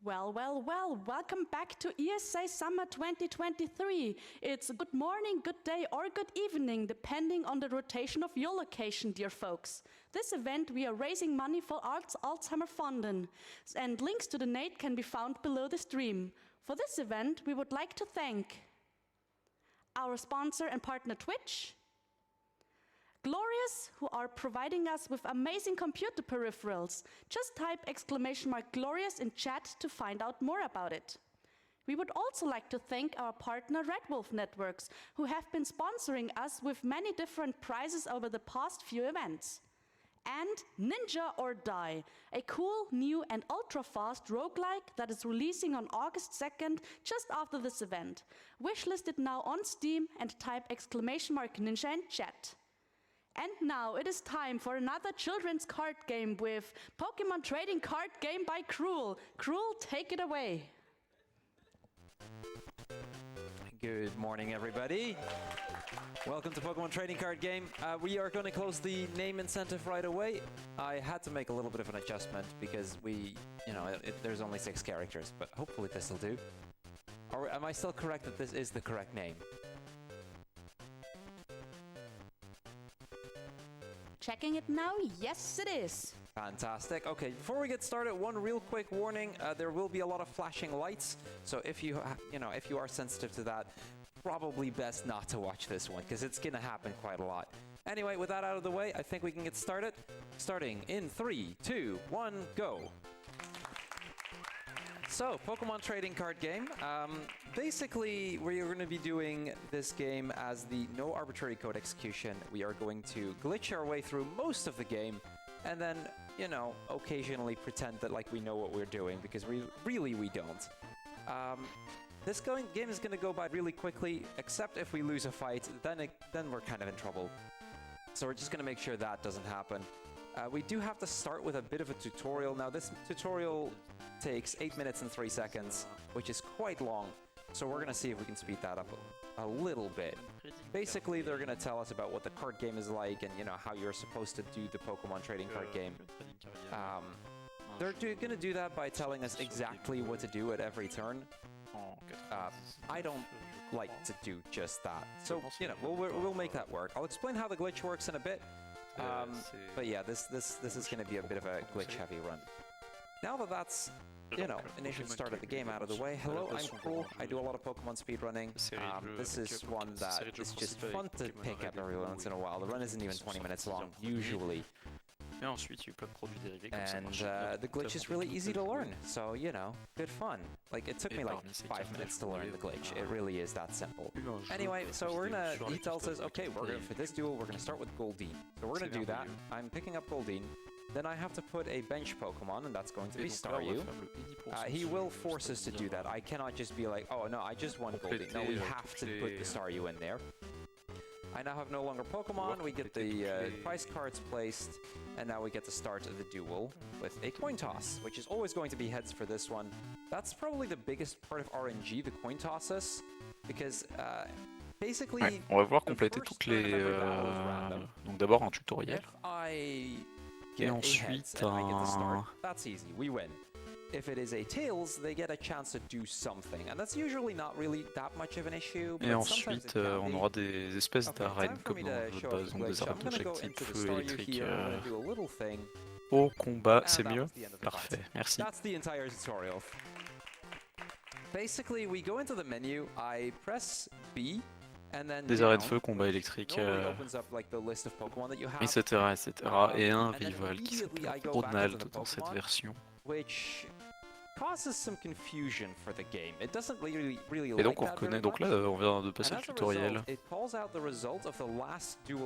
Well, welcome back to ESA Summer 2023. It's good morning, good day, or good evening, depending on the rotation of your location, dear folks. This event, we are raising money for Alzheimer Fonden, and links to donate can be found below the stream. For this event, we would like to thank our sponsor and partner Twitch, Glorious, who are providing us with amazing computer peripherals. Just type !Glorious in chat to find out more about it. We would also like to thank our partner Red Wolf Networks, who have been sponsoring us with many different prizes over the past few events. And Ninja or Die, a cool, new and ultra-fast roguelike that is releasing on August 2nd, just after this event. Wishlisted now on Steam and type !Ninja in chat. And now it is time for another children's card game with Pokemon Trading Card Game by Cruel. Cruel, take it away. Good morning, everybody. Welcome to Pokemon Trading Card Game. We are going to close the name incentive right away. I had to make a little bit of an adjustment because there's only 6 characters, but hopefully this will do. Am I still correct that this is the correct name? Checking it now, yes it is. Fantastic. Okay, before we get started, one real quick warning. There will be a lot of flashing lights, so if you are sensitive to that, probably best not to watch this one, because it's gonna happen quite a lot. Anyway, with that out of the way, I think we can get started. Starting in 3, 2, 1, go. So, Pokemon Trading Card Game. Basically, we are going to be doing this game as the no arbitrary code execution. We are going to glitch our way through most of the game, and then, occasionally pretend that like we know what we're doing, because we don't. This game is going to go by really quickly, except if we lose a fight, then we're kind of in trouble. So we're just going to make sure that doesn't happen. We do have to start with a bit of a tutorial. Now, this tutorial takes 8 minutes and 3 seconds, which is quite long. So we're going to see if we can speed that up a little bit. Basically, they're going to tell us about what the card game is like and, how you're supposed to do the Pokemon Trading Card Game. They're going to do that by telling us exactly what to do at every turn. I don't like to do just that. So, we'll make that work. I'll explain how the glitch works in a bit. But yeah, this is going to be a bit of a glitch-heavy run. Now that that's, initial start of the game out of the way, hello, I'm Cruel. I do a lot of Pokemon speedrunning. This is one that is just fun to pick up every once in a while. The run isn't even 20 minutes long, usually. And the glitch is really easy to learn, so, good fun. Like, it took me like 5 minutes to learn the glitch. It really is that simple. Anyway, so he tells us, okay, for this duel, we're gonna start with Goldeen. So we're gonna do that. I'm picking up Goldeen. Then I have to put a bench Pokemon, and that's going to be Staryu. He will force us to do that. I cannot just be like, oh no, I just want Goldeen. No, we have to put the Staryu in there. I now have no longer Pokemon, we get the prize cards placed, and now we get to start the duel with a coin toss, which is always going to be heads for this one. That's probably the biggest part of RNG, the coin tosses, because basically... Ouais, on va voir compléter toutes les... Donc d'abord un tutoriel, et ensuite un... That's easy, we win. If it is a Tails, they get a chance to do something, and that's usually not really that much of an issue. Et ensuite, on aura des espèces d'arènes comme dans le jeu de base, donc des arènes d'objectifs, feu électrique. Au combat, c'est mieux? Parfait, merci. Basically, we go into the menu, I press B, des arènes de feu, combat électrique, etc., etc. Et un rival qui s'appelle Ronald dans cette version. Et donc on reconnaît, donc là on vient de passer le tutoriel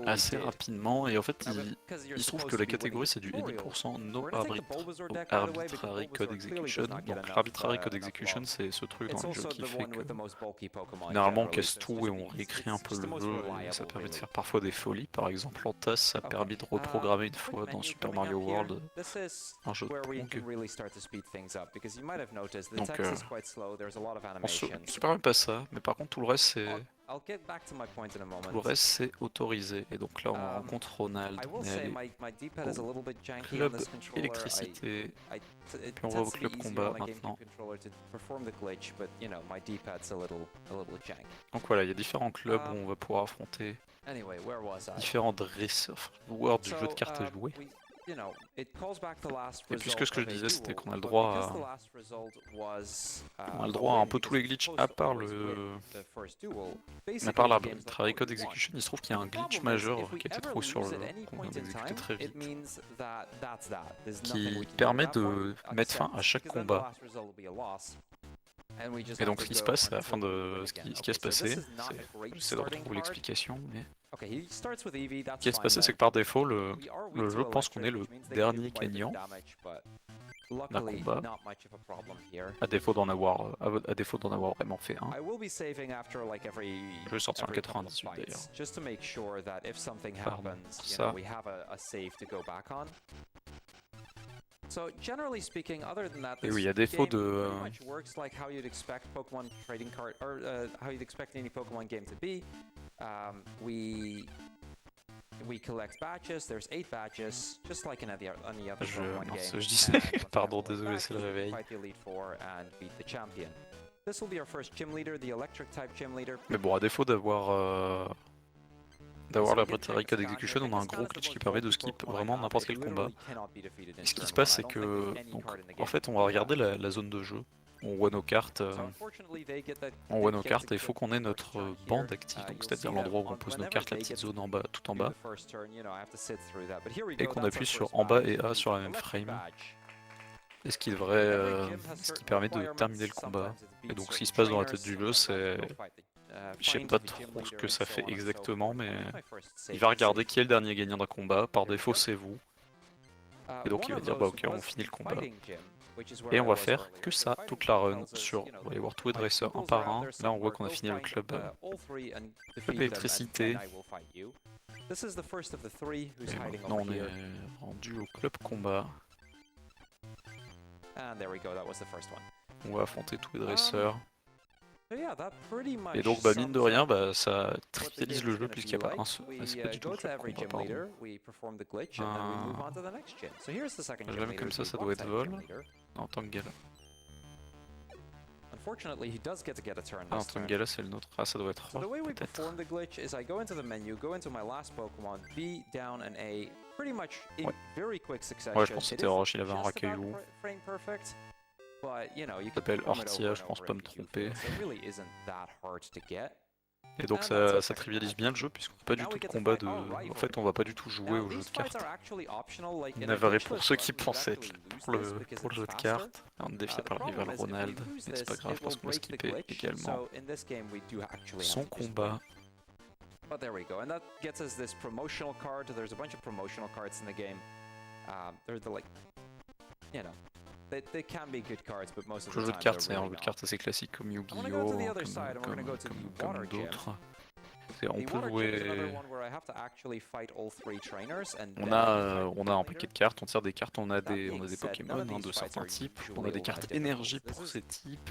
assez rapidement, et en fait il se trouve que la catégorie c'est du 80% no arbitrary code execution. Donc l'arbitrary code execution c'est ce truc dans le jeu qui fait que généralement on casse tout et on réécrit un peu le jeu, et ça permet de faire parfois des folies. Par exemple en tasse ça a permis de reprogrammer une fois dans Super Mario World un jeu de Pong. Donc on se permet pas ça, mais par contre tout le reste c'est autorisé. Et donc là on rencontre Ronald, on est allé au club électricité, puis on va au club combat maintenant. Donc voilà, il y a différents clubs où on va pouvoir affronter différents joueurs du jeu de cartes à jouer. Et puisque ce que je disais c'était qu'on a le droit à un peu tous les glitches à part l'arbitrary code execution. Il se trouve qu'il y a un glitch majeur qui a été trouvé sur le jeu, qu'on vient d'exécuter très vite, qui permet de mettre fin à chaque combat. Et donc ce qui se passe à la fin de ce qui va se passer, j'essaie de retrouver l'explication, mais ce qui va se passer c'est que par défaut le jeu pense qu'on est le dernier gagnant d'un combat, à défaut d'en avoir vraiment fait un. Je vais sortir en 98 d'ailleurs. Pardon, ça. Et oui, à défaut de... Je disais, pardon, désolé, c'est le réveil. Mais bon, à défaut d'avoir l'arbitrary code execution, on a un gros glitch qui permet de skip vraiment n'importe quel combat. Et ce qui se passe, c'est que, donc, en fait, on va regarder la zone de jeu. On voit nos cartes, et il faut qu'on ait notre bande active, donc c'est-à-dire l'endroit où on pose nos cartes, la petite zone en bas, tout en bas, et qu'on appuie sur en bas et A sur la même frame. Et ce qui permet de terminer le combat. Et donc ce qui se passe dans la tête du jeu, c'est... Je sais pas trop ce que ça fait exactement, mais il va regarder qui est le dernier gagnant d'un combat, par défaut c'est vous. Et donc il va dire bah ok, on finit le combat. Et on va faire que ça, toute la run, on va aller voir tous les dresseurs un par un. Là on voit qu'on a fini le club électricité. Et maintenant on est rendu au club combat. On va affronter tous les dresseurs. Et donc bah mine de rien, bah, ça trivialise le jeu puisqu'il n'y a pas un seul. C'est pas du tout le club combat, pardon. Jamais comme ça doit être vol. Non, en tant que gala. Ah, en tant que gala, c'est le nôtre. Ah, ça doit être rôle, peut-être. Ouais, je pense que c'était Roche, il avait un racaillou. Il s'appelle Ortia, je pense pas me tromper. Et donc ça trivialise bien le jeu puisqu'on n'a pas du tout de combat de... En fait on va pas du tout jouer au jeu de cartes. Navarre pour ceux qui pensaient être pour le jeu de cartes. On est défié par le rival Ronald, mais c'est pas grave parce qu'on va skipper également son combat. Le jeu de cartes, c'est un jeu de cartes assez classique comme Yu-Gi-Oh, comme d'autres. On peut jouer... On a un paquet de cartes, on tire des cartes, on a des Pokémon de certains types, on a des cartes énergie pour ces types.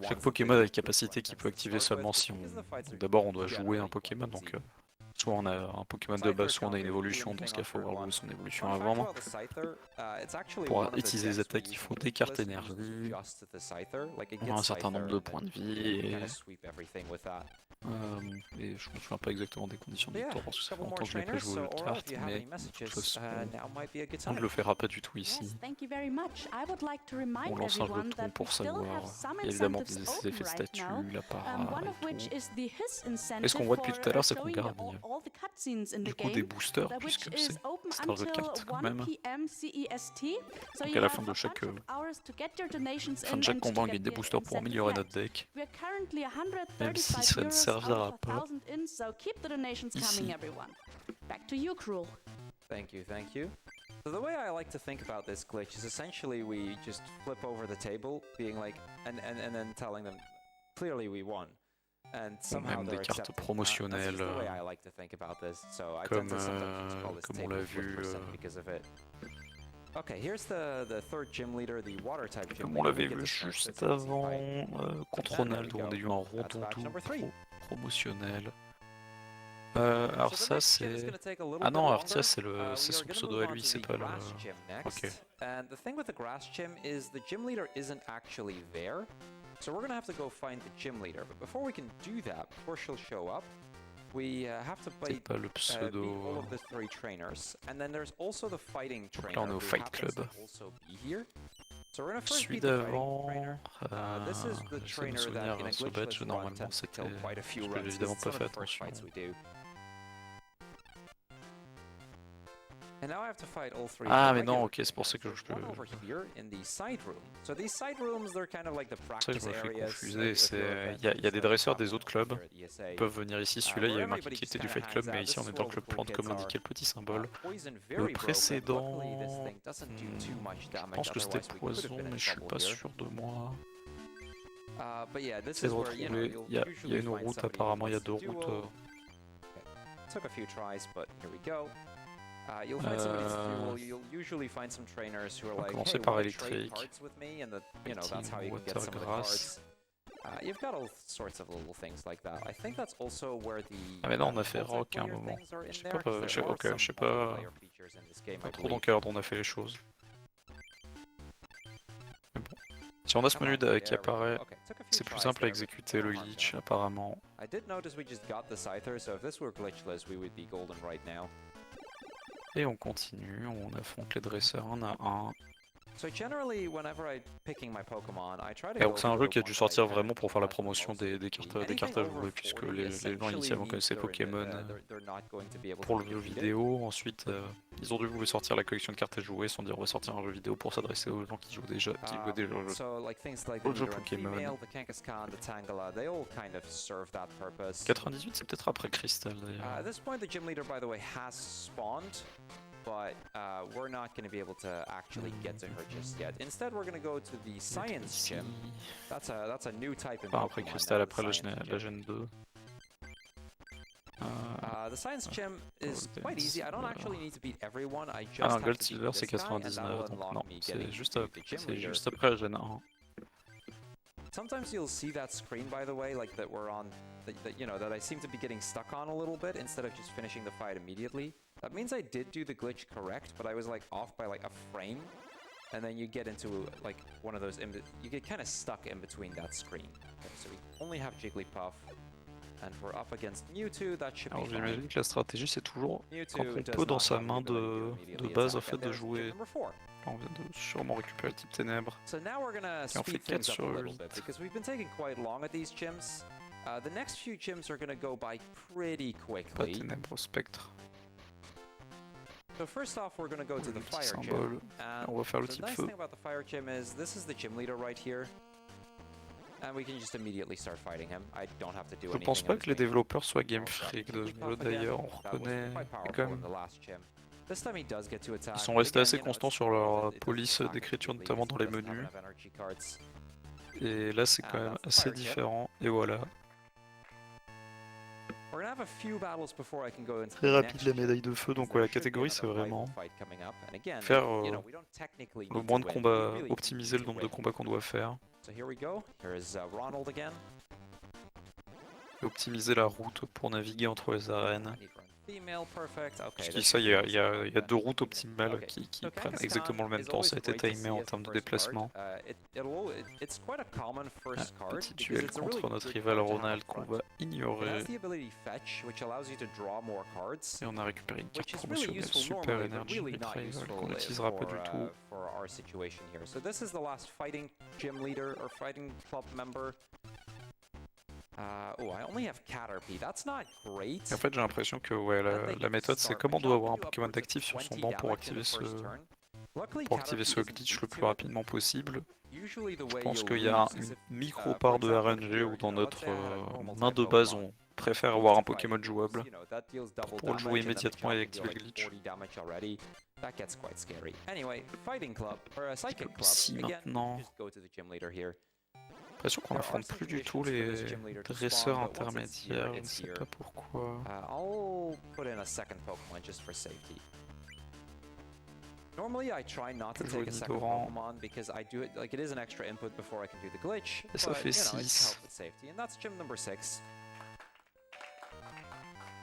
Chaque Pokémon a une capacité qu'il peut activer seulement si on... D'abord on doit jouer un Pokémon, donc... Soit on a un Pokémon de base, soit on a une évolution, dans ce cas il faut avoir joué son évolution avant. Pour utiliser les attaques, il faut des cartes énergie, on a un certain nombre de points de vie, et je me souviens pas exactement des conditions de victoire parce que ça fait longtemps que je n'ai pas joué aux cartes, mais de toute façon, on ne le fera pas du tout ici. On lance un jeton pour savoir, il y a évidemment des effets de statut, la para et tout. Et ce qu'on voit depuis tout à l'heure, c'est qu'on garde du coup des boosters, puisque c'est un jeu de cartes quand même. Donc à la fin de chaque combat, on gagne des boosters pour améliorer notre deck, même si ça ne servira pas ici. Thank you. So the way I like to think about this glitch is essentially we just flip over the table, being like, and then telling them, clearly we won. Ou même des cartes promotionnelles, comme on l'a vu Comme on l'avait vu juste avant, contre Ronald, où on a eu un rondon tout promotionnel. Alors ça c'est... Ah non, alors ça c'est son pseudo à lui, c'est pas le... Ok. And the thing with the grass gym is the gym leader isn't actually there. So we're gonna have to go find the gym leader. But before we can do that, before she'll show up, we have to beat all of the 3 trainers. And then there's also the fighting trainer là on est au Fight Club. So we're gonna first Celui beat the fighting d'avant, trainer. This is the trainer that in a ce glitchless badge run normalement tends to c'était... kill quite a few Je runs. n'ai évidemment This pas is fait one of the first attention. fights we do. And now I have to fight all 3. Ah mais non, ok, c'est pour ça que je peux... Over here in the side room. So these side rooms, they're kind of like the C'est ça que practice je me fais areas. confuser, il y a des dresseurs des autres clubs qui peuvent venir ici. Celui-là il y a marqué qu'il était du Fight Club, mais ici on est dans le club plante comme l'indiquait le petit symbole. Le précédent, je pense que c'était poison, mais je suis pas sûr de moi. C'est de retrouver, il y a une route apparemment, il y a 2 routes. Took a few tries, but here we go. You'll find you'll usually find some trainers who are like, hey, wanna trade cards with me, and that's how you can get some of the cards. You've got all sorts of little things like that. I think that's also where the Ah mais là on a fait rock à un moment. Je sais pas trop dans quel ordre on a fait les choses. Mais bon. Si on a ce menu qui apparaît, c'est plus simple à exécuter le glitch apparemment. I did notice we just got the scyther, so if this were glitchless, we would be golden right now. Et on continue, on affronte les dresseurs un à un. Et donc c'est un jeu qui a dû sortir vraiment pour faire la promotion des cartes à jouer, puisque les gens initialement connaissaient Pokémon pour le jeu vidéo. Ensuite, ils ont dû vouloir sortir la collection de cartes à jouer sans dire on va sortir un jeu vidéo pour s'adresser aux gens qui jouent déjà, au jeu Pokémon. 98 c'est peut-être après Crystal d'ailleurs. But we're not going to be able to actually get to her just yet. Instead, we're going to go to the science gym. That's a new type in Pokemon. Après Crystal, après la Gen 2. The science gym is quite easy. I don't actually need to beat everyone. I just have Gold to Silver beat c'est this guy, and 99, that'll donc unlock non, me c'est getting juste to the gym leader. après la Gen 1. Sometimes you'll see that screen, by the way, like that we're on, that I seem to be getting stuck on a little bit instead of just finishing the fight immediately. That means I did do the glitch correct, but I was like off by like a frame, and then you get into like one of those, you get kind of stuck in between that screen. Okay, so we only have Jigglypuff, and we're up against Mewtwo. That should be fine. Alors j'imagine que la stratégie c'est toujours quand on peut dans sa main de base en fait de jouer. Là on vient de sûrement récupérer le type ténèbres. Et on fait 4 sur 8. Because we've been taking quite long at these gyms. The next few gyms are gonna go by pretty quickly. Pas ténèbres, spectre. So first off, we're gonna go to the fire symbole. gym. And on va faire le the type nice feu. thing about the fire gym is this is the gym leader right here. And we can just immediately start fighting him. I don't have to do anything. Je pense pas que les développeurs soient Game Freak de ce jeu d'ailleurs, on reconnaît quand même. Ils sont restés assez constants sur leur police d'écriture, notamment dans les menus. Et là c'est quand même assez différent, et voilà. Très rapide la médaille de feu, donc ouais, la catégorie c'est vraiment faire le moins de combats, optimiser le nombre de combats qu'on doit faire. Et optimiser la route pour naviguer entre les arènes. Parce qu'ici il y a 2 routes optimales qui prennent exactement le même temps, ça a été timé en termes de déplacement. Petit duel contre notre rival Ronald qu'on va ignorer. Et on a récupéré une carte promotionnelle Super Energy Retrieval qu'on n'utilisera pas du tout. Oh, I only have Caterpie. That's not great. Et en fait, j'ai l'impression que ouais, la méthode, c'est comment on doit avoir un Pokémon d'actif sur son banc pour activer ce glitch le plus rapidement possible. Je pense qu'il y a une micro-part de RNG où dans notre main de base, on préfère avoir un Pokémon jouable pour le jouer immédiatement et activer le glitch. Si maintenant... J'ai l'impression qu'on n'affronte plus du tout les dresseurs intermédiaires, je ne sais pas pourquoi. Normally, I try not to take a second Pokemon because I do it like it is an extra input before I can do the glitch. Et ça but, fait you know, it's 6. health and safety, and that's gym number 6.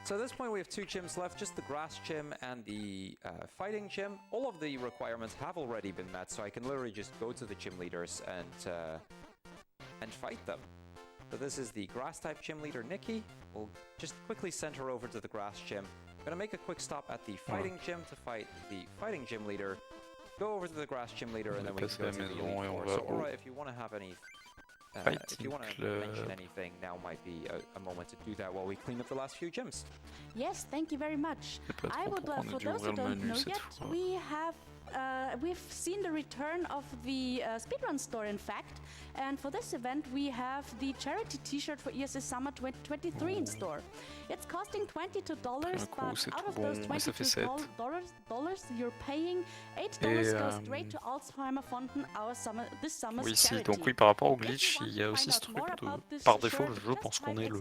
So at this point, we have 2 gyms left, just the grass gym and the fighting gym. All of the requirements have already been met, so I can literally just go to the gym leaders and fight them. So this is the grass type gym leader, Nikki. We'll just quickly send her over to the grass gym. I'm gonna make a quick stop at the fighting gym to fight the fighting gym leader. Go over to the grass gym leader, and then we can go to the Elite Four. So Aura, if you want to have any, if you want to mention anything, now might be a moment to do that while we clean up the last few gyms. Yes, thank you very much. I would, for those who don't know yet, we've seen the return of the Speedrun store, in fact, and for this event we have the charity t-shirt for ESA Summer 2023 in store. It's costing $22, but out of those $22, you're paying $8 goes straight to Alzheimer Fonden, this summer's oui, charity. si, donc oui, par rapport au glitch, il y a aussi ce truc de, par défaut, le jeu pense qu'on est le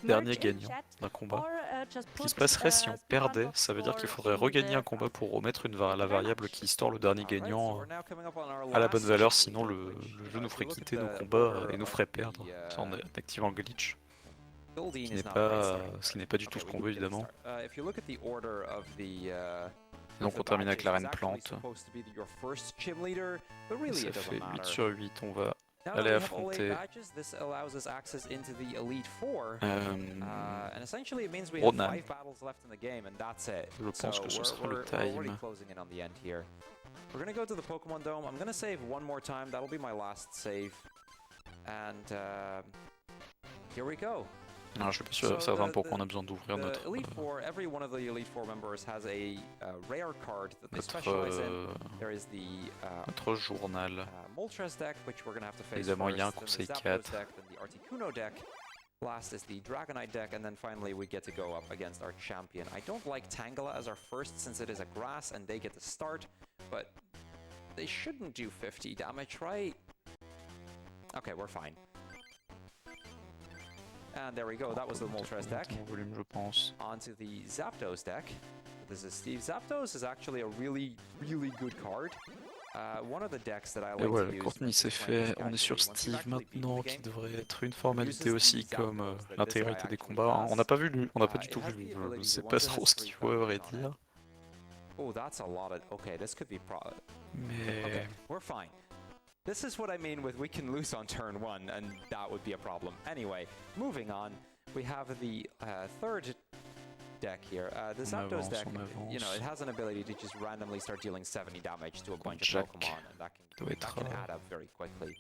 dernier gagnant d'un combat. Ce qui se passerait si on perdait, ça veut dire qu'il faudrait regagner un combat pour remettre la variable qui store le dernier gagnant à la bonne valeur, sinon le jeu nous ferait quitter nos combats et nous ferait perdre en activant le glitch. Ce qui n'est pas du tout ce qu'on veut, évidemment. Donc on termine avec l'arène plante. Ça fait 8 sur 8, on va aller affronter Ronald. Je pense que ce sera le time. We're gonna go to the Pokemon Dome. I'm gonna save one more time. That'll be my last save. And here we go. Non, je suis pas certain pourquoi on a besoin d'ouvrir notre Elite Four. Every one of the Elite Four members has a rare card that they specialize in. There is the notre journal. Moltres deck, which we're gonna have to face Évidemment, il y a un first, conseil then the 4. Zapdos deck, then the Articuno deck. Last is the Dragonite deck, and then finally we get to go up against our champion. I don't like Tangela as our first since it is a grass and they get to start, but they shouldn't do 50 damage, right? Okay, we're fine. And there we go, that was the Moltres deck. Volume, je pense. Onto the Zapdos deck. This is Steve. Zapdos is actually a really good card. One of the decks that I like Et voilà, to use Courtney s'est fait, on est sur Steve maintenant, qui devrait être une formalité aussi comme l'intégralité des combats. On n'a pas vu, on n'a pas du tout vu, je sais pas trop ce qu'il faut à vrai dire. Oh, that's a lot of... Okay, this could be Mais... Okay, we're fine. This is what I mean with we can lose on turn 1, and that would be a problem. Anyway, moving on, we have the third deck here. The Zapdos deck, you know, it has an ability to just randomly start dealing 70 damage to a bunch of Pokemon, and that can add up very quickly.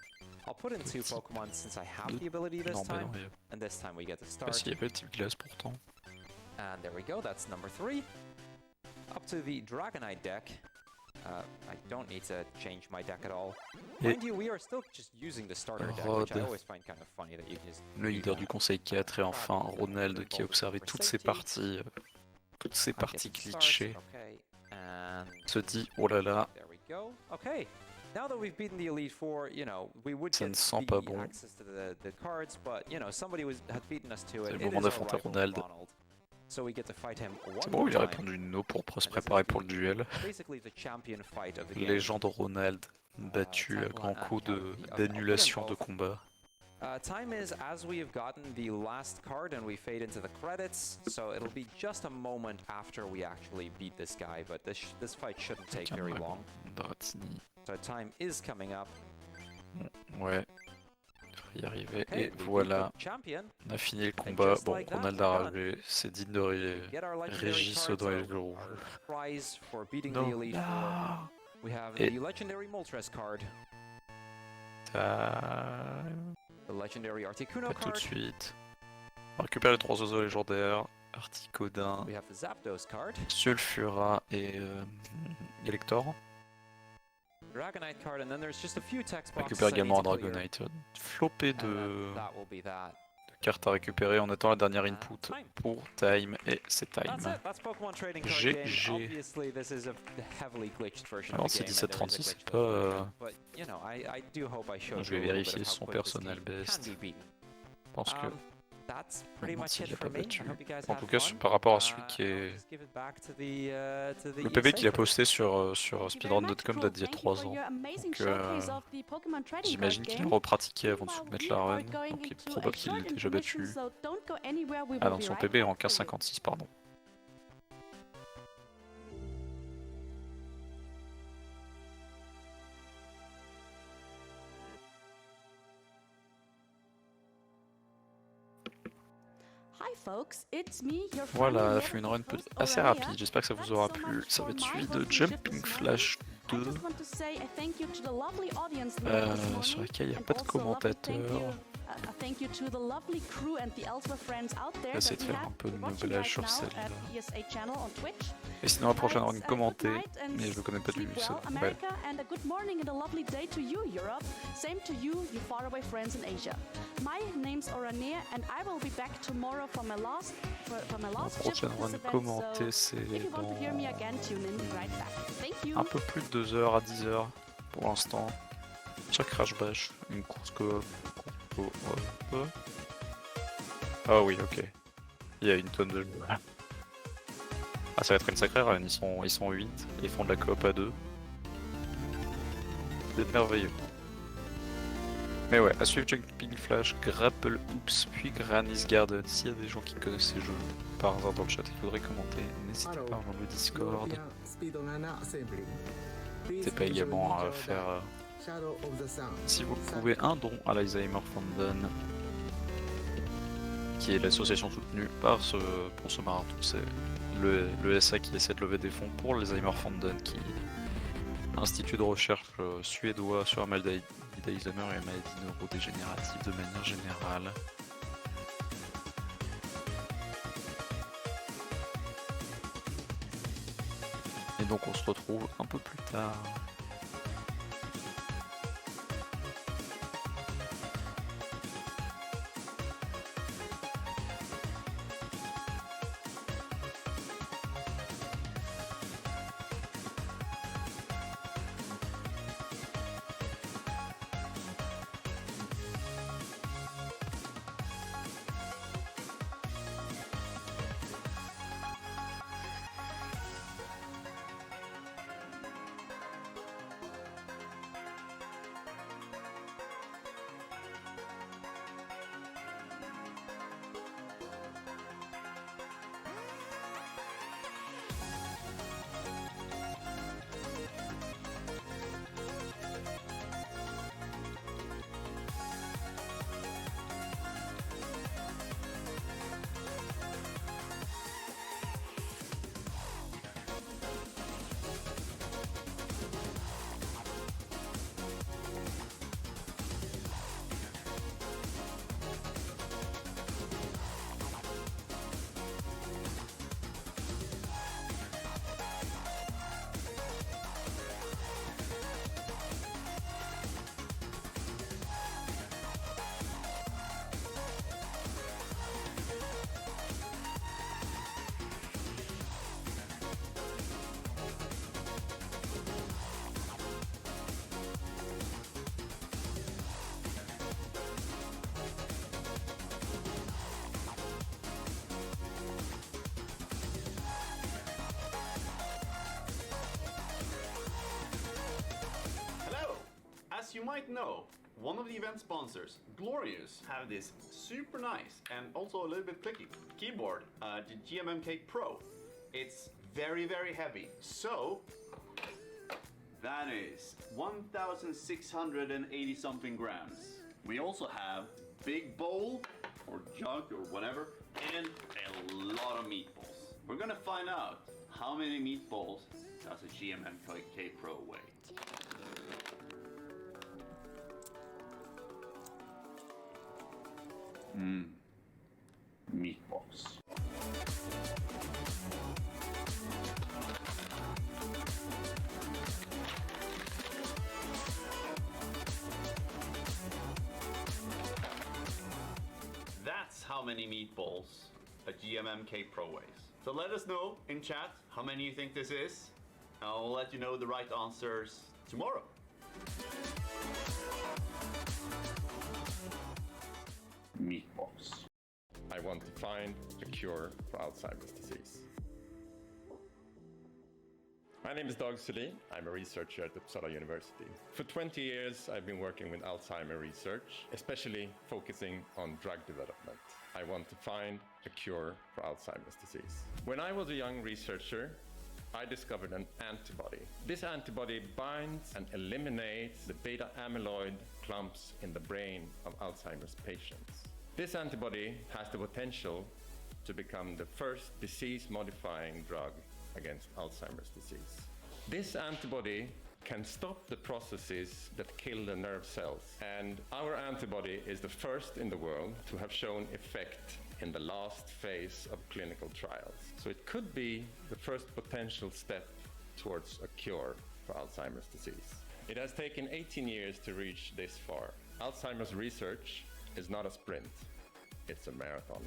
I'll put in 2 Pokemon since I have the ability this time, and this time we get to start. Il y avait le type glace pourtant. And there we go, that's number 3. Up to the Dragonite deck. I don't need to change my deck at all. Mind you, we are still just using the starter deck, which I always find kind of funny that you can just... Le leader du conseil 4 et enfin Ronald qui a observé toutes ces parties glitchées. Se dit, oh là là, ça ne sent pas bon. C'est le moment d'affronter Ronald. C'est bon, il a répondu no pour se préparer pour le duel. Légende Ronald, battu à grands coups d'annulation de combat. Time is as we have gotten the last card and we fade into the credits, so it'll be just a moment after we actually beat this guy, but this fight shouldn't take very long. So time is coming up. Ouais, il devrait y arriver. Et voilà, on a fini le combat. Bon, Ronald a relevé, c'est digne de Régis dans les jours. Non. We have the legendary Moltres card. The legendary Articuno pas card. tout de suite. On récupère les 3 oiseaux légendaires. Articodin, We have the Zapdos card. Sulfura et Elector. Dragonite card, and then there's just a few text On boxes. récupère également un Dragonite. Flopé de cartes à récupérer. On attend la dernière input pour time et c'est time. GG. Alors c'est 17-36, c'est pas... Je vais vérifier son personnel best. Je pense que that's pretty much s'il it l'a for pas me. I battu. hope you guys En had tout cas, fun. par rapport à celui qui est... I'll just give it back to the Le PB ESA qu'il a for posté sur Thank you very speedrun.com much, date d'il y a Thank you 3 for ans. your amazing Donc showcase of the Pokemon trading j'imagine card qu'il a game. repratiqué avant de Meanwhile, soumettre we la are run, going donc il est into a probable qu'il short l'ait déjà intermission, battu. so don't go anywhere, we Ah will non, be son right PB est back en for you. 15,56, pardon. Hi folks, it's me, your Voilà, friendly elle fait une run host, assez Aurelia. rapide, j'espère que ça vous Thanks aura so plu. much Ça va for être my suivi de hostingship Jumping this Flash I 2, just want to say a thank you to the lovely audience we had this sur morning, laquelle il n'y a and pas de also a lovely commentateurs. thank you to the lovely crew and the Alpha friends out On there va essayer that de we faire un have peu de watching nouvelage right sur now celle-là. at ESA channel on Twitch. Et sinon la prochaine run Good commentée, night and mais je le connais pas du sleep tout. well, Ouais. America, and a good morning and a lovely day to you, Europe. Same to you, you faraway friends in Asia. My name's Orania, and I will be back tomorrow for my last La shift prochaine of run this event. commentée, So c'est if you want to hear me again, tune in right back. Thank you. un peu plus de 2 heures à 10 heures pour l'instant. Chaque crash bash, une course coop. Ah oui, ok. Il y a une tonne de jeux. Ah, ça va être une sacrée run, ils sont 8, ils font de la coop à 2. C'est merveilleux. Mais ouais, à suivre Jumping Flash, Grapple Hoops, puis Granny's Garden. S'il y a des gens qui connaissent ces jeux par hasard dans le chat, il faudrait commenter. N'hésitez pas dans le Discord. European Speedrunners Assembly. N'hésitez pas également à faire, si vous le pouvez, un don à l'Alzheimerfonden, qui est l'association soutenue pour ce marathon. C'est le ESA qui essaie de lever des fonds pour l'Alzheimerfonden, qui est un institut de recherche suédois sur la maladie d'Alzheimer et les maladies neurodégénératives de manière générale. Et donc on se retrouve un peu plus tard. As you might know, one of the event sponsors, Glorious, have this super nice and also a little bit clicky keyboard, the GMMK Pro. It's very, very heavy. So, that is 1,680 something grams. We also have big bowl or jug or whatever, and a lot of meatballs. We're gonna find out how many meatballs does a GMMK Pro weigh. Meatballs. That's how many meatballs a GMMK Pro weighs. So let us know in chat how many you think this is. I'll let you know the right answers tomorrow. Meatballs. want to find a cure for Alzheimer's disease. My name is Dag Sulin. I'm a researcher at Uppsala University. For 20 years, I've been working with Alzheimer research, especially focusing on drug development. I want to find a cure for Alzheimer's disease. When I was a young researcher, I discovered an antibody. This antibody binds and eliminates the beta amyloid clumps in the brain of Alzheimer's patients. This antibody has the potential to become the first disease-modifying drug against Alzheimer's disease. This antibody can stop the processes that kill the nerve cells, and our antibody is the first in the world to have shown effect in the last phase of clinical trials. So it could be the first potential step towards a cure for Alzheimer's disease. It has taken 18 years to reach this far. Alzheimer's research is not a sprint, it's a marathon.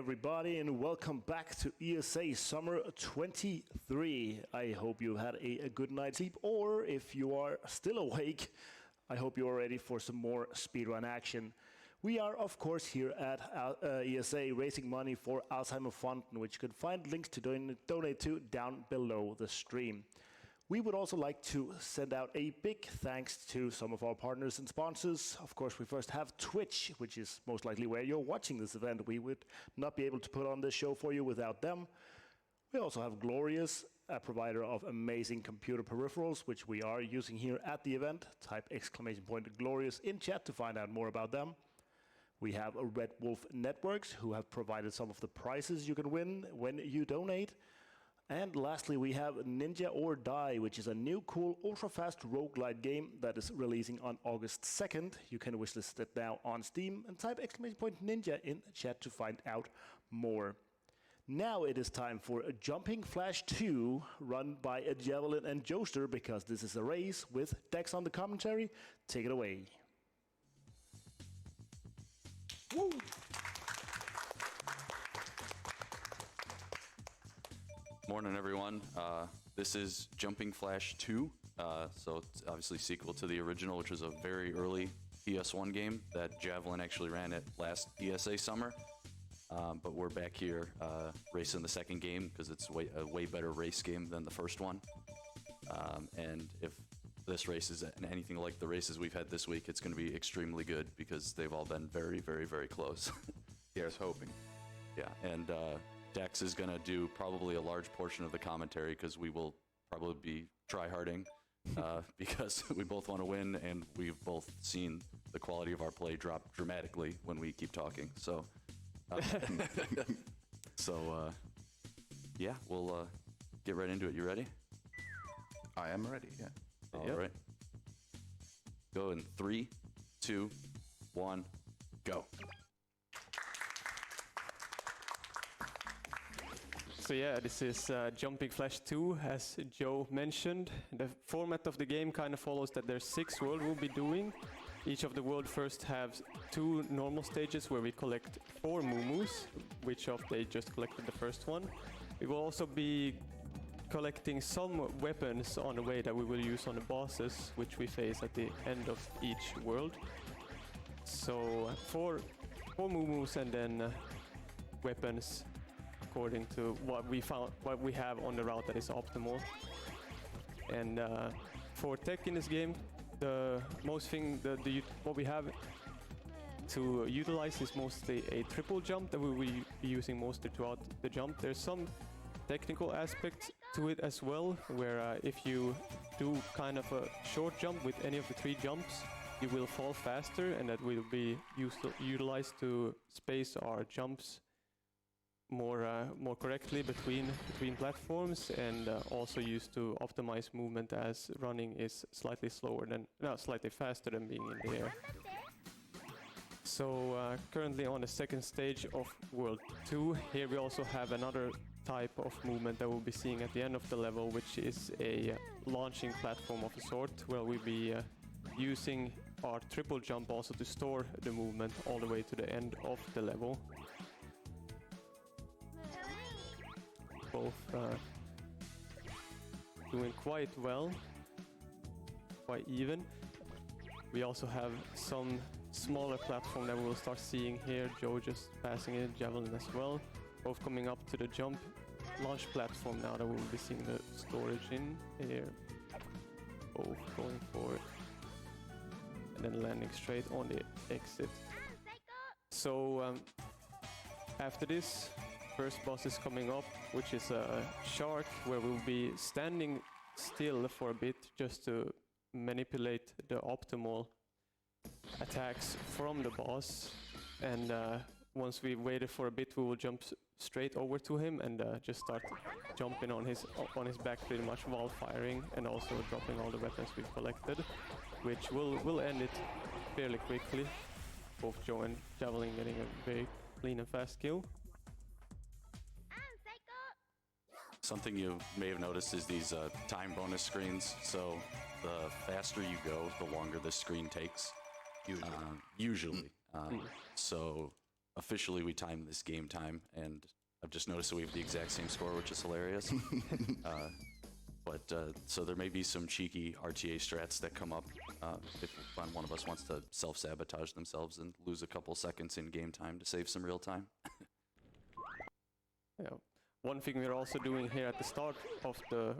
everybody, and welcome back to ESA Summer 23. I hope you had a good night's sleep, or if you are still awake, I hope you are ready for some more speedrun action. We are, of course, here at ESA raising money for Alzheimer Fonden, which you can find links to donate to down below the stream. We would also like to send out a big thanks to some of our partners and sponsors. Of course, we first have Twitch, which is most likely where you're watching this event. We would not be able to put on this show for you without them. We also have Glorious, a provider of amazing computer peripherals, which we are using here at the event. Type !Glorious in chat to find out more about them. We have Red Wolf Networks, who have provided some of the prizes you can win when you donate. And lastly, we have Ninja or Die, which is a new cool ultra-fast roguelite game that is releasing on August 2nd. You can wishlist it now on Steam and type !Ninja in chat to find out more. Now it is time for a Jumping Flash 2 run by a Javelin and Joester, because this is a race with Dex on the commentary. Take it away. Woo! Morning, everyone. This is Jumping Flash 2, so it's obviously sequel to the original, which was a very early PS1 game that Javelin actually ran at last ESA Summer. But we're back here racing the second game because it's a way better race game than the first one. And if this race is anything like the races we've had this week, it's going to be extremely good because they've all been very, very, very close. Here's hoping. Yeah, and Dex is going to do probably a large portion of the commentary because we will probably be try-harding because we both want to win, and we've both seen the quality of our play drop dramatically when we keep talking. So, yeah, we'll get right into it. You ready? I am ready, yeah. All right. Go in 3, 2, 1, go. So yeah, this is Jumping Flash 2, as Joe mentioned. The format of the game kind of follows that there's 6 worlds we'll be doing. Each of the world first has 2 normal stages where we collect 4 muumuus, which of they just collected the first one. We will also be collecting some weapons on the way that we will use on the bosses, which we face at the end of each world. So 4 muumuus and then weapons according to what we have on the route that is optimal. And for tech in this game, what we have to utilize is mostly a triple jump that we will be using mostly throughout the jump. There's some technical aspects to it as well, where if you do kind of a short jump with any of the 3 jumps, you will fall faster, and that will be utilized to space our jumps more correctly between platforms, and also used to optimize movement, as running is slightly faster than being in the air. So currently on the second stage of World 2, here we also have another type of movement that we'll be seeing at the end of the level, which is a launching platform of a sort, where we'll be using our triple jump also to store the movement all the way to the end of the level. Both doing quite well, quite even. We also have some smaller platform that we'll start seeing here. Joe just passing it, Javelin as well. Both coming up to the jump launch platform now that we'll be seeing the storage in here. Both going for it. And then landing straight on the exit. So after this, first boss is coming up, which is a shark, where we'll be standing still for a bit just to manipulate the optimal attacks from the boss. And once we've waited for a bit, we will jump straight over to him and just start jumping on his back, pretty much while firing, and also dropping all the weapons we've collected, which will end it fairly quickly. Both Joe and Javelin getting a very clean and fast kill. Something you may have noticed is these time bonus screens. So the faster you go, the longer the screen takes. Usually. So officially we timed this game time, and I've just noticed that we have the exact same score, which is hilarious. So there may be some cheeky RTA strats that come up if one of us wants to self-sabotage themselves and lose a couple seconds in game time to save some real time. Yeah. One thing we're also doing here at the start of the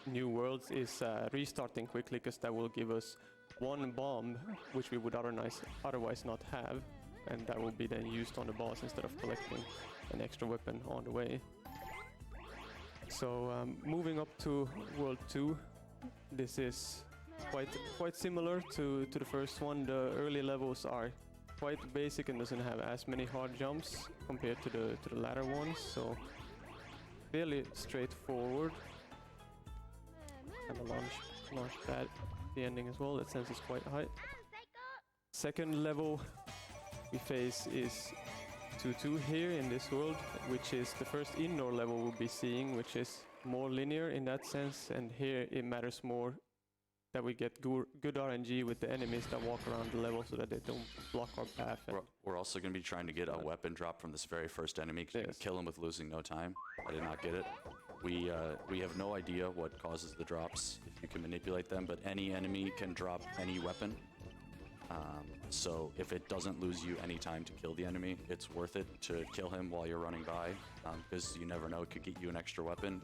new worlds is restarting quickly, because that will give us one bomb, which we would otherwise not have, and that will be then used on the boss instead of collecting an extra weapon on the way. So moving up to World 2, this is quite similar to the first one. The early levels are quite basic and doesn't have as many hard jumps compared to the latter ones, so fairly straightforward. And a launch pad at the ending as well, that sense is quite high. Second level we face is 2-2 here in this world, which is the first indoor level we'll be seeing, which is more linear in that sense, and here it matters more that we get good RNG with the enemies that walk around the level so that they don't block our path. We're also going to be trying to get a weapon drop from this very first enemy, because you can kill him with losing no time. I did not get it. We have no idea what causes the drops, if you can manipulate them, but any enemy can drop any weapon. So if it doesn't lose you any time to kill the enemy, it's worth it to kill him while you're running by, because you never know, it could get you an extra weapon,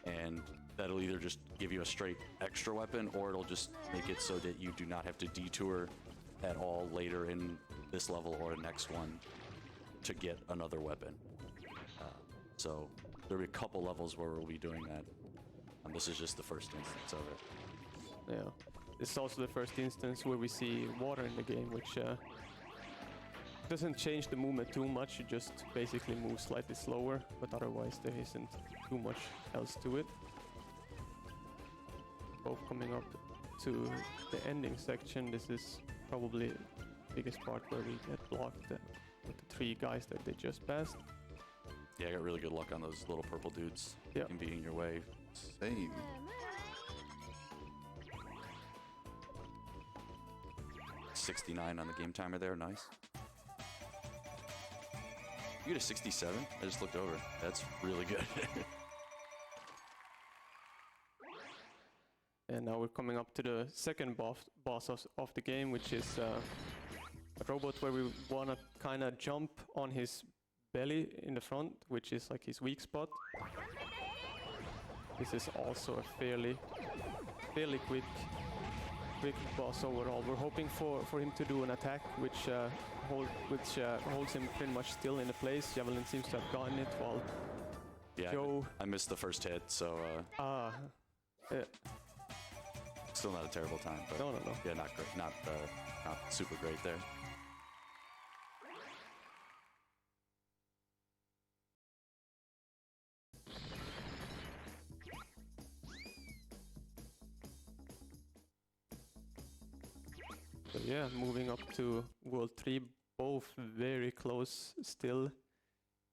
and that'll either just give you a straight extra weapon, or it'll just make it so that you do not have to detour at all later in this level or the next one to get another weapon. So there'll be a couple levels where we'll be doing that. This is just the first instance of it. Yeah. This is also the first instance where we see water in the game, which doesn't change the movement too much. You just basically move slightly slower, but otherwise there isn't too much else to it. Both coming up to the ending section. This is probably the biggest part where we get blocked with the 3 guys that they just passed. Yeah, I got really good luck on those little purple dudes. Yeah. Can be in your way. Same. 69 on the game timer there, nice. You get a 67? I just looked over. That's really good. And now we're coming up to the second boss of the game, which is a robot where we want to kind of jump on his belly in the front, which is like his weak spot. This is also a fairly quick boss overall. We're hoping for him to do an attack which holds him pretty much still in a place. Javelin seems to have gotten it while Joe... I missed the first hit, so... Still not a terrible time, but... No. Yeah, not great. Not super great there. So yeah, moving up to World 3, both very close still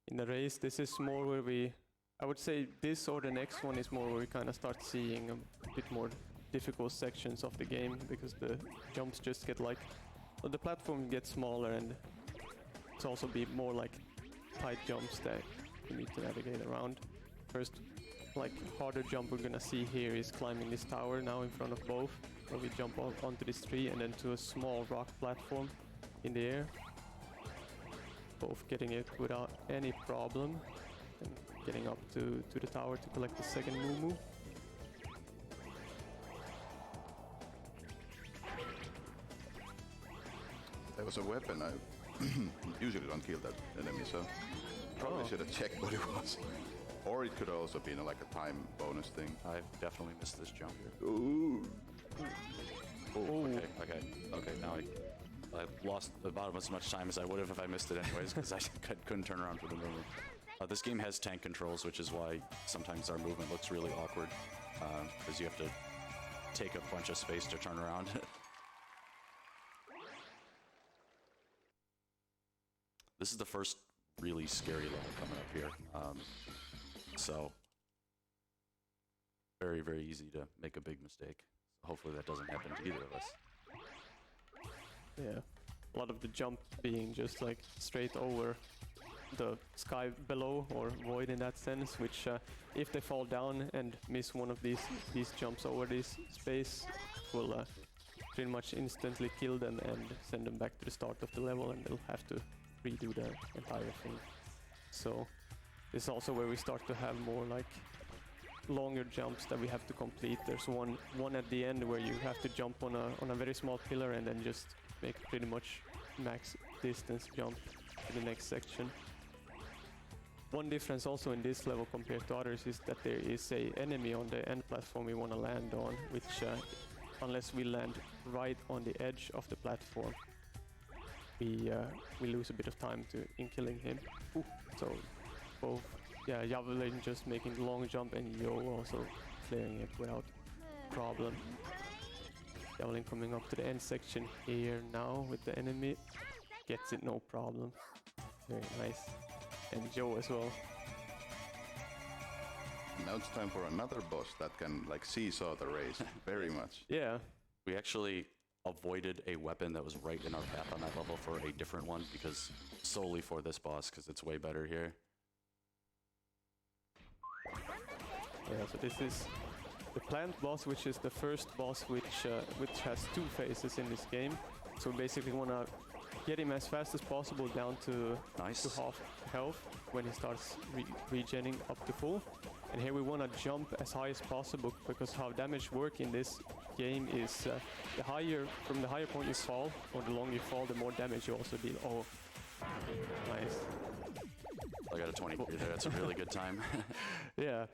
in the race. This is more where I would say this or the next one is more where we kind of start seeing a bit more difficult sections of the game, because the jumps just get the platform gets smaller, and it's also be more like tight jumps that you need to navigate around. First, harder jump we're gonna see here is climbing this tower now in front of both, where we jump onto this tree and then to a small rock platform in the air. Both getting it without any problem, and getting up to the tower to collect the second moo-moo. There was a weapon. I usually don't kill that enemy, so probably should have checked what it was. Or it could also be like a time bonus thing. I've definitely missed this jump here. Ooh. Okay. Now I lost about as much time as I would have if I missed it anyways, because I couldn't turn around for the movement. This game has tank controls, which is why sometimes our movement looks really awkward, because you have to take a bunch of space to turn around. This is the first really scary level coming up here. So very, very easy to make a big mistake. Hopefully that doesn't happen to either of us. Yeah. a lot of the jump being just like straight over the sky below, or void in that sense, which if they fall down and miss one of these jumps over this space, will pretty much instantly kill them and send them back to the start of the level, and they'll have to redo the entire thing. So this is also where we start to have more like longer jumps that we have to complete. There's one at the end where you have to jump on a very small pillar and then just make pretty much max distance jump to the next section. One difference also in this level compared to others is that there is a enemy on the end platform we want to land on, which unless we land right on the edge of the platform, we lose a bit of time in killing him. Ooh. So both Javelin just making the long jump and Yo also clearing it without problem. Javelin coming up to the end section here now with the enemy, gets it no problem. Very nice. And Joe as well. Now it's time for another boss that can like seesaw the race very much. Yeah. We actually avoided a weapon that was right in our path on that level for a different one, because solely for this boss, because it's way better here. Yeah, so this is the plant boss, which is the first boss which has two phases in this game. So we basically want to get him as fast as possible down to half health when he starts regenerating up to full. And here we want to jump as high as possible, because how damage work in this game is from the higher point you fall, or the longer you fall, the more damage you also deal. Oh, nice. I got a 23 there. That's a really good time. Yeah,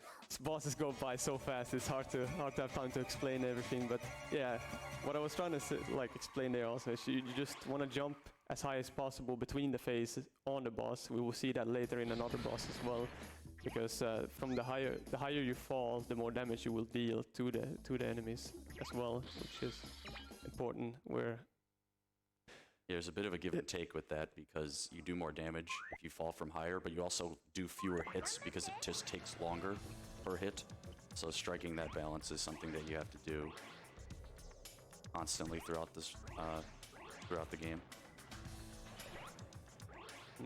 bosses go by so fast. It's hard to have time to explain everything. But yeah, what I was trying to explain there also is you just want to jump as high as possible between the phases on the boss. We will see that later in another boss as well, because from the higher you fall, the more damage you will deal to the enemies as well, which is important. There's a bit of a give and take with that, because you do more damage if you fall from higher, but you also do fewer hits because it just takes longer per hit. So striking that balance is something that you have to do constantly throughout the game.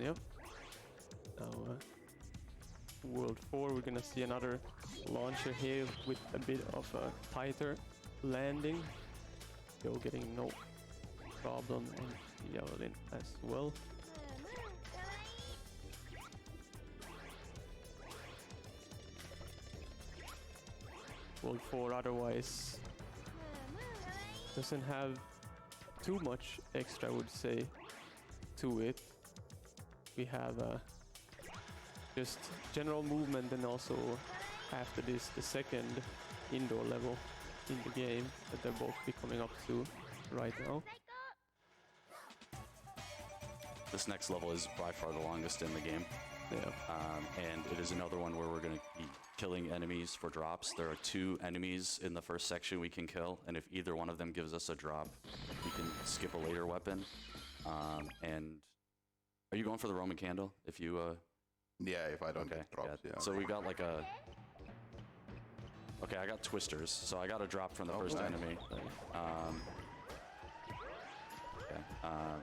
Yep. Now, World 4, we're gonna see another launcher here with a bit of a tighter landing. Joe getting no problem, and Javelin as well. World 4 otherwise doesn't have too much extra, I would say, to it. We have just general movement, and also after this, the second indoor level in the game that they're both be coming up to right now. This next level is by far the longest in the game. Yeah. And it is another one where we're going to be killing enemies for drops. There are 2 enemies in the first section we can kill, and if either one of them gives us a drop, we can skip a later weapon. And are you going for the Roman candle? If you yeah, if I don't get drops, yeah. So we got like a... Okay, I got twisters, so I got a drop from the first enemy.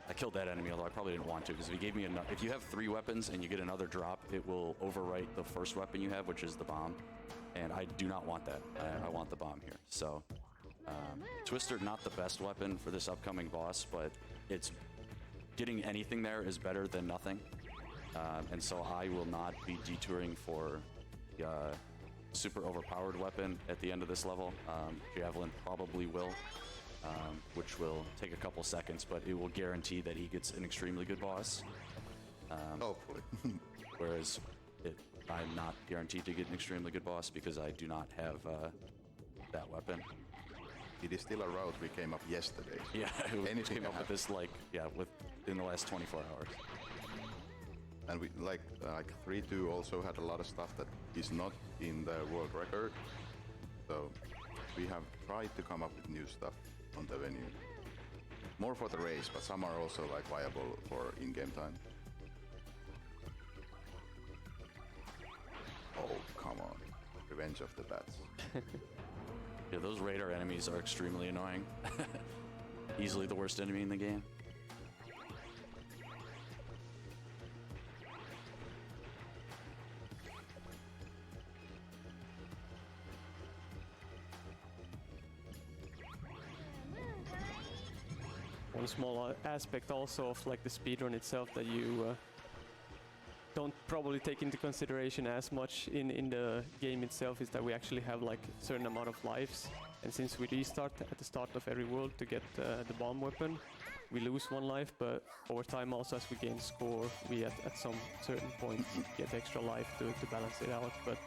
I killed that enemy, although I probably didn't want to, because if he gave me enough... If you have 3 weapons and you get another drop, it will overwrite the first weapon you have, which is the bomb. And I do not want that. I want the bomb here. So, Twister, not the best weapon for this upcoming boss, but it's... Getting anything there is better than nothing. And so I will not be detouring for the super overpowered weapon at the end of this level. Javelin probably will. Which will take a couple seconds, but it will guarantee that he gets an extremely good boss. Hopefully. Whereas I'm not guaranteed to get an extremely good boss because I do not have that weapon. It is still a route we came up yesterday. Yeah, we came up with this within the last 24 hours. And we like 3-2 also had a lot of stuff that is not in the world record. So we have tried to come up with new stuff on the venue. More for the race, but some are also like viable for in-game time. Oh, come on. Revenge of the Bats. Yeah, those radar enemies are extremely annoying. Easily the worst enemy in the game. one small aspect also of like the speedrun itself that you don't probably take into consideration as much in the game itself is that we actually have like a certain amount of lives, and since we restart at the start of every world to get the bomb weapon, we lose one life, but over time also as we gain score, we at some certain point get extra life to balance it out. But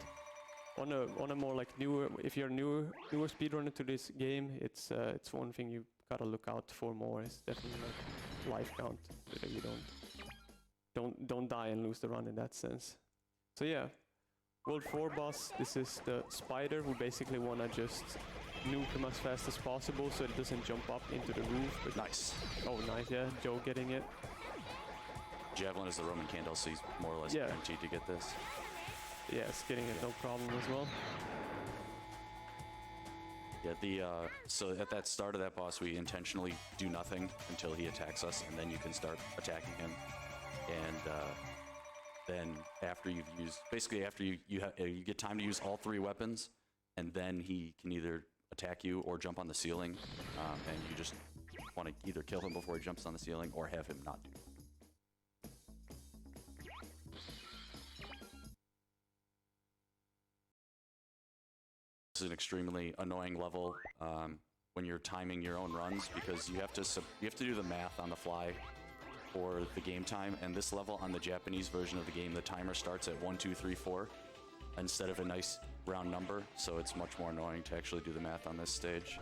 on a more like newer, if you're newer speedrunner to this game, it's one thing you gotta look out for more. Is definitely like life count, so that you don't die and lose the run in that sense. So yeah, World 4 boss, this is the spider who basically wanna just nuke him as fast as possible so it doesn't jump up into the roof. But Nice. oh nice, yeah, Joe getting it. Javelin is the Roman candle, so he's more or less Yeah. guaranteed to get this. Yes, getting it no problem as well. Yeah, so at that start of that boss, we intentionally do nothing until he attacks us, and then you can start attacking him. And then after you've used, basically after you get time to use all 3 weapons, and then he can either attack you or jump on the ceiling, and you just want to either kill him before he jumps on the ceiling or have him not do it. This is an extremely annoying level when you're timing your own runs, because you have to do the math on the fly for the game time. And this level on the Japanese version of the game, the timer starts at 1, 2, 3, 4 instead of a nice round number, so it's much more annoying to actually do the math on this stage.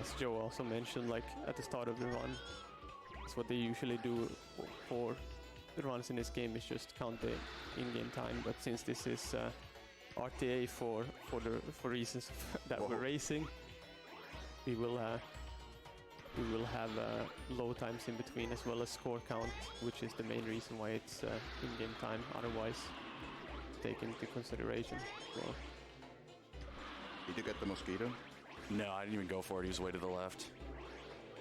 As Joe also mentioned, like at the start of the run, that's what they usually do for the runs in this game, is just count the in-game time. But since this is RTA for reasons that we're racing, we will have low times in between, as well as score count, which is the main reason why it's in-game time. Otherwise, taken into consideration. So. Did you get the mosquito? No, I didn't even go for it. He was way to the left.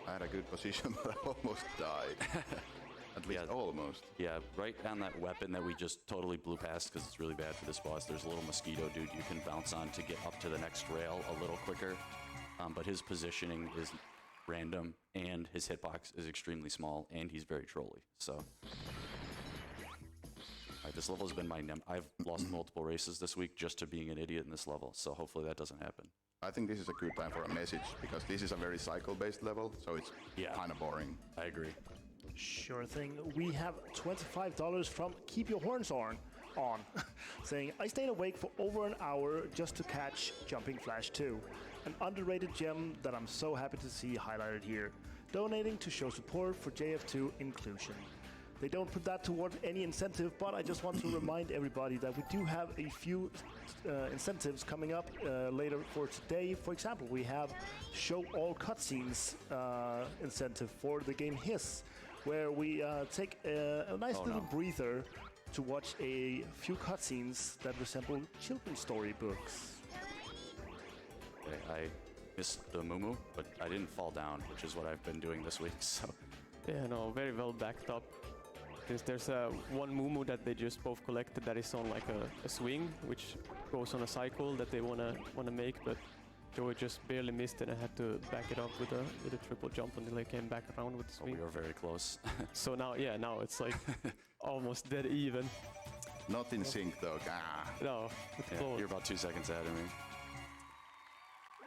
I had a good position, but I almost died. At least almost. Yeah, right on that weapon that we just totally blew past because it's really bad for this boss. There's a little mosquito dude you can bounce on to get up to the next rail a little quicker. But his positioning is random, and his hitbox is extremely small, and he's very trolly. So, all right, this level has been my I've lost multiple races this week just to being an idiot in this level. So hopefully that doesn't happen. I think this is a good time for a message, because this is a very cycle-based level, so it's kind of boring. I agree. Sure thing. We have $25 from Keep Your Horns On, saying, I stayed awake for over an hour just to catch Jumping Flash 2, an underrated gem that I'm so happy to see highlighted here, donating to show support for JF2 inclusion. They don't put that toward any incentive, but I just want to remind everybody that we do have a few incentives coming up later for today. For example, we have Show All Cutscenes incentive for the game Hiss, where we take a nice little breather to watch a few cutscenes that resemble children's storybooks. Okay, I missed the moo-moo, but I didn't fall down, which is what I've been doing this week, so... Yeah, no, very well backed up. There's one moo-moo that they just both collected that is on like a swing, which goes on a cycle that they wanna make, but Joey just barely missed it and had to back it up with a triple jump until they came back around with the swing. We were very close. So now it's like almost dead even. Not in sync though. No, it's close. You're about 2 seconds ahead of me.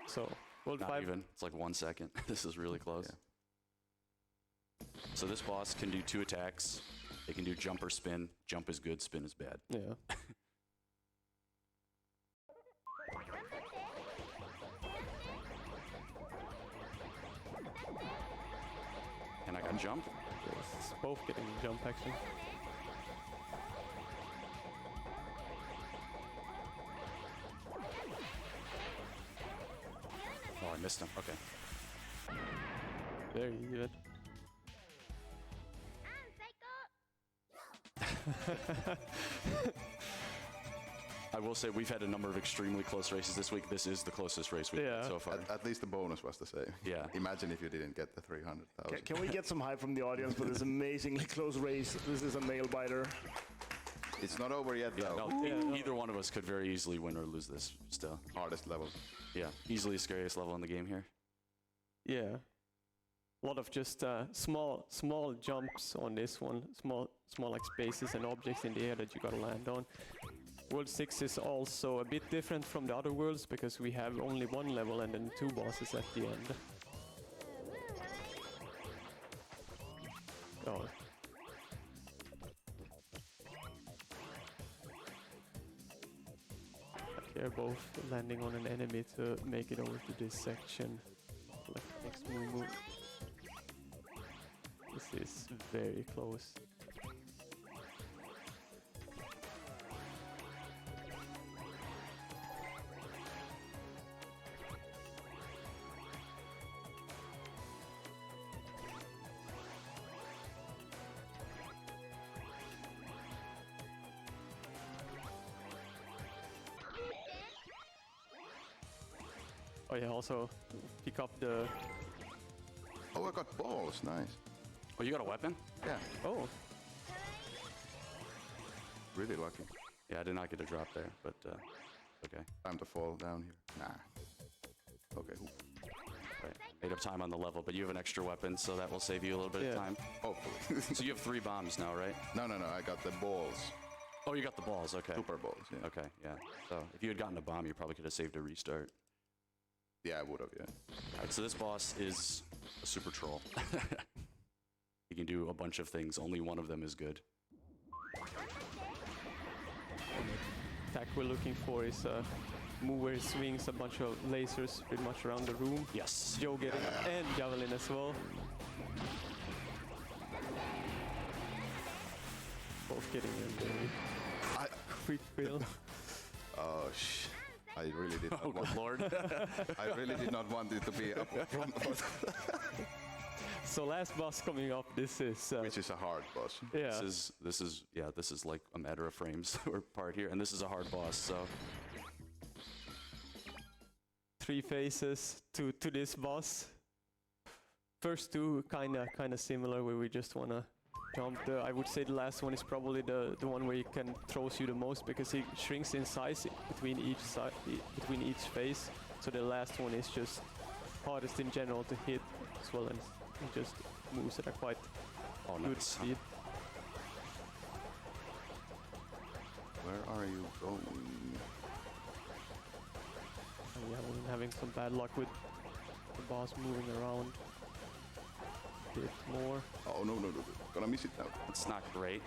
So, World Not 5. even. It's like 1 second. This is really close. Yeah. So this boss can do 2 attacks. They can do jump or spin. Jump is good, spin is bad. Yeah. And I got jump? Yes, it's both getting jump actually. Oh, I missed him. Okay. Very even. I will say we've had a number of extremely close races this week. This is the closest race we've had so far. At least the bonus was the same. Yeah. Imagine if you didn't get the 300,000. Can we get some hype from the audience for this amazingly close race? This is a nail biter. It's not over yet, Yeah, though. no, either one of us could very easily win or lose this still. Hardest level. Yeah, easily the scariest level in the game here. Yeah. A lot of just small jumps on this one, small like spaces and objects in the air that you gotta land on. World 6 is also a bit different from the other worlds because we have only one level and then 2 bosses at the end. Oh. They're both landing on an enemy to make it over to this section. Next move. This is very close. Oh yeah, also pick up the... Oh, I got balls. Nice. Oh, you got a weapon? Yeah. Oh. Really lucky. Yeah, I did not get a drop there, but okay. Time to fall down here. Nah. Okay. Right. Made up time on the level, but you have an extra weapon, so that will save you a little bit of time. Hopefully. So you have 3 bombs now, right? No. I got the balls. Oh, you got the balls. Okay. Super balls. Yeah. Okay. Yeah. So if you had gotten a bomb, you probably could have saved a restart. Yeah, I would have. Yeah. All right. So this boss is a super troll. He can do a bunch of things. Only one of them is good. Attack we're looking for is a move where he swings a bunch of lasers pretty much around the room. Yes. Joe getting and javelin as well. Both getting a very quick kill. Oh, I really did not want. Lord. I really did not want it to be up front. So last boss coming up, this is... Which is a hard boss. Yeah. This is like a matter of frames or part here, and this is a hard boss, so... 3 phases to this boss. First 2 kinda similar, where we just wanna jump. I would say the last one is probably the one where he can throws you the most because he shrinks in size between each phase. So the last one is just hardest in general to hit as well, and he just moves at a quite good speed. Where are you going? Yeah, we're having some bad luck with the boss moving around a bit more. Oh, no. Gonna miss it now. It's not great.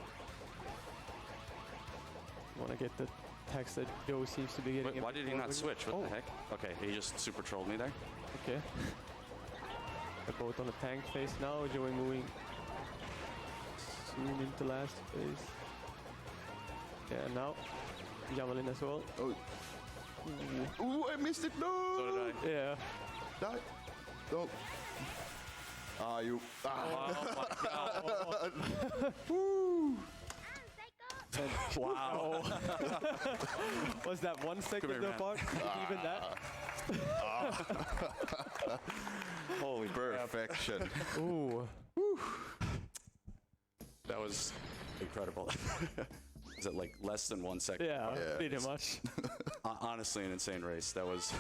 Want to get the text that Joe seems to be getting. Wait, why did he not switch? What the heck? Okay, he just super trolled me there. Okay. They're both on the tank phase now. Joey moving soon into last phase. Yeah, now javelin as well. Oh. Ooh, I missed it. No. So did I. Yeah. Die. Don't. Ah, you. Ah. Oh my god. Woo. Wow. Was that 1 second apart? Even that? Holy perfection. Ooh. That was incredible. Is it like less than 1 second? Yeah, pretty much. Honestly, an insane race. That was.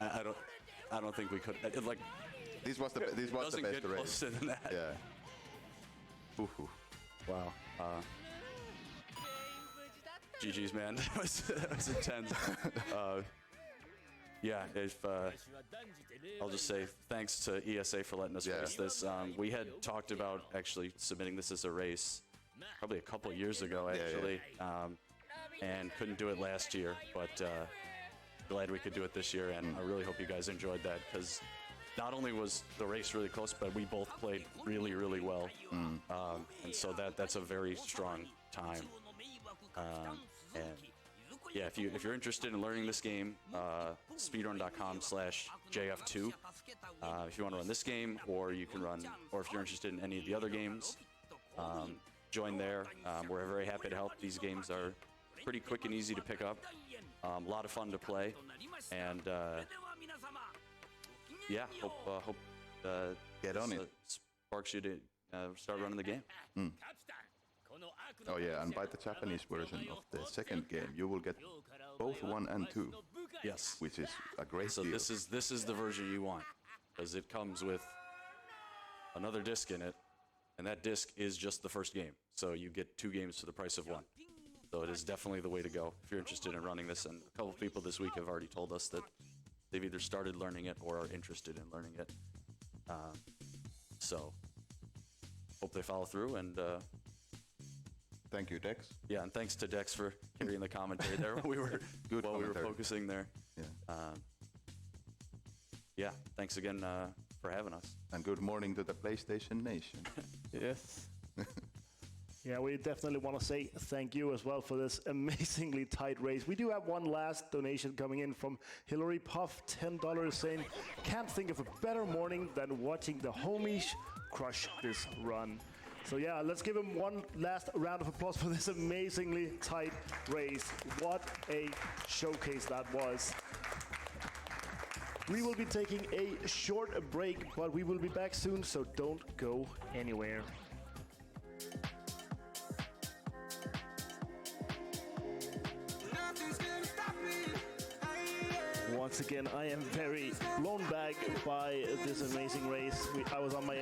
I don't think we could. Like. This was the best Doesn't get race. closer than that. Yeah. Ooh. Wow. GG's, man. That was intense. Yeah, I'll just say thanks to ESA for letting us race this. We had talked about actually submitting this as a race probably a couple of years ago, actually, and couldn't do it last year, but glad we could do it this year, and I really hope you guys enjoyed that, because not only was the race really close, but we both played really, really well, and so that's a very strong time. And yeah, if you're interested in learning this game, speedrun.com/JF2. If you want to run this game, or you can run, or if you're interested in any of the other games, join there. We're very happy to help. These games are pretty quick and easy to pick up. A lot of fun to play, and yeah, hope get on it. Sparks you to start running the game. Oh yeah, and by the Japanese version of the second game, you will get both 1 and 2. Yes. Which is a great So deal. this is the version you want, because it comes with another disc in it, and that disc is just the first game. So you get 2 games for the price of 1. So it is definitely the way to go if you're interested in running this. And a couple of people this week have already told us that they've either started learning it or are interested in learning it. So hope they follow through, and Thank you, Dex. yeah, and thanks to Dex for carrying the commentary there while we were Good while we were commentary. focusing there. Yeah. Yeah, thanks again for having us. And good morning to the PlayStation Nation. Yes. Yeah, we definitely want to say thank you as well for this amazingly tight race. We do have one last donation coming in from Hillary Puff, $10, saying, can't think of a better morning than watching the homies crush this run. So yeah, let's give him one last round of applause for this amazingly tight race. What a showcase that was. We will be taking a short break, but we will be back soon, so don't go anywhere. Once again, I am very blown back by this amazing race. I was on the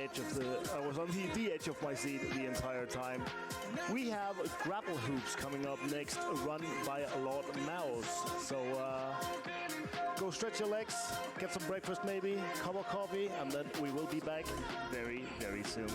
edge of my seat the entire time. We have Grapple Hoops coming up next, run by Lord Mouse. So go stretch your legs, get some breakfast maybe, cup of coffee, and then we will be back very, very soon.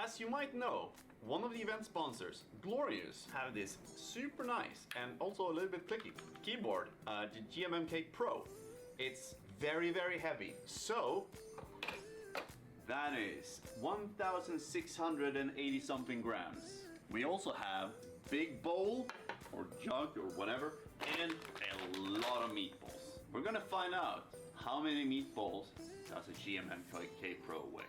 As you might know, one of the event sponsors, Glorious, have this super nice and also a little bit clicky keyboard, the GMMK Pro. It's very, very heavy. So that is 1,680 something grams. We also have big bowl or jug or whatever, and a lot of meatballs. We're gonna find out how many meatballs does a GMMK Pro weigh.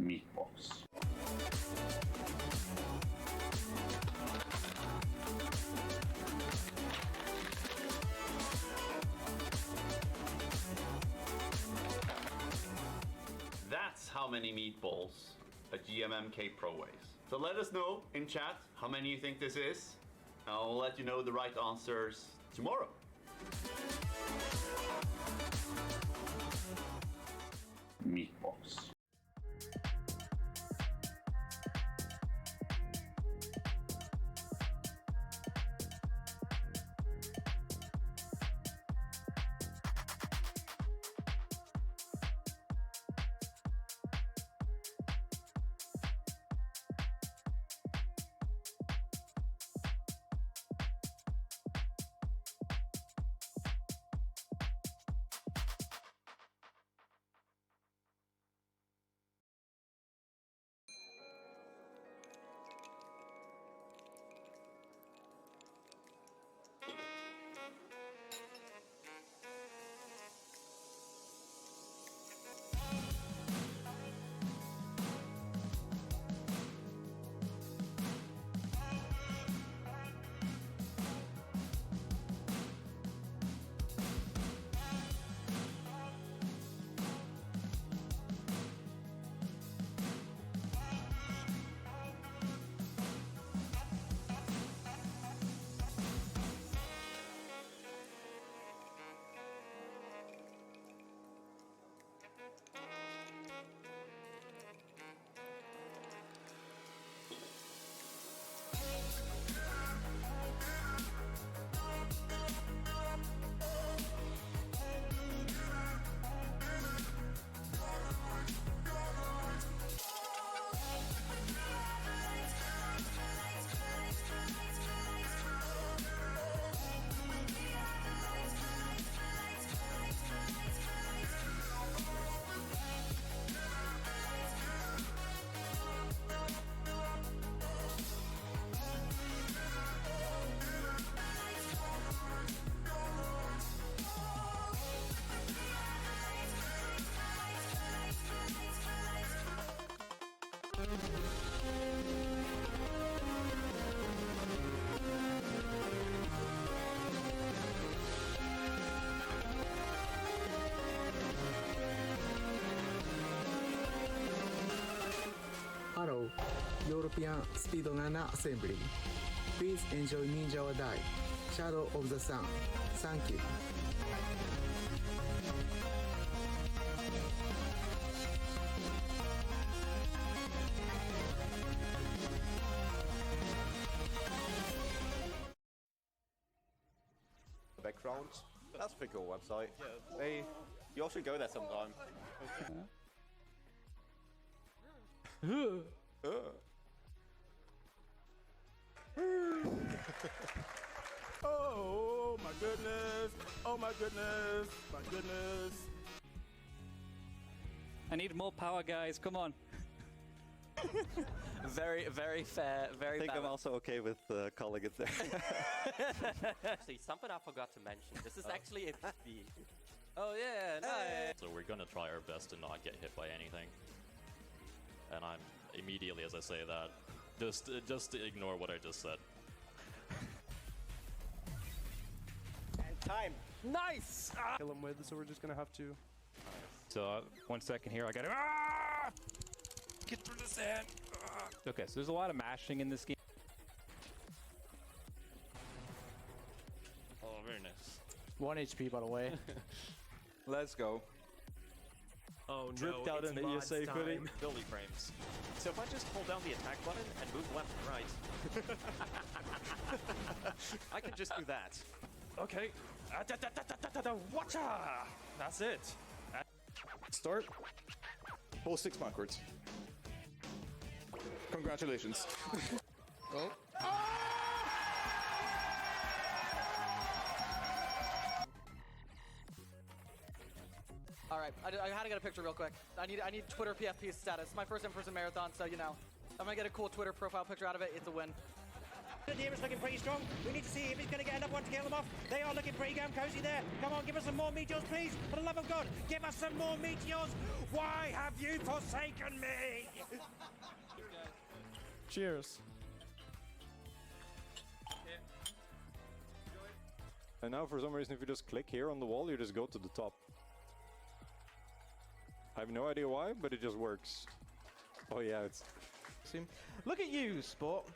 Meatballs. That's how many meatballs a GMMK Pro weighs. So let us know in chat how many you think this is. I'll let you know the right answers tomorrow. Meatballs. Speedrunner Assembly. Please enjoy Ninja or Die, Shadow of the Sun. Thank you. Background. That's a pretty cool website. Yeah, you all should go there sometime. Oh my goodness! Oh my goodness! My goodness! I need more power, guys. Come on. Very fair, very I think I'm balanced. also okay with calling it there. Actually, something I forgot to mention. This is actually a V. Oh yeah, nice. So we're gonna try our best to not get hit by anything. And I'm immediately, as I say that, just ignore what I just said. And time. Nice. Kill him with, so we're just gonna have to. So 1 second here, I gotta get through the sand. Okay, so there's a lot of mashing in this game. Oh, very nice. 1 HP, by the way. Let's go. Oh Dripped out in the ESA footing. Ability frames. So if I just hold down the attack button and move left and right, I can just do that. Okay. Watcha! That's it. Start. Pull 6 backwards. Congratulations. Oh. All right, I had to get a picture real quick. I need Twitter PFP status. It's my first in-person marathon, so you know, I'm gonna get a cool Twitter profile picture out of it. It's a win. The team is looking pretty strong. We need to see if he's going to get enough one to kill them off. They are looking pretty damn cozy there. Come on, give us some more meteors, please. For the love of God, give us some more meteors. Why have you forsaken me? Cheers. And now, for some reason, if you just click here on the wall, you just go to the top. I have no idea why, but it just works. Oh yeah, it's... Look at you, sport.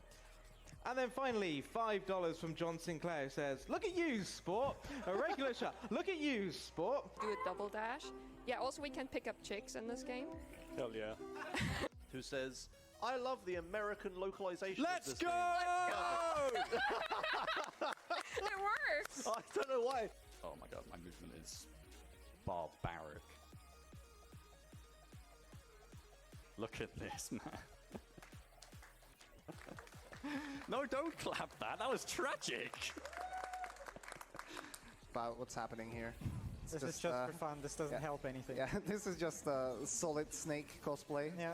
And then finally, $5 from John Sinclair says, look at you, sport. A regular shot. Look at you, sport. Do a double dash. Yeah, also we can pick up chicks in this game. Hell yeah. Who says, I love the American localization Let's of this go! game. It works! I don't know why. Oh my god, my movement is barbaric. Look at this, man. No, don't clap that. That was tragic. About what's happening here. This is just for fun. This doesn't help anything. Yeah, this is just a solid Snake cosplay. Yeah.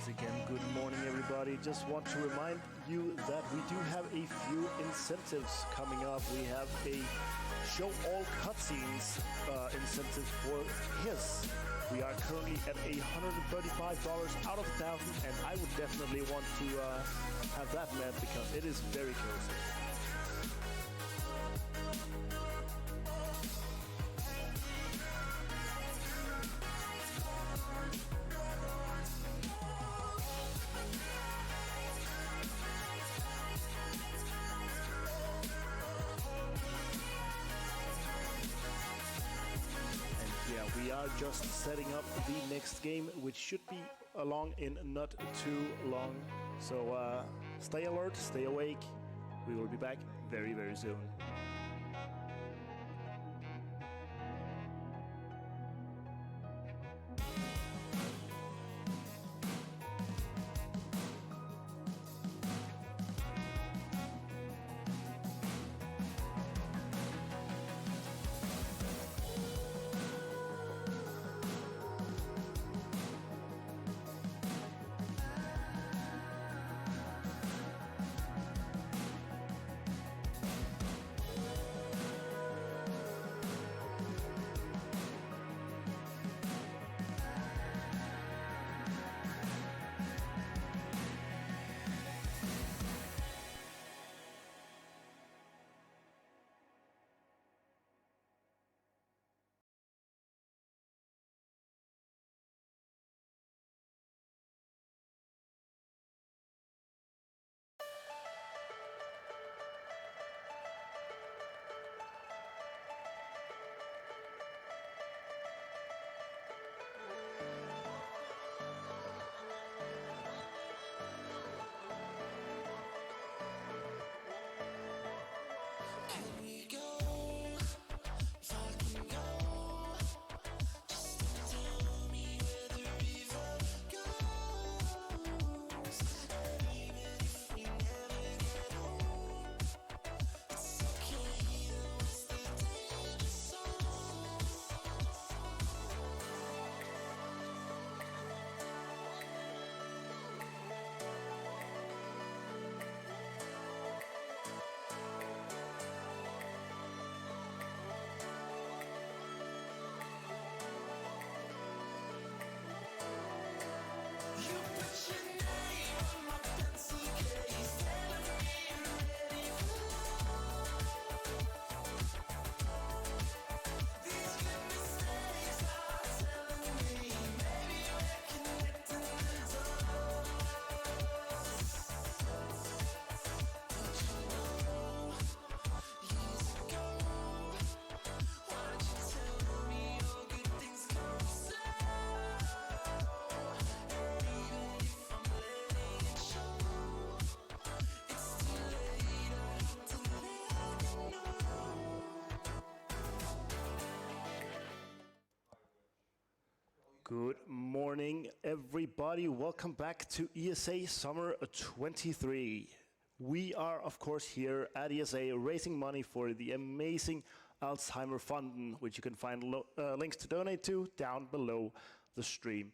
Again, good morning, everybody. Just want to remind you that we do have a few incentives coming up. We have a show all cutscenes incentive for his. We are currently at $135 out of 1,000, and I would definitely want to have that met because it is very close. We are just setting up the next game, which should be along in not too long. So stay alert, stay awake. We will be back very, very soon. Good morning, everybody. Welcome back to ESA Summer 23. We are, of course, here at ESA raising money for the amazing Alzheimer Fonden, which you can find links to donate to down below the stream.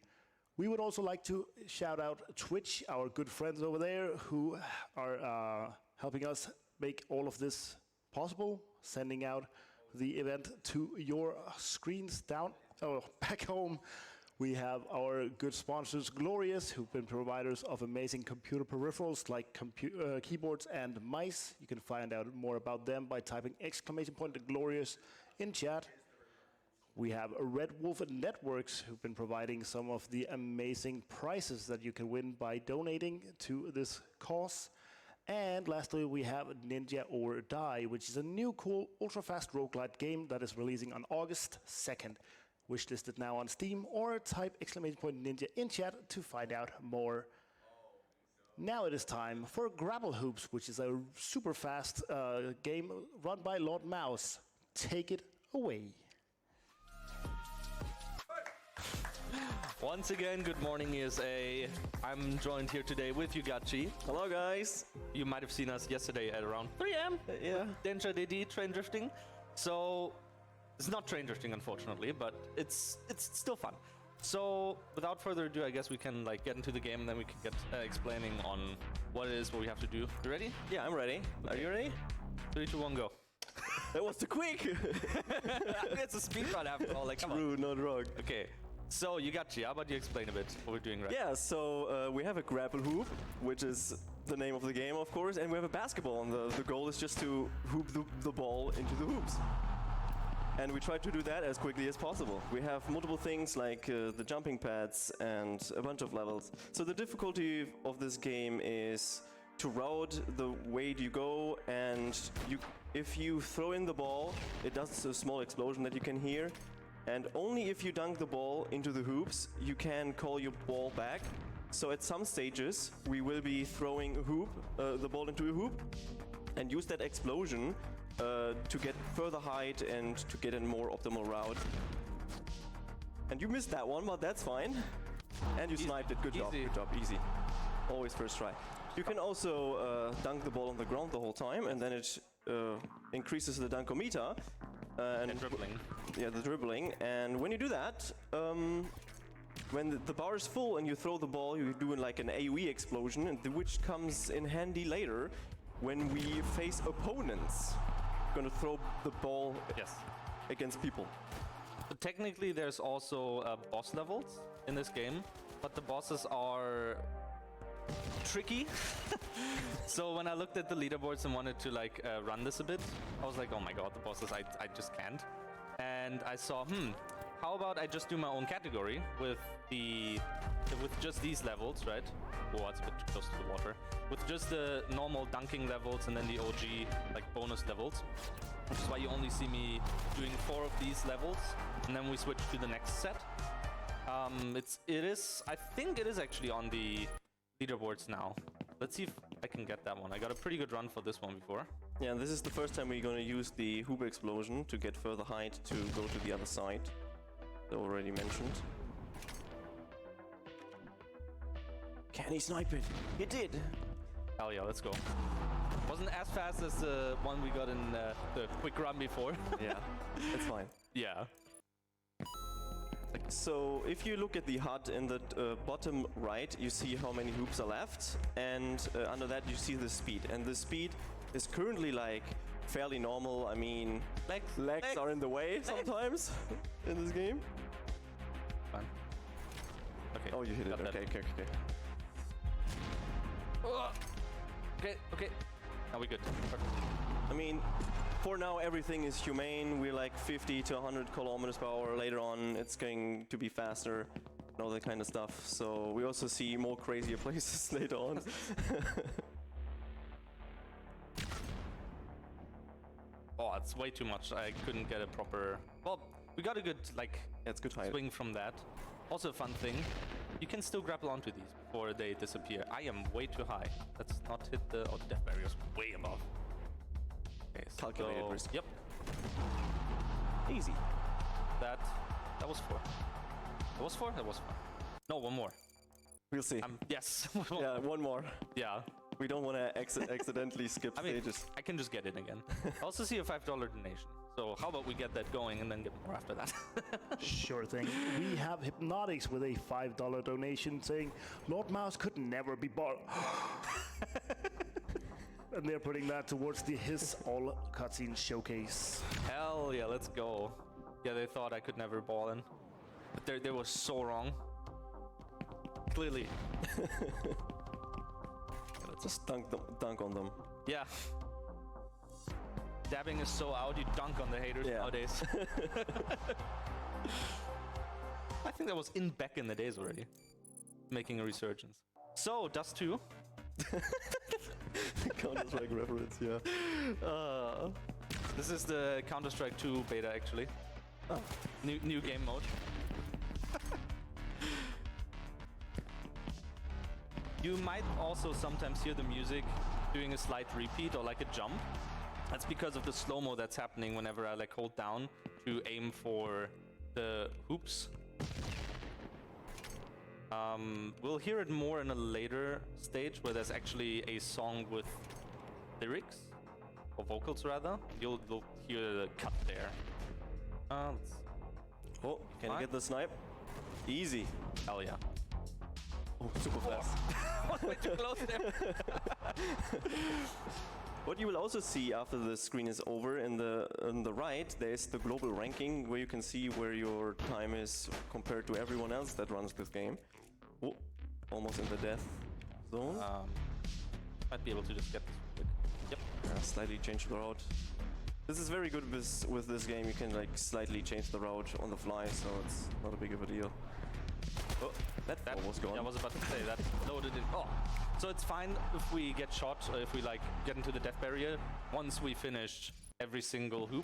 We would also like to shout out Twitch, our good friends over there, who are helping us make all of this possible, sending out the event to your screens back home. We have our good sponsors, Glorious, who've been providers of amazing computer peripherals like keyboards and mice. You can find out more about them by typing !Glorious in chat. We have Red Wolf Networks, who've been providing some of the amazing prizes that you can win by donating to this cause. And lastly, we have Ninja or Die, which is a new cool ultra-fast roguelite game that is releasing on August 2nd. Wishlisted now on Steam, or type !Ninja in chat to find out more. Now it is time for Grapple Hoops, which is a super fast game run by Lord Mouse. Take it away. Once again, good morning, ESA. I'm joined here today with Yugachi. Hello, guys. You might have seen us yesterday at around 3 a.m. Yeah. Danger DD train drifting. So it's not train drifting, unfortunately, but it's still fun. So without further ado, I guess we can get into the game, and then we can get explaining on what it is, what we have to do. You ready? Yeah, I'm ready. Are you ready? 3, 2, 1, go. That was too quick. It's a speedrun after all. Come on. True, not wrong. Okay. So, Yugachi, how about you explain a bit what we're doing right now? Yeah, so we have a grapple hoop, which is the name of the game, of course, and we have a basketball, and the goal is just to hoop the ball into the hoops. And we try to do that as quickly as possible. We have multiple things like the jumping pads and a bunch of levels. So the difficulty of this game is to route the way you go, and if you throw in the ball, it does a small explosion that you can hear. And only if you dunk the ball into the hoops, you can call your ball back. So at some stages, we will be throwing the ball into a hoop. and use that explosion to get further height and to get a more optimal route. And you missed that one, but that's fine. And you sniped it. Good job. Good job. Easy. Always first try. You can also dunk the ball on the ground the whole time, and then it increases the dunkometer. And dribbling. Yeah, the dribbling. And when you do that, when the bar is full and you throw the ball, you do like an AoE explosion, and which comes in handy later when we face opponents. Going to throw the ball against people. But technically, there's also boss levels in this game, but the bosses are tricky. So when I looked at the leaderboards and wanted to like run this a bit, I was like, oh my god, the bosses, I just can't. And I saw, how about I just do my own category with just these levels, right? Oh, it's a bit too close to the water. With just the normal dunking levels and then the OG like bonus levels. Which is why you only see me doing 4 of these levels, and then we switch to the next set. I think it is actually on the leaderboards now. Let's see if I can get that one. I got a pretty good run for this one before. Yeah, and this is the first time we're going to use the hoop explosion to get further height to go to the other side. They already mentioned. Can he snipe it? He did! Hell yeah, let's go. Wasn't as fast as the one we got in the quick run before. Yeah, it's fine. Yeah. So if you look at the HUD in the bottom right, you see how many hoops are left, and under that you see the speed. And the speed is currently like fairly normal. I mean, legs are in the way sometimes in this game. Fine. Okay. Oh, you hit it. Okay. Okay. Now we're good. Perfect. I mean, for now everything is humane. We're like 50 to 100 kilometers per hour. Later on, it's going to be faster and all that kind of stuff. So we also see more crazier places later on. Oh, it's way too much. I couldn't get a proper... Well, we got a good, it's good height. Swing from that. Also a fun thing, you can still grapple onto these before they disappear. I am way too high. Let's not hit the... Oh, the death barrier is way above. Okay, so calculated risk. Yep. Easy. That was 4. That was 4? That was 4. No, one more. We'll see. Yes. Yeah, one more. Yeah. We don't want to accidentally skip stages. I can just get it again. I also see a $5 donation. So how about we get that going and then get more after that? Sure thing. We have Hypnotics with a $5 donation saying, Lord Mouse could never be bought. And they're putting that towards the His All Cutscene Showcase. Hell yeah, let's go. Yeah, they thought I could never ball in. But they were so wrong. Clearly. Let's just dunk on them. Yeah. Dabbing is so out, you dunk on the haters nowadays. I think that was back in the days already. Making a resurgence. So, Dust 2. Counter-Strike reference, yeah. This is the Counter-Strike 2 beta, actually. Oh. New game mode. You might also sometimes hear the music doing a slight repeat or like a jump. That's because of the slow-mo that's happening whenever I hold down to aim for the hoops. We'll hear it more in a later stage where there's actually a song with lyrics, or vocals rather. You'll hear the cut there. Oh, can you get the snipe? Easy. Hell yeah. Oh, super fast. Way too close there. What you will also see after the screen is over, on the right, there's the global ranking where you can see where your time is compared to everyone else that runs this game. Oh, almost in the death zone. Might be able to just get this quick. Yep. Yeah, slightly change the route. This is very good with this game. You can slightly change the route on the fly, so it's not a big of a deal. Oh, that was gone. Yeah, I was about to say that loaded in. Oh, so it's fine if we get shot or if we get into the death barrier once we finish every single hoop.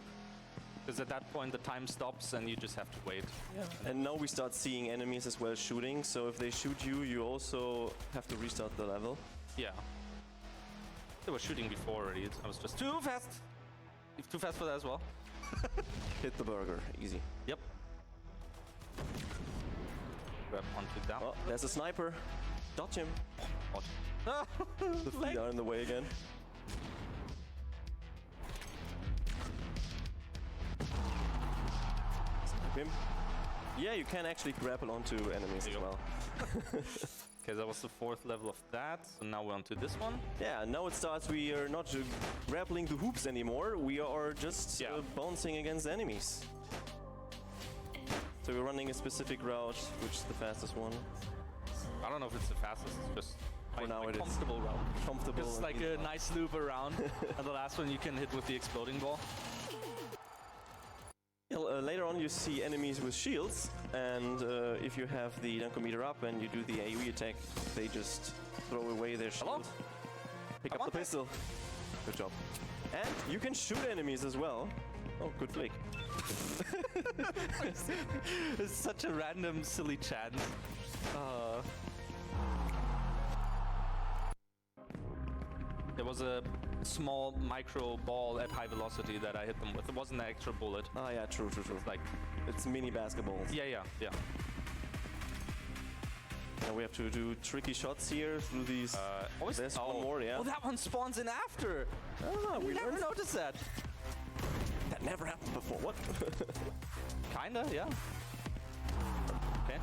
Because at that point the time stops and you just have to wait. Yeah. And now we start seeing enemies as well shooting. So if they shoot you, you also have to restart the level. Yeah. They were shooting before already. I was just too fast. Too fast for that as well. Hit the burger, easy. Yep. Grab onto that. Oh, there's a sniper. Dodge him. What? The feet are in the way again. Snipe him. Yeah, you can actually grapple onto enemies as well. Okay, that was the 4th level of that. So now we're on to this one. Yeah, now it starts. We are not grappling the hoops anymore. We are just bouncing against enemies. So we're running a specific route, which is the fastest one. I don't know if it's the fastest. It's just for now it is comfortable route. Comfortable. It's like a nice loop around. And the last one you can hit with the exploding ball. Later on you see enemies with shields, and if you have the dunkometer up and you do the AoE attack, they just throw away their shield. Pick up the pistol. Good job. And you can shoot enemies as well. Oh, good flick. It's such a random, silly chance. There was a small micro ball at high velocity that I hit them with. It wasn't an extra bullet. Ah, yeah, true. It's like it's mini basketballs. Yeah. Now we have to do tricky shots here through these. There's one more, yeah. Oh, that one spawns in after. We never noticed that. That never happened before. What? Kinda, yeah. Okay.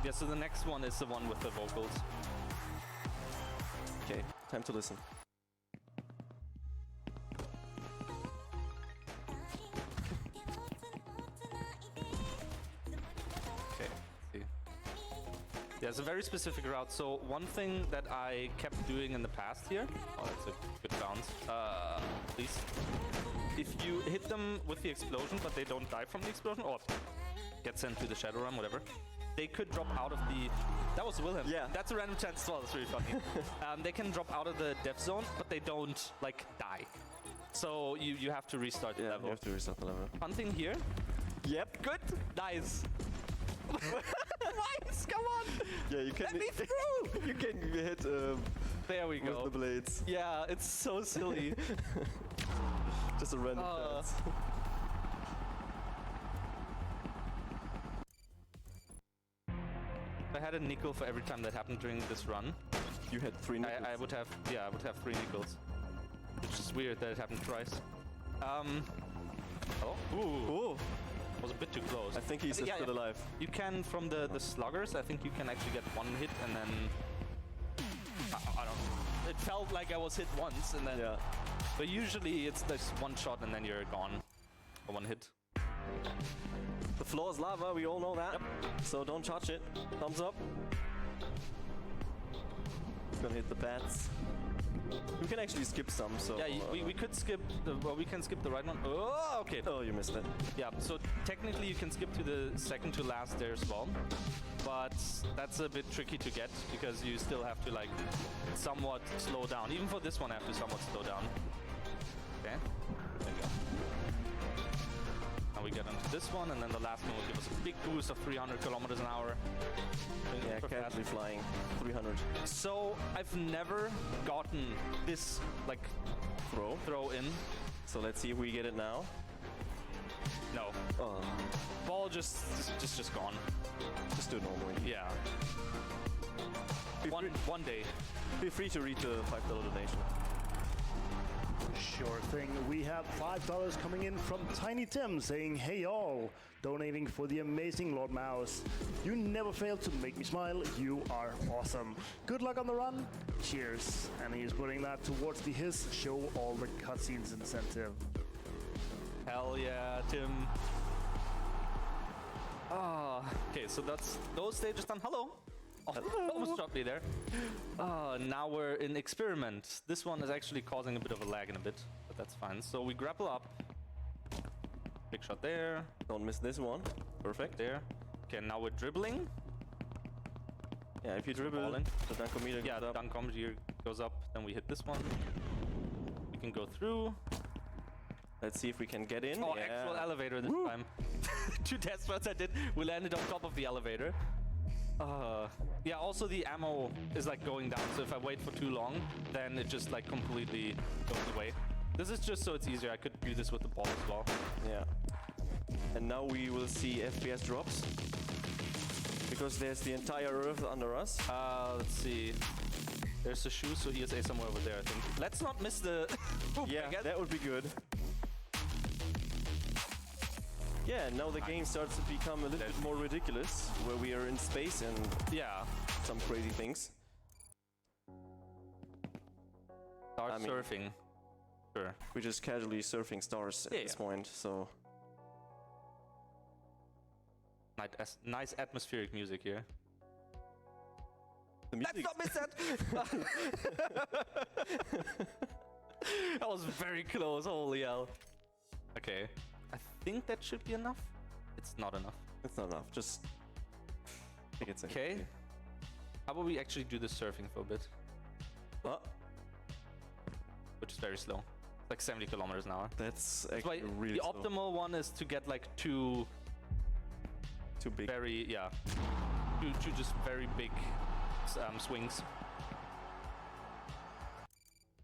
Yeah, so the next one is the one with the vocals. Okay, time to listen. Yeah, it's a very specific route. So one thing that I kept doing in the past here, oh, that's a good bounce, please. If you hit them with the explosion, but they don't die from the explosion, or get sent to the Shadow Realm, whatever, they could drop out of the... That was Wilhelm. Yeah. That's a random chance as well, that's really funny. They can drop out of the death zone, but they don't, like, die. So you have to restart the level. You have to restart the level. Fun thing here. Yep. Good. Nice. Nice, come on! Yeah, you can. Let me through! You can hit. There we go. With the blades. Yeah, it's so silly. Just a random chance. If I had a nickel for every time that happened during this run. You had 3 nickels. I would have 3 nickels. Which is weird that it happened twice. Oh, ooh. Was a bit too close. I think he's still alive. You can, from the sluggers, I think you can actually get 1 hit and then... I don't know. It felt like I was hit once and then... Yeah. But usually it's just 1 shot and then you're gone. Or 1 hit. The floor is lava, we all know that. Yep. So don't touch it. Thumbs up. It's gonna hit the bats. We can actually skip some, so... Yeah, we could skip, we can skip the right one. Oh, okay. Oh, you missed it. Yeah, so technically you can skip to the second to last there as well. But that's a bit tricky to get, because you still have to, like, somewhat slow down. Even for this one, I have to somewhat slow down. Okay, there we go. Now we get onto this one, and then the last one will give us a big boost of 300 kilometers an hour. Yeah, casually flying 300. So I've never gotten this like throw in. So let's see if we get it now. No. Oh. Ball just gone. Just do it normally. Yeah. One day. Feel free to read the $5 donation. Sure thing. We have $5 coming in from Tiny Tim saying, "Hey y'all, donating for the amazing Lord Mouse. You never fail to make me smile. You are awesome. Good luck on the run. Cheers." And he's putting that towards the his show all the cutscenes incentive. Hell yeah, Tim. Okay, so that's those stages done. Hello. Oh, almost dropped me there. Now we're in experiment. This one is actually causing a bit of a lag in a bit, but that's fine. So we grapple up. Big shot there. Don't miss this one. Perfect. There. Okay, now we're dribbling. Yeah, if you dribble, the dunkometer goes up. The dunkometer goes up. Then we hit this one. We can go through. Let's see if we can get in. Oh, actual elevator this time. 2 test runs I did. We landed on top of the elevator. Yeah, also the ammo is like going down, so if I wait for too long, then it just like completely goes away. This is just so it's easier. I could do this with the ball as well. Yeah. And now we will see FPS drops. Because there's the entire Earth under us. Let's see. There's a shoe, so ESA somewhere over there, I think. Let's not miss the hoop, yeah, that would be good. Yeah, now the game starts to become a little bit more ridiculous, where we are in space and some crazy things. Start surfing. Sure. We're just casually surfing stars at this point, so... Nice atmospheric music here. The music... Let's not miss that! That was very close, holy hell. Okay. I think that should be enough. It's not enough. It's not enough. Just I think it's okay. How about we actually do the surfing for a bit? Which is very slow. It's like 70 kilometers an hour. That's actually really the slow. optimal one is to get like two big. Two just very big swings.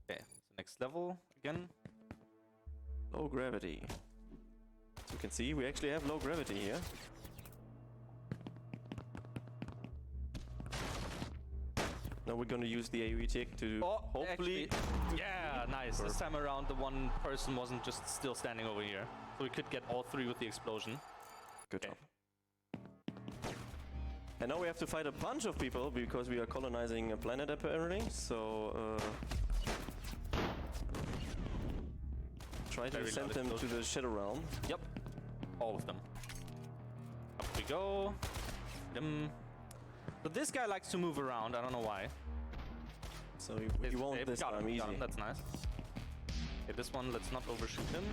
Okay, so next level again. Low gravity. As you can see, we actually have low gravity here. Now we're gonna use the AoE tick to hopefully... Yeah, nice. This time around the one person wasn't just still standing over here. So we could get all three with the explosion. Good job. And now we have to fight a bunch of people because we are colonizing a planet apparently, so... try to send them to the Shadow Realm. Yep. All of them. Up we go. But this guy likes to move around, I don't know why. So you won't this time easy. That's nice. Okay, this one, let's not overshoot him.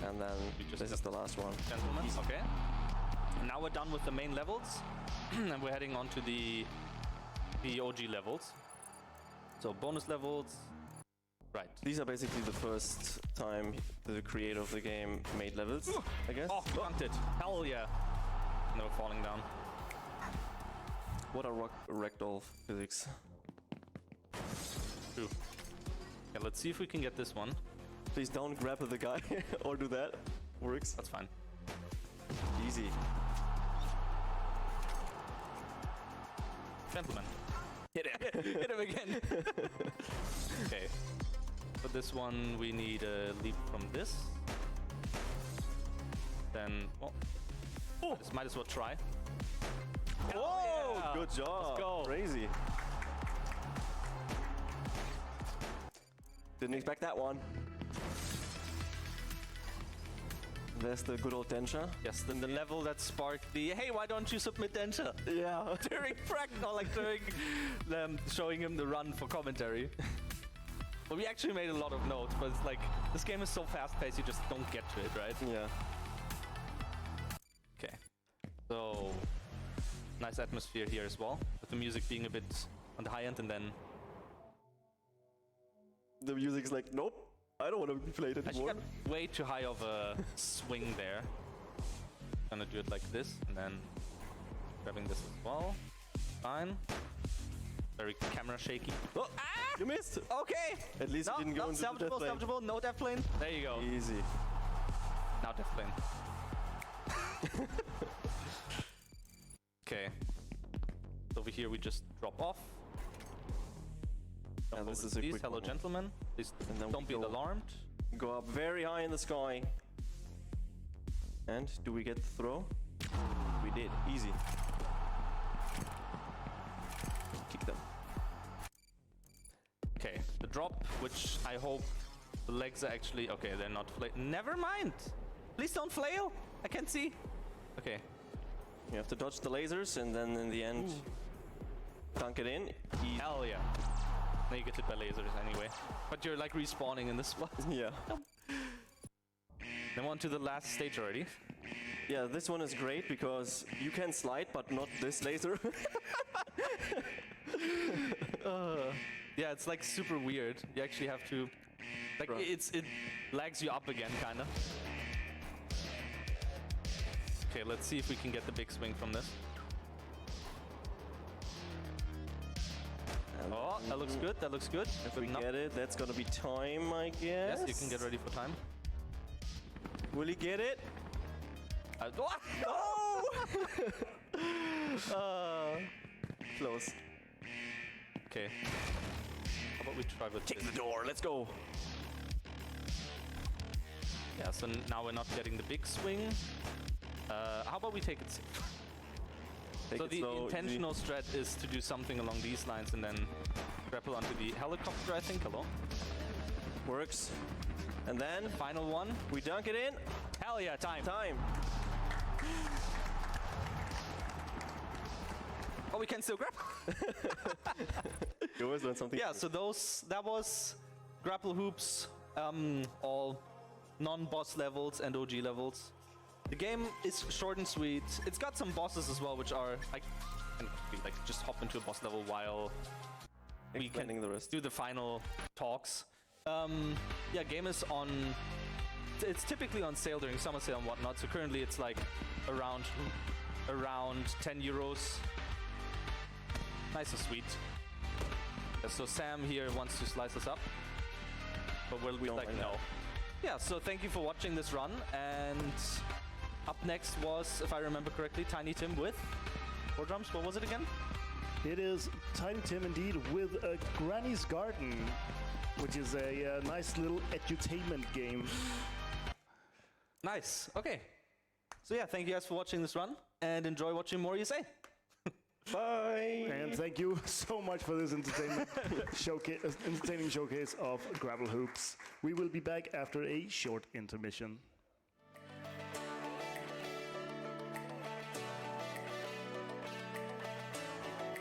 And then this is the last one. Gentlemen, okay. And now we're done with the main levels. And we're heading on to the OG levels. So bonus levels. Right. These are basically the first time the creator of the game made levels, I guess. Oh, dunked it. Hell yeah. And they were falling down. What a ragdoll physics. True. Yeah, let's see if we can get this one. Please don't grapple the guy or do that. Works. That's fine. Easy. Gentlemen. Hit him. Hit him again. Okay. For this one, we need a leap from this. Then, this might as well try. Whoa! Yeah. Good job. Let's go. Crazy. Didn't expect that one. There's the good old Densha. Yes, then the level that sparked the hey, why don't you submit Densha? Yeah. During practical, like during them showing him the run for commentary. But we actually made a lot of notes, but it's like this game is so fast-paced, you just don't get to it, right? Yeah. Okay. So nice atmosphere here as well, with the music being a bit on the high end, and then the music's like, nope, I don't want to play it anymore. I got way too high of a swing there. Gonna do it like this, and then grabbing this as well. Fine. Very camera shaky. Oh, you missed. Okay. At least you didn't go into the death plane. Salvageable, no death plane. There you go. Easy. Now death plane. Okay. Over here we just drop off. And this is a quick hello, gentlemen. Please don't be alarmed. Go up very high in the sky. And do we get the throw? We did. Easy. Kick them. Okay, the drop, which I hope the legs are actually... Okay, they're not flailing. Never mind! Please don't flail! I can't see. Okay. You have to dodge the lasers and then in the end dunk it in. Hell yeah. Now you get hit by lasers anyway. But you're like respawning in this spot. Yeah. Then on to the last stage already. Yeah, this one is great because you can slide, but not this laser. Yeah, it's like super weird. You actually have to... Like, it lags you up again, kinda. Okay, let's see if we can get the big swing from this. That looks good. That looks good. If we get it, that's gonna be time, I guess. Yes, you can get ready for time. Will he get it? No! Close. Okay. How about we try with Take the door, let's go. Yeah, so now we're not getting the big swing. How about we take it safe? So the intentional strat is to do something along these lines and then grapple onto the helicopter, I think. Hello? Works. And then final one. We dunk it in. Hell yeah, time. Time. Oh, we can still grapple. You always learn something. Yeah, so that was Grapple Hoops, all non-boss levels and OG levels. The game is short and sweet. It's got some bosses as well, which are like just hop into a boss level while we can do the final talks. Yeah, game is on. It's typically on sale during summer sale and whatnot. So currently it's like around 10 euros. Nice and sweet. Yeah, so Sam here wants to slice us up, but will we like no? Yeah. So thank you for watching this run, and up next was, if I remember correctly, Tiny Tim with 4 drums. What was it again? It is Tiny Tim indeed with a Granny's Garden, which is a nice little edutainment game. Nice. Okay. So yeah, thank you guys for watching this run, and enjoy watching more ESA. Bye. And thank you so much for this entertainment entertaining showcase of Grapple Hoops. We will be back after a short intermission.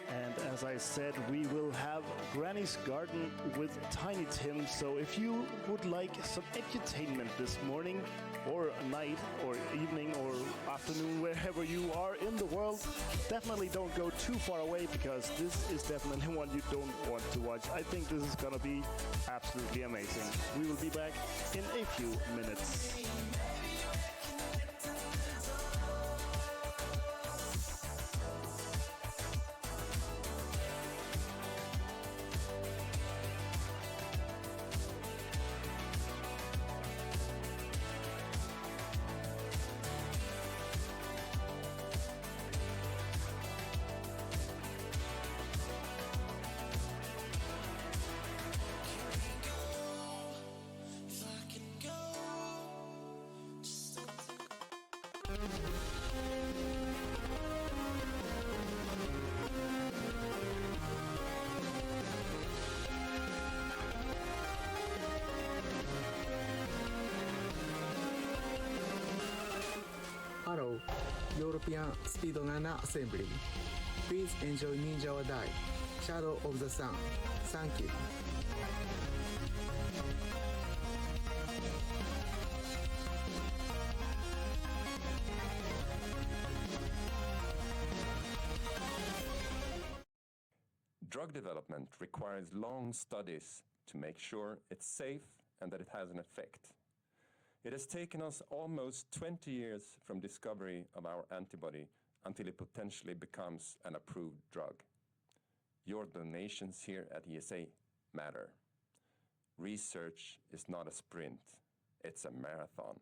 And as I said, we will have Granny's Garden with Tiny Tim. So if you would like some edutainment this morning, or night, or evening, or afternoon, wherever you are in the world, definitely don't go too far away, because this is definitely one you don't want to watch. I think this is gonna be absolutely amazing. We will be back in a few minutes. Hello, European Speedrunners Assembly. Please enjoy Ninja Die, Shadow of the Sun. Thank you. Drug development requires long studies to make sure it's safe and that it has an effect. It has taken us almost 20 years from discovery of our antibody until it potentially becomes an approved drug. Your donations here at ESA matter. Research is not a sprint, it's a marathon.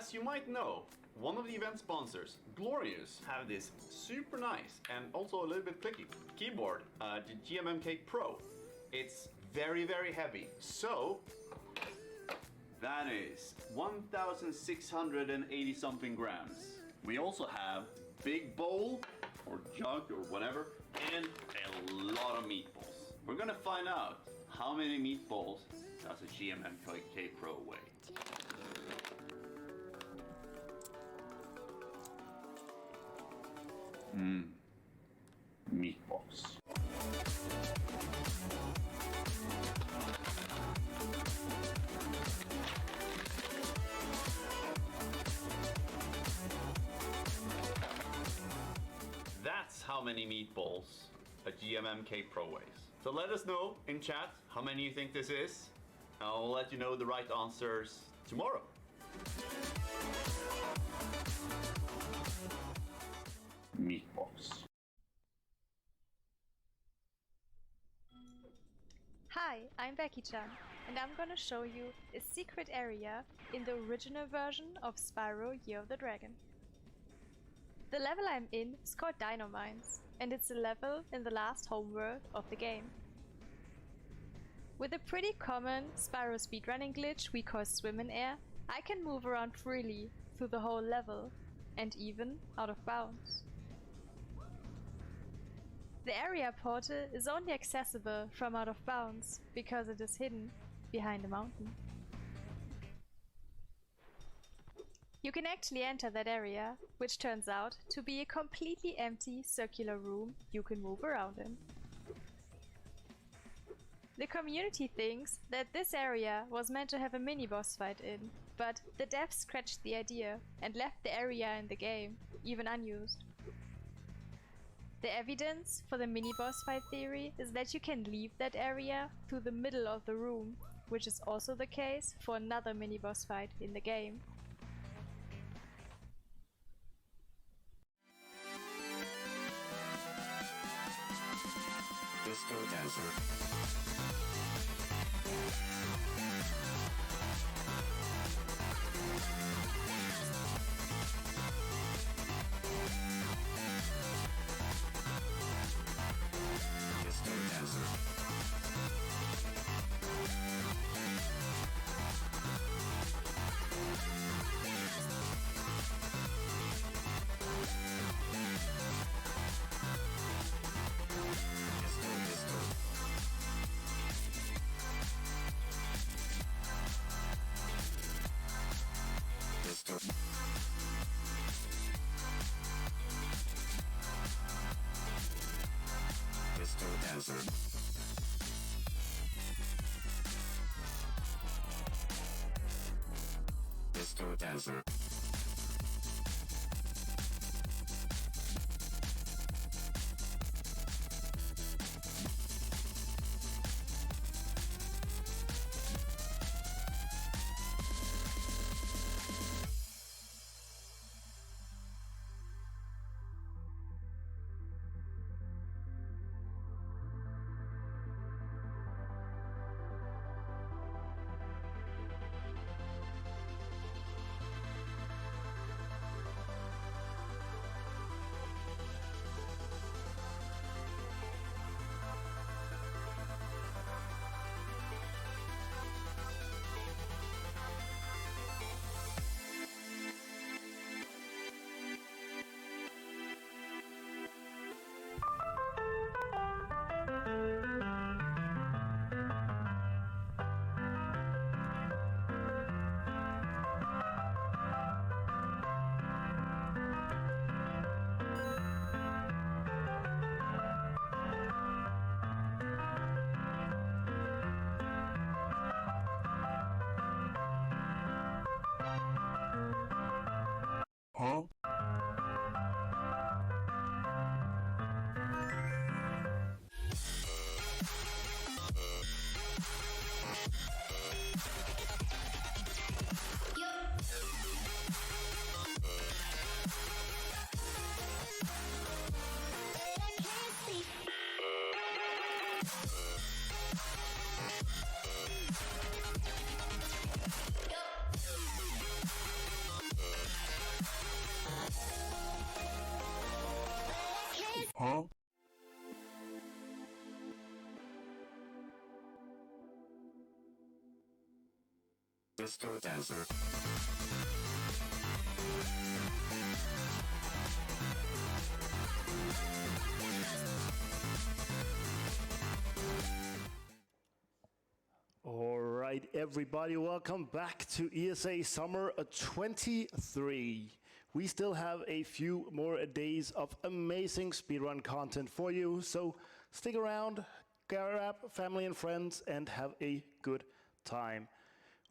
As you might know, one of the event sponsors, Glorious, have this super nice and also a little bit clicky keyboard, the GMMK Pro. It's very, very heavy. So that is 1,680 something grams. We also have big bowl or jug or whatever, and a lot of meatballs. We're gonna find out how many meatballs does a GMMK Pro weigh. Meatballs. That's how many meatballs a GMMK Pro weighs. So let us know in chat how many you think this is. I'll let you know the right answers tomorrow. Meatballs. Hi, I'm Becky-chan, and I'm gonna show you a secret area in the original version of Spyro Year of the Dragon. The level I'm in is called Dino Mines, and it's a level in the last homeworld of the game. With a pretty common Spyro speedrunning glitch we call swim in air, I can move around freely through the whole level, and even out of bounds. The area portal is only accessible from out of bounds because it is hidden behind a mountain. You can actually enter that area, which turns out to be a completely empty circular room you can move around in. The community thinks that this area was meant to have a mini-boss fight in, but the devs scratched the idea and left the area in the game, even unused. The evidence for the mini-boss fight theory is that you can leave that area through the middle of the room, which is also the case for another mini-boss fight in the game. Disco Dancer. Disco Dancer. Disco Dancer. Disco Dancer. Huh? Disco dancer. All right, everybody, welcome back to ESA Summer 23. We still have a few more days of amazing speedrun content for you, so stick around, grab family and friends, and have a good time.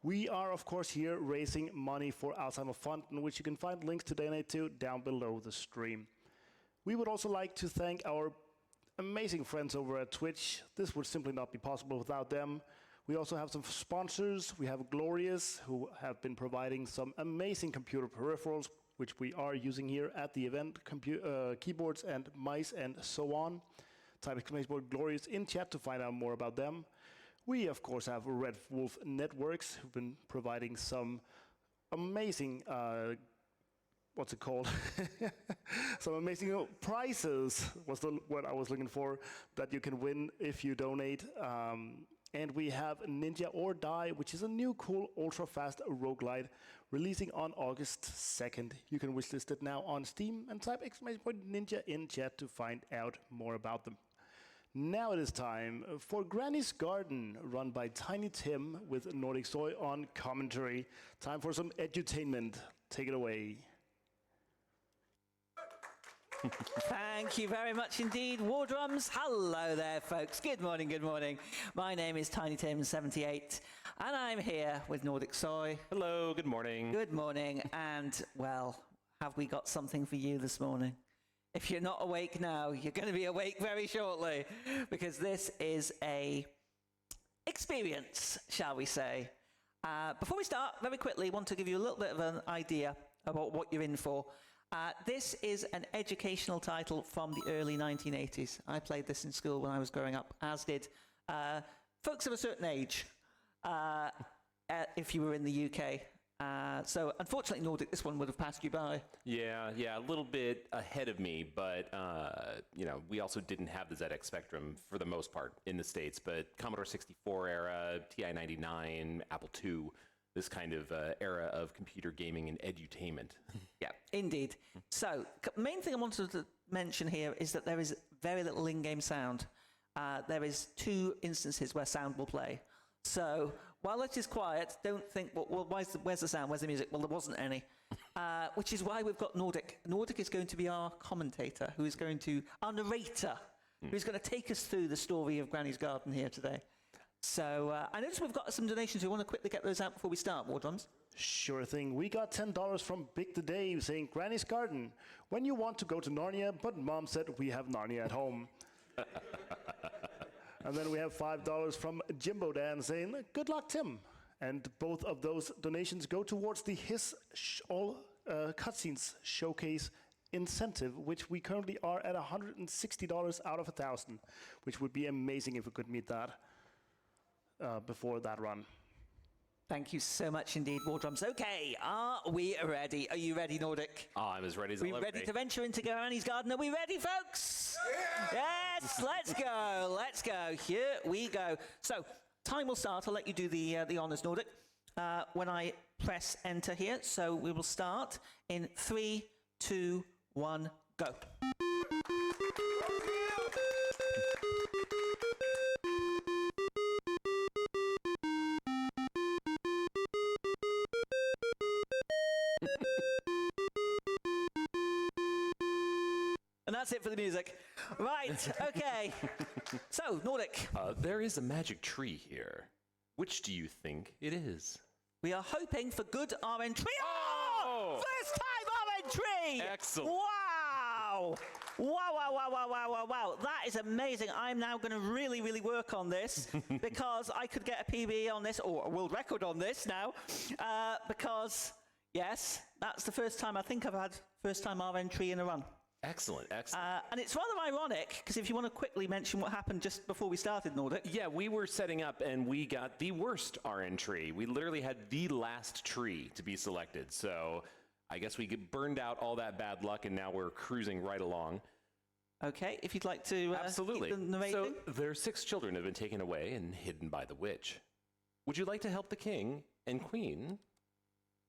We are, of course, here raising money for Alzheimer Fonden, which you can find links to donate to down below the stream. We would also like to thank our amazing friends over at Twitch. This would simply not be possible without them. We also have some sponsors. We have Glorious, who have been providing some amazing computer peripherals, which we are using here at the event, keyboards and mice and so on. Type exclamation word Glorious in chat to find out more about them. We, of course, have Red Wolf Networks, who've been providing some amazing, what's it called? Some amazing prizes was the word I was looking for, that you can win if you donate. And we have Ninja or Die, which is a new cool ultra-fast roguelite releasing on August 2nd. You can wishlist it now on Steam and type exclamation point Ninja in chat to find out more about them. Now it is time for Granny's Garden, run by Tiny Tim with Nordic Soy on commentary. Time for some edutainment. Take it away. Thank you very much indeed, War Drums. Hello there, folks. Good morning, good morning. My name is Tiny Tim78, and I'm here with Nordic Soy. Hello, good morning. Good morning, and, well, have we got something for you this morning? If you're not awake now, you're going to be awake very shortly, because this is a experience, shall we say. Before we start, very quickly, I want to give you a little bit of an idea about what you're in for. This is an educational title from the early 1980s. I played this in school when I was growing up, as did folks of a certain age, if you were in the UK. So unfortunately, Nordic, this one would have passed you by. Yeah, a little bit ahead of me, but you know, we also didn't have the ZX Spectrum for the most part in the States, but Commodore 64 era, TI-99, Apple II, this kind of era of computer gaming and edutainment. Yeah, indeed. So, main thing I wanted to mention here is that there is very little in-game sound. There is 2 instances where sound will play. So, while it is quiet, don't think, well, where's the sound, where's the music? Well, there wasn't any. Which is why we've got Nordic. Nordic is going to be our commentator, our narrator, who's going to take us through the story of Granny's Garden here today. So, I notice we've got some donations. We want to quickly get those out before we start, War Drums. Sure thing. We got $10 from Big the Dave saying, Granny's Garden, when you want to go to Narnia, but Mom said we have Narnia at home. And then we have $5 from Jimbo Dan saying, good luck, Tim. And both of those donations go towards the All Cutscenes Showcase incentive, which we currently are at $160 out of 1,000, which would be amazing if we could meet that before that run. Thank you so much indeed, War Drums. Okay, are we ready? Are you ready, Nordic? Oh, I'm as ready as I'll ever be. Ready to venture into Granny's Garden? Are we ready, folks? Yeah. Yes, let's go. Let's go. Here we go. So, time will start. I'll let you do the honors, Nordic, when I press enter here. So, we will start in 3, 2, 1, go. And that's it for the music. Right, okay. So, Nordic. There is a magic tree here. Which do you think it is? We are hoping for good RN tree. Oh! First time RN tree! Excellent. Wow! Wow. That is amazing. I'm now going to really, really work on this because I could get a PB on this, or a world record on this now, because, yes, that's the first time I think I've had first time RN tree in a run. Excellent. And it's rather ironic, because if you want to quickly mention what happened just before we started, Nordic. Yeah, we were setting up and we got the worst RN tree. We literally had the last tree to be selected. So I guess we burned out all that bad luck and now we're cruising right along. Okay, if you'd like to Absolutely. keep the narrating. So their 6 children have been taken away and hidden by the witch. Would you like to help the king and queen?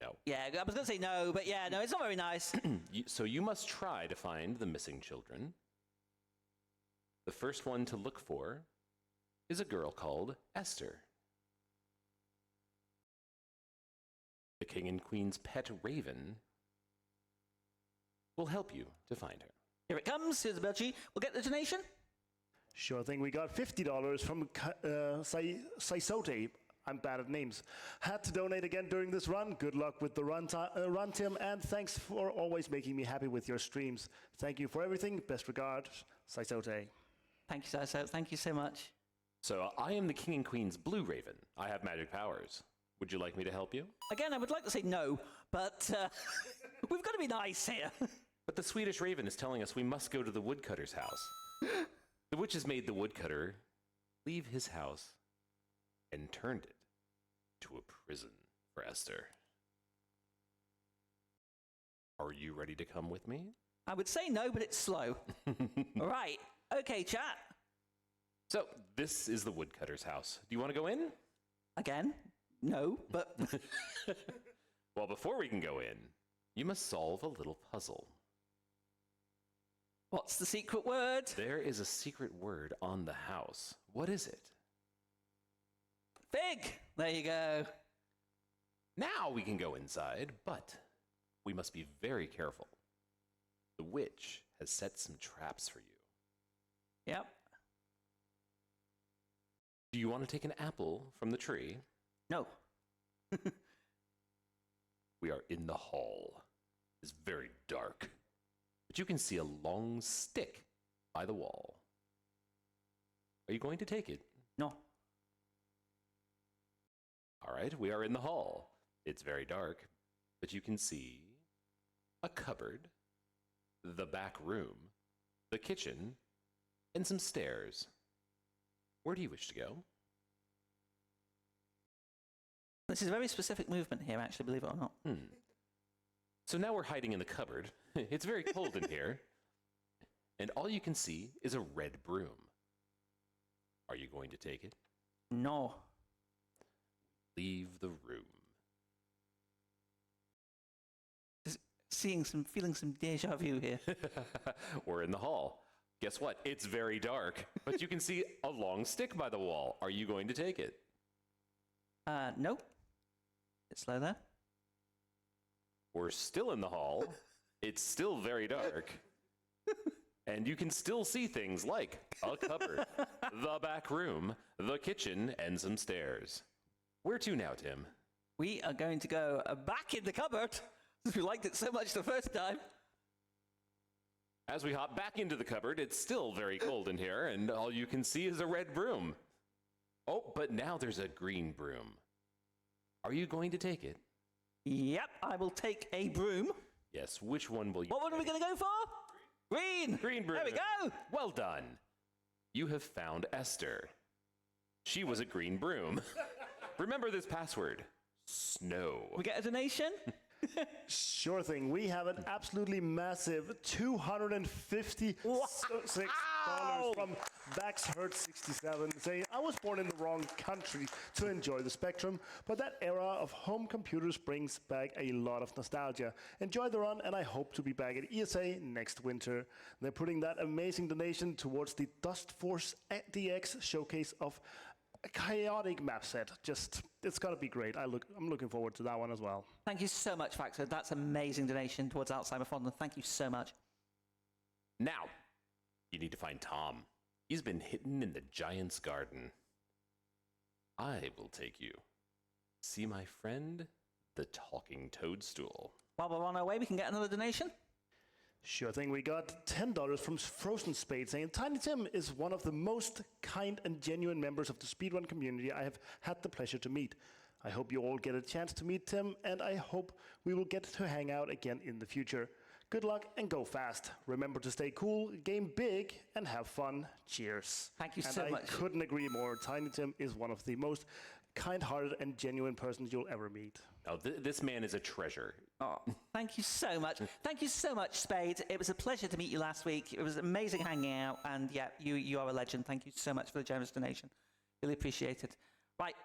No. Yeah, I was going to say no, but yeah, no, it's not very nice. So you must try to find the missing children. The first one to look for is a girl called Esther. The king and queen's pet raven will help you to find her. Here it comes. Here's the budgie. We'll get the donation. Sure thing. We got $50 from Saisote. I'm bad at names. Had to donate again during this run. Good luck with the run, Tim, and thanks for always making me happy with your streams. Thank you for everything. Best regards, Saisote. Thank you, Saisote. Thank you so much. So I am the king and queen's blue raven. I have magic powers. Would you like me to help you? Again, I would like to say no, but we've got to be nice here. But the Swedish raven is telling us we must go to the woodcutter's house. The witch has made the woodcutter leave his house and turned it to a prison for Esther. Are you ready to come with me? I would say no, but it's slow. All right. Okay, chat. So this is the woodcutter's house. Do you want to go in? Again? No, but... Well, before we can go in, you must solve a little puzzle. What's the secret word? There is a secret word on the house. What is it? Fig! There you go. Now we can go inside, but we must be very careful. The witch has set some traps for you. Yep. Do you want to take an apple from the tree? No. We are in the hall. It's very dark, but you can see a long stick by the wall. Are you going to take it? No. All right, we are in the hall. It's very dark, but you can see a cupboard, the back room, the kitchen, and some stairs. Where do you wish to go? This is a very specific movement here, actually, believe it or not. So now we're hiding in the cupboard. It's very cold in here. And all you can see is a red broom. Are you going to take it? No. Leave the room. Feeling some deja vu here. We're in the hall. Guess what? It's very dark, but you can see a long stick by the wall. Are you going to take it? No. Bit slow there. We're still in the hall. It's still very dark. And you can still see things like a cupboard, the back room, the kitchen, and some stairs. Where to now, Tim? We are going to go back in the cupboard, since we liked it so much the first time. As we hop back into the cupboard, it's still very cold in here, and all you can see is a red broom. Oh, but now there's a green broom. Are you going to take it? Yep, I will take a broom. Yes, which one will you What one are we going to go for? Green! Green broom. There we go! Well done. You have found Esther. She was a green broom. Remember this password. Snow. We get a donation? Sure thing. We have an absolutely massive $256 from BaxHurt67 saying, I was born in the wrong country to enjoy the Spectrum, but that era of home computers brings back a lot of nostalgia. Enjoy the run, and I hope to be back at ESA next winter. They're putting that amazing donation towards the Dust Force DX showcase of a chaotic map set. It's got to be great. I'm looking forward to that one as well. Thank you so much, Faxo. That's amazing donation towards Alzheimer Fonden. Thank you so much. Now, you need to find Tom. He's been hidden in the giant's garden. I will take you. See my friend, the talking toadstool. While we're on our way, we can get another donation. Sure thing. We got $10 from Frozen Spade saying, Tiny Tim is one of the most kind and genuine members of the speedrun community I have had the pleasure to meet. I hope you all get a chance to meet Tim, and I hope we will get to hang out again in the future. Good luck and go fast. Remember to stay cool, game big, and have fun. Cheers. Thank you so much. I couldn't agree more. Tiny Tim is one of the most kind-hearted and genuine persons you'll ever meet. Oh, this man is a treasure. Oh, thank you so much. Thank you so much, Spade. It was a pleasure to meet you last week. It was amazing hanging out, and yeah, you are a legend. Thank you so much for the generous donation. Really appreciate it. Right.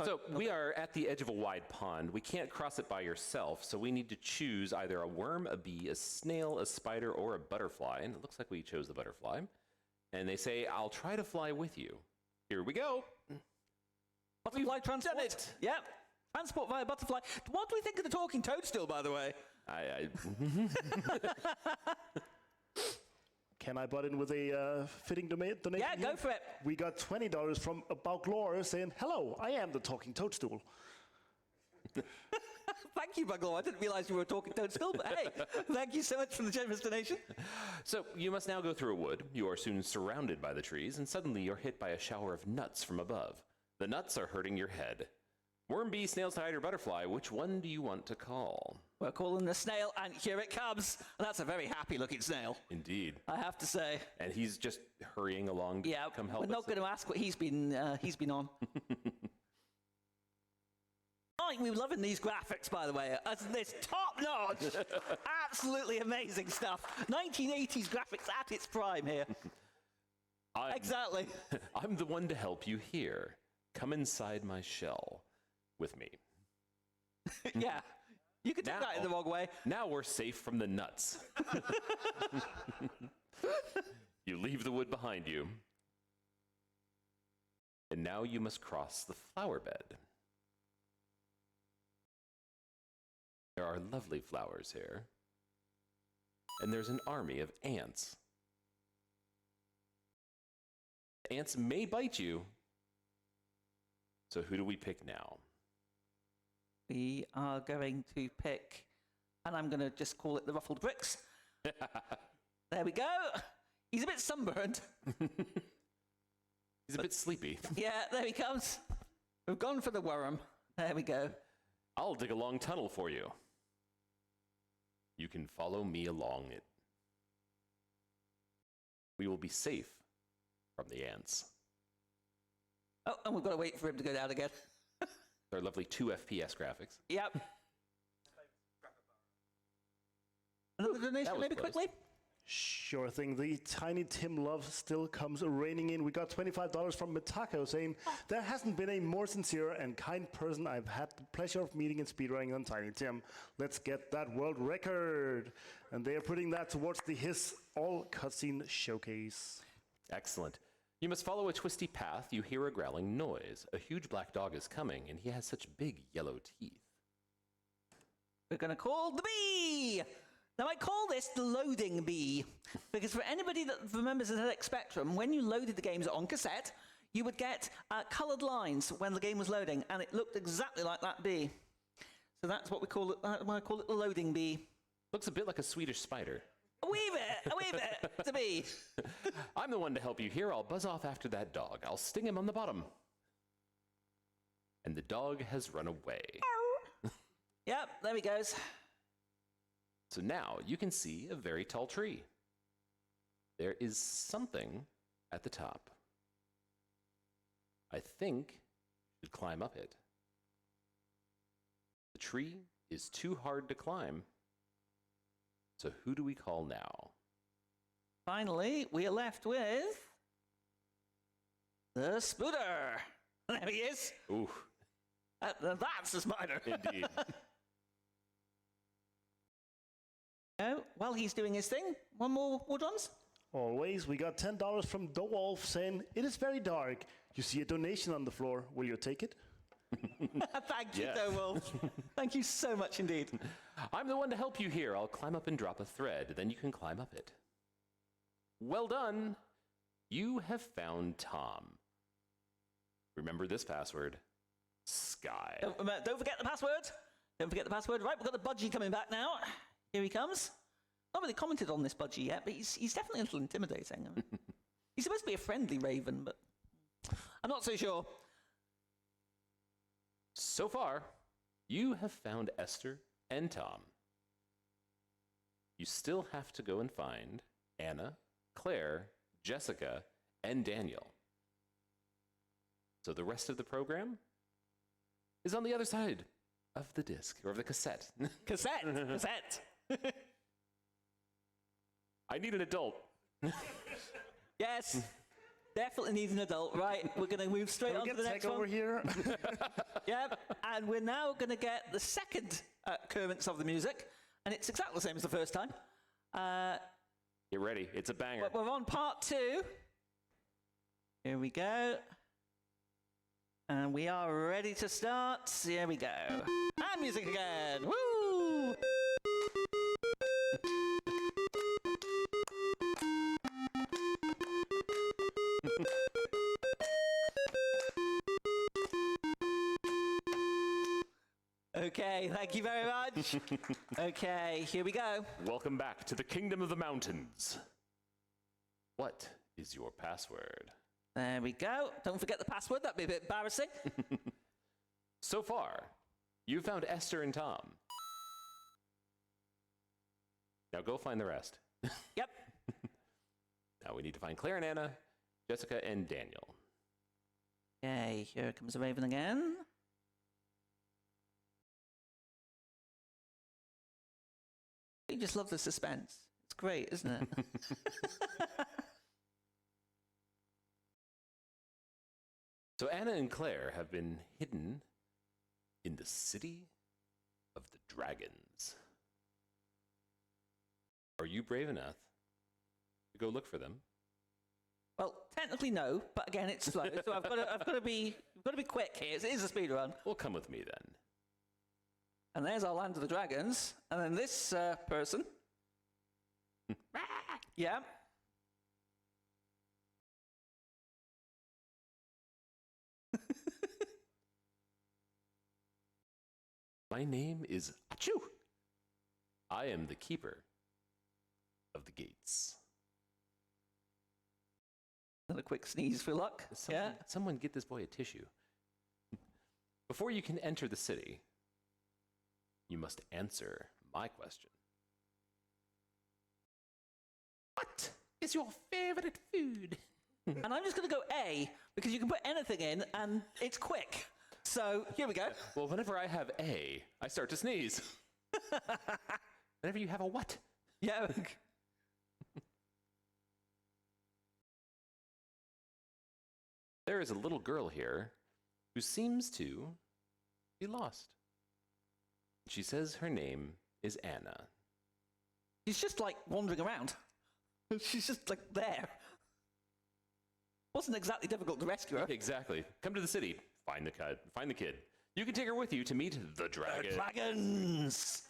So we are at the edge of a wide pond. We can't cross it by yourself, so we need to choose either a worm, a bee, a snail, a spider, or a butterfly. And it looks like we chose the butterfly. And they say, I'll try to fly with you. Here we go. Butterfly transport. Done it. Yep. Transport via butterfly. What do we think of the talking toadstool, by the way? Can I butt in with a fitting donation? Yeah, go for it. We got $20 from About Laura saying, hello, I am the talking toadstool. Thank you, Buglaw. I didn't realize you were a talking toadstool, but hey, thank you so much for the generous donation. So you must now go through a wood. You are soon surrounded by the trees, and suddenly you're hit by a shower of nuts from above. The nuts are hurting your head. Worm, bee, snail, spider, butterfly, which one do you want to call? We're calling the snail, and here it comes. And that's a very happy-looking snail. Indeed. I have to say. And he's just hurrying along to come help us. We're not going to ask what he's been on. We're loving these graphics, by the way. This top-notch, absolutely amazing stuff. 1980s graphics at its prime here. Exactly. I'm the one to help you here. Come inside my shell with me. Yeah. You could take that in the wrong way. Now we're safe from the nuts. You leave the wood behind you. And now you must cross the flower bed. There are lovely flowers here. And there's an army of ants. Ants may bite you. So who do we pick now? We are going to pick, and I'm going to just call it the Ruffled Bricks. There we go. He's a bit sunburned. He's a bit sleepy. Yeah, there he comes. We've gone for the worm. There we go. I'll dig a long tunnel for you. You can follow me along it. We will be safe from the ants. Oh, and we've got to wait for him to go down again. They're lovely 2 FPS graphics. Yep. Another donation, maybe close. quickly? Sure thing. The Tiny Tim love still comes raining in. We got $25 from Mitako saying, there hasn't been a more sincere and kind person I've had the pleasure of meeting in speedrunning than Tiny Tim. Let's get that world record. And they are putting that towards the His All Cutscene Showcase. Excellent. You must follow a twisty path. You hear a growling noise. A huge black dog is coming, and he has such big yellow teeth. We're going to call the bee. Now, I call this the loading bee, because for anybody that remembers the ZX Spectrum, when you loaded the games on cassette, you would get coloured lines when the game was loading, and it looked exactly like that bee. So that's what we call it. I call it the loading bee. Looks a bit like a Swedish spider. A wee bit, it's a bee. I'm the one to help you here. I'll buzz off after that dog. I'll sting him on the bottom. And the dog has run away. Yep, there he goes. So now you can see a very tall tree. There is something at the top. I think you should climb up it. The tree is too hard to climb. So who do we call now? Finally, we are left with the Spooder. There he is. Ooh. That's the spider. Indeed. While he's doing his thing, one more Woodrums? Always. We got $10 from Dowolf saying, it is very dark. You see a donation on the floor. Will you take it? Thank you, Yes. Dowolf. Thank you so much indeed. I'm the one to help you here. I'll climb up and drop a thread. Then you can climb up it. Well done. You have found Tom. Remember this password. Sky. Don't forget the password. Don't forget the password. Right, we've got the budgie coming back now. Here he comes. Not really commented on this budgie yet, but he's definitely a little intimidating. I mean, he's supposed to be a friendly raven, but I'm not so sure. So far, you have found Esther and Tom. You still have to go and find Anna, Claire, Jessica, and Daniel. So the rest of the program is on the other side of the disc, or of the cassette. Cassette! Cassette! I need an adult. Yes, definitely needs an adult. Right, we're going to move straight on to the next one. Over here. Yep, and we're now going to get the second occurrence of the music, and it's exactly the same as the first time. Get ready, it's a banger. But we're on part 2. Here we go. And we are ready to start. Here we go. And music again. Woo! Okay, thank you very much. Okay, here we go. Welcome back to the Kingdom of the Mountains. What is your password? There we go. Don't forget the password, that'd be a bit embarrassing. So far, you found Esther and Tom. Now go find the rest. Yep. Now we need to find Claire and Anna, Jessica and Daniel. Okay, here comes the Raven again. You just love the suspense. It's great, isn't it? So Anna and Claire have been hidden in the city of the dragons. Are you brave enough to go look for them? Well, technically no, but again, it's slow, so I've got to be quick here. It is a speed run. Well, come with me then. And there's our Land of the Dragons, and then this person. Yeah. My name is Achoo. I am the keeper of the gates. And a quick sneeze for luck. Someone get this boy a tissue. Before you can enter the city, you must answer my question. What is your favorite food? And I'm just going to go A, because you can put anything in, and it's quick. So, here we go. Well, whenever I have A, I start to sneeze. Whenever you have a what? Yeah. There is a little girl here who seems to be lost. She says her name is Anna. She's just like wandering around. She's just like there. Wasn't exactly difficult to rescue her. Exactly. Come to the city. Find the kid. You can take her with you to meet the dragon. The dragons!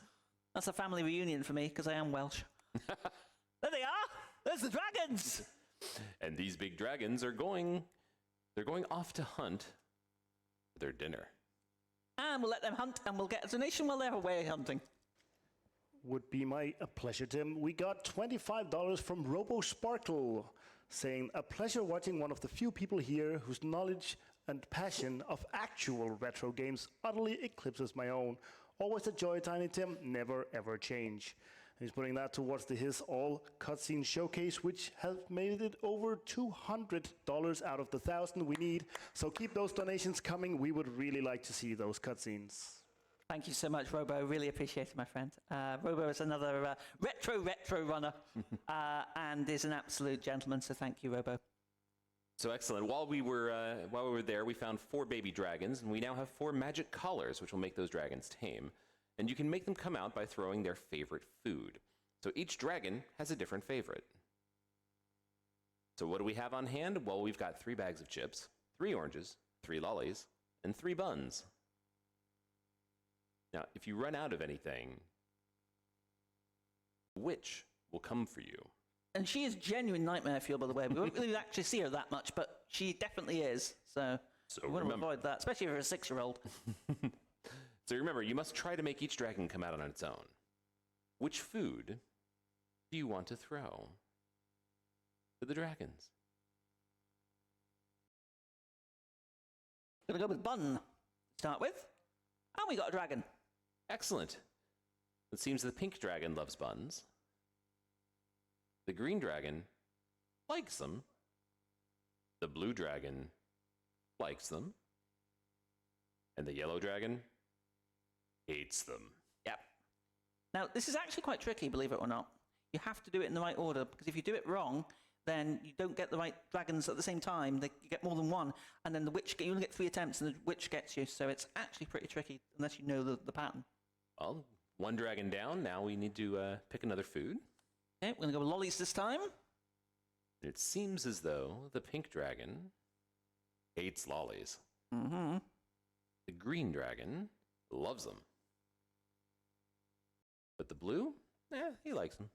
That's a family reunion for me, because I am Welsh. There they are! There's the dragons! And these big dragons are going off to hunt their dinner. And we'll let them hunt, and we'll get a donation while they're away hunting. Would be my pleasure, Tim. We got $25 from RoboSparkle, saying, a pleasure watching one of the few people here whose knowledge and passion of actual retro games utterly eclipses my own. Always a joy, Tiny Tim, never ever change. And he's putting that towards his all cutscene showcase, which has made it over $200 out of the 1,000 we need. So keep those donations coming. We would really like to see those cutscenes. Thank you so much, Robo. Really appreciate it, my friend. Robo is another retro runner and is an absolute gentleman. So thank you, Robo. So excellent. While we were there, we found 4 baby dragons, and we now have 4 magic collars, which will make those dragons tame. And you can make them come out by throwing their favorite food. So each dragon has a different favorite. So what do we have on hand? Well, we've got 3 bags of chips, 3 oranges, 3 lollies, and 3 buns. Now, if you run out of anything, which will come for you? And she is genuine nightmare fuel, by the way. We won't really actually see her that much, but she definitely is. So we want to avoid that, especially if you're a 6-year-old. So remember, you must try to make each dragon come out on its own. Which food do you want to throw to the dragons? Gonna go with bun to start with. And we got a dragon. Excellent. It seems the pink dragon loves buns. The green dragon likes them. The blue dragon likes them. And the yellow dragon hates them. Yep. Now, this is actually quite tricky, believe it or not. You have to do it in the right order, because if you do it wrong, then you don't get the right dragons at the same time. You get more than one, and then the witch, you only get 3 attempts, and the witch gets you. So it's actually pretty tricky, unless you know the pattern. Well, one dragon down. Now we need to pick another food. Okay, we're going to go with lollies this time. It seems as though the pink dragon hates lollies. Mm-hmm. The green dragon loves them. But the blue, he likes them.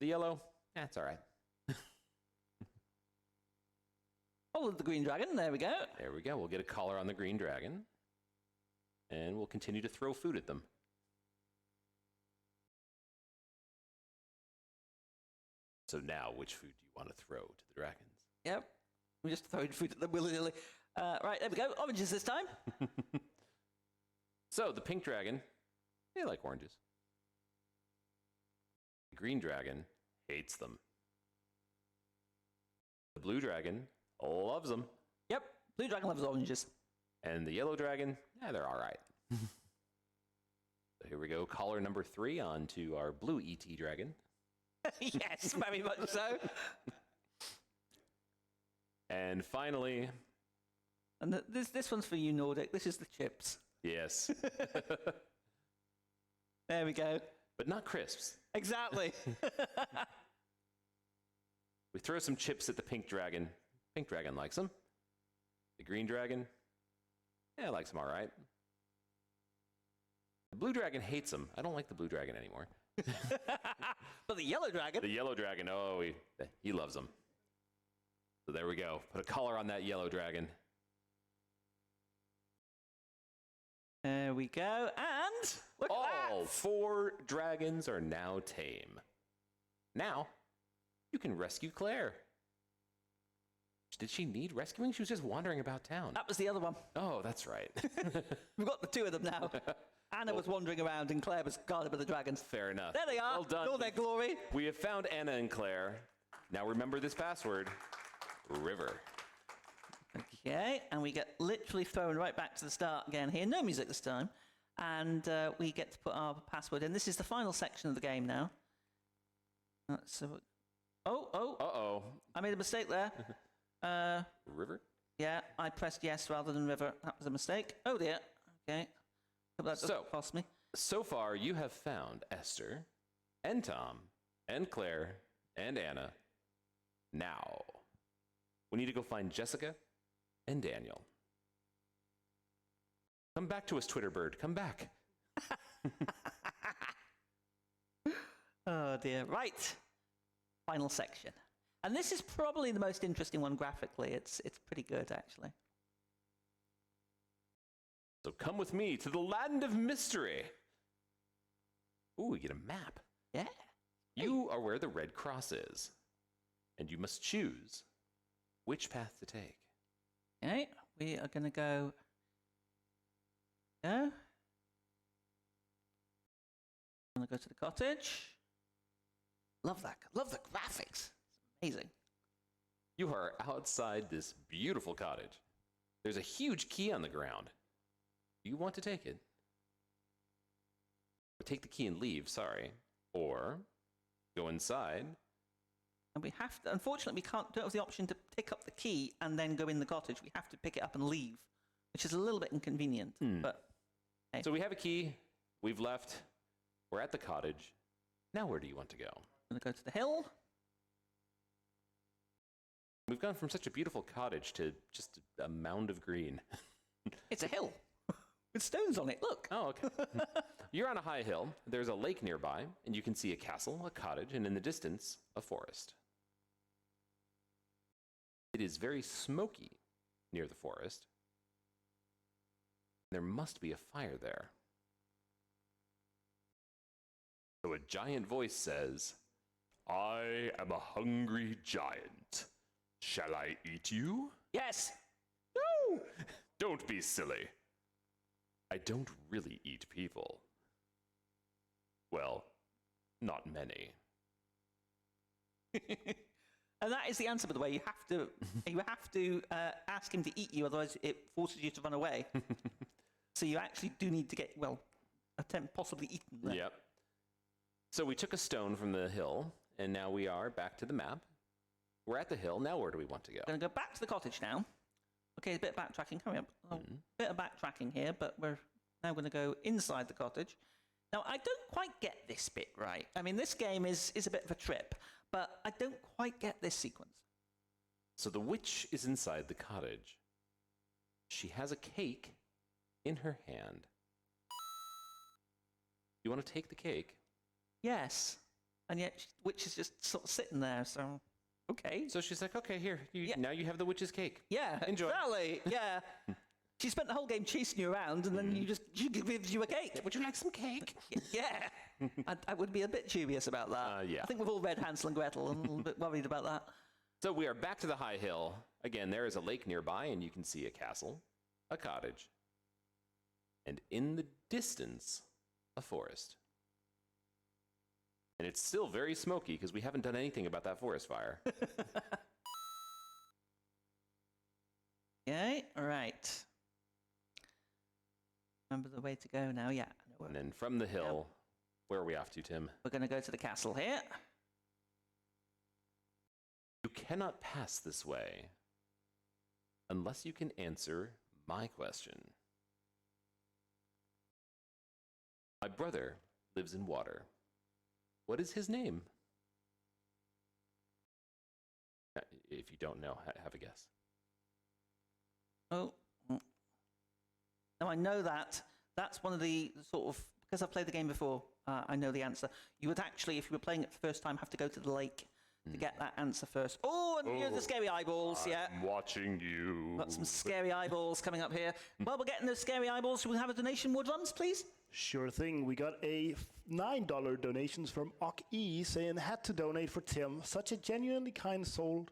The yellow, it's all right. Follow the green dragon, there we go. There we go, we'll get a collar on the green dragon. And we'll continue to throw food at them. So now, which food do you want to throw to the dragons? Yep, we're just throwing food at them willy-nilly. Right, there we go, oranges this time. So, the pink dragon, they like oranges. The green dragon hates them. The blue dragon loves them. Yep, blue dragon loves oranges. And the yellow dragon, they're all right. So here we go, collar number 3 onto our blue ET dragon. Yes, very much so. And finally... And this one's for you, Nordic. This is the chips. Yes. There we go. But not crisps. Exactly. We throw some chips at the pink dragon. Pink dragon likes them. The green dragon, likes them all right. The blue dragon hates them. I don't like the blue dragon anymore. But the yellow dragon? The yellow dragon, he loves them. So there we go. Put a collar on that yellow dragon. There we go. And look at that. All 4 dragons are now tame. Now, you can rescue Claire. Did she need rescuing? She was just wandering about town. That was the other one. Oh, that's right. We've got the 2 of them now. Anna was wandering around and Claire was guarded by the dragons. Fair enough. There they are. Well done. All their glory. We have found Anna and Claire. Now remember this password. River. Okay, and we get literally thrown right back to the start again here. No music this time. And we get to put our password in. This is the final section of the game now. So, Uh-oh. I made a mistake there. River? Yeah, I pressed yes rather than river. That was a mistake. Oh dear. Okay. Hope that doesn't cost me. So far, you have found Esther, and Tom, and Claire, and Anna. Now, we need to go find Jessica and Daniel. Come back to us, Twitter bird. Come back. Oh dear. Right. Final section. And this is probably the most interesting one graphically. It's pretty good, actually. So come with me to the land of mystery. Ooh, we get a map. Yeah. You are where the red cross is. And you must choose which path to take. Okay, we are going to go... Yeah. I'm going to go to the cottage. Love that. Love the graphics. It's amazing. You are outside this beautiful cottage. There's a huge key on the ground. Do you want to take it? Take the key and leave, sorry. Or go inside. And we have to, unfortunately, don't have the option to pick up the key and then go in the cottage. We have to pick it up and leave, which is a little bit inconvenient. But hey. So we have a key. We've left. We're at the cottage. Now where do you want to go? I'm going to go to the hill. We've gone from such a beautiful cottage to just a mound of green. It's a hill with stones on it. Look. Oh, okay. You're on a high hill. There's a lake nearby, and you can see a castle, a cottage, and in the distance, a forest. It is very smoky near the forest. There must be a fire there. So a giant voice says, "I am a hungry giant. Shall I eat you?" Yes. No! Don't be silly. I don't really eat people. Well, not many. And that is the answer, by the way. You have to ask him to eat you, otherwise it forces you to run away. So you actually do need to get, well, possibly eaten there. Yep. So we took a stone from the hill, and now we are back to the map. We're at the hill. Now where do we want to go? We're going to go back to the cottage now. Okay, a bit of backtracking. Hurry up. A bit of backtracking here, but we're now going to go inside the cottage. Now, I don't quite get this bit right. I mean, this game is a bit of a trip, but I don't quite get this sequence. So the witch is inside the cottage. She has a cake in her hand. You want to take the cake? Yes. And yet, the witch is just sort of sitting there, so... Okay. So she's like, okay, here, now you have the witch's cake. Yeah, enjoy. Exactly. Yeah. She spent the whole game chasing you around, and then she gives you a cake. Would you like some cake? Yeah. I would be a bit dubious about that. Yeah. I think we've all read Hansel and Gretel and a little bit worried about that. So we are back to the high hill. Again, there is a lake nearby, and you can see a castle, a cottage, and in the distance, a forest. And it's still very smoky because we haven't done anything about that forest fire. Okay, all right. Remember the way to go now? Yeah. And then from the hill, where are we off to, Tim? We're going to go to the castle here. You cannot pass this way unless you can answer my question. My brother lives in water. What is his name? If you don't know, have a guess. Oh. Now, I know that. That's one of the sort of... Because I've played the game before, I know the answer. You would actually, if you were playing it for the first time, have to go to the lake to get that answer first. Oh, and here's the scary eyeballs, I'm watching you. Got some scary eyeballs coming up here. While we're getting those scary eyeballs, should we have a donation, Woodruns, please? Sure thing. We got a $9 donations from Ok saying, had to donate for Tim. Such a genuinely kind soul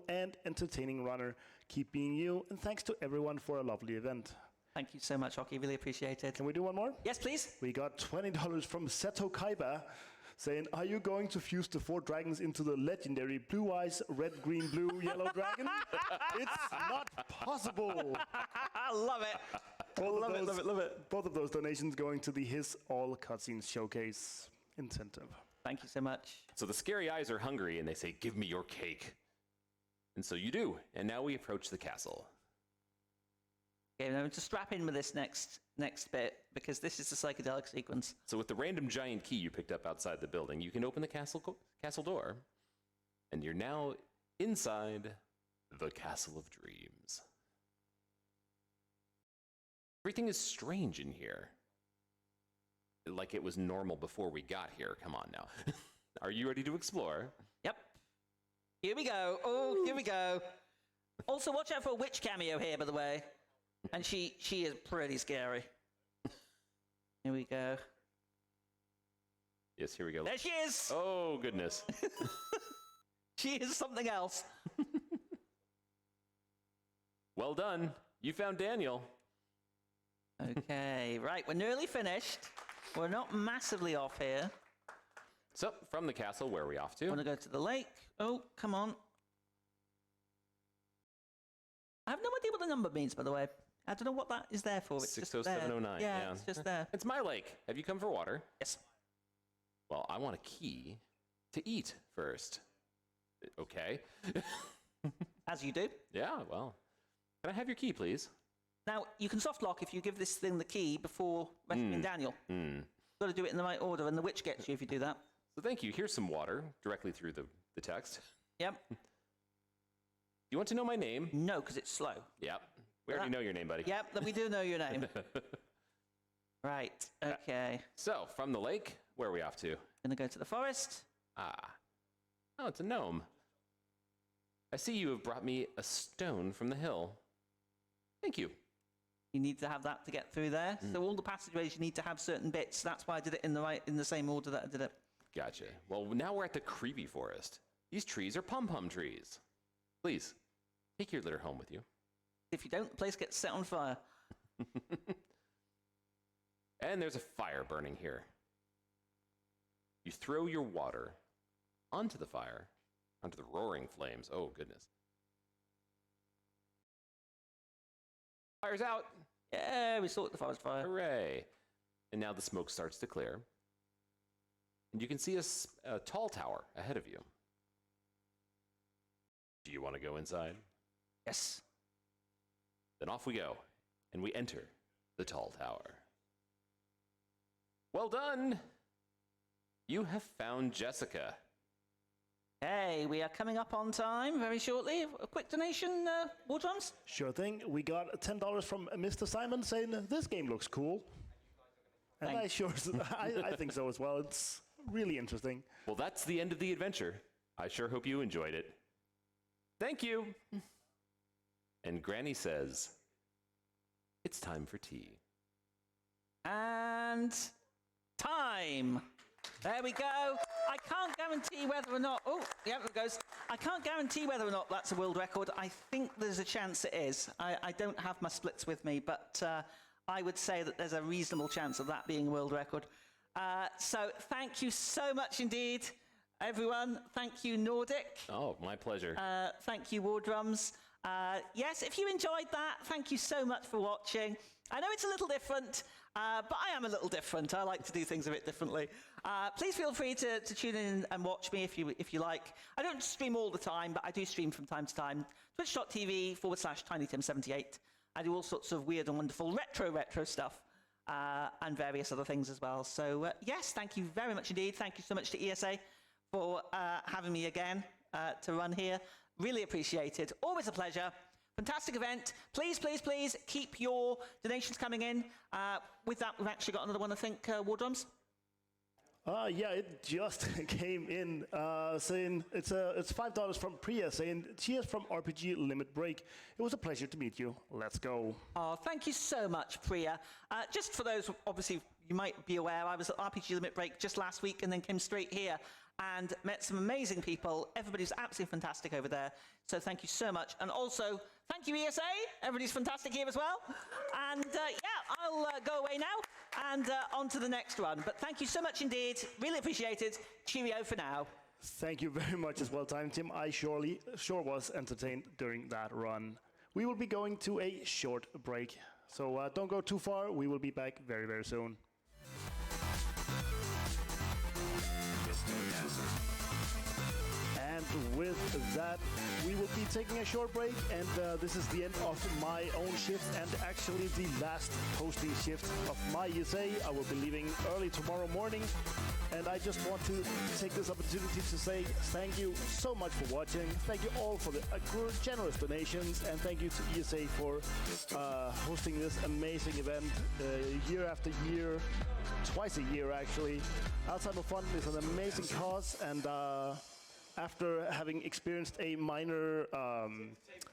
and entertaining runner. Keep being you, and thanks to everyone for a lovely event. Thank you so much, Oki. Really appreciate it. Can we do one more? Yes, please. We got $20 from Seto Kaiba saying, are you going to fuse the 4 dragons into the legendary blue eyes, red, green, blue, yellow dragon? It's not possible. I love it. Love it. Both of those donations going to the His All Cutscenes Showcase incentive. Thank you so much. So the scary eyes are hungry, and they say, give me your cake. And so you do. And now we approach the castle. Okay, now to strap in with this next bit, because this is the psychedelic sequence. So with the random giant key you picked up outside the building, you can open the castle door, and you're now inside the Castle of Dreams. Everything is strange in here. Like it was normal before we got here. Come on now. Are you ready to explore? Yep. Here we go. Oh, here we go. Also, watch out for a witch cameo here, by the way. And she is pretty scary. Here we go. Yes, here we go. There she is! Oh, goodness. She is something else. Well done. You found Daniel. Okay, right. We're nearly finished. We're not massively off here. So, from the castle, where are we off to? I want to go to the lake. Oh, come on. I have no idea what the number means, by the way. I don't know what that is there for. It's 60709. Yeah, it's just there. It's my lake. Have you come for water? Yes. Well, I want a key to eat first. Okay. As you do. Yeah, well. Can I have your key, please? Now, you can soft lock if you give this thing the key before rescuing Daniel. You've got to do it in the right order, and the witch gets you if you do that. So thank you. Here's some water directly through the text. Yep. You want to know my name? No, because it's slow. Yep. We already know your name, buddy. Yep, we do know your name. Right, okay. So, from the lake, where are we off to? Gonna go to the forest. Ah. Oh, it's a gnome. I see you have brought me a stone from the hill. Thank you. You need to have that to get through there. So all the passageways, you need to have certain bits. That's why I did it in the same order that I did it. Gotcha. Well, now we're at the creepy forest. These trees are pom-pom trees. Please, take your litter home with you. If you don't, the place gets set on fire. And there's a fire burning here. You throw your water onto the fire, onto the roaring flames. Oh, goodness. Fire's out. Yeah, we sorted the forest fire. Hooray. And now the smoke starts to clear. And you can see a tall tower ahead of you. Do you want to go inside? Yes. Then off we go, and we enter the tall tower. Well done! You have found Jessica. Hey, we are coming up on time very shortly. A quick donation, Wardrums? Sure thing. We got $10 from Mr. Simon saying, this game looks cool. And I think so as well. It's really interesting. Well, that's the end of the adventure. I sure hope you enjoyed it. Thank you. And Granny says, it's time for tea. And time. There we go. I can't guarantee whether or not... Oh, yeah, there it goes. I can't guarantee whether or not that's a world record. I think there's a chance it is. I don't have my splits with me, but I would say that there's a reasonable chance of that being a world record. So thank you so much indeed, everyone. Thank you, Nordic. Oh, my pleasure. Thank you, Wardrums. Yes, if you enjoyed that, thank you so much for watching. I know it's a little different, but I am a little different. I like to do things a bit differently. Please feel free to tune in and watch me if you like. I don't stream all the time, but I do stream from time to time. Twitch.tv/TinyTim78. I do all sorts of weird and wonderful retro stuff and various other things as well. So yes, thank you very much indeed. Thank you so much to ESA for having me again to run here. Really appreciated. Always a pleasure. Fantastic event. Please, please, please keep your donations coming in. With that, we've actually got another one, I think, Wardrums. Yeah, it just came in saying it's $5 from Priya saying, cheers from RPG Limit Break. It was a pleasure to meet you. Let's go. Oh, thank you so much, Priya. Just for those, obviously, you might be aware, I was at RPG Limit Break just last week and then came straight here and met some amazing people. Everybody's absolutely fantastic over there. So thank you so much. And also, thank you, ESA. Everybody's fantastic here as well. And yeah, I'll go away now and on to the next run. But thank you so much indeed. Really appreciate it. Cheerio for now. Thank you very much as well, Time Tim. I sure was entertained during that run. We will be going to a short break. So don't go too far. We will be back very, very soon. And with that, we will be taking a short break, and this is the end of my own shift, and actually the last posting shift of my ESA. I will be leaving early tomorrow morning, and I just want to take this opportunity to say thank you so much for watching. Thank you all for the generous donations, and thank you to ESA for hosting this amazing event year after year, twice a year actually. Alzheimer Fonden is an amazing cause, and after having experienced a minor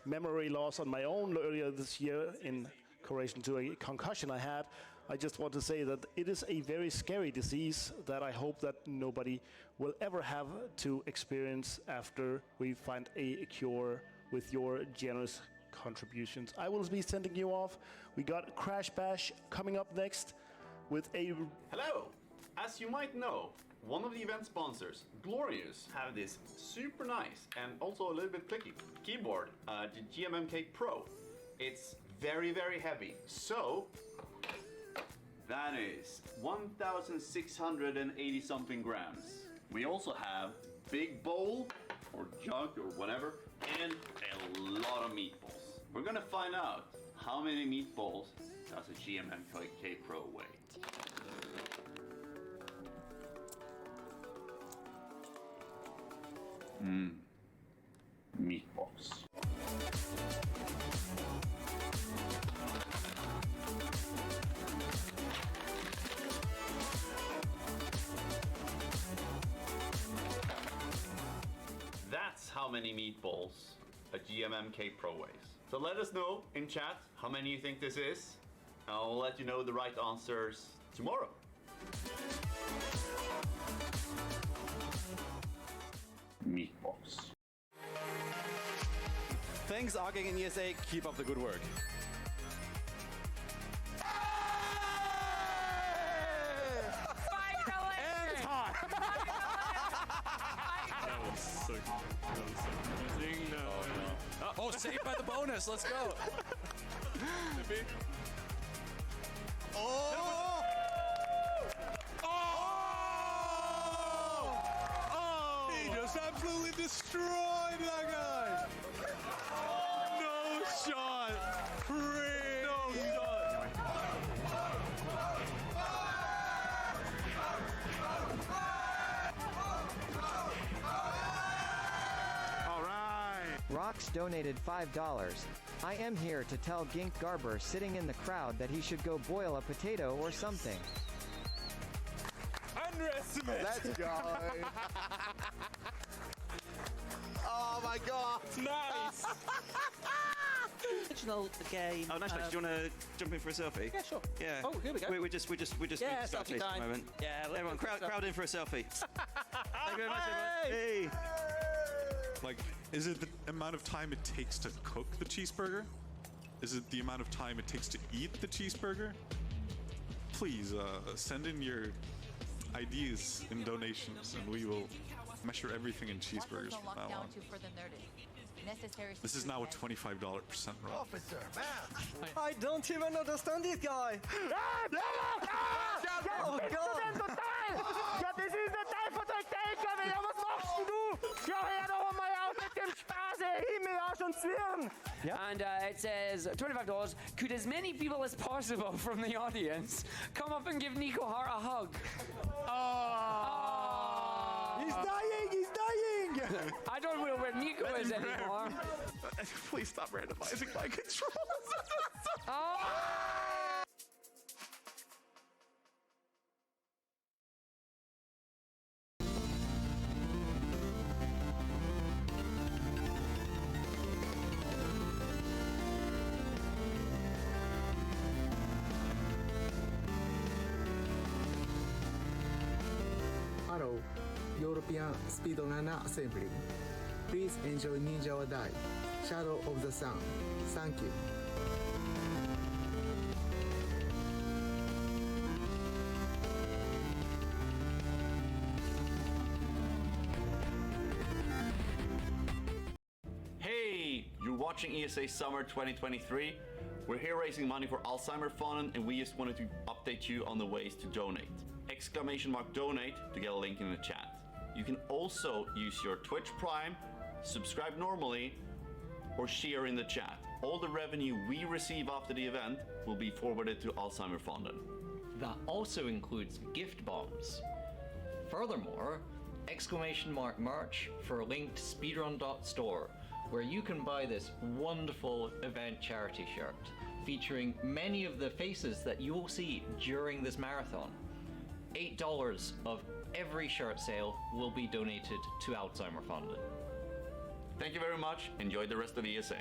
memory loss on my own earlier this year in correlation to a concussion I had, I just want to say that it is a very scary disease that I hope that nobody will ever have to experience after we find a cure with your generous contributions. I will be sending you off. We got Crash Bash coming up next with a... Hello! As you might know, one of the event sponsors, Glorious, have this super nice and also a little bit clicky keyboard, the GMMK Pro. It's very, very heavy. So, that is 1,680 something grams. We also have big bowl or jug or whatever, and a lot of meatballs. We're gonna find out how many meatballs does a GMMK Pro weigh. Meatballs. That's how many meatballs a GMMK Pro weighs. So let us know in chat how many you think this is. I'll let you know the right answers tomorrow. Meatballs. Thanks, Arking and ESA. Keep up the good work. Oh, saved by the bonus. Let's go. He just absolutely destroyed that guy! No shot! Crazy! No shot! All right! Rox donated $5. I am here to tell Gink Garber sitting in the crowd that he should go boil a potato or something. Underestimate! Let's go! Oh my god! Nice! Original game. Oh, nice. Do you want to jump in for a selfie? Yeah, sure. Yeah. Oh, here we go. We're just Yeah, start selfie at time. the moment. Yeah, let's Everyone, do crowd in for a selfie. Thank you very much, everyone. Hey. Like, is it the amount of time it takes to cook the cheeseburger? Is it the amount of time it takes to eat the cheeseburger? Please send in your ideas in donations, and we will measure everything in cheeseburgers from now on. This is now a $25% run. Officer, man! I don't even understand this guy! Oh god! Ja, das ist der Teil von der LKW, ja, was machst denn du? Ja, hör doch mal auf mit dem Spaß, Himmel, Arsch und Zwirn! And it says $25. Could as many people as possible from the audience come up and give Nico Hart a hug? Oh. He's dying! He's dying! I don't know where Nico is anymore. Please stop randomizing my controls. Hello, European Speedrunner Assembly. Please enjoy Ninja or Die, Shadow of the Sun. Thank you. Hey, you're watching ESA Summer 2023. We're here raising money for Alzheimer Fonden, and we just wanted to update you on the ways to donate. !donate to get a link in the chat. You can also use your Twitch Prime, subscribe normally, or share in the chat. All the revenue we receive after the event will be forwarded to Alzheimer Fonden. That also includes gift bombs. Furthermore, !merch for a link to speedrun.store, where you can buy this wonderful event charity shirt, featuring many of the faces that you will see during this marathon. $8 of every shirt sale will be donated to Alzheimer Fonden. Thank you very much. Enjoy the rest of ESA.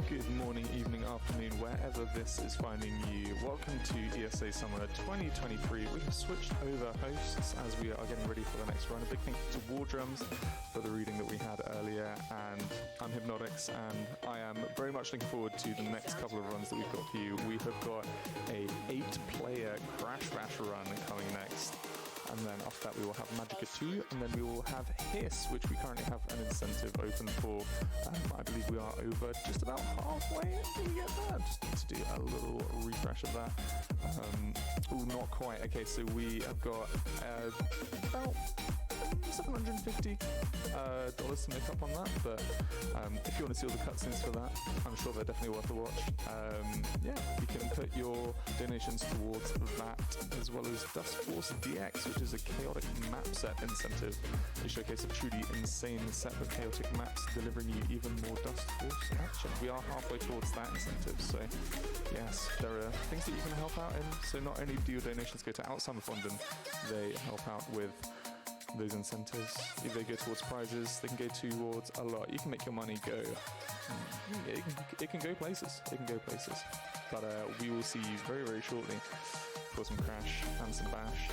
Good morning, evening, afternoon, wherever this is finding you. Welcome to ESA Summer 2023. We have switched over hosts as we are getting ready for the next run. A big thank you to War Drums for the reading that we had earlier, and I'm Hypnotics, and I am very much looking forward to the next couple of runs that we've got for you. We have got a 8-player Crash Bash run coming next. And then after that we will have Magica 2, and then we will have Hiss, which we currently have an incentive open for. I believe we are over just about halfway until we get there. Just need to do a little refresh of that. Oh, not quite. Okay, so we have got about $750 to make up on that, but if you want to see all the cutscenes for that, I'm sure they're definitely worth a watch. Yeah, you can put your donations towards that, as well as Dust Force DX, which is a chaotic map set incentive. A showcase a truly insane set of chaotic maps, delivering you even more Dust Force action. We are halfway towards that incentive, so yes, there are things that you can help out in. So not only do your donations go to Alzheimer Fonden, they help out with those incentives. If they go towards prizes, they can go towards a lot. You can make your money go. It can go places. It can go places. But we will see you very, very shortly for some Crash and some Bash.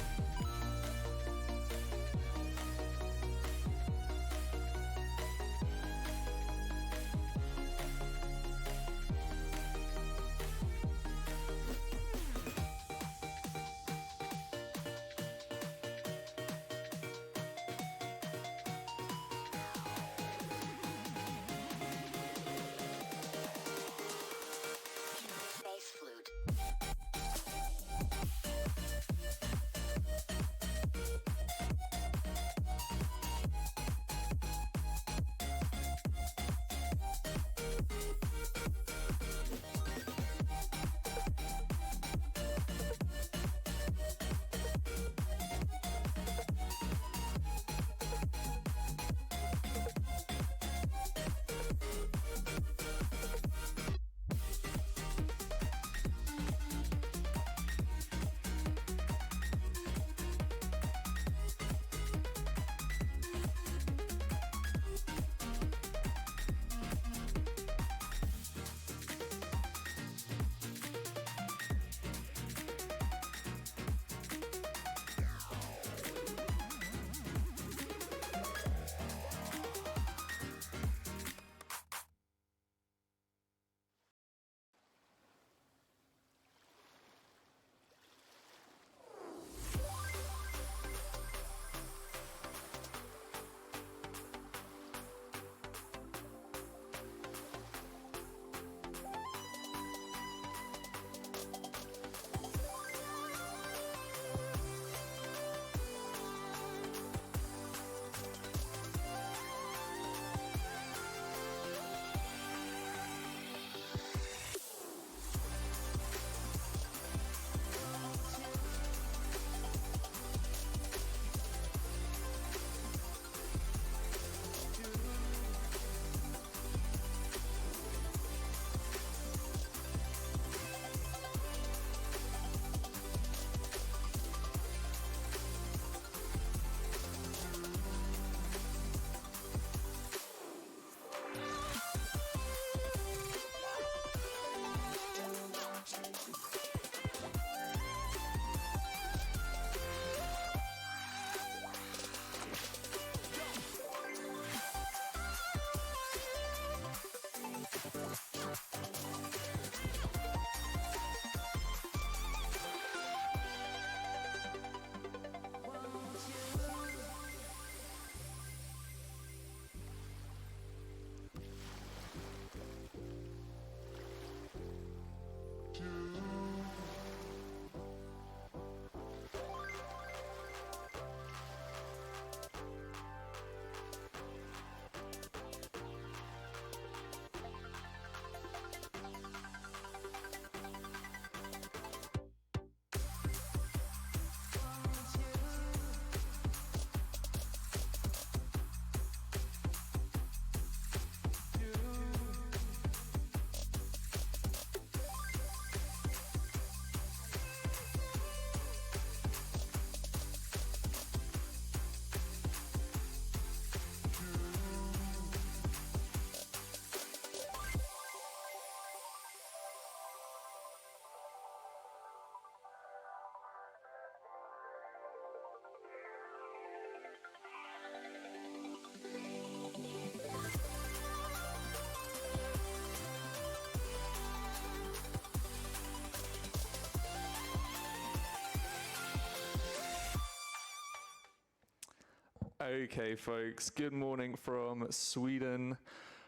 Okay, folks, good morning from Sweden.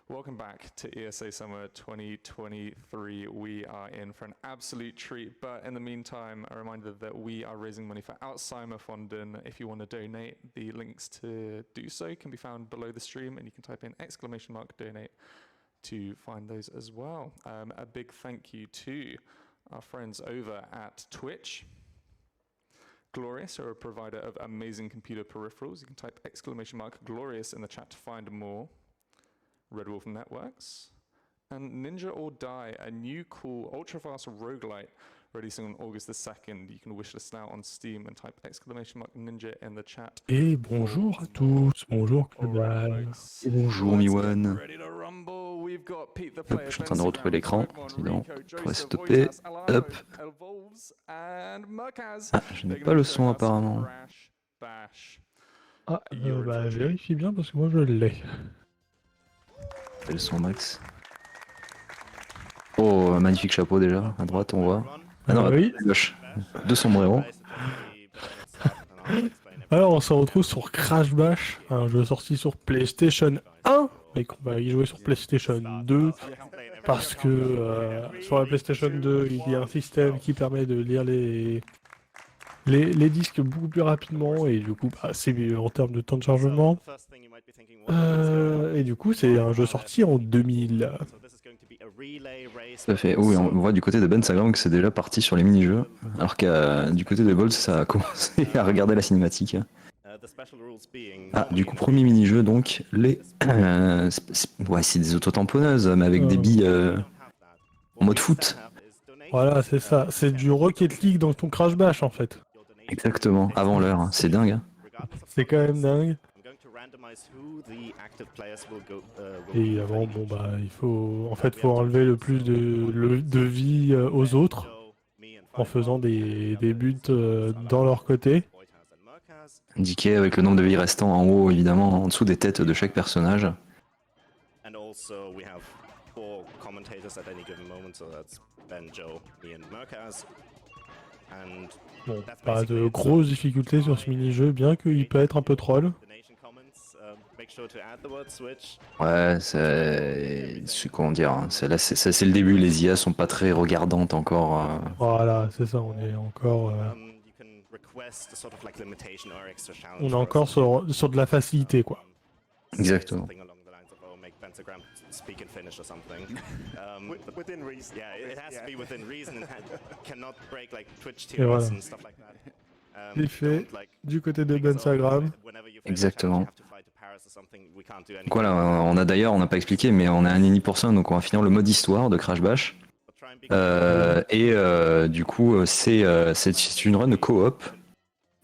Welcome back to ESA Summer 2023. We are in for an absolute treat, but in the meantime, a reminder that we are raising money for Alzheimer Fonden. If you want to donate, the links to do so can be found below the stream, and you can type in !donate to find those as well. A big thank you to our friends over at Twitch. Glorious are a provider of amazing computer peripherals. You can type !Glorious in the chat to find more. Red Wolf Networks. And Ninja or Die, a new cool ultra-fast roguelite releasing on August the 2nd. You can wishlist now on Steam and type !Ninja in the chat. Et bonjour à tous, bonjour Global. Et bonjour Miwan. Ready to rumble. We've got Pete the Hop, Player, je suis en train de retrouver l'écran. Sinon, Rico, on pourrait Joseph, stopper. Wojtas, Alano, Hop. Elvolves, and Murkaz. Ah, je n'ai pas le son apparemment. Crash, Bash. Ah, bah vérifie bien parce que moi je l'ai. Fais le son max. Oh, un magnifique chapeau déjà. À droite, on voit. Ah non, oui. à gauche. Deux sombreros. Alors on se retrouve sur Crash Bash, un jeu sorti sur PlayStation 1, mais qu'on va y jouer sur PlayStation 2, parce que sur la PlayStation 2, il y a un système qui permet de lire les disques beaucoup plus rapidement, et du coup, bah, c'est mieux en termes de temps de chargement. Et du coup, c'est un jeu sorti en 2000. Tout à fait. Oui, on voit du côté de Ben Sagram que c'est déjà parti sur les mini-jeux, alors que du côté de Bolt, ça a commencé à regarder la cinématique. Ah, du coup, premier mini-jeu, donc, les... ouais, c'est des autotamponneuses, mais avec des billes en mode foot. Voilà, c'est ça. C'est du Rocket League dans ton Crash Bash, en fait. Exactement, avant l'heure. Hein. C'est dingue. Hein. C'est quand même dingue. Et évidemment, bon bah, il faut, en fait, faut enlever le plus de vie aux autres en faisant des buts dans leur côté. Indiqué avec le nombre de vies restant en haut, évidemment, en dessous des têtes de chaque personnage. Bon, pas de grosses difficultés sur ce mini-jeu, bien qu'il peut être un peu troll. Ouais, c'est comment dire, hein, c'est le début, les IA sont pas très regardantes encore. Voilà, c'est ça, on est encore sur de la facilité, quoi. Exactement. Et voilà. C'est fait du côté de Ben Sagram. Exactement. Donc voilà, on n'a pas expliqué, mais on a un ini%, donc on va finir le mode histoire de Crash Bash. Du coup, c'est une run de coop.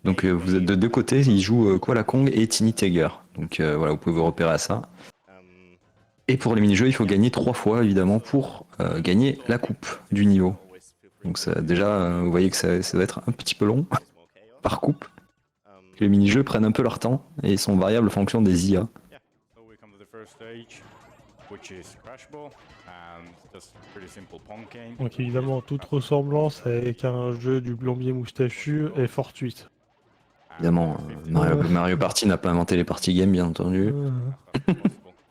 Donc vous êtes de deux côtés, ils jouent Koala Kong et Tiny Tiger. Donc voilà, vous pouvez vous repérer à ça. Et pour les mini-jeux, il faut gagner 3 fois, évidemment, pour gagner la coupe du niveau. Donc ça, déjà, vous voyez que ça va être un petit peu long par coupe. Les mini-jeux prennent un peu leur temps et sont variables en fonction des IA. Donc évidemment, toute ressemblance avec un jeu du plombier moustachu est fortuite. Évidemment, Mario Party n'a pas inventé les party games, bien entendu.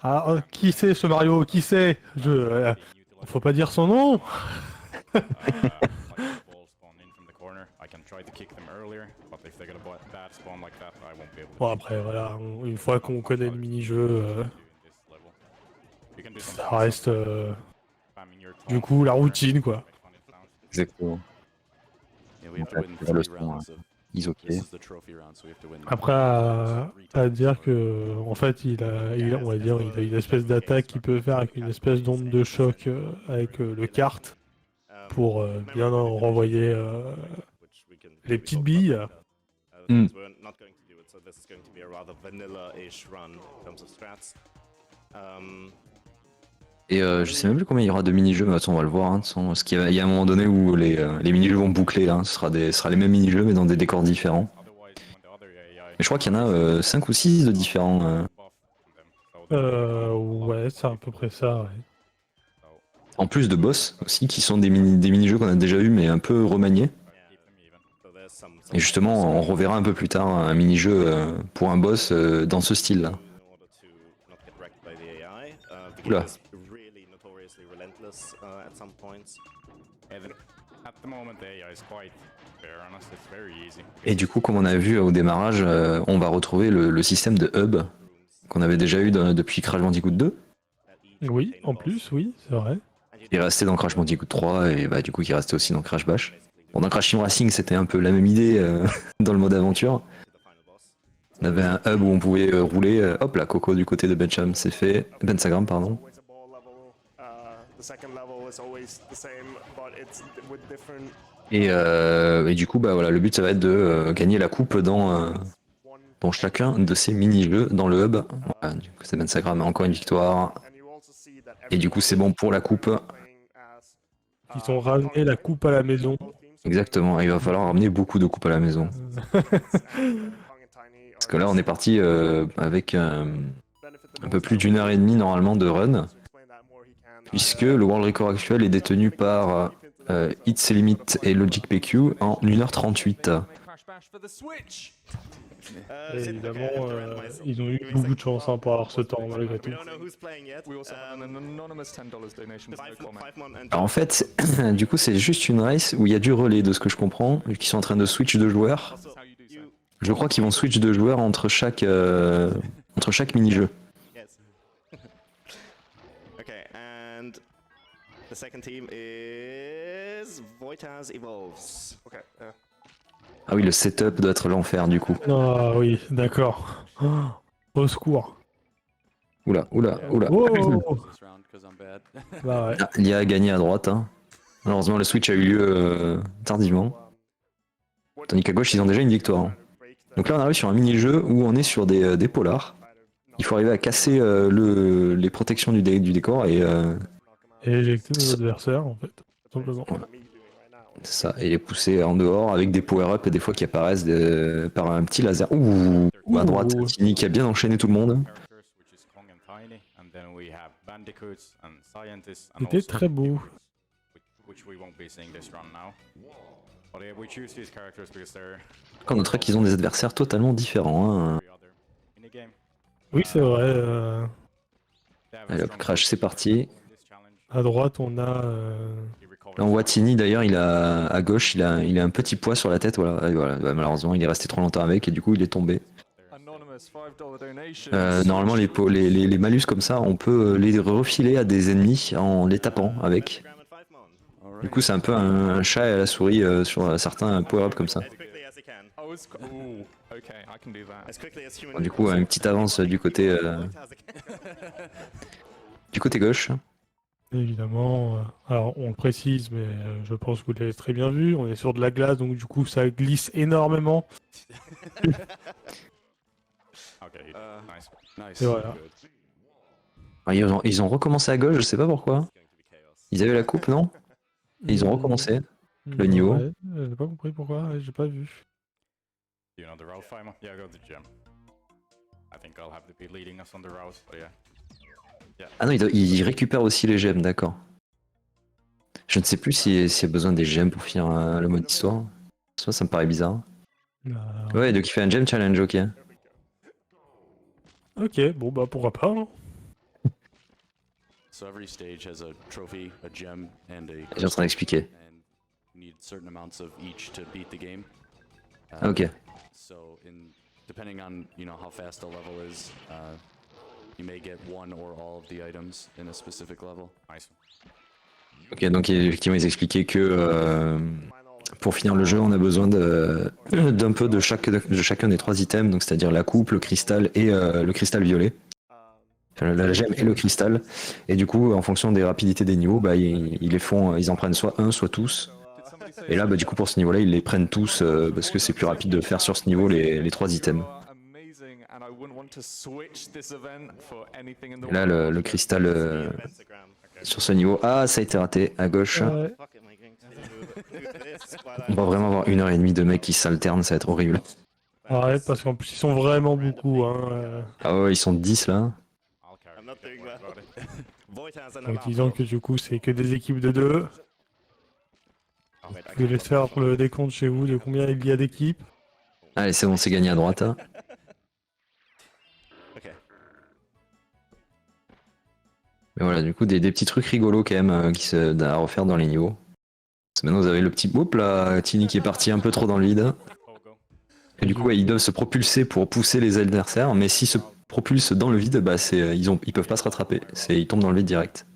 Ah, qui c'est ce Mario? Qui c'est? Faut pas dire son nom. Bon après voilà, une fois qu'on connaît le mini-jeu, ça reste du coup la routine quoi. Exactement. Après à dire que en fait il a une espèce d'attaque qu'il peut faire avec une espèce d'onde de choc avec le kart pour bien renvoyer les petites billes. Et je sais même plus combien il y aura de mini-jeux, mais attends, on va le voir. Hein, parce qu'il y a un moment donné où les mini-jeux vont boucler, là. Ce sera les mêmes mini-jeux, mais dans des décors différents. Mais je crois qu'il y en a 5 ou 6 de différents. Ouais, c'est à peu près ça, ouais. En plus de boss aussi, qui sont des mini-jeux qu'on a déjà eu, mais un peu remaniés. Et justement, on reverra un peu plus tard un mini-jeu pour un boss dans ce style-là. Oula. Et du coup, comme on a vu au démarrage, on va retrouver le système de hub qu'on avait déjà eu depuis Crash Bandicoot 2. Oui, en plus, oui, c'est vrai. Il est resté dans Crash Bandicoot 3 et bah, du coup, il est resté aussi dans Crash Bash. Bon, dans Crash Team Racing, c'était un peu la même idée dans le mode aventure. On avait un hub où on pouvait rouler. Hop là, Coco du côté de Bencham, c'est fait. Bensagram, pardon. Et du coup, bah voilà, le but ça va être de gagner la coupe dans chacun de ces mini-jeux dans le hub. Voilà, du coup, c'est Bensagram, encore une victoire. Et du coup, c'est bon pour la coupe. Ils ont ramené la coupe à la maison. Exactement, il va falloir ramener beaucoup de coupes à la maison. Parce que là, on est parti avec un peu plus d'1 heure et demie normalement de run. Puisque le world record actuel est détenu par It's Limit et Logic PQ en 1h38. Et évidemment, ils ont eu beaucoup de chance pour avoir ce temps malgré tout. Alors en fait, du coup, c'est juste une race où il y a du relais de ce que je comprends, vu qu'ils sont en train de switch de joueurs. Je crois qu'ils vont switch de joueurs entre chaque mini-jeu. The second team is Voitaz Evolves. Okay. Ah oui, le setup doit être l'enfer du coup. Ah oui, d'accord. Oh, au secours. Oula, oula, oula. Oh bah ouais. Ah, Lia a gagné à droite. Hein. Malheureusement, le switch a eu lieu tardivement. Tandis qu'à gauche, ils ont déjà une victoire. Hein. Donc là, on arrive sur un mini-jeu où on est sur des polars. Il faut arriver à casser les protections du décor et éjecter nos adversaires, en fait, tout simplement. Voilà. C'est ça, et les pousser en dehors avec des power-up des fois qui apparaissent par un petit laser. Ouh, à droite, Tini qui a bien enchaîné tout le monde. C'était très beau. On notera qu'ils ont des adversaires totalement différents. Hein. Oui, c'est vrai. Allez hop, Crash, c'est parti. À droite, on a... Là, on voit Tini, d'ailleurs, à gauche, il a un petit poids sur la tête. Voilà. Et voilà. Bah, malheureusement, il est resté trop longtemps avec et du coup, il est tombé. Normalement, les malus comme ça, on peut les refiler à des ennemis en les tapant avec. Du coup, c'est un peu un chat à la souris sur certains power-up comme ça. Du coup, une petite avance du côté gauche. Évidemment, alors on le précise, mais je pense que vous l'avez très bien vu, on est sur de la glace, donc du coup ça glisse énormément. Et voilà. Ils ont recommencé à gauche, je sais pas pourquoi. Ils avaient la coupe, non? Et ils ont recommencé le niveau. Ouais, j'ai pas compris pourquoi, j'ai pas vu. Ah non, il récupère aussi les gemmes, d'accord. Je ne sais plus s'il y a besoin des gemmes pour finir le mode histoire. Ça me paraît bizarre. Ouais, donc il fait un gem challenge, ok. Ok, bon bah pourquoi pas. Hein. J'ai en train d'expliquer. Ok. Ok, donc effectivement ils expliquaient que pour finir le jeu on a besoin d'un peu de chacun des 3 items, donc c'est-à-dire la coupe, le cristal et le cristal violet. Enfin, la gemme et le cristal. Et du coup en fonction des rapidités des niveaux, bah, ils en prennent soit un, soit tous. Et là bah, du coup pour ce niveau là ils les prennent tous parce que c'est plus rapide de faire sur ce niveau les 3 items. Et là le cristal sur ce niveau, ah ça a été raté à gauche. Ouais. On va vraiment avoir 1 heure et demie de mecs qui s'alternent, ça va être horrible. Ouais, parce qu'en plus ils sont vraiment beaucoup. Hein. Ah ouais, ils sont 10 là. Donc disons que du coup c'est que des équipes de 2. Je vais laisser faire le décompte chez vous de combien il y a d'équipes. Allez, c'est bon, c'est gagné à droite. Hein. Mais voilà, du coup, des petits trucs rigolos quand même à refaire dans les niveaux. Parce que maintenant, vous avez le petit... Hop là, Tini qui est parti un peu trop dans le vide. Et du coup, ouais, ils doivent se propulser pour pousser les adversaires, mais s'ils se propulsent dans le vide, bah, ils peuvent pas se rattraper. Ils tombent dans le vide direct.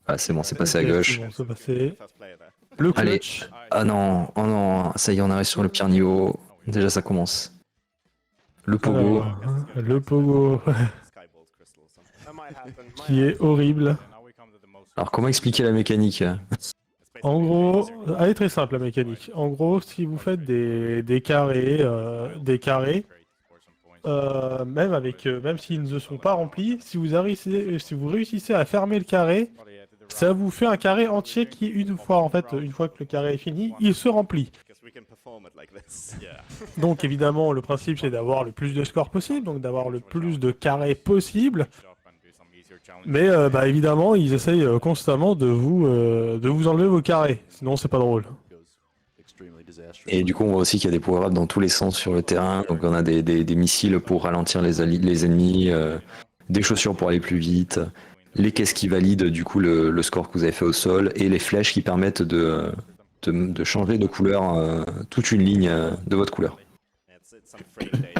Ah, c'est bon, c'est passé à gauche. Bon, c'est passé. Le Allez. clutch. Ah non, oh non, ça y est, on arrive sur le pire niveau. Déjà, ça commence. Le pogo. Alors, le pogo. Qui est horrible. Alors, comment expliquer la mécanique? En gros, elle est très simple la mécanique. En gros, si vous faites des carrés, même s'ils ne sont pas remplis, si vous réussissez à fermer le carré, ça vous fait un carré entier qui, une fois que le carré est fini, il se remplit. Donc évidemment, le principe c'est d'avoir le plus de scores possible, donc d'avoir le plus de carrés possible. Mais bah, évidemment, ils essayent constamment de vous enlever vos carrés, sinon c'est pas drôle. Et du coup, on voit aussi qu'il y a des power-ups dans tous les sens sur le terrain. Donc on a des missiles pour ralentir les ennemis, des chaussures pour aller plus vite, les caisses qui valident du coup le score que vous avez fait au sol, et les flèches qui permettent de changer de couleur toute une ligne de votre couleur.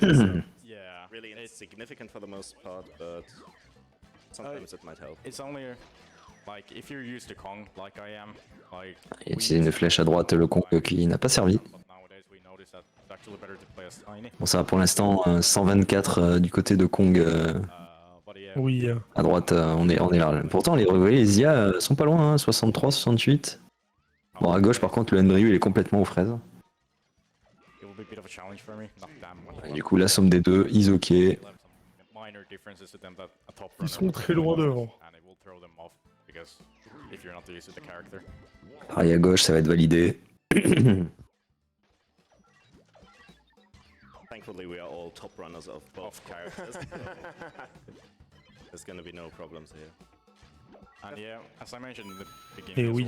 Il a utilisé une flèche à droite, le Kong qui n'a pas servi. Bon, ça va pour l'instant 124 du côté de Kong. Oui. À droite, on est là. Pourtant, les IA sont pas loin, hein, 63, 68. Bon, à gauche, par contre, le Andrew il est complètement aux fraises. Et du coup, la somme des deux, is ok. Ils sont très loin devant. Pareil à gauche, ça va être validé. Thankfully, we are all top runners of both characters. There's gonna be no problems here. Et oui,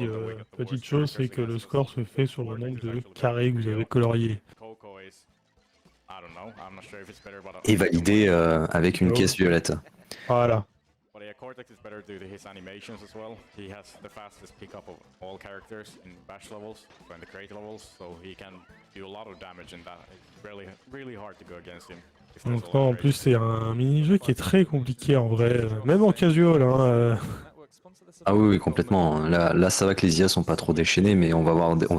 petite chose, c'est que le score se fait sur le nombre de carrés que vous avez coloriés. Et validé avec une caisse violette. Voilà. Cortex is better due to his animations as well. He has the fastest pickup of all characters in bash levels, so in the crate levels, so he can do a lot of damage, and that is really hard to go against him. Donc non, en plus c'est un mini-jeu qui est très compliqué en vrai, même en casual. Hein, Ah oui, complètement. Là, ça va que les IA sont pas trop déchaînés, mais on va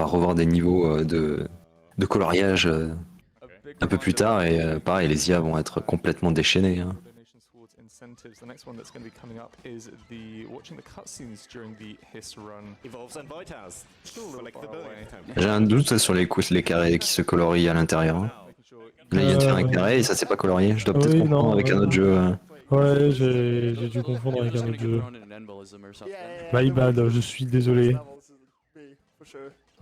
revoir des niveaux de coloriage un peu plus tard, et pareil, les IA vont être complètement déchaînés. Hein. The next one that's going to be coming up is watching the cutscenes during the Hiss run. Evolves and Vitals. J'ai un doute sur les carrés qui se colorient à l'intérieur. Hein. Là, il vient de faire un carré et ça s'est pas colorié. Je dois peut-être confondre avec un autre jeu. Ouais, j'ai dû confondre avec un autre jeu. My bad, je suis désolé.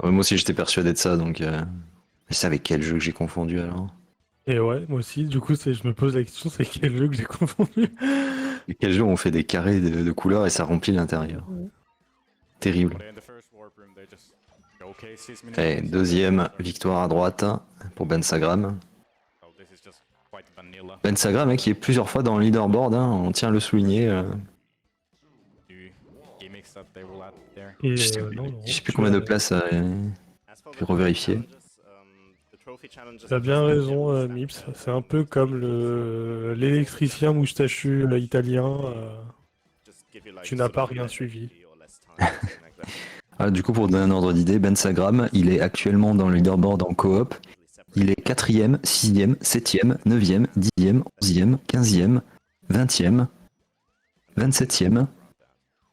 Ouais, moi aussi, j'étais persuadé de ça, donc je savais quel jeu que j'ai confondu alors. Et ouais, moi aussi, du coup, je me pose la question, c'est quel jeu que j'ai confondu? Et quel jeu on fait des carrés de couleurs et ça remplit l'intérieur. Terrible. Et deuxième victoire à droite pour Ben Sagram. Ben Sagram hein, qui est plusieurs fois dans le leaderboard, hein, on tient à le souligner. Je sais plus combien de places, je vais revérifier. T'as bien raison, Nips. C'est un peu comme l'électricien moustachu italien. Tu n'as pas rien suivi. Ah, du coup, pour donner un ordre d'idée, Ben Sagram, il est actuellement dans le leaderboard en coop. Il est 4ème, 6ème, 7ème, 9ème, 10ème, 11ème, 15ème, 20ème, 27ème.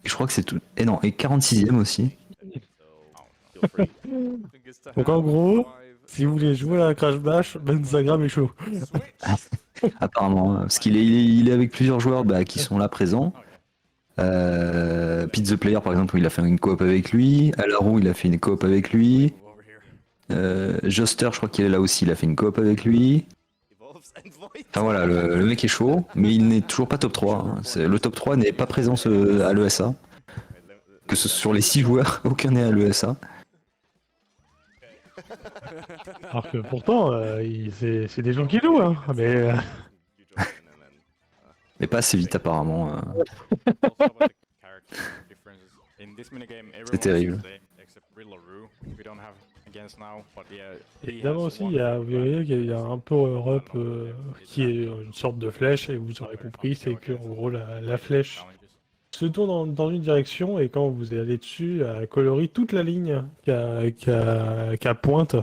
Et je crois que c'est tout. Et non, et 46ème aussi. Donc en gros, si vous voulez jouer à la Crash Bash, Ben Sagram est chaud. Apparemment, parce qu'il est avec plusieurs joueurs qui sont là présents. Pete the Player par exemple, il a fait une coop avec lui. Alaru, il a fait une coop avec lui. Joster, je crois qu'il est là aussi, il a fait une coop avec lui. Enfin voilà, le mec est chaud, mais il n'est toujours pas top 3. Hein. Le top 3 n'est pas présent à l'ESA. Que ce sur les 6 joueurs, aucun n'est à l'ESA. Alors que pourtant, c'est des gens qui jouent, hein. Mais Mais pas assez vite apparemment. C'est terrible. évidemment aussi, vous voyez qu'il y a un power-up qui est une sorte de flèche, et vous aurez compris, c'est que en gros la flèche se tourne dans une direction, et quand vous allez dessus, elle colorie toute la ligne qu'à pointe.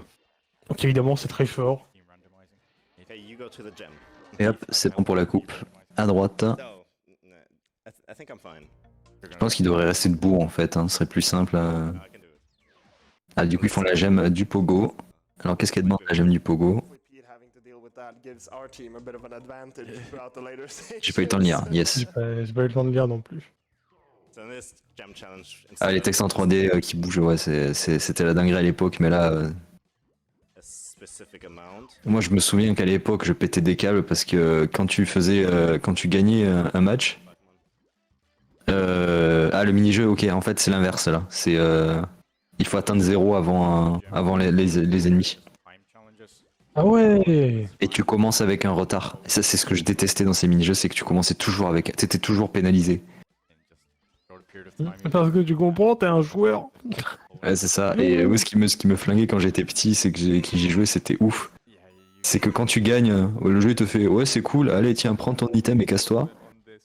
Donc évidemment, c'est très fort. Et hop, c'est bon pour la coupe. À droite. Je pense qu'il devrait rester debout en fait, hein. Ce serait plus simple. Ah, du coup, ils font la gemme du pogo. Alors, qu'est-ce qu'elle demande la gemme du pogo? J'ai pas eu le temps de lire, yes. J'ai pas eu le temps de lire non plus. Ah, les textes en 3D qui bougent, ouais, c'était la dinguerie à l'époque, mais là. Moi, je me souviens qu'à l'époque, je pétais des câbles parce que quand tu gagnais un match. Ah, le mini-jeu, ok, en fait, c'est l'inverse là. Il faut atteindre 0 avant les ennemis. Ah ouais! Et tu commences avec un retard. Et ça, c'est ce que je détestais dans ces mini-jeux, c'est que tu commençais toujours avec. T'étais toujours pénalisé. Parce que tu comprends, t'es un joueur. Ouais, c'est ça. Et moi, ce qui me flinguait quand j'étais petit, c'est que j'y jouais, c'était ouf. C'est que quand tu gagnes, le jeu il te fait ouais, c'est cool, allez, tiens, prends ton item et casse-toi.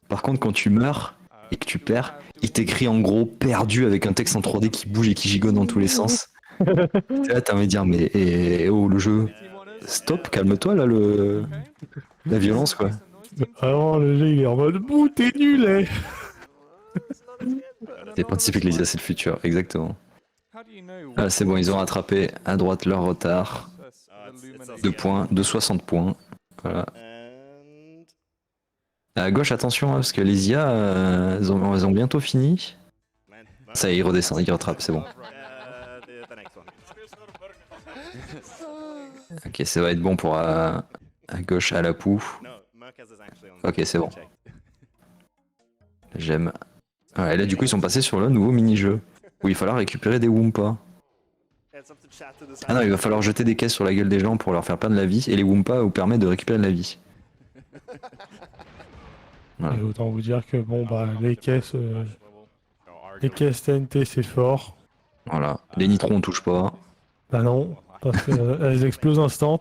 Par contre, quand tu meurs et que tu perds, il t'écrit en gros perdu avec un texte en 3D qui bouge et qui gigote dans tous les sens. Là, t'as envie de dire, mais oh, le jeu, stop, calme-toi là, la violence quoi. Alors, le jeu il est en mode bouh, t'es nul, eh. C'est principe Ecclesia, c'est le futur, exactement. Ah, c'est bon, ils ont rattrapé à droite leur retard. 2 points, de 60 points. Voilà. À gauche, attention, hein, parce que les IA, elles ont bientôt fini. Ça y est, ils redescendent, ils rattrapent, c'est bon. Ok, ça va être bon pour à gauche, à la poux. Ok, c'est bon. J'aime. Ouais, là, du coup, ils sont passés sur le nouveau mini-jeu, où il va falloir récupérer des Wumpas. Ah non, il va falloir jeter des caisses sur la gueule des gens pour leur faire perdre la vie, et les Wumpas vous permettent de récupérer de la vie. Voilà. Et autant vous dire que bon bah les caisses TNT c'est fort. Voilà, les nitros on touche pas. Bah non, parce qu'elles explosent instant.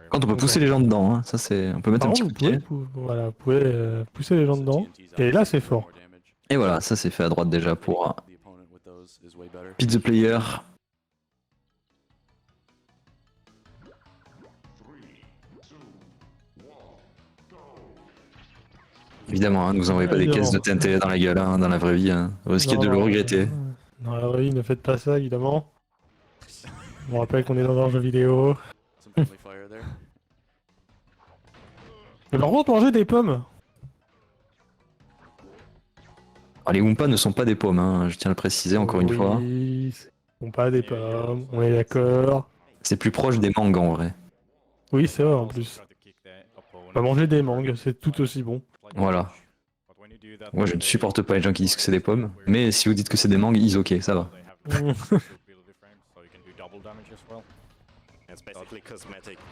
Quand on peut pousser les gens dedans, hein, ça c'est. On peut mettre un petit coup de pied. Voilà, vous pouvez pousser les gens dedans. Et là c'est fort. Et voilà, ça c'est fait à droite déjà pour Beat the Player. Évidemment, hein, ne vous envoyez pas des caisses de TNT dans la gueule, hein, dans la vraie vie. Hein. Vous risquez de le regretter. Dans la vraie vie, ne faites pas ça, évidemment. On rappelle qu'on est dans un jeu vidéo. Mais par contre, manger des pommes. Alors, les Wumpas ne sont pas des pommes, hein, je tiens à le préciser encore une fois. Ils sont pas des pommes, on est d'accord. C'est plus proche des mangues en vrai. Oui, c'est vrai en plus. On va manger des mangues, c'est tout aussi bon. Voilà. Moi je ne supporte pas les gens qui disent que c'est des pommes, mais si vous dites que c'est des mangues, ils ok, ça va.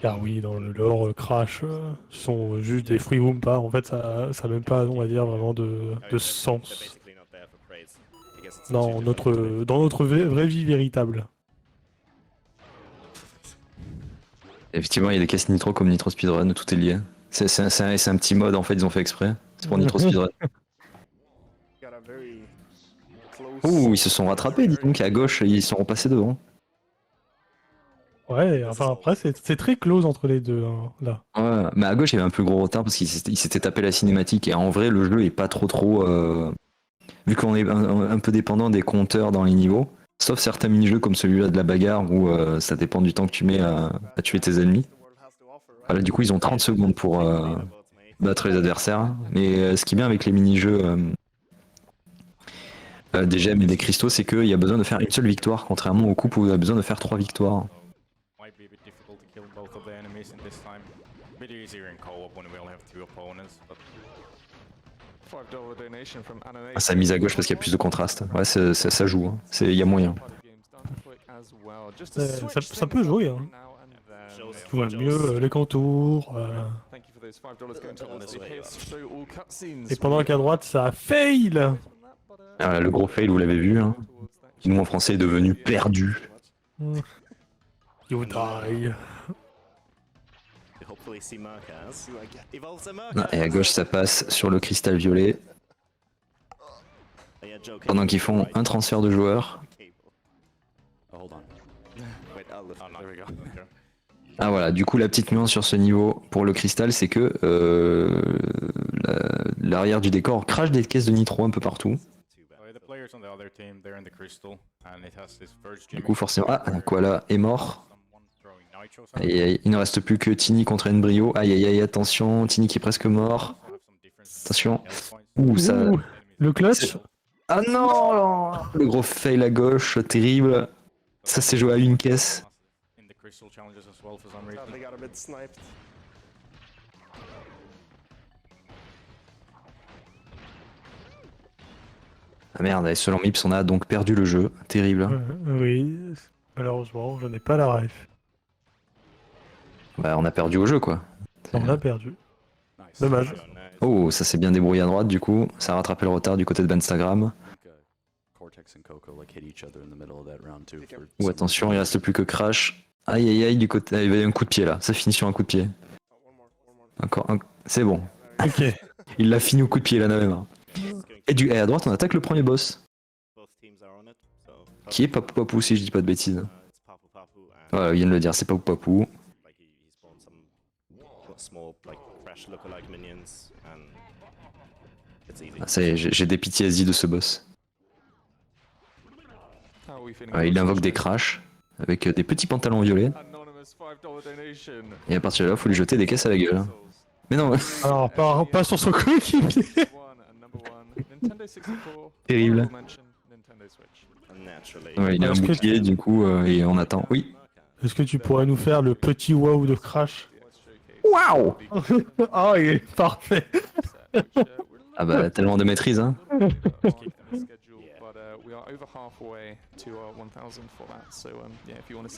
Car oui, dans le lore, Crash sont juste des fruits Wumpa. En fait, ça n'a même pas, on va dire, vraiment de sens dans notre vraie vie véritable. Effectivement, il y a des caisses nitro comme Nitro Speedrun, tout est lié. C'est un petit mode en fait, ils ont fait exprès. C'est pour Nitro Speedrun. Ouh, ils se sont rattrapés, dis donc, à gauche, ils sont repassés devant. Ouais, enfin après, c'est très close entre les deux, hein, là. Ouais, mais à gauche, il y avait un plus gros retard parce qu'il s'était tapé la cinématique. Et en vrai, le jeu est pas trop. Vu qu'on est un peu dépendant des compteurs dans les niveaux, sauf certains mini-jeux comme celui-là de la bagarre où ça dépend du temps que tu mets à tuer tes ennemis. Voilà, du coup, ils ont 30 secondes pour battre les adversaires. Mais ce qui est bien avec les mini-jeux des gemmes et des cristaux, c'est qu'il y a besoin de faire une seule victoire, contrairement aux coupes où il y a besoin de faire 3 victoires. Ça mise à gauche parce qu'il y a plus de contraste. Ouais, ça joue, hein. Il y a moyen. Ça peut jouer. Hein. Tu vois mieux les contours. Et pendant qu'à droite, ça fail. Ah, le gros fail, vous l'avez vu. Hein. Nous, en français, est devenu perdu. You die. Ah, et à gauche, ça passe sur le cristal violet. Pendant qu'ils font un transfert de joueurs. Ah voilà, du coup la petite nuance sur ce niveau pour le cristal, c'est que l'arrière du décor crache des caisses de nitro un peu partout. Du coup forcément... Ah, Koala est mort. Aïe, aïe, il ne reste plus que Tini contre Embryo. Aïe aïe aïe, attention, Tini qui est presque mort. Attention. Ouh, ça... Le clutch. Ah non, le gros fail à gauche, terrible. Ça s'est joué à une caisse. Ah merde, et selon Mips, on a donc perdu le jeu. Terrible. Oui, malheureusement, je n'ai pas la ref. Bah, on a perdu au jeu, quoi. On a perdu. Dommage. Oh, ça s'est bien débrouillé à droite, du coup. Ça a rattrapé le retard du côté de Instagram. Ou attention, il reste plus que Crash. Aïe aïe aïe, du côté. Ah, il y a un coup de pied là. Ça finit sur un coup de pied. Encore un. C'est bon. Ok. Il l'a fini au coup de pied là, même. Et à droite, on attaque le premier boss. Qui est Papou Papou, si je dis pas de bêtises. Voilà, il vient de le dire, c'est Papou Papou. Ah, ça y est, j'ai des PTSD de ce boss. Il invoque des crashs avec des petits pantalons violets. Et à partir de là, il faut lui jeter des caisses à la gueule. Mais non. Alors, pas sur son coéquipier. Terrible. Ouais, il a un bouclier, du coup, et on attend. Oui. Est-ce que tu pourrais nous faire le petit wow de Crash? Waouh. Ah, il est parfait. Ah bah, tellement de maîtrise, hein.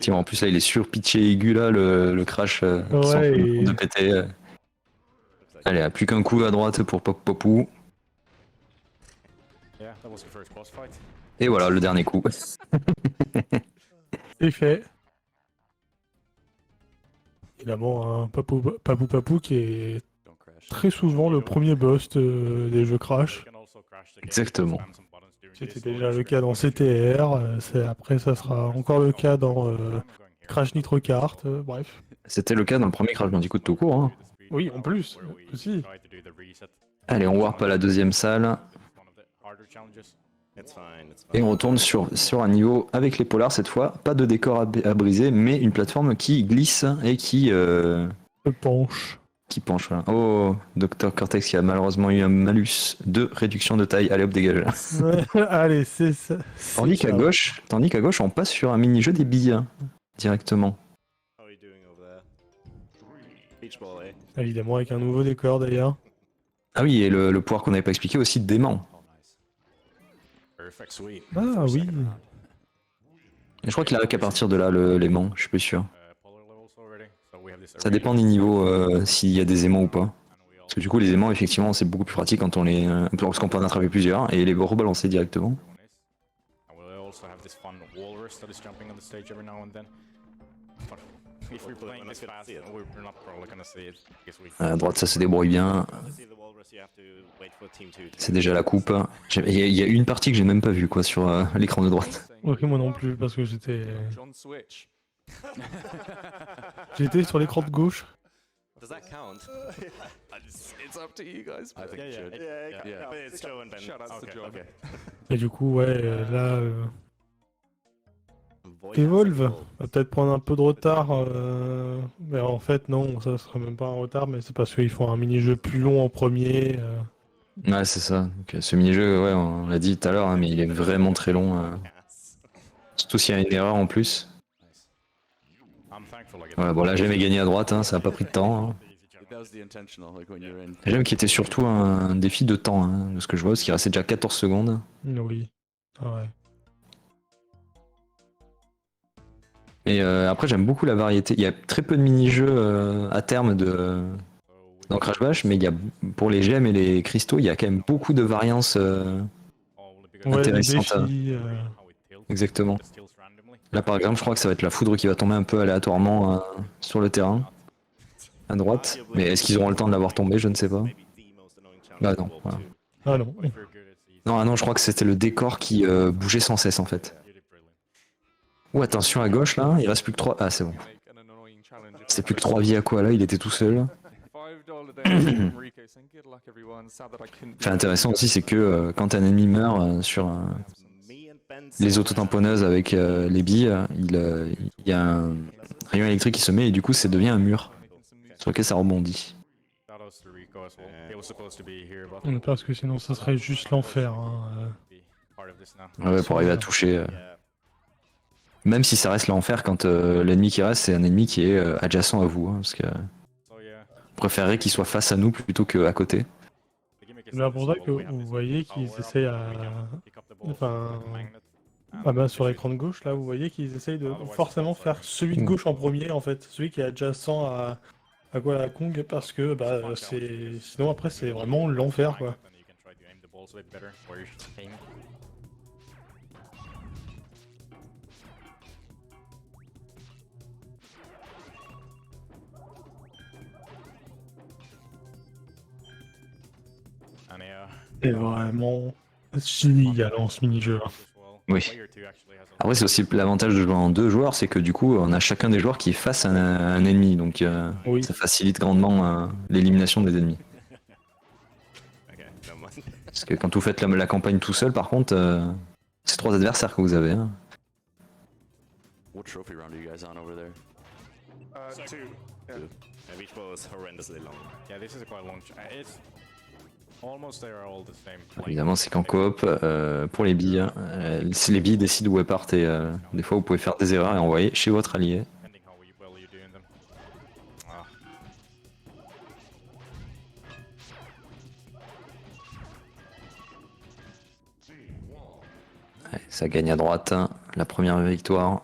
Tiens, en plus là il est sur-pitché aigu là, le crash de péter. Allez, plus qu'un coup à droite pour Popou. Et voilà le dernier coup. C'est fait. Évidemment un Papou qui est très souvent le premier boss des jeux Crash. Exactement. C'était déjà le cas dans CTR, après ça sera encore le cas dans Crash Nitro Kart, bref. C'était le cas dans le premier Crash Bandicoot tout court. Hein. Oui, en plus, aussi. Allez, on warp à la deuxième salle. Et on retourne sur un niveau avec les polars cette fois. Pas de décor à briser, mais une plateforme qui glisse et qui... penche. Qui penche, voilà. Oh, Dr Cortex qui a malheureusement eu un malus de réduction de taille. Allez hop, dégage. Allez, c'est ça. Tandis qu'à gauche, on passe sur un mini-jeu des billes, directement. Évidemment, avec un nouveau décor d'ailleurs. Ah oui, et le pouvoir qu'on n'avait pas expliqué aussi, d'aimant. Ah oui. Et je crois qu'il arrive qu'à partir de là, l'aimant, je suis plus sûr. Ça dépend des niveaux, s'il y a des aimants ou pas. Parce que du coup, les aimants, effectivement, c'est beaucoup plus pratique quand on les... parce qu'on peut en attraper plusieurs et les rebalancer directement. À droite, ça se débrouille bien. C'est déjà la coupe. Il y a une partie que j'ai même pas vue, quoi, sur l'écran de droite. Ok, moi non plus, parce que j'étais... J'étais sur l'écran de gauche. Does that count? It's up to you guys. I think it should. Yeah. It's Joe and Ben. Shout out to Joe. Okay. Et du coup, ouais, là... Evolve va peut-être prendre un peu de retard, mais en fait non, ça sera même pas un retard, mais c'est parce qu'ils font un mini-jeu plus long en premier. Ouais, c'est ça. Donc, ce mini-jeu, ouais, on l'a dit tout à l'heure, hein, mais il est vraiment très long. Surtout s'il y a une erreur en plus. Voilà, bon là j'ai jamais gagné à droite, hein, ça a pas pris de temps. Hein. J'aime qu'il était surtout un défi de temps, hein, de ce que je vois, parce qu'il restait déjà 14 secondes. Oui. Ah ouais. Et après, j'aime beaucoup la variété. Il y a très peu de mini-jeux à terme dans Crash Bash, mais pour les gemmes et les cristaux, il y a quand même beaucoup de variances intéressantes. Défis, Exactement. Là, par exemple, je crois que ça va être la foudre qui va tomber un peu aléatoirement sur le terrain, à droite. Mais est-ce qu'ils auront le temps de l'avoir tombé? Je ne sais pas. Bah non. Voilà. Ah non. Non, je crois que c'était le décor qui bougeait sans cesse en fait. Ou attention à gauche là, il reste plus que 3. Ah c'est bon. C'était plus que 3 vies à quoi là, il était tout seul. Fait intéressant aussi, c'est que quand un ennemi meurt sur les autotamponneuses avec les billes, il y a un rayon électrique qui se met et du coup ça devient un mur sur lequel ça rebondit. Parce que sinon ça serait juste l'enfer. Hein. Ouais, pour arriver à toucher. Même si ça reste l'enfer quand l'ennemi qui reste c'est un ennemi qui est adjacent à vous. Hein, parce que je préférerais qu'il soit face à nous plutôt qu'à côté. C'est pour ça que vous voyez qu'ils essayent à... Enfin... Ah bah sur l'écran de gauche là, vous voyez qu'ils essayent de forcément faire celui de gauche en premier en fait. Celui qui est adjacent à Kuala Kong parce que bah c'est... Sinon après c'est vraiment l'enfer quoi. C'est vraiment génial en ce mini-jeu. Oui. Après c'est aussi l'avantage de jouer en 2 joueurs, c'est que du coup on a chacun des joueurs qui est face à un ennemi, donc ça facilite grandement l'élimination des ennemis. Parce que quand vous faites la campagne tout seul par contre, c'est 3 adversaires que vous avez. Hein. What trophy round are you guys on over there? 2. Yeah. Each ball is horrendously long. Yeah, this is quite long. It's almost they are all the same. Évidemment c'est qu'en coop, pour les billes, si les billes décident où elles partent et des fois vous pouvez faire des erreurs et envoyer chez votre allié. Ouais, ça gagne à droite, hein, la première victoire.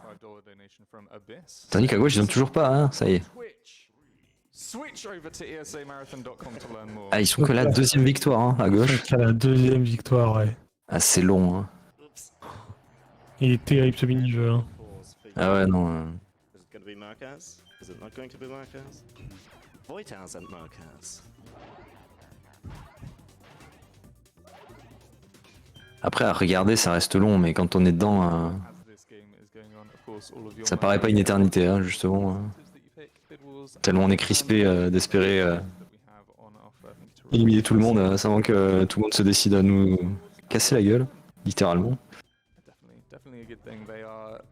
Tandis qu'à gauche ils ont toujours pas, hein, ça y est. Ah ils sont que la 2e victoire hein, à gauche. C'est la 2e victoire, ouais. Ah c'est long hein. Il est terrible ce mini-jeu. Hein. Ah ouais non. Is it going to be Marquez? Is it not going to be Marquez? Voitaz and Marquez. Après à regarder ça reste long mais quand on est dedans ça paraît pas une éternité hein, justement. Tellement on est crispé d'espérer éliminer tout le monde avant que tout le monde se décide à nous casser la gueule, littéralement.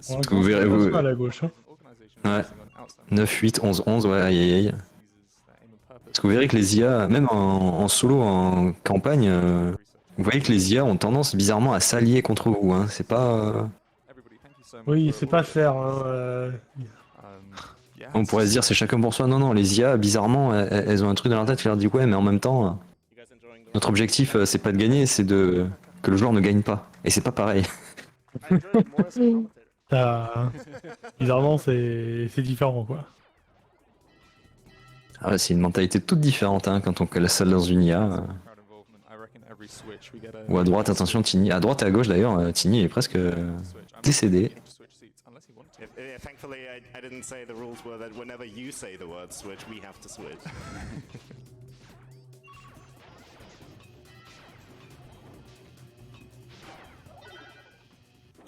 Parce que vous verrez vous... à la gauche. Hein. Ouais. 9, 8, 11, 11, ouais, aïe aïe aïe. Parce que vous verrez que les IA, même en solo, en campagne, vous voyez que les IA ont tendance bizarrement à s'allier contre vous. Hein. C'est pas... Oui, c'est pas faire. Hein, On pourrait se dire c'est chacun pour soi. Non, non, les IA, bizarrement, elles ont un truc dans leur tête qui leur dit ouais, mais en même temps, notre objectif, c'est pas de gagner, c'est que le joueur ne gagne pas. Et c'est pas pareil. Bizarrement, c'est différent, quoi. Ah ouais, c'est une mentalité toute différente hein, quand on la salle dans une IA. Ou à droite, attention, Tini. À droite et à gauche d'ailleurs, Tini est presque décédé. Thankfully, I didn't say the rules were that whenever you say the word switch, we have to switch.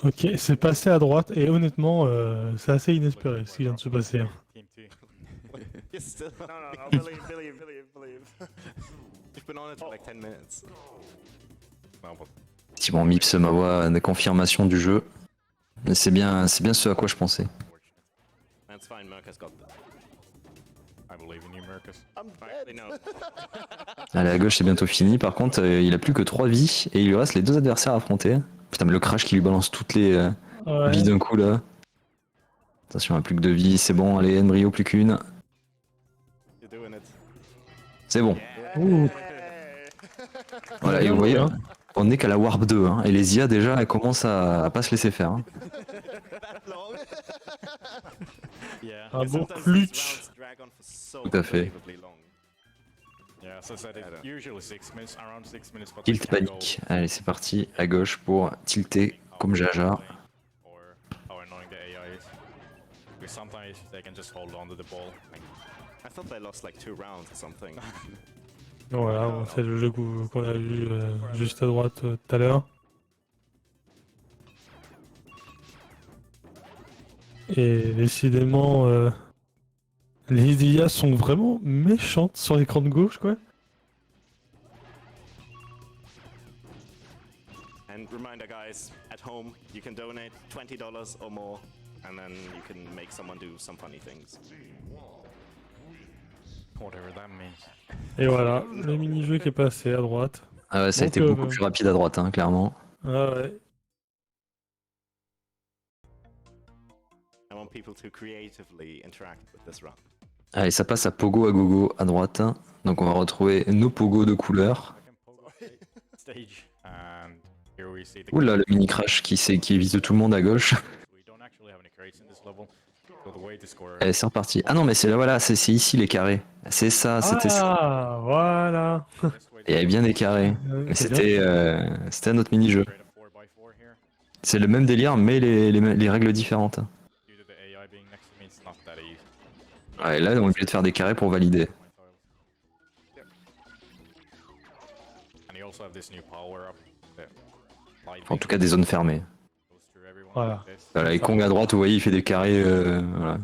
Ok, c'est passé à droite et honnêtement, c'est assez inespéré ce qui vient de se passer. Hein. No, believe. You've been on it for like 10 minutes. Effectivement, Mips m'envoie des confirmations du jeu. Mais c'est bien ce à quoi je pensais. That's fine, Marcus got that. I believe in you, Marcus. Actually, no. Allez, à gauche, c'est bientôt fini. Par contre, il a plus que 3 vies et il lui reste les 2 adversaires à affronter. Putain, mais le crash qui lui balance toutes les vies d'un coup là. Attention, il a plus que 2 vies, c'est bon. Allez, Embryo, plus qu'une. C'est bon. Voilà, et vous voyez, on n'est qu'à la Warp 2, hein, et les IA déjà elles commencent à pas se laisser faire. Hein. Un bon clutch. Tout à fait. Yeah, so I said it usually 6 minutes, around 6 minutes. But Tilt panique. Allez, c'est parti. À gauche pour tilter comme Jaja. how annoying the AI is. Because sometimes they can just hold on to the ball. I thought they lost like 2 rounds or something. Voilà, bon, c'est le jeu qu'on a vu juste à droite tout à l'heure. Et décidément, les IA sont vraiment méchantes sur l'écran de gauche, quoi. And reminder guys, at home you can donate $20 or more and then you can make someone do some funny things. Whatever that means. Et voilà, le mini-jeu qui est passé à droite. Ah ouais, ça a Donc, été beaucoup plus rapide à droite, hein, clairement. Ah ouais. I want people to creatively interact with this run. Allez, ça passe à Pogo à gogo à droite. Donc on va retrouver nos Pogo de couleur. Stage. And here we see the Oula, le mini crash qui évite tout le monde à gauche. We don't actually have any crates in this level. So the way to score. Allez, c'est reparti. Ah non, mais c'est là, voilà, c'est ici les carrés. C'est ça, c'était ça. Ah, voilà. Il y avait bien des carrés. Mais c'était un autre mini-jeu. C'est le même délire, mais les règles différentes. Ouais, là, on est obligé de faire des carrés pour valider. En tout cas, des zones fermées. Voilà. Voilà, et Kong à droite, vous voyez, il fait des carrés. Voilà.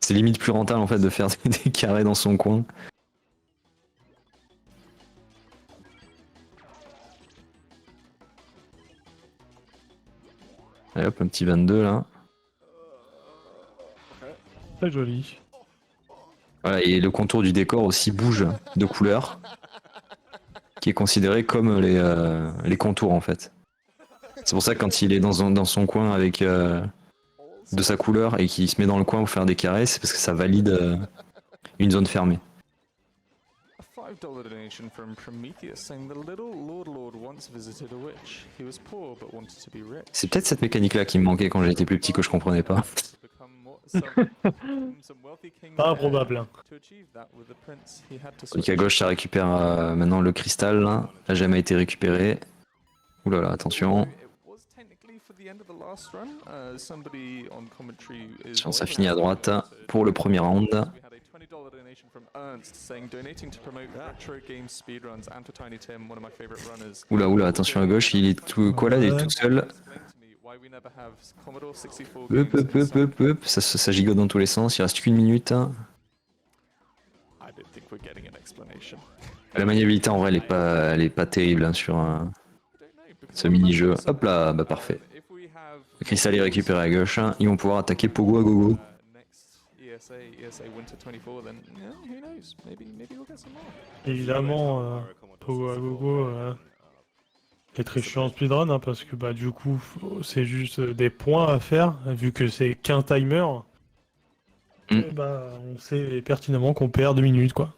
C'est limite plus rentable en fait de faire des carrés dans son coin. Allez hop, un petit 22 là. Très joli. Voilà, et le contour du décor aussi bouge de couleur, qui est considéré comme les contours en fait. C'est pour ça que quand il est dans son coin avec de sa couleur et qu'il se met dans le coin pour faire des carrés, c'est parce que ça valide une zone fermée. A $5 donation from Prometheus saying the little Lord once visited a witch. He was poor but wanted to be rich. C'est peut-être cette mécanique là qui me manquait quand j'étais plus petit que je comprenais pas. Pas improbable. Hein. Donc à gauche ça récupère maintenant le cristal, là. A jamais été récupéré. Oulala, attention. Attention, ça finit à droite pour le premier round. Oula, attention à gauche, il est tout quoi là, il est tout seul. Hop, ça gigote dans tous les sens, il reste qu'une minute. La maniabilité en vrai elle est pas terrible hein, sur ce mini-jeu. Hop là, bah parfait. Le cristal est récupéré à gauche, ils vont pouvoir attaquer Pogo à gogo. Évidemment, Pogo à gogo est très chiant en speedrun hein, parce que bah du coup c'est juste des points à faire vu que c'est qu'un timer. Et bah on sait pertinemment qu'on perd 2 minutes quoi.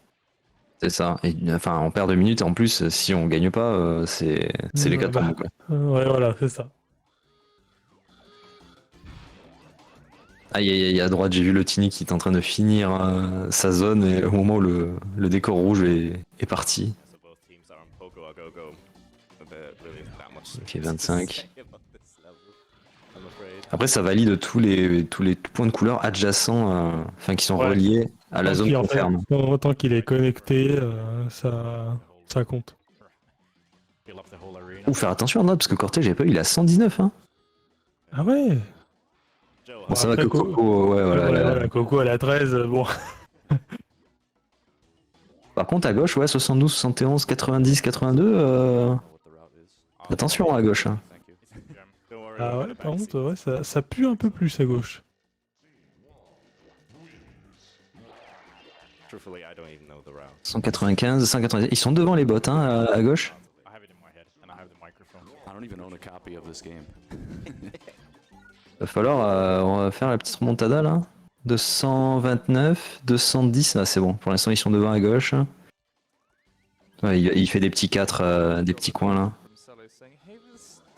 C'est ça, et, enfin on perd 2 minutes et en plus si on gagne pas c'est l'hécatombe quoi. Ouais voilà c'est ça. Aïe à droite j'ai vu le Tini qui est en train de finir sa zone et au moment où le décor rouge est parti. Ok 25. Après ça valide tous les points de couleur adjacents, enfin qui sont reliés à la zone qu'on ferme. Tant qu'il est connecté, ça compte. Ou faire attention à note parce que Cortège j'ai pas eu, il a 119 hein. Ah ouais. Bon, ça va que Coco, ouais voilà. Coco à la 13, bon. Par contre à gauche ouais 72, 71, 90, 82 attention à gauche hein. Ah ouais par contre ouais, ça pue un peu plus à gauche. 195, 190, ils sont devant les bots hein, à gauche. Va falloir on va faire la petite remontada là. 229, 210, ah, c'est bon, pour l'instant ils sont devant à gauche. Ouais, il fait des petits 4, des petits coins là.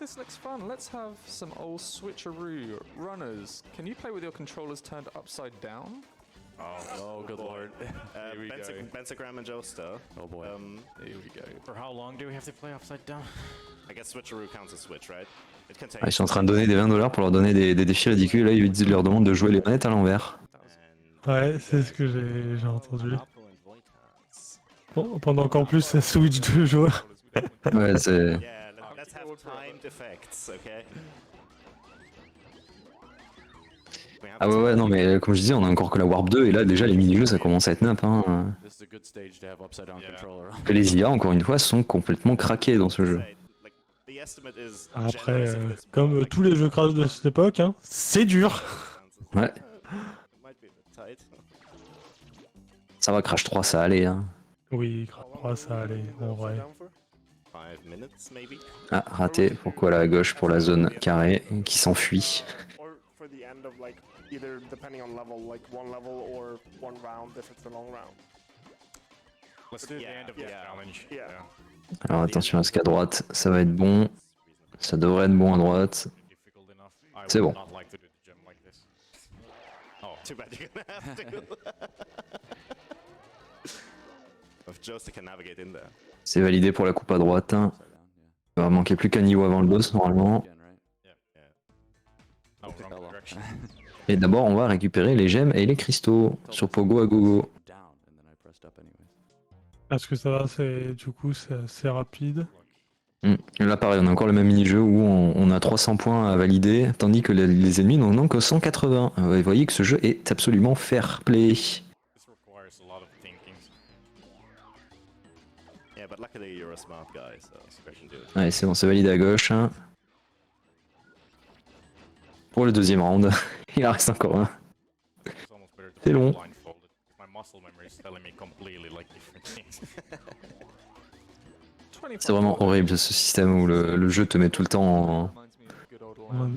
this looks fun. Let's have some old switcheroo. Runners, can you play with your controllers turned upside down? Oh, good lord. Here we go. Pentagram and Joestar. Oh boy. Here we go. For how long do we have to play upside down? I guess switcheroo counts as switch, right? It can take... Ils sont en train de donner des 20$ pour leur donner des défis ridicules. Là, ils leur demandent de jouer les manettes à l'envers. Ouais, c'est ce que j'ai entendu. Bon, pendant qu'en plus ça switch de joueurs. Ouais, c'est... Yeah, let's have timed effects, okay? Ah ouais, non, mais comme je disais, on a encore que la Warp 2, et là, déjà, les mini-jeux, ça commence à être nappe. Hein. Et les IA, encore une fois, sont complètement craqués dans ce jeu. Après, comme tous les jeux crash de cette époque, hein, c'est dur. Ouais. Ça va, Crash 3, ça allait. Hein. Oui, Crash 3, ça allait, en vrai. Ah, raté. Pourquoi là à gauche pour la zone carrée qui s'enfuit? Either depending on level, like one level or one round if it's a long round. Let's do the end of the challenge. Yeah. Alors attention à ce qu'à droite, ça va être bon. Ça devrait être bon à droite. C'est bon. Oh, too bad you're gonna have to. If Joestar can navigate in there. C'est validé pour la coupe à droite. Hein. Il va manquer plus qu'un niveau avant le boss normalement. Et d'abord, on va récupérer les gemmes et les cristaux sur Pogo à gogo. Est-ce que ça va, du coup, c'est assez rapide. Là, pareil, on a encore le même mini-jeu où on a 300 points à valider, tandis que les ennemis n'en ont que 180. Vous voyez que ce jeu est absolument fair play. Ouais, c'est bon, c'est validé à gauche. Hein. Pour le deuxième round, il en reste encore un. C'est long. C'est vraiment horrible ce système où le jeu te met tout le temps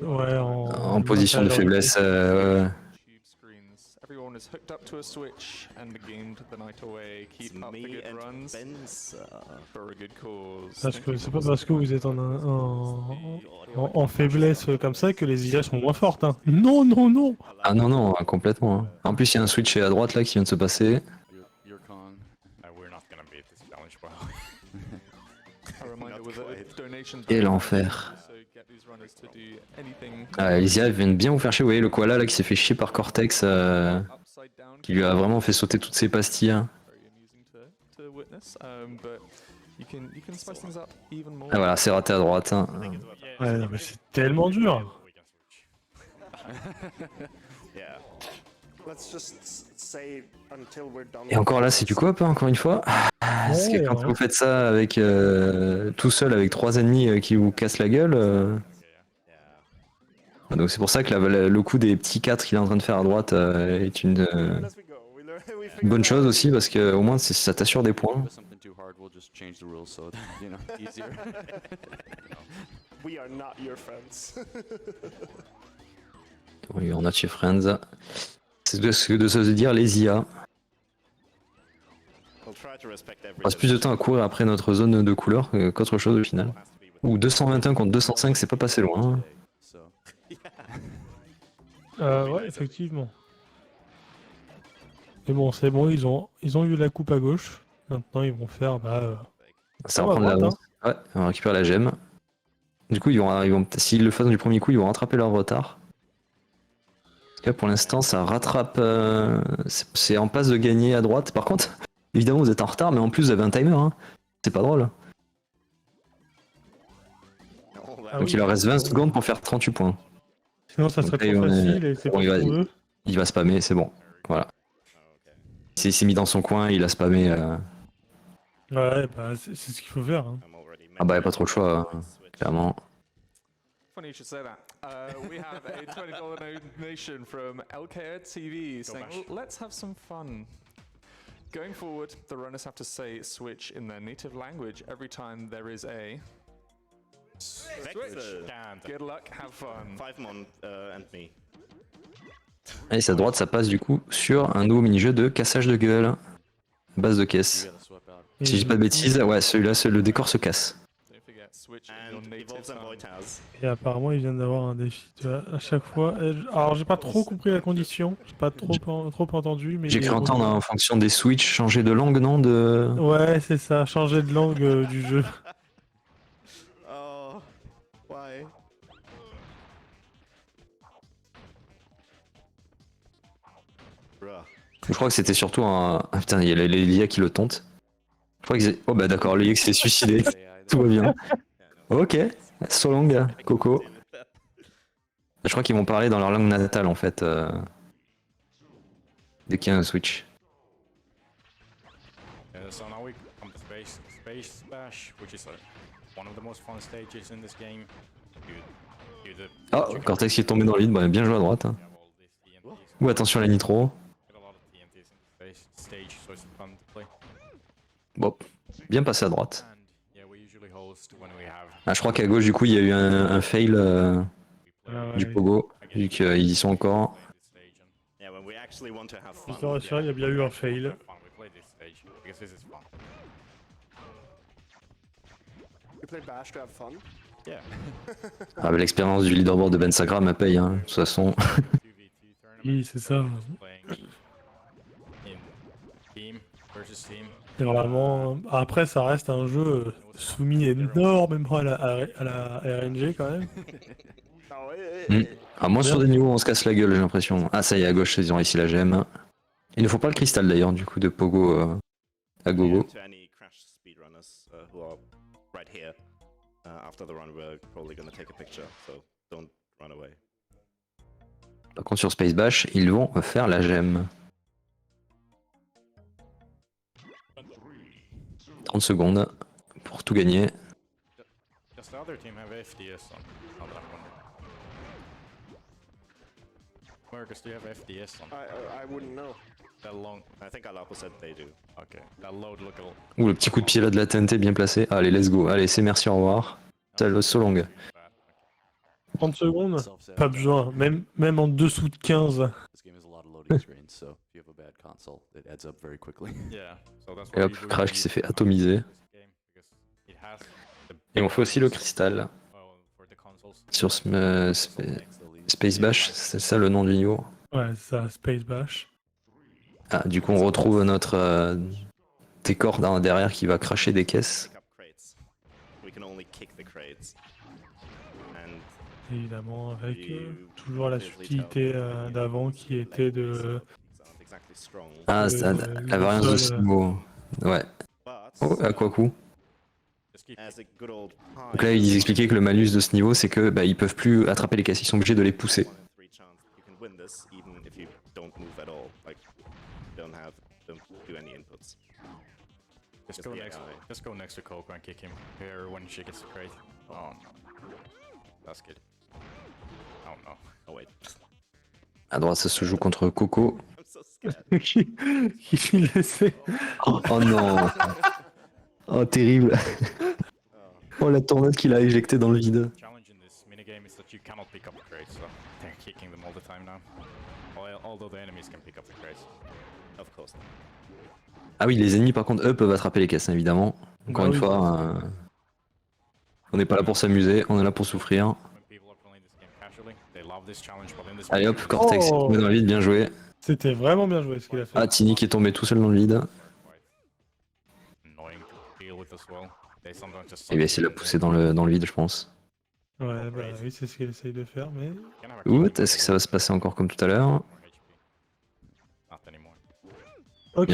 en position de faiblesse. Everyone is hooked up to a switch and beginning the night away. Keep up the good runs for a good cause. Parce que c'est pas parce que vous êtes en faiblesse comme ça que les IA sont moins fortes. Hein. Non, non, non. Ah non, non, complètement. Hein. En plus, il y a un switch à droite là qui vient de se passer. Et l'enfer. Les IA viennent bien vous faire chier. Vous voyez le koala là qui s'est fait chier par Cortex, qui lui a vraiment fait sauter toutes ses pastilles. Hein. Ah voilà, c'est raté à droite. Hein. Ouais, non, mais c'est tellement dur. Et encore là, c'est du coop, hein, encore une fois. Parce que quand vous faites ça avec tout seul avec 3 ennemis qui vous cassent la gueule. Donc c'est pour ça que le coup des petits 4 qu'il est en train de faire à droite est une bonne chose aussi, parce que au moins ça t'assure des points. Oui, on a chez Friends. C'est ce que de se dire les IA. On passe plus de temps à courir après notre zone de couleur qu'autre chose au final. Ou 221 contre 205, c'est pas passé loin. Ouais, effectivement. Mais bon, c'est bon, ils ont eu la coupe à gauche. Maintenant, ils vont faire. Ça va prendre l'avance. Ouais, on récupère la gemme. Du coup, ils vont s'ils le font du premier coup, ils vont rattraper leur retard. Parce que là, pour l'instant, ça rattrape. C'est en passe de gagner à droite. Par contre, évidemment, vous êtes en retard, mais en plus, vous avez un timer. Hein. C'est pas drôle. Donc, il leur reste 20 secondes pour faire 38 points. Sinon, ça serait trop facile et c'est bon, il va spammer, c'est bon. Voilà. Il s'est mis dans son coin, il a spammé. Ouais, c'est ce qu'il faut faire. Hein. Ah bah, il n'y a pas trop le choix, clairement. Funny you should say that. We have a $20 donation from LKR TV saying, let's have some fun. Going forward, the runners have to say switch in their native language every time there is a... Switch. Good luck, have fun. 5 and me. Et sa droite, ça passe du coup sur un nouveau mini-jeu de cassage de gueule. Base de caisse. Si je dis pas de bêtises, ouais, celui-là, le décor se casse. Et apparemment, ils viennent d'avoir un défi à chaque fois. Alors, j'ai pas trop compris la condition, j'ai pas trop entendu, mais J'ai cru entendre en fonction des switches changer de langue, non de... Ouais, c'est ça, changer de langue du jeu. Oh, why? Je crois que c'était surtout un... Ah putain, il y a l'IA qui le tente. Je crois que oh bah d'accord, l'IA qui s'est suicidé. Tout va bien. Ok, so long, Coco. Je crois qu'ils vont parler dans leur langue natale en fait. Dès qu'il y a un switch. So now we come to Space Bash, which is one of the most fun stages in this game. Oh, Cortex qui est tombé dans le vide, bah, bien joué à droite. Hein. Ouh, attention à la nitro. Bon, bien passé à droite. Ah, je crois qu'à gauche, du coup, il y a eu un fail du pogo, vu qu'ils y sont encore. Je te rassure, il y a bien eu un fail. You play Bash to have fun? Yeah. Ah, bah, l'expérience du leaderboard de Ben Sagra me paye, hein, de toute façon. Oui, c'est ça. Et normalement, après, ça reste un jeu soumis énormément à la RNG quand même. Ah, moins sur des niveaux, on se casse la gueule, j'ai l'impression. Ah, ça y est, à gauche, ils ont réussi la gemme. Il ne faut pas le cristal d'ailleurs, du coup, de Pogo à gogo. To any crash speedrunners who are right here, after the run, we're probably gonna take a picture, so don't run away. Par contre, sur Space Bash, ils vont faire la gemme. 30 secondes pour tout gagner. Does the other team have FDS on that one? Marcus, do you have FDS on? I wouldn't know. That long. I think Alapo said they do. Okay. That load look a... Ouh, le petit coup de pied là de la TNT bien placé. Allez, let's go. Allez, c'est merci, au revoir. C'est so long. 30 secondes, pas besoin, même en dessous de 15. Et hop, Crash qui s'est fait atomiser. Et on fait aussi le cristal. Sur Space Bash, c'est ça le nom du niveau? Ouais, c'est ça, Space Bash. Ah, du coup, on retrouve notre décor derrière qui va cracher des caisses. Évidemment, avec toujours la subtilité d'avant qui était de... Ah, la variance de ce niveau. Ouais. Oh, à quoi coup? Donc là, ils expliquaient que le malus de ce niveau, c'est que ils peuvent plus attraper les caisses, ils sont obligés de les pousser. Just go next to Coco and kick him here when she gets the crate. Oh no. That's good. Oh no. Oh wait. À droite, ça se joue contre Coco. qui laissait. Oh non. Oh, terrible. Oh, la tornade qu'il a éjectée dans le vide. Challenge in this minigame is that you cannot pick up the crates, so they're kicking them all the time now. Although the enemies can pick up the crates. Of course. Ah oui, les ennemis par contre, eux, peuvent attraper les caisses, hein, évidemment. Encore une fois, on n'est pas là pour s'amuser, on est là pour souffrir. Allez hop, Cortex est tombé dans le vide, bien joué. C'était vraiment bien joué ce qu'il a fait. Ah, Tini qui est tombé tout seul dans le vide. Il va essayer de la pousser dans le vide, je pense. Ouais, bah oui, c'est ce qu'il essaye de faire, mais... Ouh, est-ce que ça va se passer encore comme tout à l'heure? Ok.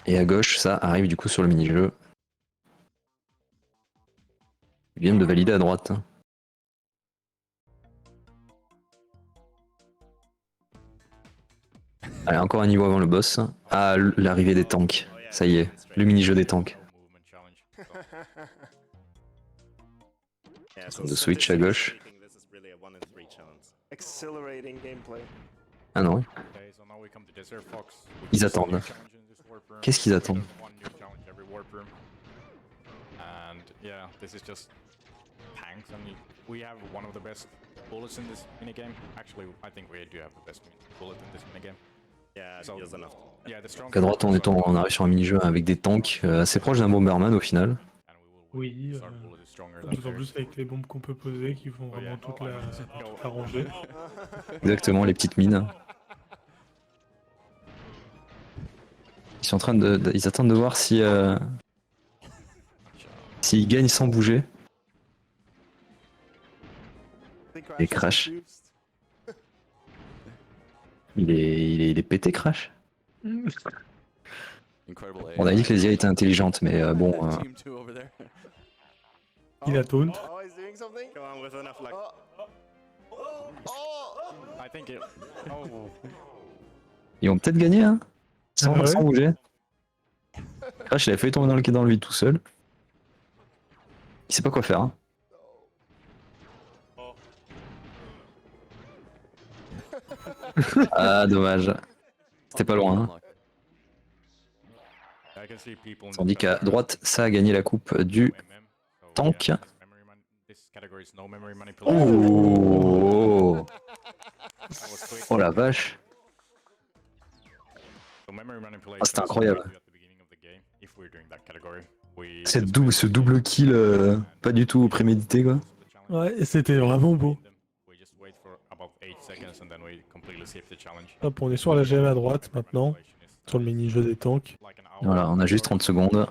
Et à gauche, ça arrive du coup sur le mini-jeu. Ils viennent de valider à droite. Allez, encore un niveau avant le boss. Ah, l'arrivée des tanks. Ça y est, le mini-jeu des tanks. De switch à gauche. Exhilarating gameplay. Ah non. Ils attendent. Qu'est-ce qu'ils attendent? And yeah, this is just tanks, and we have one of the best bullets in this minigame. Actually, I think we do have the best bullet in this minigame. Donc à droite, on arrive sur un mini-jeu avec des tanks assez proches d'un bomberman au final. Oui, d'autant plus avec les bombes qu'on peut poser qui font vraiment toute la rangée. Exactement, les petites mines. Ils sont en train ils attendent de voir si s'ils gagnent sans bouger. Et Crash. Il est pété, Crash. On a dit que les IA étaient intelligentes, mais bon. Il a taunt. Ils vont peut-être gagner, hein, sans, Ah ouais. sans bouger. Crash, il a failli tomber dans le vide tout seul. Il sait pas quoi faire. Hein. Ah, dommage. C'était pas loin. Hein. Tandis qu'à droite, ça a gagné la coupe du tank. Oh, oh la vache. Ah, c'était incroyable. Ce double kill, pas du tout prémédité quoi. Ouais, c'était vraiment beau. Hop, on est sur la GM à droite maintenant, sur le mini-jeu des tanks. Voilà, on a juste 30 secondes.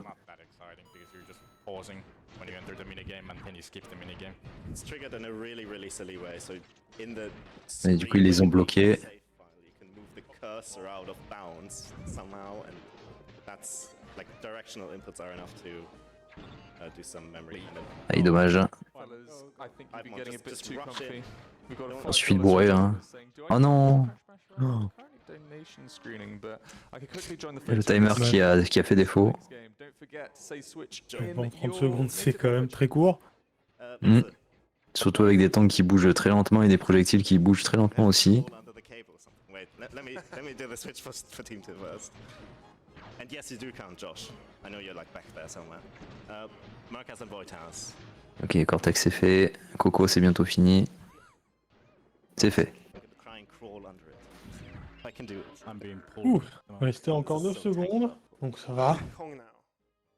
Et du coup, ils les ont bloqués. Ah, dommage. Il suffit de bourrer là. Oh non! Oh. Le timer qui a fait défaut. Bon, 30 secondes, c'est quand même très court. Mmh. Surtout avec des tanks qui bougent très lentement et des projectiles qui bougent très lentement aussi. Ok, Cortex c'est fait. Coco c'est bientôt fini. C'est fait. Ouh, il restait encore 9 secondes, donc ça va.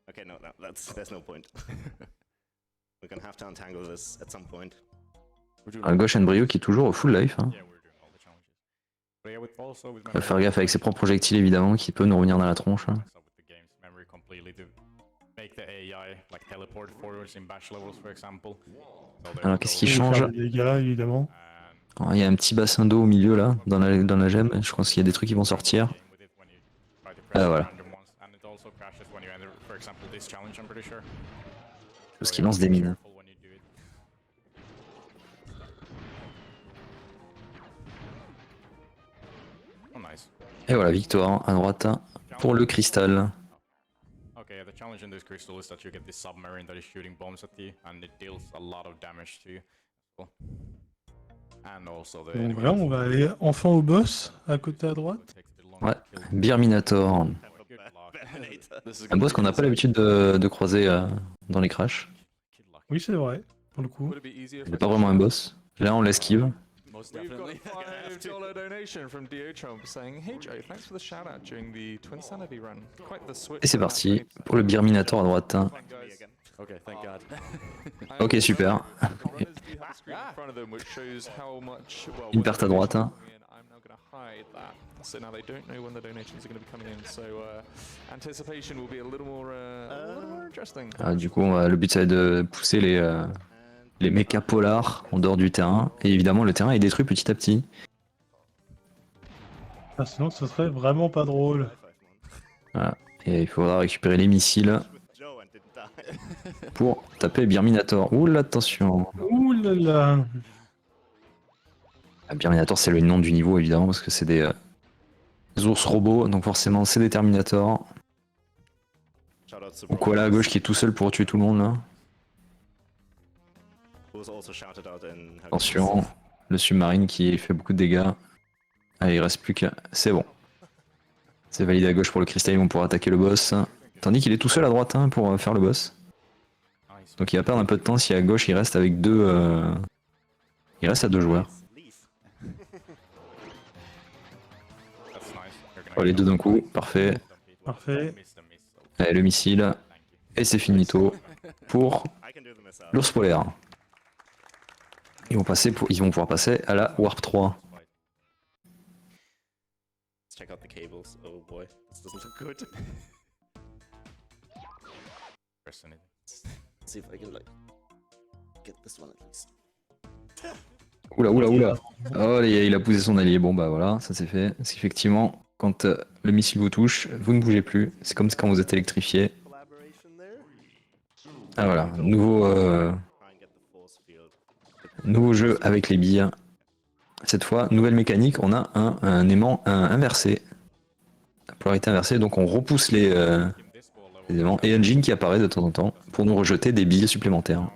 Okay, no, there's no point. We're gonna have to untangle this at some point. Un gauche Brio qui est toujours au full life. Hein. Il va faire gaffe avec ses propres projectiles évidemment qui peut nous revenir dans la tronche. Hein. Alors qu'est-ce qui change? Des dégâts, évidemment. Il y a un petit bassin d'eau au milieu là, dans la gemme. Je pense qu'il y a des trucs qui vont sortir. Ah voilà. Parce qu'il lance des mines. Et voilà, victoire à droite pour le cristal. Okay, the challenge in this crystal is that you get this submarine that is shooting bombs at you, and it deals a lot of damage to you. And also the Donc voilà, on va aller enfin au boss, à côté à droite. Ouais, Birminator. Un boss qu'on n'a pas l'habitude de croiser dans les crashs. Oui, c'est vrai, pour le coup. C'est pas vraiment un boss. Là, on l'esquive. We've got a $5 donation from Dio Trump saying, "Hey Joe, thanks for the shout out during the Twin Sanity run. Quite the switch." Et c'est parti pour le Birminator à droite. Okay, thank God. Ok, super. Une perte à droite. So now they don't know when the donations are going to be coming in, so anticipation will be a little more interesting. Ah, du coup, le but c'est de pousser les mechas polars en dehors du terrain. Et évidemment, le terrain est détruit petit à petit. Ah, sinon, ce serait vraiment pas drôle. Voilà. Et il faudra récupérer les missiles pour taper Birminator. Ouh là, attention. Ouh là là. Birminator, c'est le nom du niveau évidemment parce que c'est des ours robots, donc forcément c'est des Terminators. Donc voilà à gauche qui est tout seul pour tuer tout le monde là. Attention, le submarine qui fait beaucoup de dégâts. Allez, il reste plus qu'à... C'est bon. C'est validé à gauche pour le cristal, on pourra attaquer le boss. Tandis qu'il est tout seul à droite hein, pour faire le boss. Donc il va perdre un peu de temps si à gauche il reste avec deux... Il reste à 2 joueurs. Oh, les deux d'un coup, parfait. Parfait. Allez, le missile. Et c'est finito pour l'ours polaire. Ils vont pouvoir passer à la Warp 3. Check out the cables. Oh boy, this doesn't look good. See if I can like get this one at least. Oula, oula, oula. Oh, il a poussé son allié. Bon, bah voilà, ça c'est fait. Parce qu'effectivement, quand le missile vous touche, vous ne bougez plus. C'est comme quand vous êtes électrifié. Ah voilà, nouveau jeu avec les billes. Cette fois, nouvelle mécanique, on a un aimant inversé. Polarité inversée, donc on repousse les aimants. Et un jean qui apparaît de temps en temps pour nous rejeter des billes supplémentaires.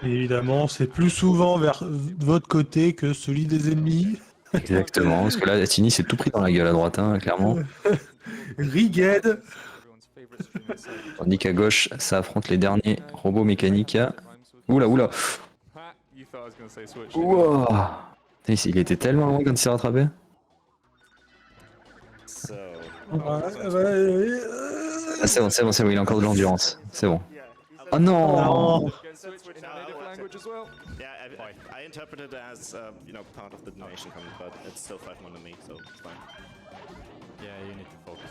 Et évidemment, c'est plus souvent vers votre côté que celui des ennemis. Exactement, parce que là, Tini s'est tout pris dans la gueule à droite, hein, clairement. Rigged. Tandis qu'à gauche, ça affronte les derniers robots mécaniques. Oula, oula. Ouah. Il était tellement loin quand il s'est rattrapé. Ah, c'est bon, c'est bon, c'est bon, il a encore de l'endurance. C'est bon. Oh non. Yeah, I interpreted it as part of the donation coming, but it's still 5-1 to me, so it's fine. Yeah, you need to focus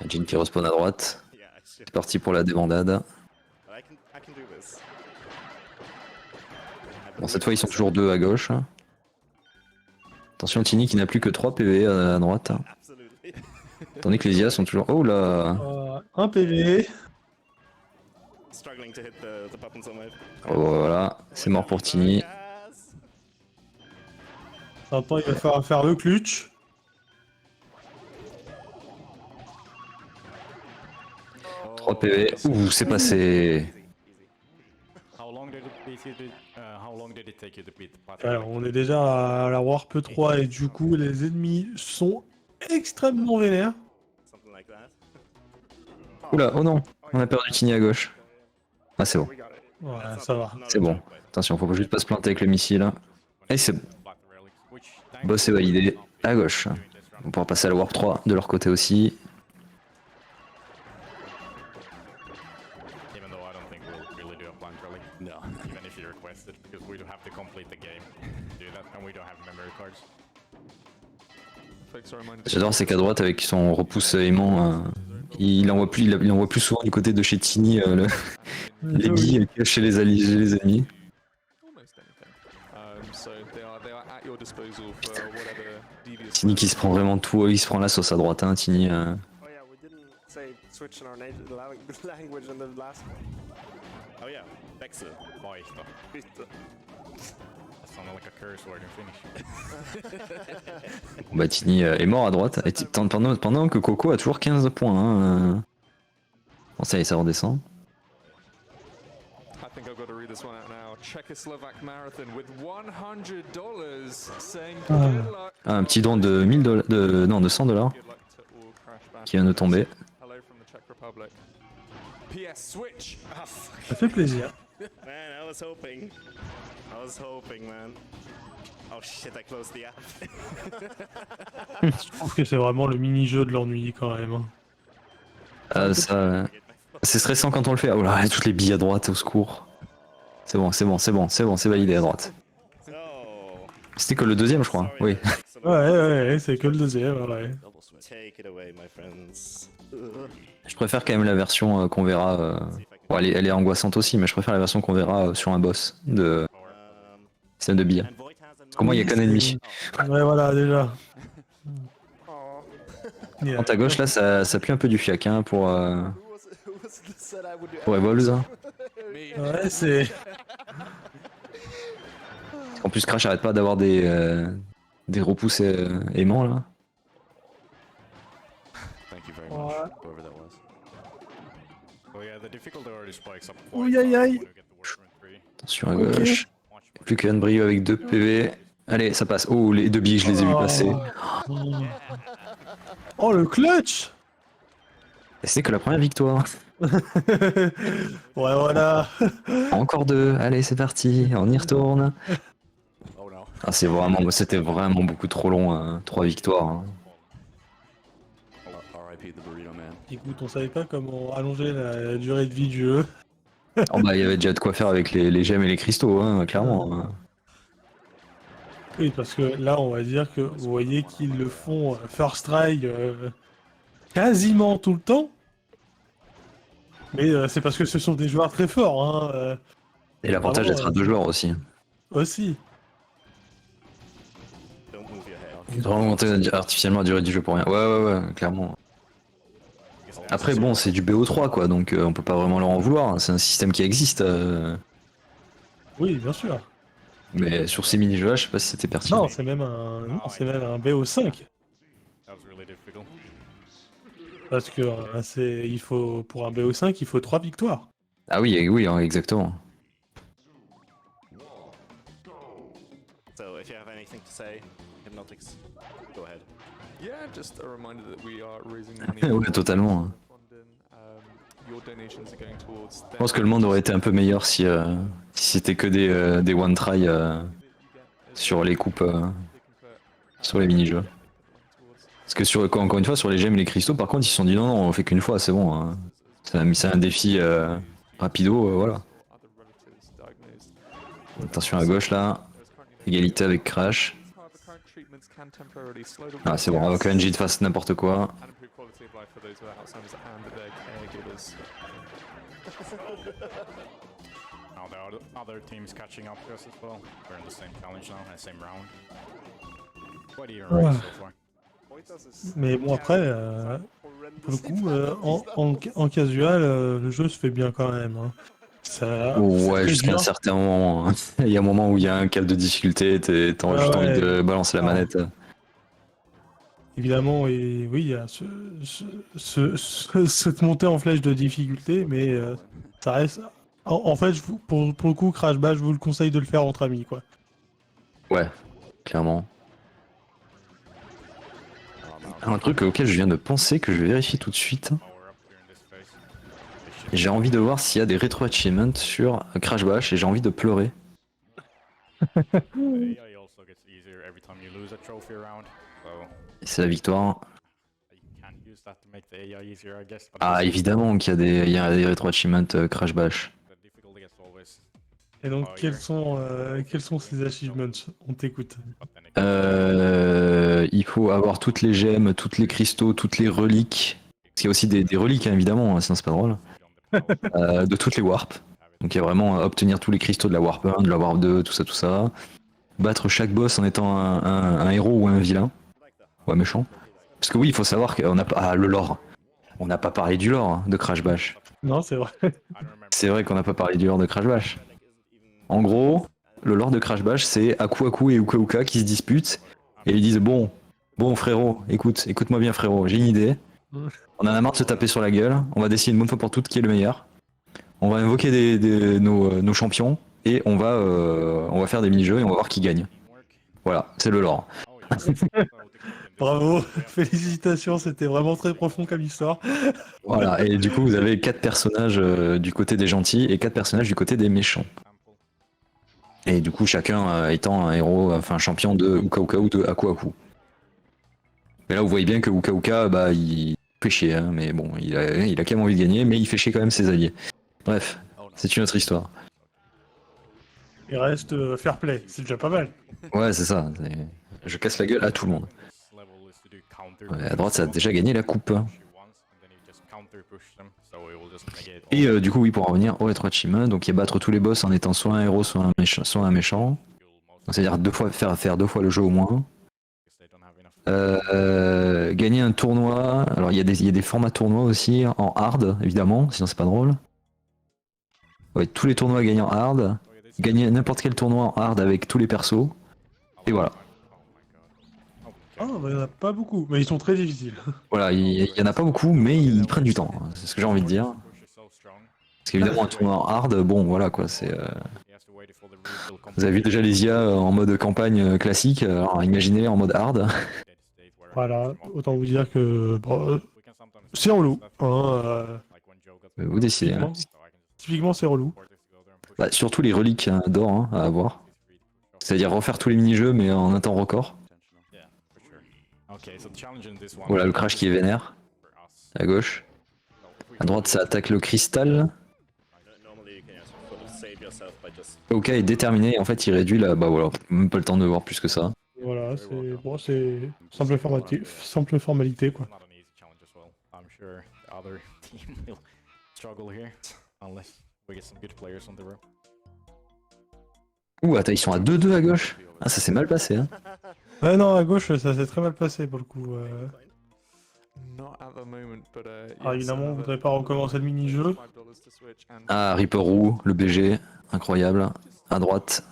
on it. Jean qui respawn à droite. C'est parti pour la débandade. Bon, cette fois ils sont toujours deux à gauche. Attention Tini qui n'a plus que 3 PV à droite. Tandis que les IA sont toujours... Oh là. Un PV. Oh voilà, c'est mort pour Tini. Maintenant il va falloir faire le clutch. Trois PV. Ouh, c'est passé. Alors, on est déjà à la Warp 3 et du coup les ennemis sont extrêmement vénères. Oula, oh non, on a perdu Tini à gauche. Ah c'est bon. Ouais, ça va. C'est bon. Attention, faut juste pas se planter avec le missile. Et c'est bon. Boss est validé à gauche. On pourra passer à la Warp 3 de leur côté aussi. J'adore c'est qu'à droite avec son repousse aimant, il envoie plus souvent du côté de chez Tini les billes chez les alliés, les ennemis. Tini qui se prend vraiment tout, il se prend la sauce à droite, hein, Tini. Oh yeah, Wechsel. Bon, bah Tini est mort à droite, et pendant que Coco a toujours 15 points. Hein. Bon ça y est, ça redescend. Ah, un petit don de $1000, non de $100 qui vient de tomber. Ça fait plaisir. Man, I was hoping, man. Oh shit, I closed the app. Je trouve que c'est vraiment le mini-jeu de l'ennui quand même. C'est stressant quand on le fait. Oh là, toutes les billes à droite, au secours. C'est bon, c'est validé à droite. C'était que le deuxième, je crois. Oui. Ouais, c'est que le deuxième. Ouais. Je préfère quand même la version qu'on verra. Bon, elle est angoissante aussi, mais je préfère la version qu'on verra sur un boss de système de billes. Parce qu'au moins, il n'y a qu'un ennemi. Ouais, voilà, déjà. Quand à gauche, là, ça pue un peu du fiac hein, pour Evolves. Ouais, c'est... En plus, Crash arrête pas d'avoir des repousses aimants, là. Ouh aïe aïe. Attention à gauche. Plus qu'un brio avec 2 PV. Allez, ça passe. Oh, les 2 billes, je les ai vus passer. Oh, le clutch. Et c'est que la première victoire. Ouais, voilà. Encore 2. Allez, c'est parti. On y retourne. Ah, c'était vraiment beaucoup trop long, hein. 3 victoires. Hein. Écoute, on savait pas comment allonger la durée de vie du jeu. Oh bah, il y avait déjà de quoi faire avec les gemmes et les cristaux, hein, clairement. Hein. Oui, parce que là, on va dire que vous voyez qu'ils le font first try quasiment tout le temps. Mais c'est parce que ce sont des joueurs très forts. Hein, et l'avantage d'être à 2 joueurs aussi. Aussi. Ils ont augmenté artificiellement la durée du jeu pour rien. Ouais, clairement. Après, bon, c'est du BO3, quoi, donc on peut pas vraiment leur en vouloir. C'est un système qui existe. Oui, bien sûr. Mais sur ces mini-jeux-là, je sais pas si c'était pertinent. Non, c'est même un BO5. Parce que pour un BO5, il faut 3 victoires. Ah oui, hein, exactement. So if you have anything to say, Hypnotics, go ahead. Yeah, just a reminder that we are raising money. Ouais, totalement. Je pense que le monde aurait été un peu meilleur si c'était que des one try sur les coupes, sur les mini-jeux. Parce que encore une fois, sur les gemmes et les cristaux, par contre, ils se sont dit non, on fait qu'une fois, c'est bon. Hein. C'est un défi rapido, voilà. Attention à gauche là, égalité avec Crash. Ah c'est bon, avant que NG fasse n'importe quoi. Now there are other teams catching up to us as well. We're in the same challenge now, and same round. Quite even race so far. Mais bon après, pour le coup, en casual, le jeu se fait bien quand même. Hein. Ça, ouais, jusqu'à un certain moment. Hein. Il y a un moment où il y a un cap de difficulté, t'as juste envie de balancer la manette. Évidemment, et oui, il y a cette montée en flèche de difficulté, mais ça reste... En fait, pour le coup, Crash Bash, je vous le conseille de le faire entre amis, quoi. Ouais, clairement. Un truc auquel je viens de penser, que je vais vérifier tout de suite. J'ai envie de voir s'il y a des rétro-achievements sur Crash Bash et j'ai envie de pleurer. C'est la victoire. Ah, évidemment qu'il y a des rétro-achievements Crash Bash. Et donc, quels sont ces achievements? On t'écoute. Il faut avoir toutes les gemmes, tous les cristaux, toutes les reliques. Parce qu'il y a aussi des reliques, hein, évidemment, sinon c'est pas drôle. De toutes les warps. Donc il y a vraiment obtenir tous les cristaux de la warp 1, de la warp 2, tout ça. Battre chaque boss en étant un héros ou un vilain. Ou un méchant. Parce que oui, il faut savoir qu'on n'a pas... Ah, le lore. On n'a pas parlé du lore de Crash Bash. Non, c'est vrai. C'est vrai qu'on n'a pas parlé du lore de Crash Bash. En gros, le lore de Crash Bash, c'est Aku Aku et Uka Uka qui se disputent. Et ils disent, bon frérot, écoute-moi bien frérot, j'ai une idée. On en a marre de se taper sur la gueule, on va décider une bonne fois pour toutes qui est le meilleur. On va invoquer nos champions et on va faire des mini-jeux et on va voir qui gagne. Voilà, c'est le lore. Bravo, félicitations, c'était vraiment très profond comme histoire. Voilà, et du coup vous avez 4 personnages du côté des gentils et 4 personnages du côté des méchants. Et du coup chacun étant un héros, enfin champion de Uka Uka ou de Aku Aku. Mais là vous voyez bien que Uka Uka, il fait chier, hein, mais bon, il a quand même envie de gagner, mais il fait chier quand même ses alliés. Bref, c'est une autre histoire. Il reste fair play, c'est déjà pas mal. Ouais, c'est ça. Je casse la gueule à tout le monde. Ouais, à droite, ça a déjà gagné la coupe. Et du coup, oui, pour en revenir au Retro Achievement, donc il y a battre tous les boss en étant soit un héros, soit un méchant. C'est-à-dire faire 2 fois le jeu au moins. Gagner un tournoi. Alors il y a des formats tournois aussi en hard, évidemment, sinon c'est pas drôle. Ouais, tous les tournois gagnent en hard. Gagner n'importe quel tournoi en hard avec tous les persos. Et voilà. Ah, il n'y en a pas beaucoup, mais ils sont très difficiles. Voilà, il y en a pas beaucoup, mais ils prennent du temps. C'est ce que j'ai envie de dire. Parce qu'évidemment, un tournoi en hard, bon, voilà quoi, c'est... Vous avez vu déjà les IA en mode campagne classique, alors imaginez en mode hard. Voilà, autant vous dire que c'est relou. Vous décidez. Typiquement, c'est relou. Bah, surtout les reliques d'or à avoir. C'est-à-dire refaire tous les mini-jeux, mais en un temps record. Voilà le crash qui est vénère. À gauche. À droite, ça attaque le cristal. Ok est déterminé, en fait il réduit la... Bah voilà, même pas le temps de voir plus que ça. Voilà, c'est bon, c'est simple formalité quoi. Ouh, attends, ils sont à 2-2 à gauche. Ah, ça s'est mal passé, hein. Ouais, non, à gauche, ça s'est très mal passé pour le coup. Ah, évidemment, on voudrait pas recommencer le mini-jeu. Ah, Reaper Roux, le BG, incroyable. À droite.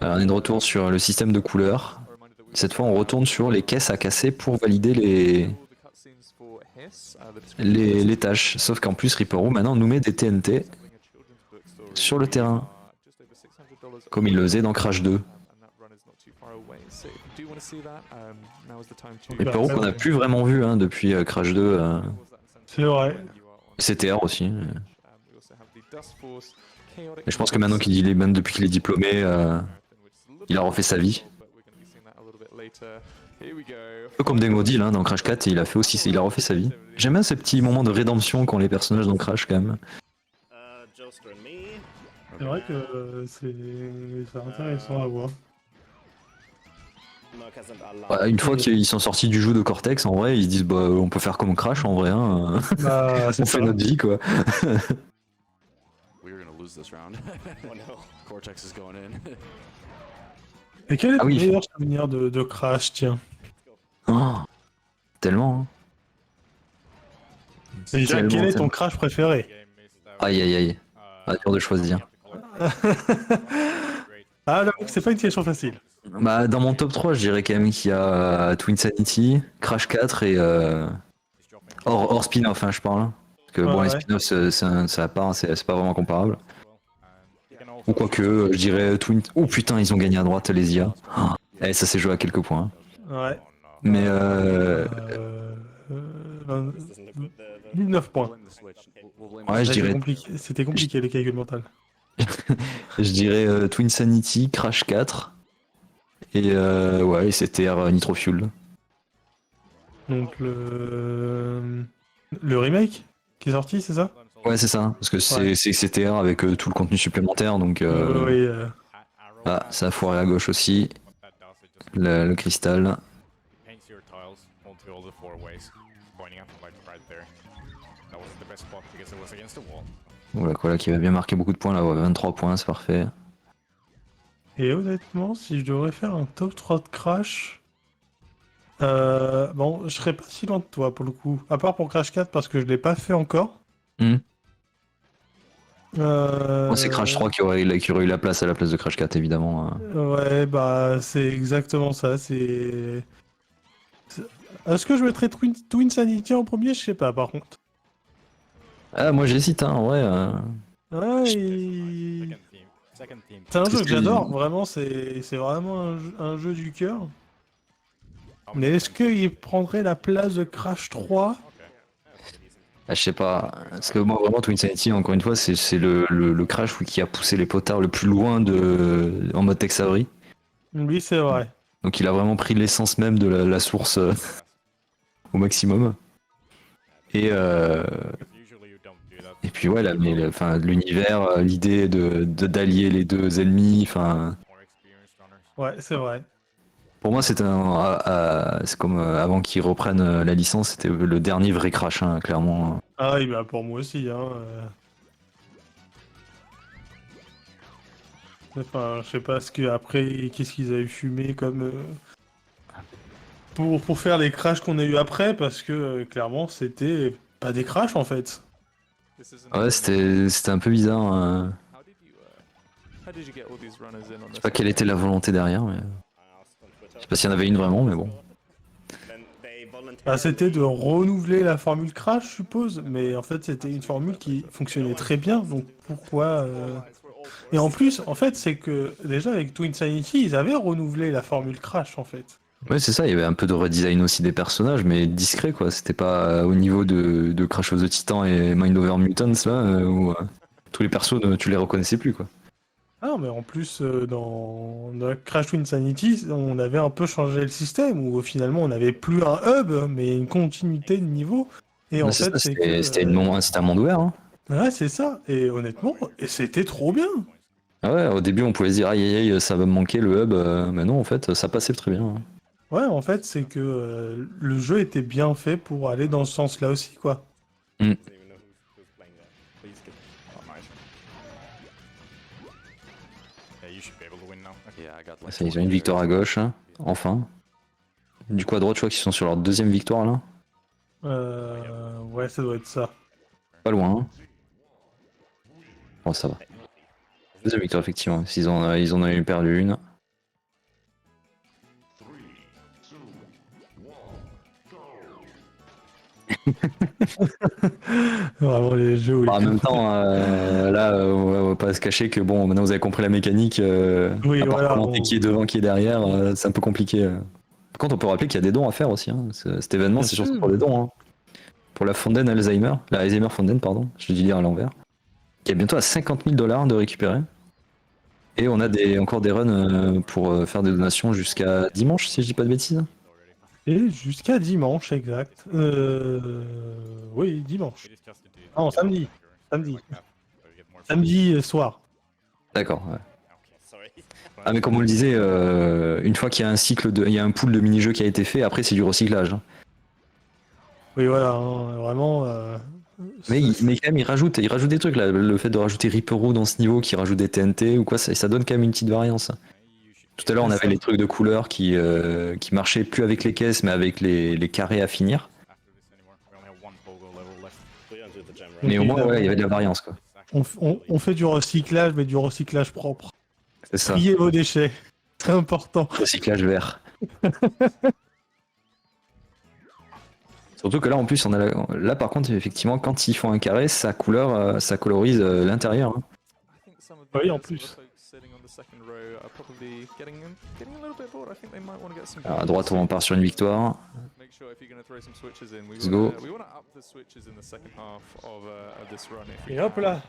Alors, on est de retour sur le système de couleurs. Cette fois, on retourne sur les caisses à casser pour valider les tâches. Sauf qu'en plus, Reaper Roux, maintenant, nous met des TNT sur le terrain. Comme il le faisait dans Crash 2. Reaper Roux qu'on n'a plus vraiment vu hein, depuis Crash 2. C'est vrai. CTR aussi. Et je pense que maintenant qu'il est, même depuis qu'il est diplômé, il a refait sa vie. Un peu comme Dengodil hein, dans Crash 4, il a refait sa vie. J'aime bien ces petits moments de rédemption qu'ont les personnages dans Crash quand même. C'est vrai que c'est intéressant à voir. Ouais, une fois qu'ils sont sortis du jeu de Cortex, en vrai, ils se disent bah on peut faire comme Crash en vrai, hein. Bah, on fait notre vie quoi. Et quel est ton oui. meilleur souvenir de Crash, tiens? Oh, tellement. Hein. Et déjà, quel est ton Crash préféré? Aïe aïe aïe. Ah, dur de choisir. Ah, là, c'est pas une question facile. Bah, dans mon top 3, je dirais quand même qu'il y a Twin Sanity, Crash 4 et hors spin-off, hein, je parle. Parce que bon, les spin-offs, c'est pas vraiment comparable. Ou quoique, je dirais Twin... Oh putain, ils ont gagné à droite, les IA. Oh, et ça s'est joué à quelques points. Ouais. Mais 19 points. Ouais, je dirais... C'était compliqué, les calculs mentaux. Je dirais Twin Sanity, Crash 4 et ouais, c'était Nitro Fuel. Donc le remake qui est sorti, c'est ça? Ouais, c'est ça, parce que c'est CTR avec tout le contenu supplémentaire, donc oui, ah, ça a foiré à gauche aussi. Le cristal. Voilà, quoi, là, qui va bien marquer beaucoup de points, là, ouais, 23 points, c'est parfait. Et honnêtement, si je devrais faire un top 3 de Crash, bon, je serais pas si loin de toi pour le coup. À part pour Crash 4 parce que je l'ai pas fait encore. Moi, c'est Crash 3 qui aurait eu la place à la place de Crash 4, évidemment. Ouais, bah, c'est exactement ça. Est-ce que je mettrais Twin Sanity en premier? Je sais pas, par contre. Ah, moi j'hésite, hein, ouais. Ouais, c'est un jeu que j'adore, vraiment, c'est vraiment un jeu du cœur. Mais est-ce qu'il prendrait la place de Crash 3? Ah, je sais pas, parce que moi vraiment Twin Sanity, encore une fois, c'est le Crash qui a poussé les potards le plus loin en mode Tex Avery. Oui, c'est vrai. Donc il a vraiment pris l'essence même de la source au maximum. Et puis ouais, l'univers, l'idée d'allier les deux ennemis, enfin. Ouais, c'est vrai. Pour moi, c'est comme avant qu'ils reprennent la licence, c'était le dernier vrai Crash, hein, clairement. Ah oui, bah pour moi aussi, hein. Enfin, je sais pas qu'est-ce qu'ils avaient fumé comme pour faire les crashs qu'on a eu après, parce que clairement, c'était pas des crashs en fait. Ouais, c'était un peu bizarre. Hein. Je sais pas quelle était la volonté derrière, mais je sais pas s'il y en avait une vraiment, mais bon. Bah, c'était de renouveler la formule Crash, je suppose, mais en fait c'était une formule qui fonctionnait très bien, donc pourquoi Et en plus, en fait, c'est que déjà avec Twin Sanity, ils avaient renouvelé la formule Crash en fait. Ouais, c'est ça, il y avait un peu de redesign aussi des personnages, mais discret quoi, c'était pas au niveau de Crash of the Titan et Mind Over Mutants là, où tous les persos, tu les reconnaissais plus quoi. Ah, mais en plus, dans Crash to Insanity, on avait un peu changé le système, où finalement on n'avait plus un hub, mais une continuité de niveau. Et en fait, c'est que. C'était un monde ouvert. Hein. Ouais, c'est ça. Et honnêtement, c'était trop bien. Ah ouais, au début on pouvait se dire aïe aïe aïe, ça va me manquer le hub, mais non, en fait, ça passait très bien. Hein. Ouais, en fait, c'est que le jeu était bien fait pour aller dans ce sens-là aussi, quoi. Mm. Ça, ils ont une victoire à gauche, hein, enfin. Du coup, à droite, je crois qu'ils sont sur leur deuxième victoire là. Ouais, ça doit être ça. Pas loin. Hein. Bon, ça va. Deuxième victoire, effectivement. Ils en ont perdu une. Vraiment les jeux. En même temps, là, on va pas se cacher que bon, maintenant vous avez compris la mécanique. Oui, à part voilà. commenter qui est devant, qui est derrière, c'est un peu compliqué. Par contre, on peut rappeler qu'il y a des dons à faire aussi. Hein. Cet événement, c'est surtout pour les dons. Hein. Pour la Fonden Alzheimer, la Alzheimer Fonden, pardon, je dis lire à l'envers. Qui est bientôt à $50 000 de récupérer. Et on a encore des runs pour faire des donations jusqu'à dimanche, si je dis pas de bêtises. Et jusqu'à dimanche, exact. Oui, dimanche. Non, samedi. Samedi soir. D'accord. Ouais. Ah mais comme on le disait, une fois qu'il y a il y a un pool de mini-jeux qui a été fait, après c'est du recyclage. Hein. Oui, voilà, hein, vraiment. Mais quand même, il rajoute des trucs là. Le fait de rajouter Ripperoo dans ce niveau, qui rajoute des TNT ou quoi, ça donne quand même une petite variance. Tout à l'heure, on avait les trucs de couleurs qui marchaient plus avec les caisses, mais avec les carrés à finir. Mais au moins, ouais, il y avait de la variance, quoi. On fait du recyclage, mais du recyclage propre. C'est ça. Trier vos déchets. Très important. Recyclage vert. Surtout que là, en plus, là, par contre, effectivement, quand ils font un carré, sa couleur, ça colorise l'intérieur. Hein. Oui, en plus. Alors, à droite, on part sur une victoire. Let's go. Et hop là.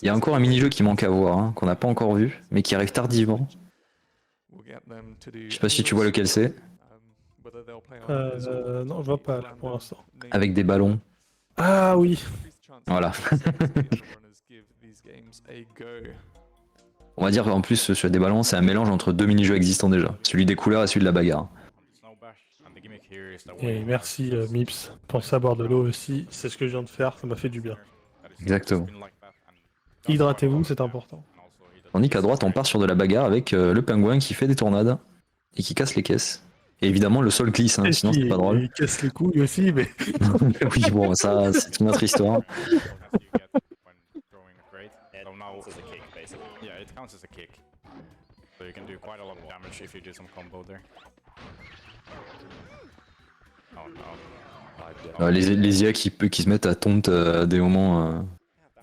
Il y a encore un mini-jeu qui manque à voir, hein, qu'on n'a pas encore vu, mais qui arrive tardivement. Je sais pas si tu vois lequel c'est. Non, je vois pas là, pour l'instant. Avec des ballons. Ah oui. Voilà. On va dire en plus sur des ballons, c'est un mélange entre deux mini-jeux existants déjà. Celui des couleurs et celui de la bagarre. Et merci Mips. Pensez à boire de l'eau aussi. C'est ce que je viens de faire, ça m'a fait du bien. Exactement. Hydratez-vous, c'est important. Tandis qu'à droite, on part sur de la bagarre avec le pingouin qui fait des tornades et qui casse les caisses. Et évidemment, le sol glisse, hein, sinon c'est pas drôle. Il casse les couilles aussi, mais... Oui, bon, ça, c'est une autre histoire. Les IA qui se mettent à taunt à des moments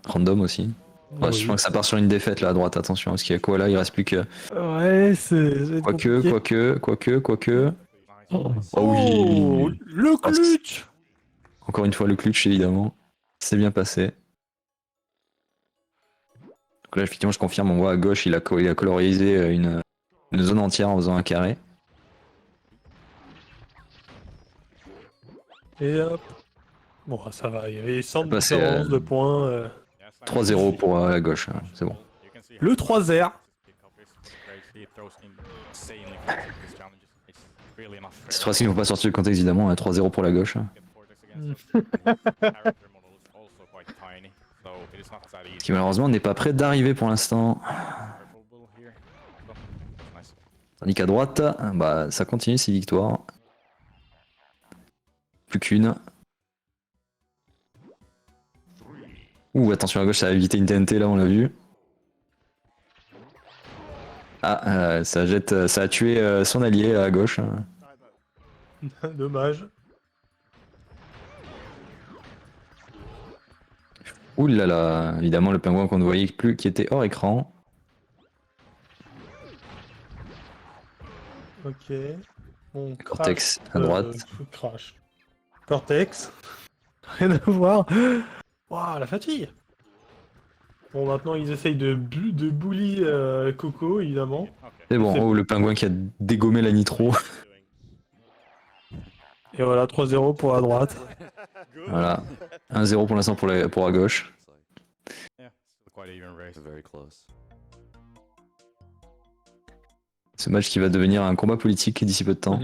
random aussi. Ouais, je pense que ça part sur une défaite là à droite, attention, parce qu'il y a quoi là, il reste plus que... Ouais, c'est... Quoique... Oh oui. Le clutch. Encore une fois le clutch évidemment. C'est bien passé. Donc là effectivement je confirme, on voit à gauche il a colorisé une zone entière en faisant un carré. Et hop. Bon ça va, il y avait 100 de points. 3-0 pour la gauche, hein, c'est bon. Le 3-0. Cette fois-ci, il ne faut pas sortir du contexte, évidemment. 3-0 pour la gauche. Qui malheureusement n'est pas prêt d'arriver pour l'instant. Tandis qu'à droite, bah, ça continue ces victoires. Plus qu'une. Ouh, attention à gauche, ça a évité une TNT, là, on l'a vu. Ah, ça a tué son allié à gauche. Dommage. Ouh là là, évidemment le pingouin qu'on ne voyait plus, qui était hors écran. Ok. Bon, Cortex à droite. Crash. Cortex. Rien à voir. Waouh, la fatigue. Bon, maintenant ils essayent de bully Coco, évidemment. C'est bon, oh, le pingouin qui a dégommé la nitro. Et voilà, 3-0 pour la droite. Voilà. 1-0 pour l'instant pour la gauche. Ce match qui va devenir un combat politique d'ici peu de temps.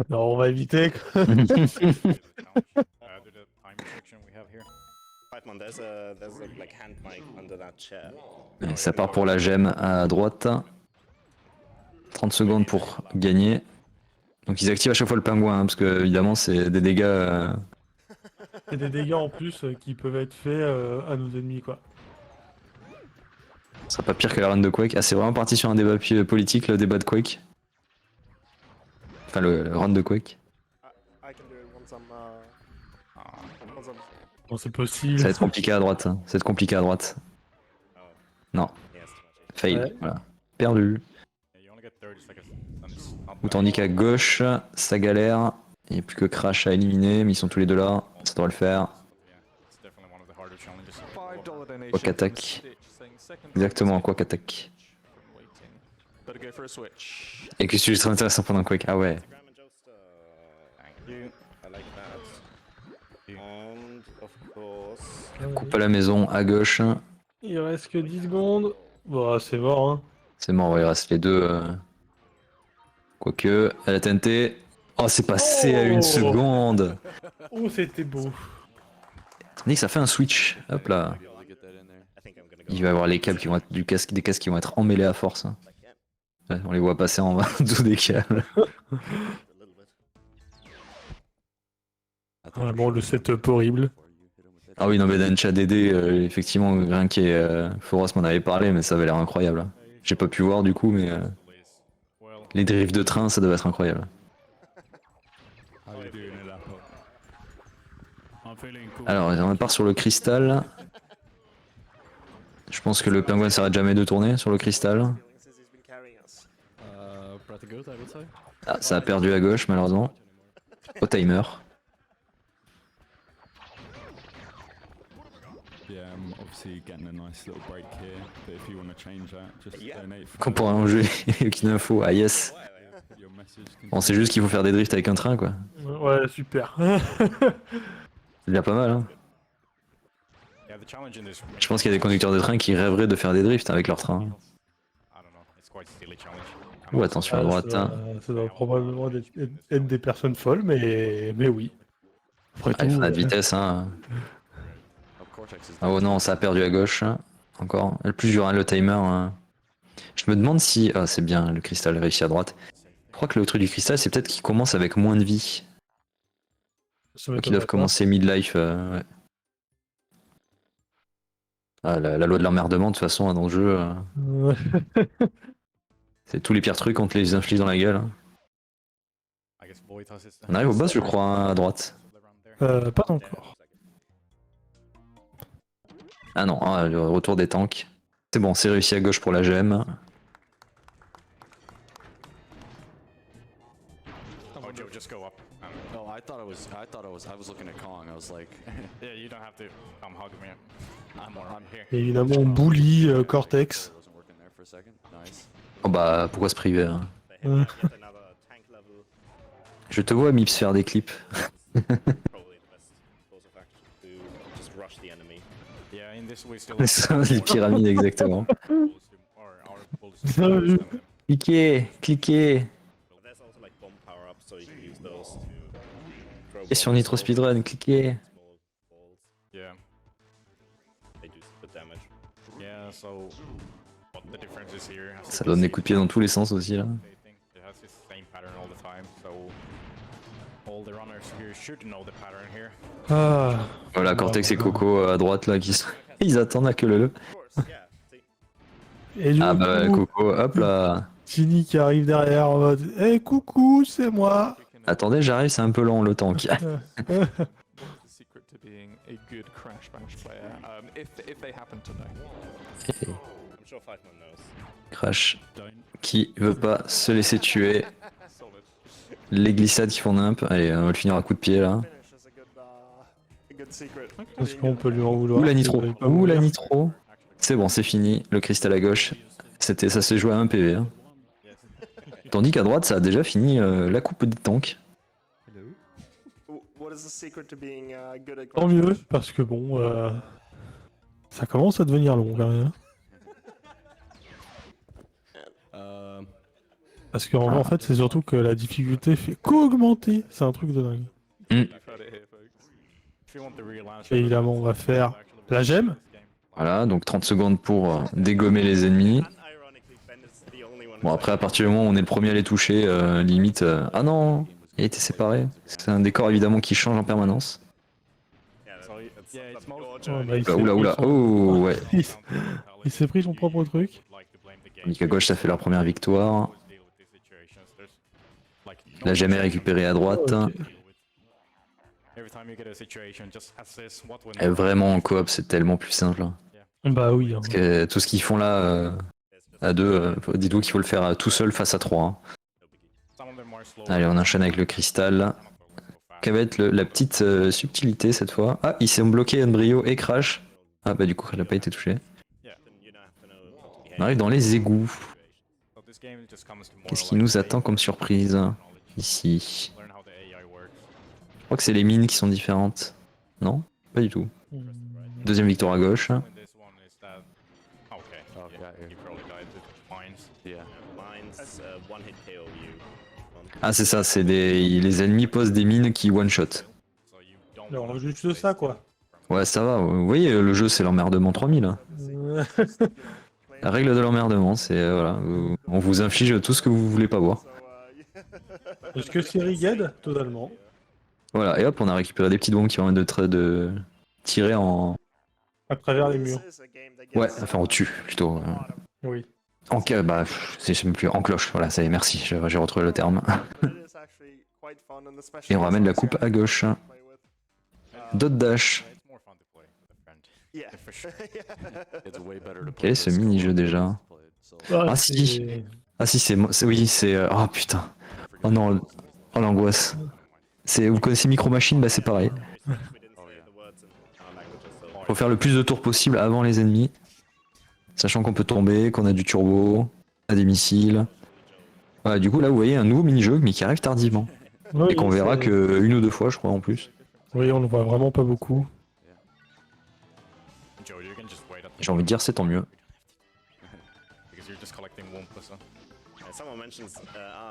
Non, on va éviter. Ça part pour la gemme à droite. 30 secondes pour gagner. Donc ils activent à chaque fois le pingouin, hein, parce que évidemment c'est des dégâts... C'est des dégâts en plus qui peuvent être faits à nos ennemis, quoi. Ce sera pas pire que la run de Quake. Ah, c'est vraiment parti sur un débat politique, le débat de Quake. Enfin, le run de Quake. Bon, c'est possible. Ça va être compliqué à droite. Hein. Ça va être compliqué à droite. Non. Fail. Ouais. Voilà. Perdu. Ou tandis qu'à gauche, ça galère. Il n'y a plus que Crash à éliminer, mais ils sont tous les deux là. Ça devrait le faire. Quack attaque. Exactement, Quack attaque. Et que c'est très intéressant pendant Quake. Ah ouais. Coupe à la maison à gauche. Il reste que 10 secondes. Bon, c'est mort, hein. C'est mort, il reste les deux. Quoique, à la TNT. Oh, c'est passé à 1 seconde. Oh, c'était beau. Tandis que ça fait un switch. Hop là. Il va y avoir les câbles qui vont être des casques qui vont être emmêlés à force. Hein. Ouais, on les voit passer en dessous des câbles. Vraiment le setup horrible. Ah oui, non, mais dans chat DD, effectivement, rien qui est. Foros m'en avait parlé, mais ça avait l'air incroyable. Hein. J'ai pas pu voir du coup, mais. Les drifts de train, ça devait être incroyable. Alors, on part sur le cristal. Je pense que le pingouin ne s'arrête jamais de tourner sur le cristal. Ah, ça a perdu à gauche, malheureusement. Au timer. Comparé en jeu, aucune info. Ah yes. Bon, c'est juste qu'il faut faire des drifts avec un train, quoi. Ouais, super. C'est déjà pas mal, hein. Je pense qu'il y a des conducteurs de train qui rêveraient de faire des drifts avec leur train. Ou attention à droite. Ça doit probablement être des personnes folles, mais oui. Après tout, la vitesse, hein. Ah oh non, ça a perdu à gauche. Encore. Le plus dur, hein, le timer. Hein. Je me demande si... Ah, c'est bien, le cristal réussi à droite. Je crois que le truc du cristal, c'est peut-être qu'il commence avec moins de vie. Qu'ils doivent commencer mid-life. Ouais. Ah, la loi de l'emmerdement, de toute façon, hein, dans le jeu. C'est tous les pires trucs, on te les inflige dans la gueule. Hein. On arrive au boss, je crois, hein, à droite. Pas encore. Ah non, ah, le retour des tanks. C'est bon, c'est réussi à gauche pour la gemme. Et évidemment, on bully Cortex. Oh bah, pourquoi se priver hein. Je te vois, Mips, faire des clips. Les pyramides, exactement. Cliquez, cliquez. Et sur Nitro Speedrun, cliquez. Ça donne des coups de pied dans tous les sens aussi là. Ah. Voilà, Cortex et Coco à droite là qui ils attendent à que le. Et ah bah coup, Coco, hop là. Ginny qui arrive derrière en mode hey, coucou, c'est moi. Attendez, j'arrive, c'est un peu long le tank. Crash qui veut pas se laisser tuer. Les glissades qui font nimp. Allez, on va le finir à coup de pied là. Est-ce qu'on peut lui en vouloir? Ouh la nitro. Ouh la nitro. C'est bon, c'est fini. Le cristal à gauche. Ça s'est joué à 1 PV. Hein. Tandis qu'à droite, ça a déjà fini la coupe des tanks. Tant mieux, parce que bon, ça commence à devenir long quand même. Parce qu'en fait, c'est surtout que la difficulté fait qu'augmenter. C'est un truc de dingue. Et évidemment, on va faire la gemme. Voilà, donc 30 secondes pour dégommer les ennemis. Bon, après, à partir du moment où on est le premier à les toucher, limite... Ah non, il a été séparé. C'est un décor évidemment qui change en permanence. Oula, oh ouais. Il s'est pris son propre truc. Tandis à gauche, ça fait leur première victoire. La gemme est récupérée à droite. Et vraiment en coop, c'est tellement plus simple. Bah oui. Parce que tout ce qu'ils font là, à deux, dites-vous qu'il faut le faire tout seul face à 3. Allez, on enchaîne avec le cristal. Quelle va être la petite subtilité cette fois? Ah, ils sont bloqués Embryo et Crash. Ah bah du coup, elle n'a pas été touchée. On arrive dans les égouts. Qu'est-ce qui nous attend comme surprise ici? Je crois que c'est les mines qui sont différentes. Non? Pas du tout. Deuxième victoire à gauche. Ah c'est ça, c'est les ennemis posent des mines qui one-shot. Alors juste ça quoi. Ouais ça va, vous voyez le jeu c'est l'emmerdement 3000. Hein. La règle de l'emmerdement, c'est voilà, on vous inflige tout ce que vous voulez pas voir. Est-ce que c'est rigged? Totalement. Voilà, et hop, on a récupéré des petites bombes qui permettent de tirer en... À travers les murs. Ouais, enfin au-dessus, plutôt. Oui. Bah, c'est même plus en cloche, voilà, ça y est, merci, j'ai retrouvé le terme. Et on ramène la coupe à gauche. Dot dash. Quel est ce mini-jeu déjà? Ah si. Ah si, oui, c'est... Oh putain. Oh non, oh l'angoisse. Vous connaissez Micro Machine? Bah c'est pareil. Faut faire le plus de tours possible avant les ennemis. Sachant qu'on peut tomber, qu'on a du turbo, on a des missiles. Voilà, du coup là vous voyez un nouveau mini-jeu mais qui arrive tardivement. Oui, et qu'on verra que 1 ou 2 fois je crois en plus. Oui, on le voit vraiment pas beaucoup. J'ai envie de dire c'est tant mieux. Someone mentions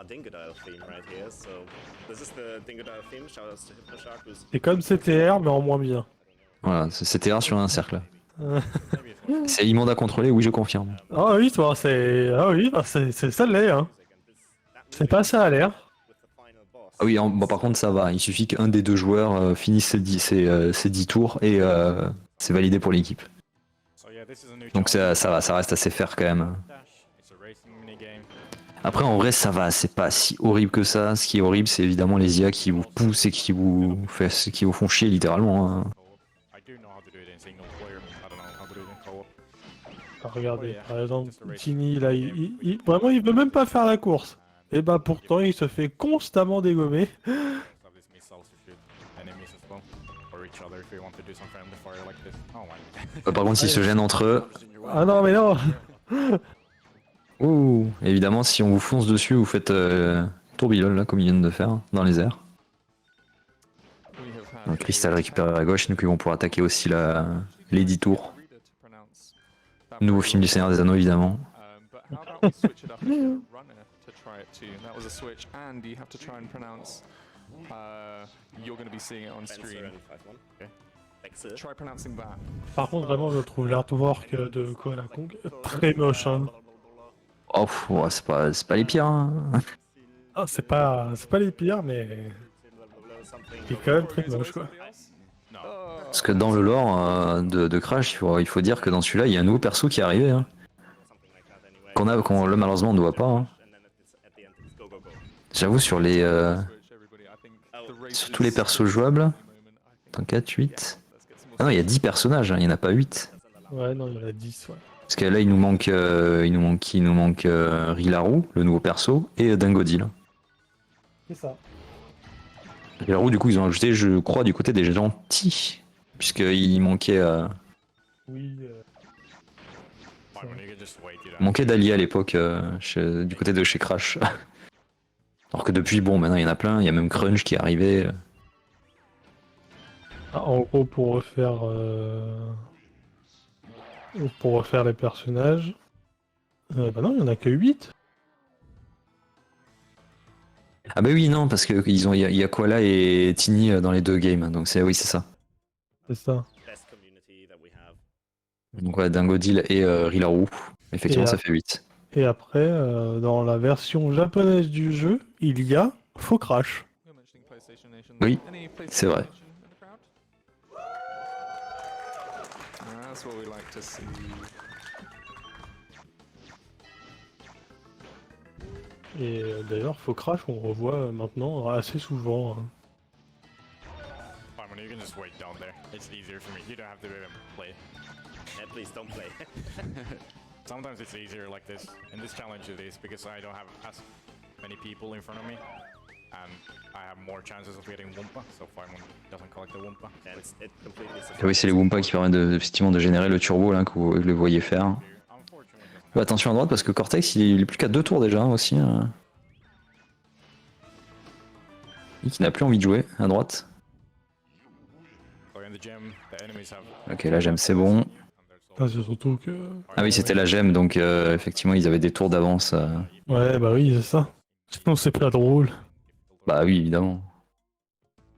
Dingodile theme right here, so this is the Dingodile theme. Shout out to Hypnoshark who's... C'est comme CTR mais en moins bien. Voilà, c'était rare sur un cercle. C'est immonde à contrôler, oui je confirme. Ah oui, toi, c'est... Ah oui, bah, c'est ça l'est, hein. C'est pas ça à l'air. Ah oui, bon, par contre ça va, il suffit qu'un des 2 joueurs finisse ses 10 tours et c'est validé pour l'équipe. Donc ça va, ça reste assez fair quand même. Après en vrai ça va, c'est pas si horrible que ça. Ce qui est horrible c'est évidemment les IA qui vous poussent et qui vous font chier littéralement. Hein. Ah, regardez, par exemple, Tini là, vraiment il veut même pas faire la course. Et bah pourtant il se fait constamment dégommer. Par contre ils se gênent entre eux. Ah non mais non. Ouh, évidemment si on vous fonce dessus vous faites tourbillon là comme ils viennent de faire dans les airs. Donc cristal récupéré à gauche, donc ils vont pouvoir attaquer aussi les 10 tours. Nouveau film du Seigneur des Anneaux évidemment. Par contre vraiment je trouve l'artwork de Koala Kong très moche. Hein. Oh ouais, c'est pas les pires. Hein. Ah c'est pas les pires mais c'est quand même très moche quoi. Parce que dans le lore de Crash, il faut dire que dans celui-là, il y a un nouveau perso qui est arrivé. Hein. Qu'on malheureusement on ne voit pas. Hein. J'avoue sur sur tous les persos jouables. Attends, 4, 8. Ah non, il y a 10 personnages, hein, il n'y en a pas 8. Ouais, non, il y en a 10, ouais. Parce que là, il nous manque Rilaru, le nouveau perso, et Dingodile. C'est ça. Rilaru, du coup, ils ont ajouté, je crois, du côté des gentils. puisqu'il manquait, Oui. manquait d'alliés à l'époque du côté de chez Crash. Alors que depuis, bon, maintenant il y en a plein, il y a même Crunch qui est arrivé. Ah, en gros, pour refaire les personnages, bah non, il y en a que 8. Ah bah oui, non, parce que il y a Koala et Tini dans les deux games, donc oui, c'est ça. C'est ça. Donc ouais, Dingodil et Rilaru, effectivement, ça fait 8. Et après, dans la version japonaise du jeu, il y a Faux Crash. Oui, c'est vrai. That's what we like to see. Et d'ailleurs, Faux Crash, on revoit maintenant assez souvent. Hein. You can just wait down there. It's easier for me. You don't have to even play. Yeah, please don't play. Sometimes it's easier like this. In this challenge it is because I don't have as many people in front of me. And I have more chances of getting Wumpa, so Fireman doesn't collect the Wumpa. And it completely Et oui, c'est les Wumpa qui permettent effectivement de générer le turbo là, que vous le voyez faire. Attention à droite parce que Cortex il est plus qu'à 2 tours déjà aussi. Et qui n'a plus envie de jouer à droite. Ok, la gemme c'est bon. Ah, c'est surtout que... Ah oui, c'était la gemme, donc effectivement ils avaient des tours d'avance. Ouais, bah oui, c'est ça. Sinon c'est pas drôle. Bah oui, évidemment.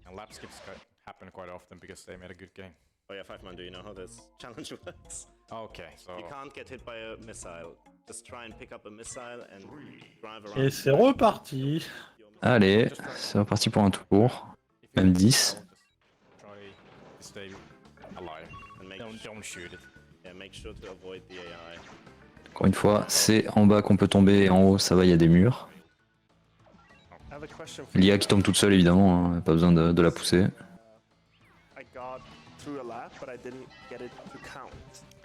And lap skips happen quite often because they made a good game. Oh yeah, 5-man, do you know how this challenge works? Okay, so... You can't get hit by a missile. Just try and pick up a missile and drive around. Et c'est reparti. Allez, c'est reparti pour un tour. Même 10. Stay alive. Don't shoot it. Yeah, make sure to avoid the AI. Encore une fois, c'est en bas qu'on peut tomber et en haut, ça va, il y a des murs. L'IA qui tombe toute seule, évidemment, hein, pas besoin de la pousser. I got through a lap, but I didn't get it to count.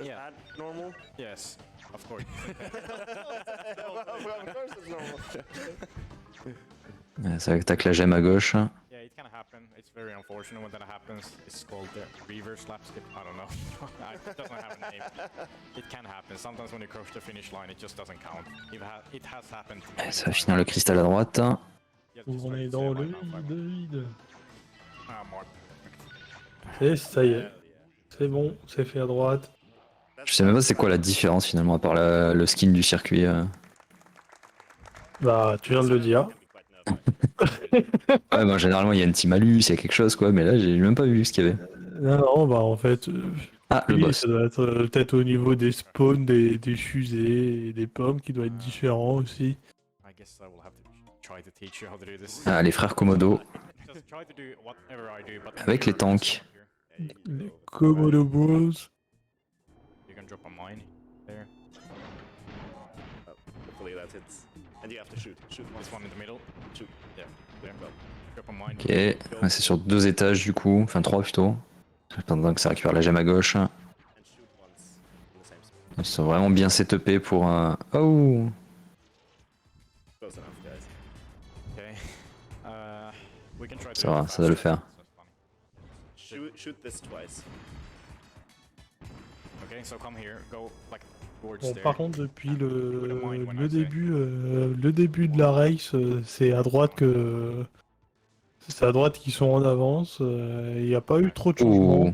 Is that normal? Yes, of course. Of course it's normal. Ça attaque la gemme à gauche. Yeah, it can happen. It's very unfortunate when that happens. It's called the reverse lap skip. I don't know. It doesn't have a name. It can happen. Sometimes when you cross the finish line, it just doesn't count. It has happened. Ça va finir le cristal à droite. On est dans le vide. Ah, more. Et ça y est. C'est bon, c'est fait à droite. Je sais même pas c'est quoi la différence finalement, à part le skin du circuit. Bah, tu viens de le dire. Ouais, bah, généralement il y a un petit malus, il y a quelque chose quoi, mais là j'ai même pas vu ce qu'il y avait. Non, bah en fait. Ah, le boss. Ça doit être peut-être au niveau des spawns, des fusées et des pommes qui doit être différent aussi. I guess I will have to try to teach you how to do this. Ah, les frères Komodo. Just try to do whatever I do, but Avec les tanks. Les Komodo Bros. You can drop a mine there. Hopefully that hits. And you have to shoot. Shoot This one in the middle. Shoot. Yeah, there. Drop a mine. Ok, ouais, c'est sur 2 étages du coup, enfin 3 plutôt. Pendant que ça récupère la gemme à gauche. Ils sont vraiment bien setupés pour un... Oh! Close enough, guys. Okay. We can try to Ça va, ça va le faire. Shoot this twice. Okay, so come here, go like towards Bon, there. par contre, depuis le début de la race, c'est à droite que... C'est à droite qu'ils sont en avance. Il n'y a pas eu trop de changements.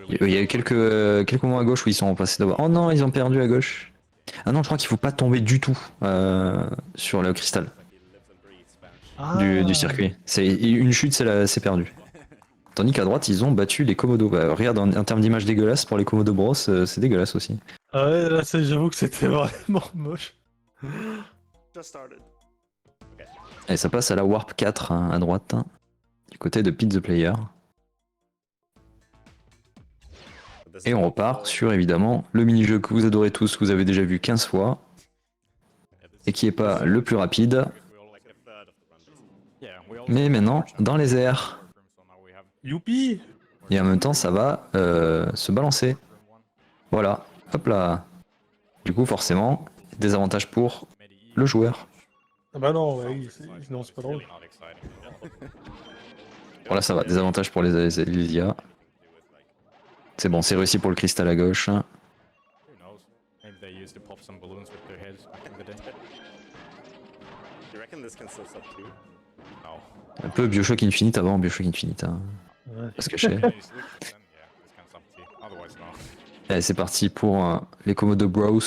Il y a eu quelques moments à gauche où ils sont passés devant. Oh non, ils ont perdu à gauche. Ah non, je crois qu'il faut pas tomber du tout sur le cristal du circuit. C'est une chute, c'est perdu. Tandis qu'à droite, ils ont battu les Komodo. Bah, regarde, en termes d'image dégueulasse, pour les Komodo Bros, c'est dégueulasse aussi. Ah ouais, là, j'avoue que c'était vraiment moche. Just started. Et ça passe à la Warp 4 hein, à droite, hein, du côté de Pit the Player. Et on repart sur évidemment le mini-jeu que vous adorez tous, que vous avez déjà vu 15 fois, et qui est pas le plus rapide, mais maintenant dans les airs. Youpi! Et en même temps ça va se balancer. Voilà, hop là. Du coup forcément, des avantages pour le joueur. Ah bah non, ouais, non, c'est pas drôle. Bon là ça va, désavantage pour les IA. C'est bon, c'est réussi pour le cristal à gauche. Who knows? Maybe they used to pop some balloons with their heads back in the day. You reckon this can still sub 2? No. Un peu Bioshock Infinite avant Bioshock Infinite. Hein. Parce que je sais. Allez, c'est parti pour les Komodo Bros.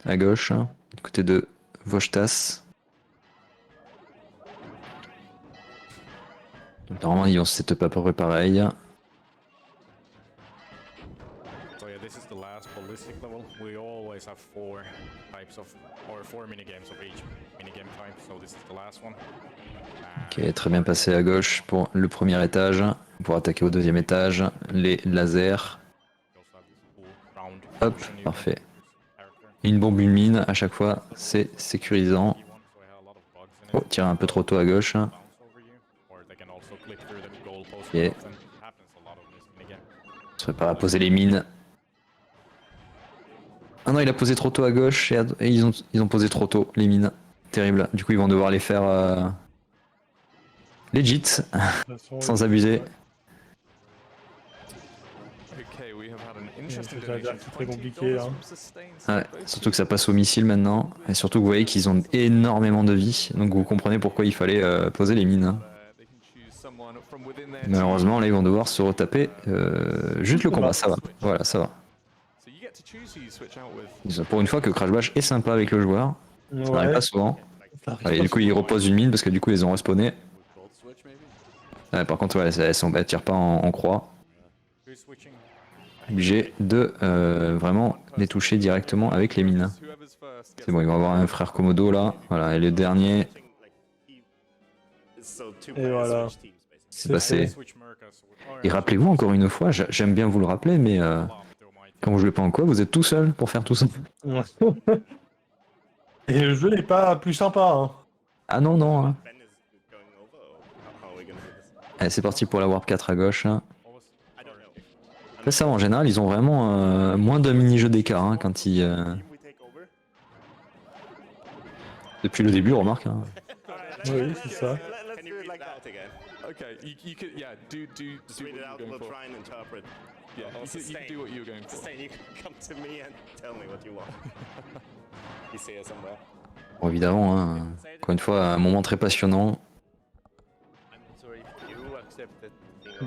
À gauche, du côté de Vojtas. Normalement, ils vont se setup à peu près pareil. So yeah, this is the last ballistic level. We always have 4 types of, or 4 minigames of each minigame type. So this is the last one. Ok, très bien passé à gauche pour le premier étage. Pour attaquer au deuxième étage, les lasers. Hop, parfait. Une bombe, une mine, à chaque fois, c'est sécurisant. Oh, tire un peu trop tôt à gauche. Ok. On se prépare à poser les mines. Ah non, il a posé trop tôt à gauche et ils ont posé trop tôt les mines. Terrible. Du coup, ils vont devoir les faire legit, sans abuser. C'est très compliqué. Hein. Ouais, surtout que ça passe au missile maintenant. Et surtout que vous voyez qu'ils ont énormément de vie. Donc vous comprenez pourquoi il fallait poser les mines. Malheureusement, là, ils vont devoir se retaper juste le combat. Ça va. Voilà, ça va. Pour une fois que Crash Bash est sympa avec le joueur. Ça n'arrive pas souvent. Allez, du coup, ils reposent une mine parce que du coup, ils ont respawné. Ouais, par contre, ouais, elles tirent pas en croix. Obligé de vraiment les toucher directement avec les mines. C'est bon, ils vont avoir un frère Komodo là. Voilà, et le dernier. Et voilà. C'est passé. Et rappelez-vous encore une fois, j'aime bien vous le rappeler, mais quand vous jouez pas en quoi, vous êtes tout seul pour faire tout ça. Et le jeu n'est pas plus sympa. Hein. Ah non, non. Hein. Allez, c'est parti pour la Warp 4 à gauche. Après ça, en général, ils ont vraiment moins d'un mini-jeu d'écart hein, quand ils... Depuis le début, remarque. Hein. Oui, c'est ça. Okay, you could, yeah, do read it out, we'll try and interpret. Yeah, you can do what you're going for. Sustain, you can come to me and tell me what you want. You see it somewhere. Bon, évidemment, hein. Encore une fois, un moment très passionnant.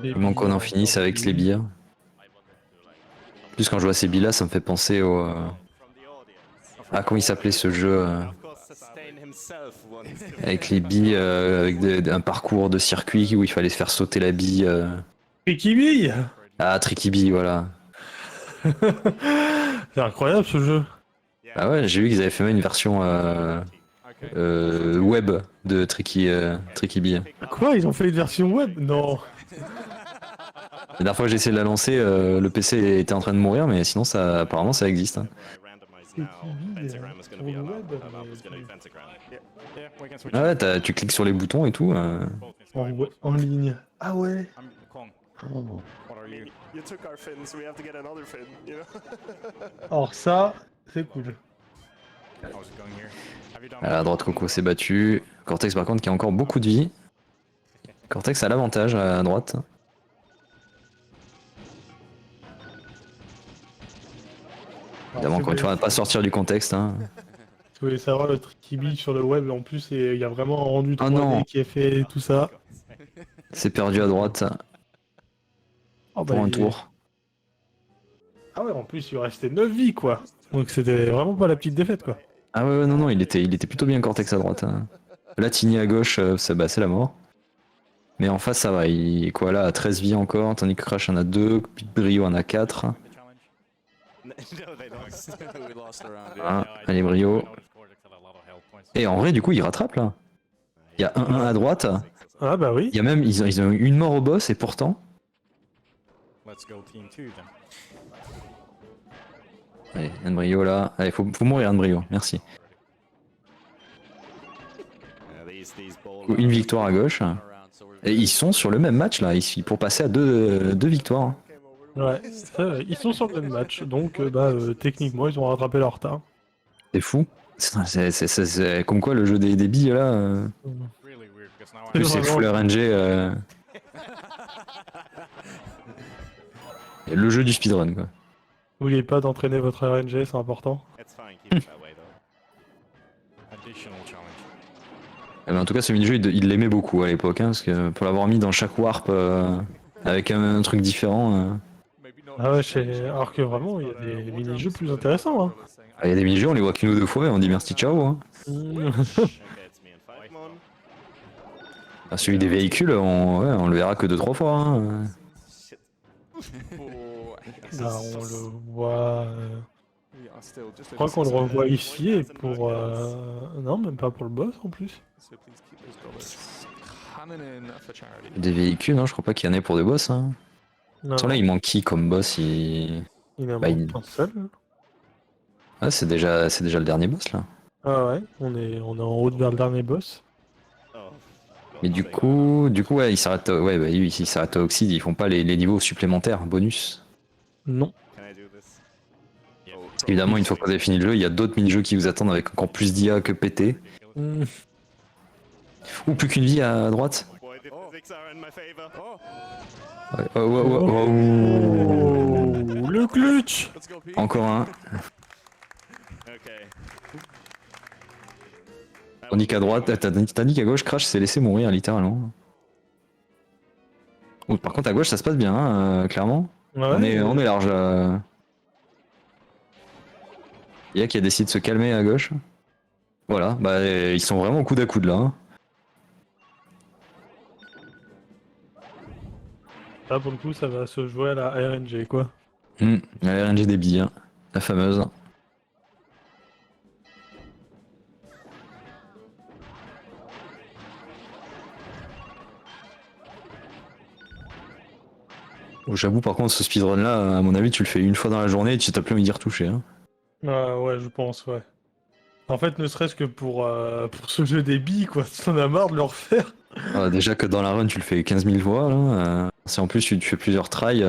Il manque qu'on en finisse avec les billes. En plus, quand je vois ces billes là, ça me fait penser au... Ah, comment il s'appelait ce jeu avec les billes, avec un parcours de circuit où il fallait se faire sauter la bille. Tricky Bee. Ah, Tricky Bee, voilà. C'est incroyable ce jeu. Ah ouais, j'ai vu qu'ils avaient fait même une version web de Tricky Bee. Quoi, ils ont fait une version web? Non. La dernière fois que j'ai essayé de la lancer, le PC était en train de mourir, mais sinon ça, apparemment ça existe. Hein. Ah ouais, tu cliques sur les boutons et tout. En ligne. Ah ouais. Alors ça, c'est cool. À droite, Coco s'est battu. Cortex par contre qui a encore beaucoup de vie. Cortex a l'avantage à droite. Évidemment, encore une fois, on va pas sortir du contexte. Hein. Si vous voulez savoir le Tricky Bee sur le web, en plus, il y a vraiment un rendu 3D qui est fait et tout ça. C'est perdu à droite. Oh, pour un tour. Ah ouais, en plus, il lui restait 9 vies, quoi. Donc c'était vraiment pas la petite défaite, quoi. Ah ouais, non, il était plutôt bien Cortex à droite. Hein. Là, Tiny à gauche, c'est la mort. Mais en face, ça va. Il est quoi là, à 13 vies encore, tandis que Crash en a 2, Brio en a 4. Allez, Brio. Et en vrai, du coup, il rattrape là. Il y a 1-1 à droite. Ah bah oui. Il y a même, ils ont eu une mort au boss et pourtant. Allez, Brio là. Allez, faut mourir, Brio. Merci. Une victoire à gauche. Et ils sont sur le même match là, ici, pour passer à deux victoires. Ouais, ils sont sur le même match, donc techniquement ils ont rattrapé leur retard. C'est fou. C'est comme quoi le jeu des billes là. Plus c'est full RNG. Le jeu du speedrun quoi. N'oubliez pas d'entraîner votre RNG, c'est important. Mais en tout cas, ce mini-jeu, il l'aimait beaucoup à l'époque, hein, parce que pour l'avoir mis dans chaque warp avec un truc différent. Ah ouais, alors que vraiment, il y a des mini-jeux plus intéressants. Hein. Il y a des mini-jeux, on les voit qu'une ou deux fois et on dit merci, ciao. Hein. Celui des véhicules, on le verra que 2-3 fois. Hein. Là, on le voit. Je crois qu'on le revoit ici et pour. Non, même pas pour le boss en plus. Des véhicules, non, je crois pas qu'il y en ait pour des boss. Hein. Là, il manque qui comme boss Il en manque un seul. Ah, c'est déjà le dernier boss là. Ah ouais, on est en route vers le dernier boss. Mais du coup ouais, ils s'arrêtent ils s'arrêtent au Oxide, ils font pas les niveaux supplémentaires, bonus. Non. Parce qu'évidemment, une fois que vous avez fini le jeu, il y a d'autres mini-jeux qui vous attendent avec encore plus d'IA que pété. Ou plus qu'une vie à droite. Le clutch. Encore un. Tandis qu'à droite, tandis qu'à gauche, Crash s'est laissé mourir littéralement. Par contre à gauche ça se passe bien, hein, clairement. Ouais, on est large là. Il y a qui a décidé de se calmer à gauche. Voilà, bah ils sont vraiment au coude à coude là. Hein. Là pour le coup ça va se jouer à la RNG quoi. La RNG des billes, hein. La fameuse. J'avoue par contre ce speedrun là, à mon avis tu le fais une fois dans la journée et tu t'as plus envie d'y retoucher. Hein. Ah ouais je pense ouais. En fait ne serait-ce que pour ce jeu des billes quoi, t'en as marre de le refaire. Déjà que dans la run tu le fais 15 000 fois là. Si en plus tu fais plusieurs tries,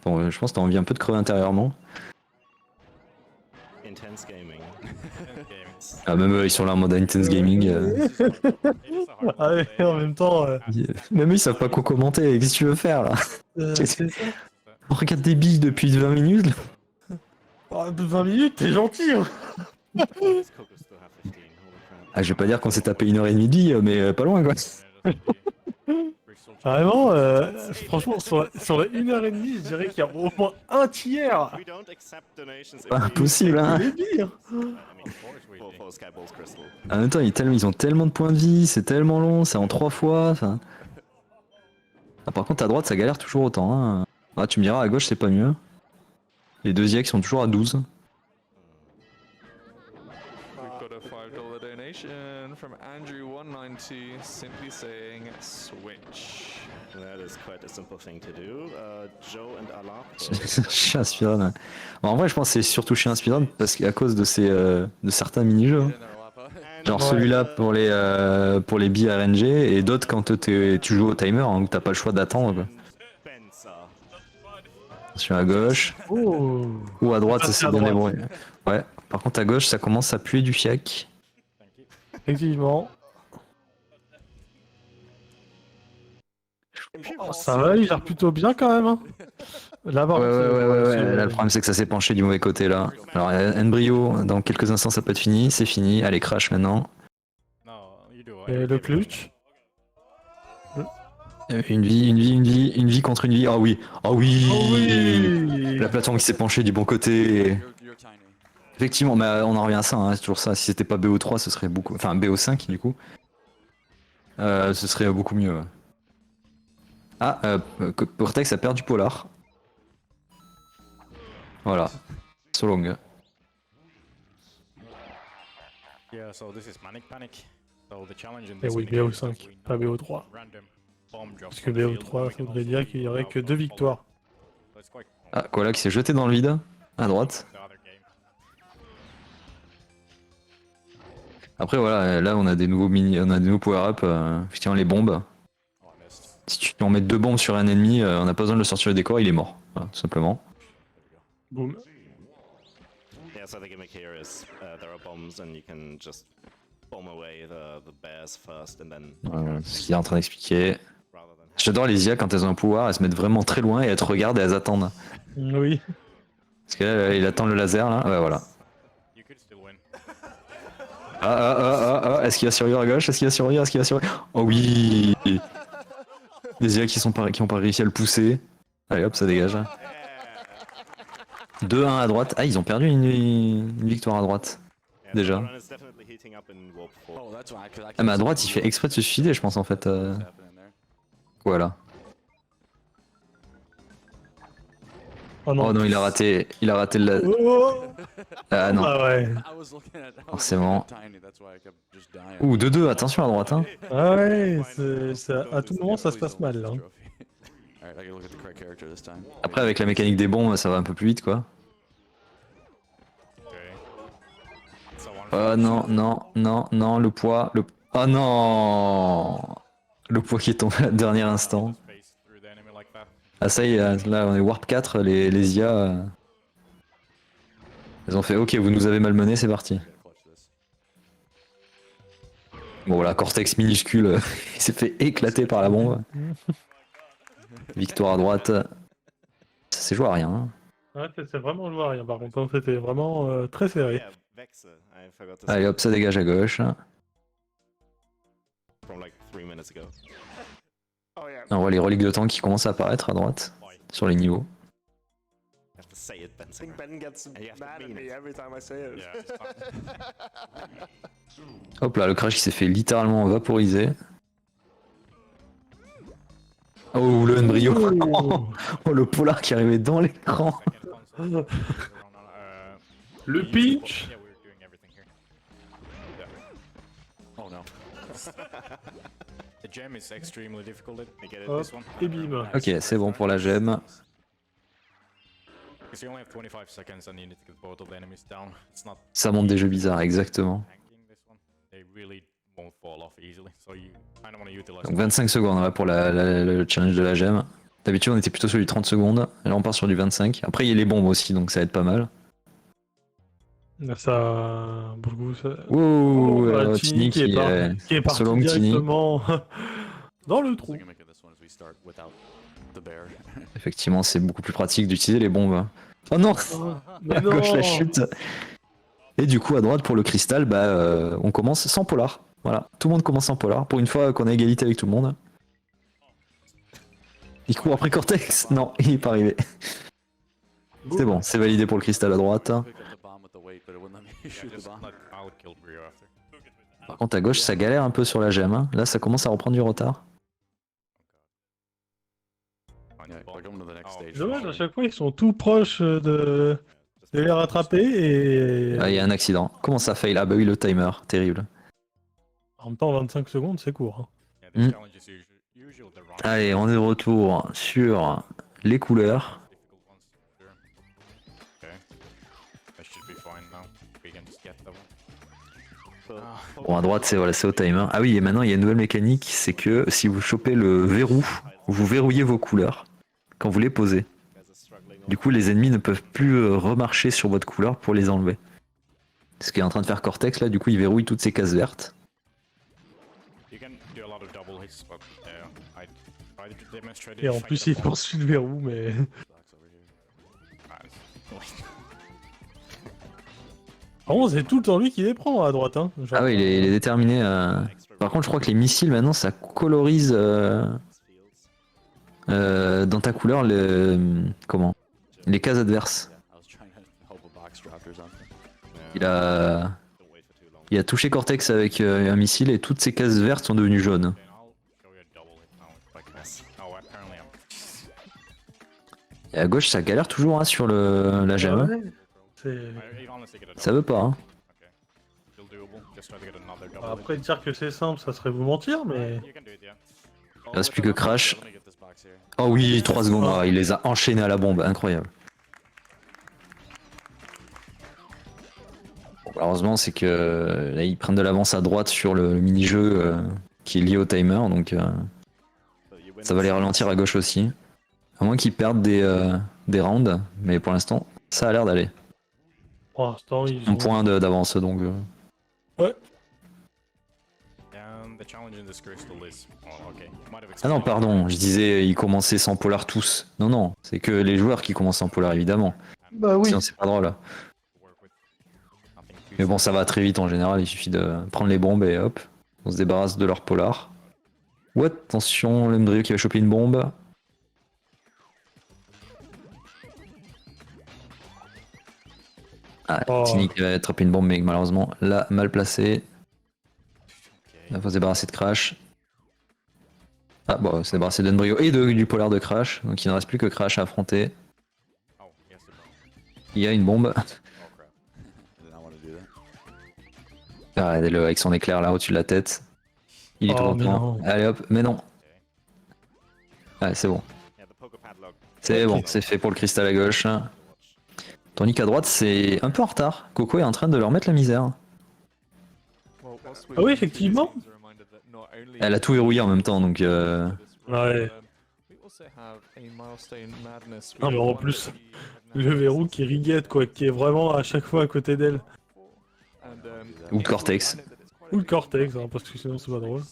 bon, je pense que t'as envie un peu de crever intérieurement. Intense gaming. Ah même ils sont là en mode intense gaming. Ah ouais, en même temps. Même eux ils savent pas quoi commenter, qu'est-ce que tu veux faire là? On regarde des billes depuis 20 minutes. 20 minutes, t'es gentil hein. Ah je vais pas dire qu'on s'est tapé 1h30 de billes, mais pas loin quoi. Vraiment, franchement, sur la 1h30, je dirais qu'il y a au moins un tiers. Pas impossible, hein. En même temps, ils ont tellement de points de vie, c'est tellement long, c'est en 3 fois. Enfin... Ah, par contre, à droite, ça galère toujours autant. Hein. Ah, tu me diras, à gauche, c'est pas mieux. Les deux IX sont toujours à 12. From Andrew192 simply saying switch. That is quite a simple thing to do. Joe and Allah. Chien speedrun. Bon, en vrai, je pense que c'est surtout chien speedrun parce qu'à cause de certains mini-jeux. Hein. Genre celui-là pour les billes RNG et d'autres quand tu joues au timer hein, où t'as pas le choix d'attendre. Attention à gauche. Ou à droite, ça c'est bien débrouillé. Ouais. Par contre à gauche, ça commence à puer du fiac. Effectivement. Oh, ça va, il gère plutôt bien quand même. Hein. Là-bas. Ouais. Là, le problème c'est que ça s'est penché du mauvais côté là. Alors Embryo, dans quelques instants ça peut être fini, c'est fini. Allez crash maintenant. Et le clutch. Une vie contre une vie. Ah oui. La plateforme qui s'est penchée du bon côté. Effectivement, mais on en revient à ça, hein, c'est toujours ça. Si c'était pas BO3, ce serait beaucoup. Enfin, BO5 du coup. Ce serait beaucoup mieux. Ah, Cortex a perdu Polar. Voilà. So long. Et oui, BO5, pas BO3. Parce que BO3, ça voudrait dire qu'il y aurait que 2 victoires. Ah, Koala qui s'est jeté dans le vide, à droite. Après voilà, là on a des nouveaux power-up, effectivement les bombes. Si tu en mets 2 bombes sur un ennemi, on n'a pas besoin de le sortir du décor, il est mort, voilà, tout simplement. Boum. Yeah, so the gimmick here is there are bombs and you can just bomb away the bears first and then. Ce qu'il est en train d'expliquer. J'adore les IA quand elles ont un pouvoir, elles se mettent vraiment très loin et elles te regardent et elles attendent. Oui. Parce que là, il attend le laser là. Ouais, voilà. Est-ce qu'il va survivre à gauche? Est-ce qu'il va survivre? Est-ce qu'il va survivre? Oh oui! Les IA qui ont pas réussi à le pousser. Allez hop, ça dégage. 2-1 à droite. Ah, ils ont perdu une victoire à droite. Déjà. Ah, mais à droite, il fait exprès de se suicider, je pense en fait. Voilà. Oh non, il a raté le... Ah non. Ah ouais. Forcément. Ouh, 2-2, attention à droite. Hein. Ah ouais, à tout moment ça se passe mal là. Après, avec la mécanique des bombes, ça va un peu plus vite quoi. Oh non, le poids. Oh non! Le poids qui est tombé à la dernière instant. Ah ça y est, là on est Warp 4, les IA... Elles ont fait ok, vous nous avez malmené, c'est parti. Bon voilà, Cortex minuscule, il s'est fait éclater par la bombe. Victoire à droite. Ça s'est joué à rien. Hein. Ouais, c'est vraiment joué à rien par contre, c'était vraiment très serré. Allez hop, ça dégage à gauche. On voit les reliques de temps qui commencent à apparaître à droite, sur les niveaux. I think Ben gets mad at me every time I say it. Hop là, le crash qui s'est fait littéralement vaporiser. Oh, le embryo. Oh, le polar qui arrivait dans l'écran. Le pitch. Oh no. The gem is extremely difficult to get it, Hop, this one. et bim. Ok, c'est bon pour la gemme. Because you only have 25 seconds and you need to get both of the enemies down. It's not Ça monte des jeux bizarres, exactement. they really won't fall off easily. So you kind of want to utilize Donc 25 secondes là, pour le challenge de la gemme. D'habitude on était plutôt sur du 30 secondes, et là on part sur du 25. Après il y a les bombes aussi, donc ça va être pas mal. Ça... Beaucoup, ça... Ouh, Tini qui est parti Solong directement dans le trou. Effectivement, c'est beaucoup plus pratique d'utiliser les bombes. Oh non, mais à gauche non. la chute. Et du coup, à droite, pour le cristal, on commence sans polar. Voilà, tout le monde commence sans polar. Pour une fois qu'on a égalité avec tout le monde. Il court après Cortex. Non, il est pas arrivé. C'est bon, c'est validé pour le cristal à droite. Par contre, à gauche, ça galère un peu sur la gemme. Hein. Là, ça commence à reprendre du retard. Dommage, à chaque fois ils sont tout proches de les rattraper et... Ah, il y a un accident. Comment ça fail? Ah bah oui, le timer, terrible. En même temps, 25 secondes, c'est court. Hein. Allez, on est de retour sur les couleurs. Bon, à droite, c'est voilà, au timer. Ah oui, et maintenant, il y a une nouvelle mécanique, c'est que si vous chopez le verrou, vous verrouillez vos couleurs quand vous les posez. Du coup, les ennemis ne peuvent plus remarcher sur votre couleur pour les enlever. Ce qu'est en train de faire Cortex, là, du coup, il verrouille toutes ces cases vertes. Et en plus, il poursuit le verrou, mais... Par contre, c'est tout le temps lui qui les prend à droite. Hein. Ah oui, il est déterminé. Par contre, je crois que les missiles, maintenant, ça colorise dans ta couleur les cases adverses. Il a touché Cortex avec un missile et toutes ces cases vertes sont devenues jaunes. Et à gauche, ça galère toujours hein, sur la gemme. Ça veut pas. Hein. Après, dire que c'est simple, ça serait vous mentir, mais... Il reste plus que Crash. Oh oui, 3 secondes. Oh, il les a enchaînés à la bombe. Incroyable. Bon, malheureusement, c'est que là, ils prennent de l'avance à droite sur le mini-jeu qui est lié au timer. Donc, ça va les ralentir à gauche aussi. À moins qu'ils perdent des rounds. Mais pour l'instant, ça a l'air d'aller. Pour l'instant, ils Un ont... point d'avance, donc... Ouais. Ah non, pardon, je disais ils commençaient sans polar tous. Non, non, c'est que les joueurs qui commencent en polar, évidemment. Bah oui. Sinon, c'est pas drôle. Mais bon, ça va très vite en général, il suffit de prendre les bombes et hop, on se débarrasse de leur polar. What? Attention, l'Embryo qui va choper une bombe. Ah, Tini qui va attraper une bombe, mais malheureusement, là, mal placé. Il faut se débarrasser de Crash. Ah bon, c'est débarrassé d'Embryo et du polar de Crash, donc il ne reste plus que Crash à affronter. Il y a une bombe. Ah, regardez-le avec son éclair là au-dessus de la tête. Il est tout content. Allez hop, mais non. Ouais, c'est bon. C'est bon, c'est fait pour le cristal à gauche. Tandis qu'à droite, c'est un peu en retard. Coco est en train de leur mettre la misère. Ah oui, effectivement. Elle a tout verrouillé en même temps, donc... Ouais. Non, mais en plus, le verrou qui riguette, quoi, qui est vraiment à chaque fois à côté d'elle. Ou le Cortex. Ou le Cortex, hein, parce que sinon c'est pas drôle.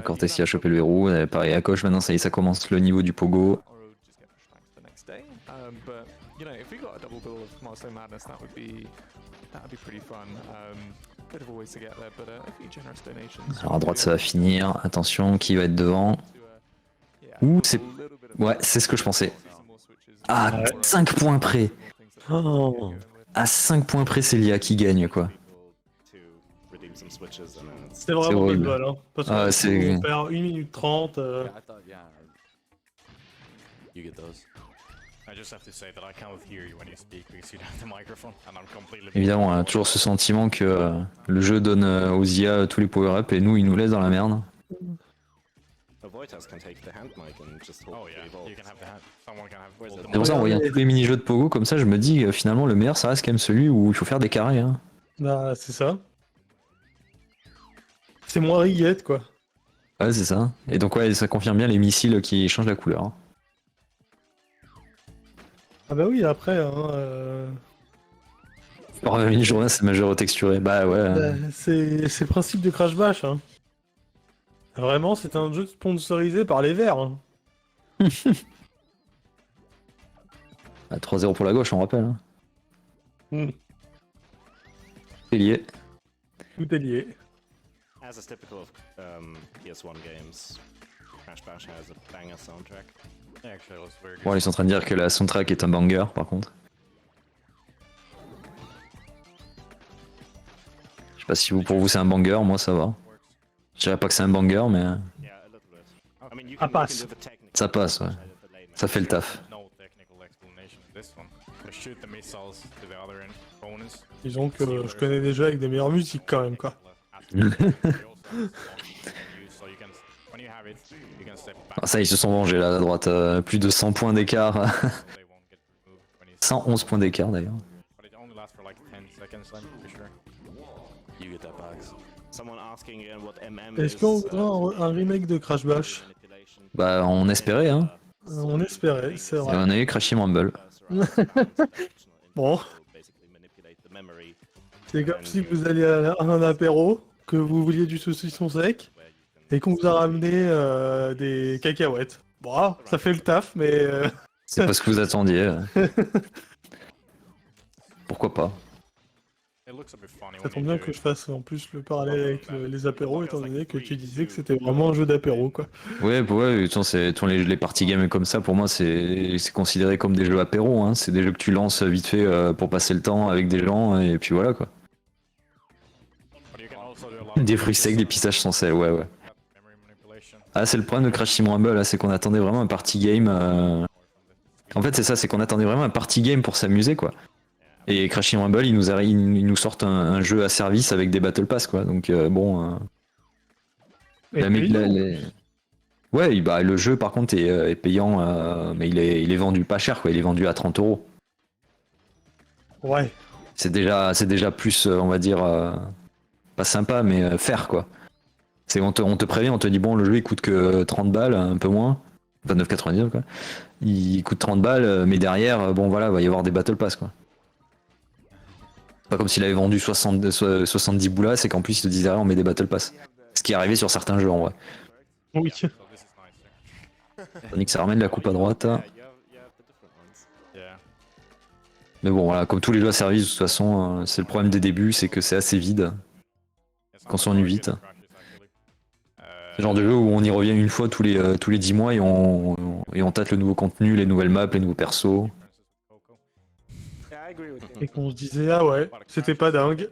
Cortex qui a chopé le verrou, pareil à gauche, maintenant ça y est, ça commence le niveau du pogo. Alors à droite ça va finir, attention, qui va être devant? Ouh, c'est... Ouais, c'est ce que je pensais. Ah, 5 points près. Oh. À 5 points près, c'est Lia qui gagne, quoi. C'est vraiment pas de bol, hein. Parce Ah, qu'on perd 1 minute 30. Évidemment, on a toujours ce sentiment que le jeu donne aux IA tous les power-up et nous, il nous laisse dans la merde. C'est pour ça, en voyant tous les mini-jeux de Pogo, comme ça, je me dis, finalement, le meilleur, ça reste quand même celui où il faut faire des carrés. Hein. Bah, c'est ça. C'est moins riguette, quoi. Ouais, c'est ça. Et donc, ouais, ça confirme bien les missiles qui changent la couleur. Hein. Ah bah oui, après, hein... Par mini-journée, c'est majeur texturé. Bah ouais. C'est le principe de Crash Bash, hein. Vraiment, c'est un jeu sponsorisé par les Verts. Hein. 3-0 pour la gauche, on rappelle. Hein. C'est lié. Tout est lié. As is typical of PS1 games, Crash Bash has a banger soundtrack. Bon, ils sont en train de dire que la soundtrack est un banger, par contre. Je sais pas si pour vous c'est un banger, moi ça va. Je dirais pas que c'est un banger, mais... Ça passe. Ça passe, ouais. Ça fait le taf. Disons que je connais des jeux avec des meilleures musiques quand même, quoi. Ça, ils se sont vengés là à droite. Plus de 100 points d'écart. 111 points d'écart d'ailleurs. Est-ce qu'on voudrait un remake de Crash Bash? Bah, on espérait, hein. On espérait, c'est vrai. Et on a eu Crashy Rumble. Bon. C'est comme si vous alliez à un apéro, que vous vouliez du saucisson sec, et qu'on vous a ramené des cacahuètes. Bon, ça fait le taf, mais... C'est pas ce que vous attendiez. Pourquoi pas? Ça tombe bien que je fasse en plus le parallèle avec les apéros, étant donné que tu disais que c'était vraiment un jeu d'apéro, quoi. Ouais, les parties games comme ça, pour moi, c'est considéré comme des jeux apéro. Hein. C'est des jeux que tu lances vite fait pour passer le temps avec des gens, et puis voilà, quoi. Des fruits secs, des pistaches sans sel, ouais. Ah, c'est le problème de Crash Team Rumble, là, c'est qu'on attendait vraiment un party game. En fait, c'est ça, c'est qu'on attendait vraiment un party game pour s'amuser, quoi. Et Crash Team Rumble, ils nous sortent un jeu à service avec des Battle Pass, quoi. Donc, bon. Ouais, bah, le jeu, par contre, est payant, mais il est vendu pas cher, quoi. Il est vendu à 30 €. Ouais. C'est déjà plus, on va dire, pas sympa, mais faire, quoi. On te prévient, on te dit, bon, le jeu, il coûte que 30 balles, un peu moins. 29,99, quoi. Il coûte 30 balles, mais derrière, bon, voilà, il va y avoir des Battle Pass, quoi. Pas comme s'il avait vendu 70 boulas, c'est qu'en plus, il te disait, on met des Battle Pass. Ce qui est arrivé sur certains jeux en vrai. Oui. Tandis que ça ramène la coupe à droite. Mais bon, voilà, comme tous les jeux à service, de toute façon, c'est le problème des débuts, c'est que c'est assez vide. Qu'on s'ennuie vite. C'est le genre de jeu où on y revient une fois tous les 10 mois et on tâte le nouveau contenu, les nouvelles maps, les nouveaux persos. Et qu'on se disait, ah ouais, c'était pas dingue.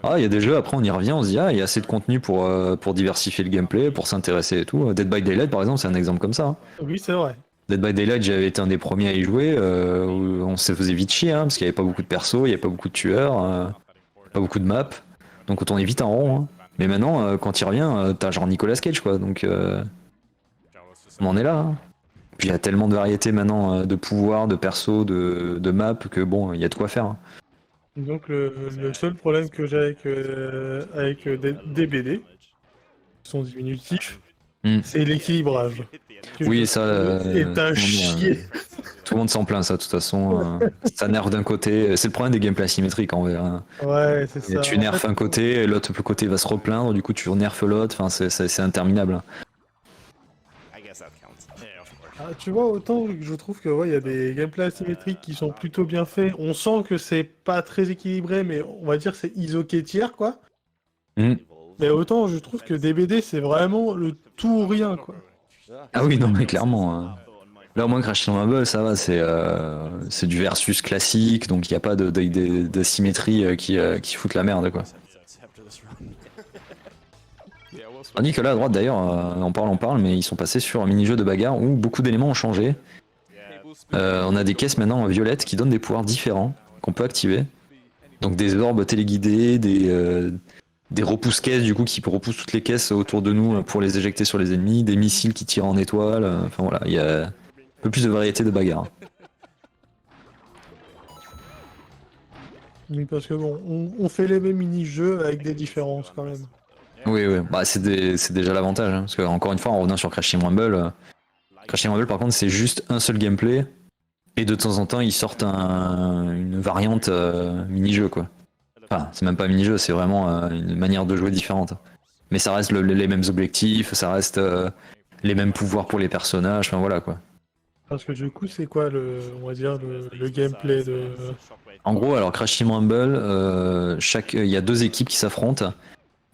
Ah, il y a des jeux, après on y revient, on se dit, ah, il y a assez de contenu pour diversifier le gameplay, pour s'intéresser et tout. Dead by Daylight, par exemple, c'est un exemple comme ça. Hein. Oui, c'est vrai. Dead by Daylight, j'avais été un des premiers à y jouer, où on se faisait vite chier, hein, parce qu'il n'y avait pas beaucoup de persos, il n'y avait pas beaucoup de tueurs, pas beaucoup de maps. Donc on tournait vite en rond. Hein. Mais maintenant, quand il revient, t'as genre Nicolas Cage, quoi. Donc on en est là. Hein. Puis il y a tellement de variétés maintenant de pouvoirs, de persos, de maps, que bon, il y a de quoi faire. Hein. Donc le seul problème que j'ai avec des BD, son diminutif, c'est l'équilibrage. Oui, ça. C'est un chier. Tout le monde s'en plaint, ça, de toute façon. Ça nerve d'un côté. C'est le problème des gameplays asymétriques, en vrai. Hein. Ouais, c'est ça. Tu nerfes un côté, l'autre côté va se replaindre, du coup, tu nerfes l'autre. Enfin, c'est interminable. Hein. Ah, tu vois, autant que je trouve que ouais, y a des gameplays asymétriques qui sont plutôt bien faits. On sent que c'est pas très équilibré, mais on va dire c'est isoqué tiers, quoi. Mais autant je trouve que DBD c'est vraiment le tout ou rien, quoi. Ah oui, non, mais clairement. Hein. Là, au moins, Crash Team Rumble, ça va, c'est du versus classique, donc il n'y a pas d'asymétrie qui fout la merde, quoi. Tandis que là, à droite, d'ailleurs, on parle, mais ils sont passés sur un mini-jeu de bagarre où beaucoup d'éléments ont changé. On a des caisses maintenant violettes qui donnent des pouvoirs différents qu'on peut activer. Donc des orbes téléguidés, des repousses-caisses du coup qui repoussent toutes les caisses autour de nous pour les éjecter sur les ennemis, des missiles qui tirent en étoile, enfin voilà, il y a un peu plus de variété de bagarre. Oui, parce que bon, on fait les mêmes mini-jeux avec des différences quand même. Oui, bah, c'est déjà l'avantage, hein, parce que encore une fois, en revenant sur Crash Team Rumble, par contre c'est juste un seul gameplay, et de temps en temps ils sortent une variante mini-jeu quoi. Enfin, c'est même pas un mini-jeu, c'est vraiment une manière de jouer différente. Mais ça reste les mêmes objectifs, ça reste les mêmes pouvoirs pour les personnages, enfin voilà quoi. Parce que du coup, c'est quoi on va dire le gameplay de... En gros, alors Crash Team Rumble, il y a 2 équipes qui s'affrontent.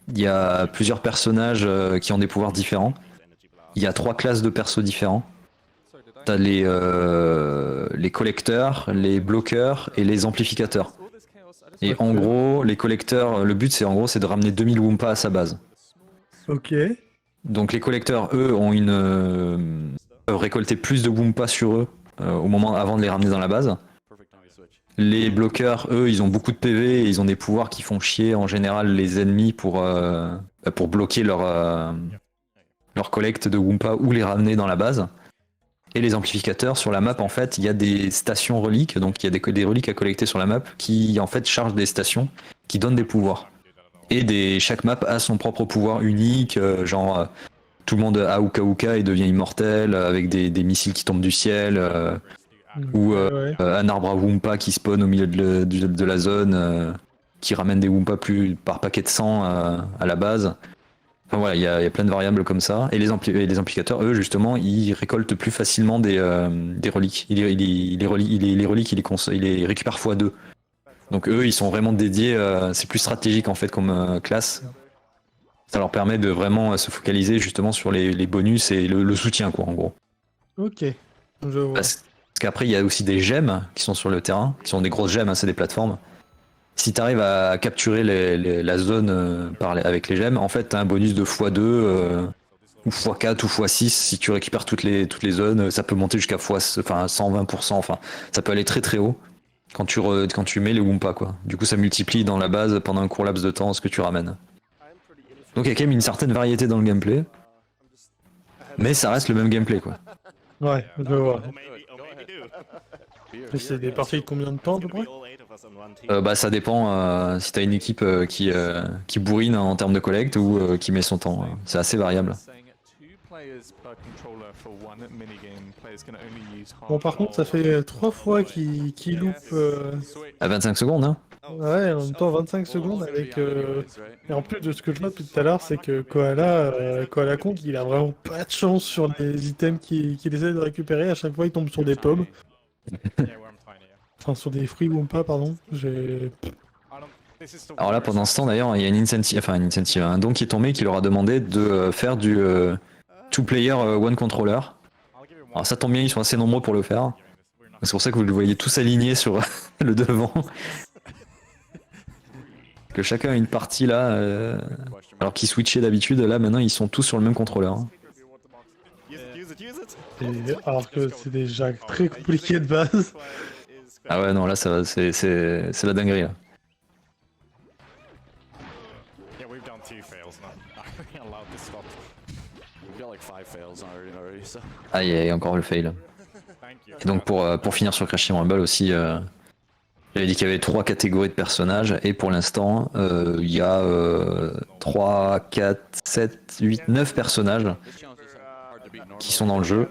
Il y a plusieurs personnages qui ont des pouvoirs différents. Il y a 3 classes de persos différents. T'as les collecteurs, les bloqueurs et les amplificateurs. Et en gros, les collecteurs, le but c'est de ramener 2000 Wumpas à sa base. Ok. Donc les collecteurs, eux, peuvent récolter plus de Wumpas sur eux avant de les ramener dans la base. Les bloqueurs, eux, ils ont beaucoup de PV et ils ont des pouvoirs qui font chier en général les ennemis pour bloquer leur collecte de Wumpa ou les ramener dans la base. Et les amplificateurs, sur la map, en fait, il y a des stations reliques, donc il y a des reliques à collecter sur la map qui, en fait, chargent des stations qui donnent des pouvoirs. Et chaque map a son propre pouvoir unique, genre tout le monde a Uka Uka et devient immortel avec des missiles qui tombent du ciel. Ou un arbre à Wumpa qui spawn au milieu de la zone, qui ramène des Wumpa par paquet de 100 à la base. Enfin voilà, il y a plein de variables comme ça. Et les amplificateurs, eux, justement, ils récoltent plus facilement des reliques. Les reliques, ils les récupèrent x2. Donc eux, ils sont vraiment dédiés, c'est plus stratégique en fait comme classe. Ça leur permet de vraiment se focaliser justement sur les bonus et le soutien, quoi, en gros. Ok, je vois. Parce qu'après, il y a aussi des gemmes qui sont sur le terrain, qui sont des grosses gemmes, hein, c'est des plateformes. Si tu arrives à capturer la zone avec les gemmes, en fait, tu as un bonus de x2, ou x4 ou x6 si tu récupères toutes les zones. Ça peut monter jusqu'à 120%, enfin, ça peut aller très très haut quand tu mets les Wumpa, quoi. Du coup, ça multiplie dans la base pendant un court laps de temps ce que tu ramènes. Donc il y a quand même une certaine variété dans le gameplay, mais ça reste le même gameplay, quoi. Ouais, je vois. Et c'est des parties de combien de temps à peu près ? Bah ça dépend si t'as une équipe qui bourrine en termes de collecte ou qui met son temps. C'est assez variable. Bon par contre ça fait 3 fois qu'il loupe... À 25 secondes, hein. Ouais, en même temps 25 secondes avec... Et en plus de ce que je vois depuis tout à l'heure, c'est que Koala Kong, il a vraiment pas de chance sur les items qu'il essaie de récupérer. À chaque fois, il tombe sur des pommes. Enfin, sur des fruits ou pas, pardon. Alors là, pendant ce temps, d'ailleurs, il y a un don qui est tombé qui leur a demandé de faire du two-player one controller. Alors ça tombe bien, ils sont assez nombreux pour le faire. C'est pour ça que vous le voyez tous alignés sur le devant. Que chacun a une partie là, alors qu'ils switchaient d'habitude, là maintenant ils sont tous sur le même contrôleur. Alors que c'est déjà très compliqué de base. Ah ouais, non, là ça va, c'est la dinguerie là. Aïe, aïe, encore le fail. Et donc pour finir sur Crashing Rumble aussi, j'avais dit qu'il y avait 3 catégories de personnages, et pour l'instant, il y a 3, 4, 7, 8, 9 personnages qui sont dans le jeu.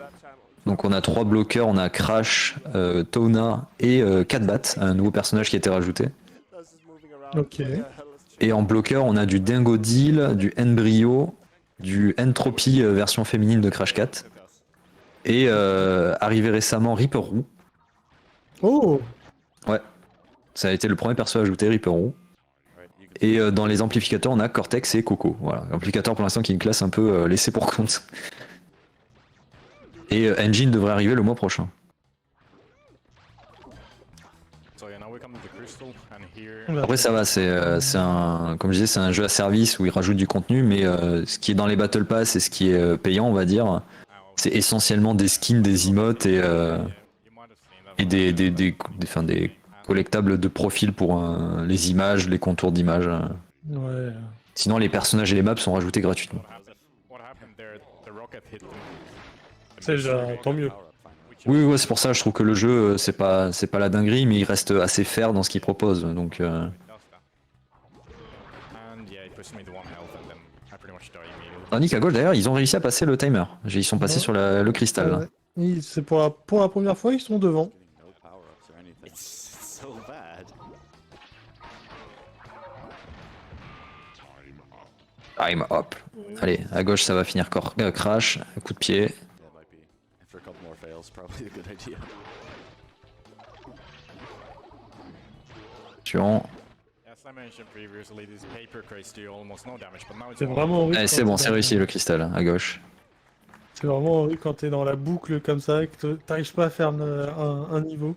Donc on a 3 bloqueurs, on a Crash, Tona et Catbat, un nouveau personnage qui a été rajouté. Ok. Et en bloqueur, on a du Dingodil, du Embryo, du Entropy version féminine de Crash Cat, et arrivé récemment Reaper Roux. Oh! Ouais, ça a été le premier perso ajouté, Reaper Roux. Et dans les amplificateurs, on a Cortex et Coco. Voilà, amplificateur pour l'instant qui est une classe un peu laissée pour compte. Et Engine devrait arriver le mois prochain. Après ça va, c'est un, comme je disais, c'est un jeu à service où ils rajoutent du contenu, mais ce qui est dans les Battle Pass et ce qui est payant, on va dire, c'est essentiellement des skins, des emotes et des collectables de profil pour les images, les contours d'images. Ouais. Sinon les personnages et les maps sont rajoutés gratuitement. C'est déjà tant mieux. Oui, ouais, c'est pour ça je trouve que le jeu c'est pas la dinguerie, mais il reste assez fair dans ce qu'il propose. Donc tandis qu'à gauche d'ailleurs ils ont réussi à passer le timer. Ils sont passés sur le cristal. Là. Ouais. C'est pour la première fois ils sont devant. Time up. Allez, à gauche ça va finir crash, coup de pied. C'est vraiment horrible. Allez, c'est bon, c'est réussi le cristal, à gauche. C'est vraiment horrible quand t'es dans la boucle comme ça, que t'arrives pas à faire un niveau.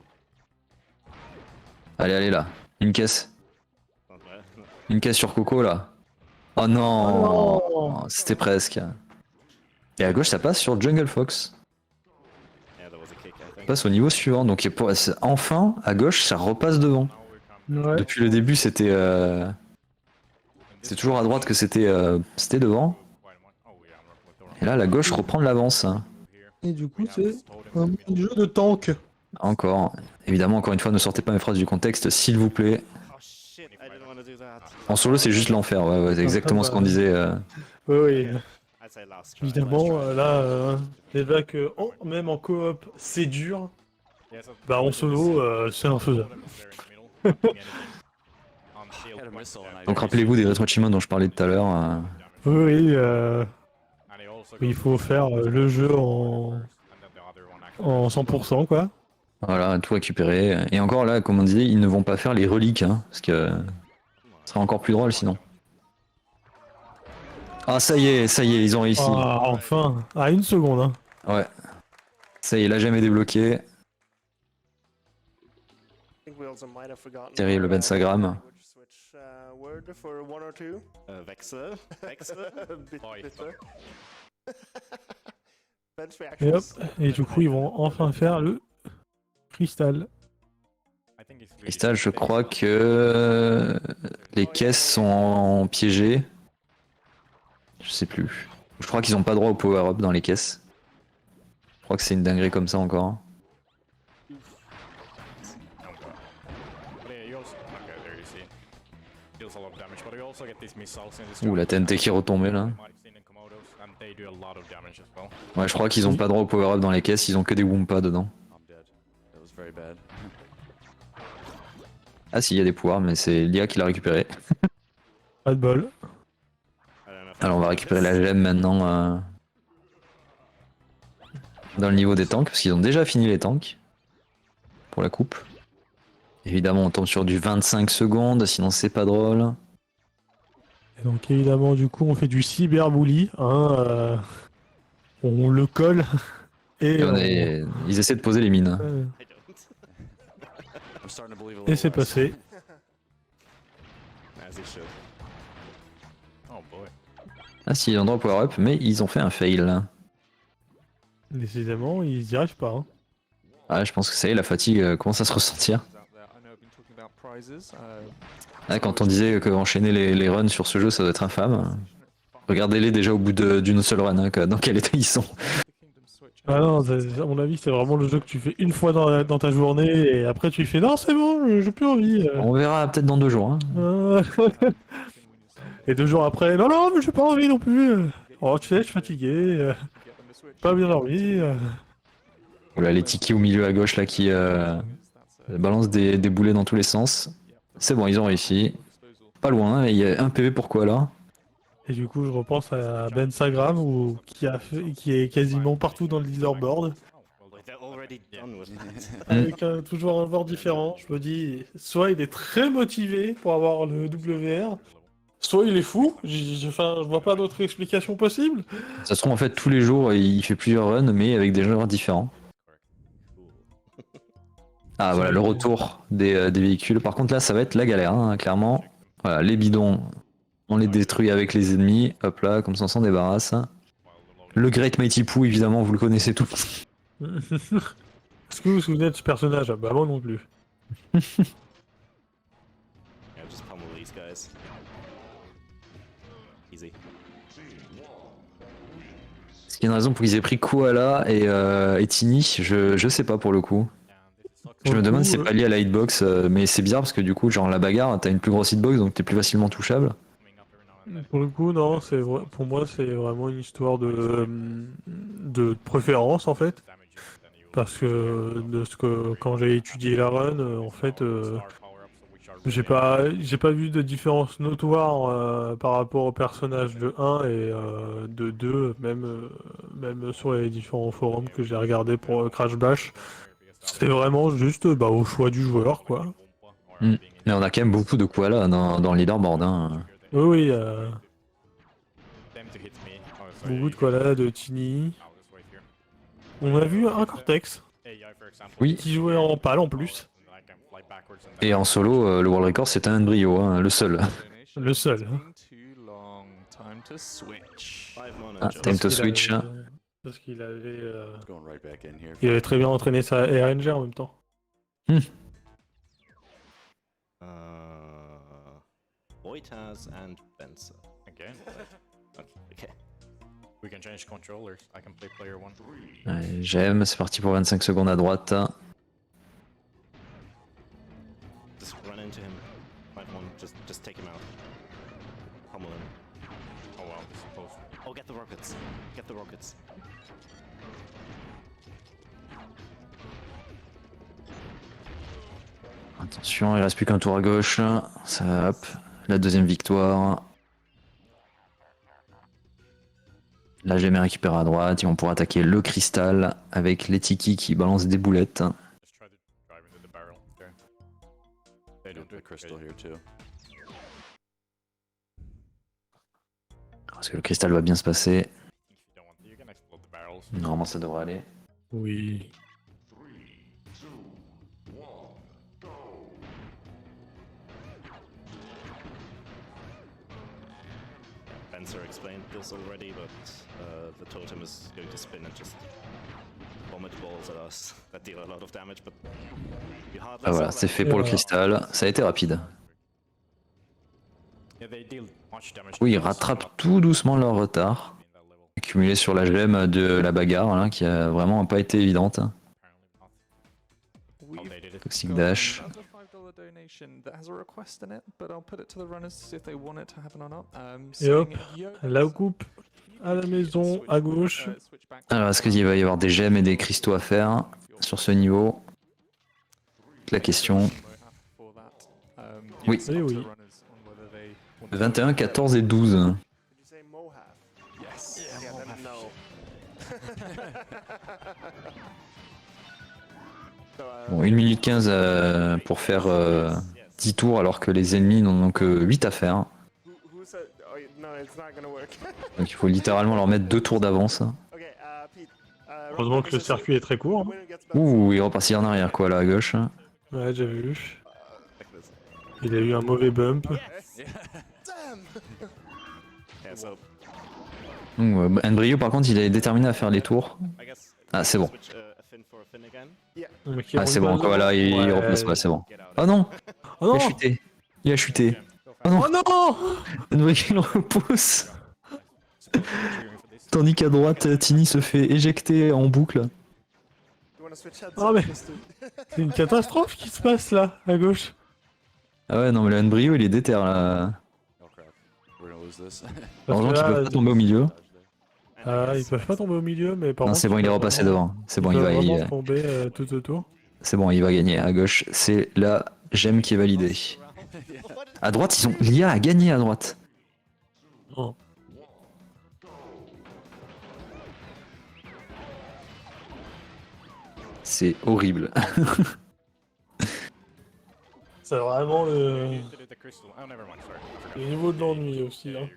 Allez, allez là, une caisse. Une caisse sur Coco là. Oh non, oh, c'était presque. Et à gauche ça passe sur Jungle Fox. Ça passe au niveau suivant, donc enfin à gauche ça repasse devant. Ouais. Depuis le début c'était c'est toujours à droite que c'était devant. Et là la gauche reprend de l'avance. Et du coup c'est un jeu de tank. Encore, évidemment encore une fois ne sortez pas mes phrases du contexte s'il vous plaît. En solo c'est juste l'enfer, ouais, c'est exactement ce qu'on disait. Oui. Évidemment là déjà que même en coop c'est dur. Bah en solo c'est infaisable. Donc rappelez-vous des rétro-achievements dont je parlais tout à l'heure. Oui, il faut faire le jeu en 100% quoi. Voilà, tout récupérer. Et encore là, comme on disait, ils ne vont pas faire les reliques, hein, parce que ce sera encore plus drôle sinon. Ah ça y est, ils ont réussi. Ah, enfin, à une seconde. Hein. Ouais. Ça y est, l'a jamais débloqué. Terrible 25 grammes. Et hop, et du coup ils vont enfin faire le cristal. Cristal, je crois que les caisses sont piégées. Je sais plus. Je crois qu'ils n'ont pas droit au power-up dans les caisses. Je crois que c'est une dinguerie comme ça encore. Ouh, la TNT qui est retombée là. Ouais, je crois qu'ils ont pas droit au power-up dans les caisses, ils ont que des Wumpa dedans. Ah si, il y a des pouvoirs, mais c'est l'IA qui l'a récupéré. Pas de bol. Alors on va récupérer la gemme maintenant dans le niveau des tanks, parce qu'ils ont déjà fini les tanks pour la coupe. Évidemment, on tombe sur du 25 secondes, sinon c'est pas drôle. Et donc évidemment, du coup, on fait du cyberbully. Hein, on le colle. Et ils essaient de poser les mines. Et c'est passé. Ah si, il y a un droit power-up, mais ils ont fait un fail. Décidément, ils y arrivent pas. Hein. Ah, je pense que ça y est, la fatigue commence à se ressentir. Ah, quand on disait qu'enchaîner les runs sur ce jeu, ça doit être infâme. Regardez-les déjà au bout d'une seule run, hein, dans quel état ils sont. Ah non, à mon avis, c'est vraiment le jeu que tu fais une fois dans ta journée et après tu fais non, c'est bon, j'ai plus envie. On verra peut-être dans 2 jours. Hein. Et 2 jours après, non, non, mais j'ai pas envie non plus. Oh, tu sais, je suis fatigué, pas bien dormi. Voilà, les tikis au milieu à gauche là qui balancent des boulets dans tous les sens. C'est bon, ils ont réussi. Pas loin, il y a un PV pour quoi là? Et du coup, je repense à Ben Sagram qui est quasiment partout dans le leaderboard. Avec toujours un bord différent. Je me dis, soit il est très motivé pour avoir le WR, soit il est fou. Je vois pas d'autre explication possible. Ça se trouve en fait tous les jours, il fait plusieurs runs, mais avec des joueurs différents. Ah voilà, le retour des véhicules. Par contre là, ça va être la galère, hein, clairement. Voilà, les bidons, on les détruit avec les ennemis. Hop là, comme ça on s'en débarrasse. Le Great Mighty Pooh, évidemment, vous le connaissez tous. Est-ce que vous vous souvenez de ce personnage? Bah moi non plus. Est-ce qu'il y a une raison pour qu'ils aient pris Koala et Tini? Je sais pas pour le coup. Je me demande si c'est pas lié à la hitbox, mais c'est bizarre parce que du coup, genre la bagarre, t'as une plus grosse hitbox donc t'es plus facilement touchable. Pour le coup, non, pour moi, c'est vraiment une histoire de préférence en fait. Parce que quand j'ai étudié la run, en fait, j'ai pas vu de différence notoire par rapport au personnage de 1 et de 2, même sur les différents forums que j'ai regardés pour Crash Bash. C'est vraiment juste au choix du joueur, quoi. Mais on a quand même beaucoup de koalas dans le leaderboard. Hein. Oui, beaucoup de koalas, de Tini. On a vu un Cortex. Oui. Qui jouait en pâle en plus. Et en solo, le world record c'est un brio, hein, le seul. Le seul. Hein. Ah, time to switch. Parce qu'il il avait très bien entraîné sa RNG en même temps. Wojtas and Benson. Again? Okay. We can change controllers. I can play player 1. Ouais, j'aime, c'est parti pour 25 secondes à droite. Just run into him. Fight one, just take him out. Pummel him. Oh wow, this is close. Oh, get the rockets. Get the rockets. Attention, il reste plus qu'un tour à gauche. Ça, hop, la deuxième victoire. Là, j'ai mes récupéré à droite. Ils vont pouvoir attaquer le cristal avec les tikis qui balancent des boulettes. Est-ce que le cristal va bien se passer? Normalement, ça devrait aller. Oui. Spencer explained this already, but the totem is going to spin and just vomit balls at us that deal a lot of damage, but you hardly Ah voilà, c'est fait pour le cristal. Ça a été rapide. Oui, ils rattrapent tout doucement leur retard. Accumulé sur la gemme de la bagarre, là, qui a vraiment pas été évidente. Toxic Dash. Et hop, la coupe à la maison, à gauche. Alors, est-ce qu'il va y avoir des gemmes et des cristaux à faire sur ce niveau? La question. Oui. Oui. 21, 14 et 12. Did you say Mohave? Yes. Yeah, then no. Bon, 1 minute 15 pour faire 10 tours alors que les ennemis n'en ont que 8 à faire. Who said? Oh, no, it's not gonna work. Donc il faut littéralement leur mettre 2 tours d'avance. Okay, Pete. Heureusement que le circuit est très court. Ouh, il est reparti en arrière quoi là à gauche. Ouais, j'ai vu. Il a eu un mauvais bump. Embryo par contre il est déterminé à faire les tours. Ah c'est bon. Ah c'est bon, voilà, il replace pas, c'est bon. Oh non, oh non, il a chuté. Il a chuté. Oh non, oh non, Embryo le repousse. Tandis qu'à droite, Tini se fait éjecter en boucle. Ah mais c'est une catastrophe qui se passe là, à gauche. Ah ouais, non mais le Embryo il est déter là. Heureusement qu'ils peuvent pas tomber au milieu. Ils peuvent pas tomber au milieu, mais par Non, contre, c'est bon, il est repassé devant. C'est bon, il va vraiment tomber tout autour. C'est bon, il va gagner. À gauche, c'est la gemme qui est validée. À droite, ils ont l'IA a gagné à droite. Oh. C'est horrible. C'est vraiment le niveau de l'ennui aussi. Hein.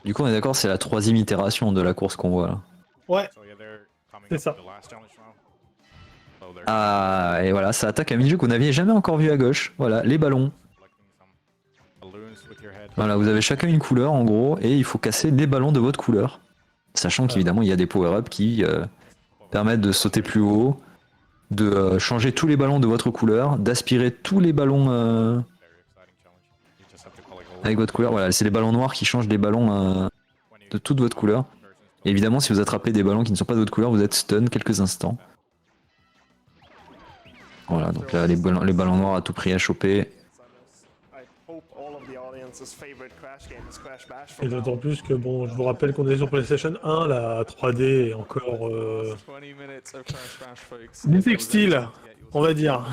Du coup, on est d'accord, c'est la 3e itération de la course qu'on voit là. Ouais, c'est ça. Ah, et voilà, ça attaque un mini-jeu que vous n'aviez jamais encore vu à gauche. Voilà, les ballons. Voilà, vous avez chacun une couleur en gros, et il faut casser les ballons de votre couleur. Sachant qu'évidemment, il y a des power-ups qui permettent de sauter plus haut, de changer tous les ballons de votre couleur, d'aspirer tous les ballons avec votre couleur. Voilà, c'est les ballons noirs qui changent les ballons de toute votre couleur. Et évidemment, si vous attrapez des ballons qui ne sont pas de votre couleur, vous êtes stun quelques instants. Voilà, donc là, les ballons noirs à tout prix à choper. Et d'autant plus que, bon, je vous rappelle qu'on est sur PlayStation 1, la 3D est encore du textile, on va dire.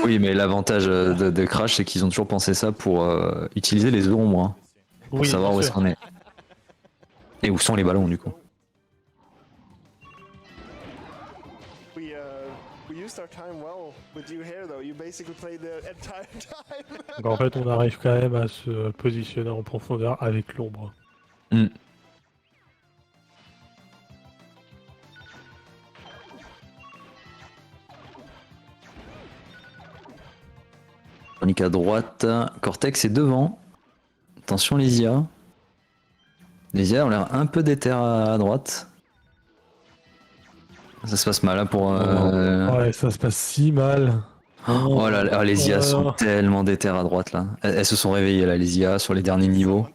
Oui, mais l'avantage de Crash, c'est qu'ils ont toujours pensé ça pour utiliser les ombres, hein, pour savoir où est-ce qu'on est. Et où sont les ballons, du coup. Donc en fait, on arrive quand même à se positionner en profondeur avec l'ombre. Tandis à droite, Cortex est devant. Attention les IA. Les IA ont l'air un peu déter à droite. Ça se passe mal là pour... Ouais, ça se passe si mal. Oh là là, les IA sont tellement déter à droite là. Elles se sont réveillées là, les IA sur les derniers niveaux.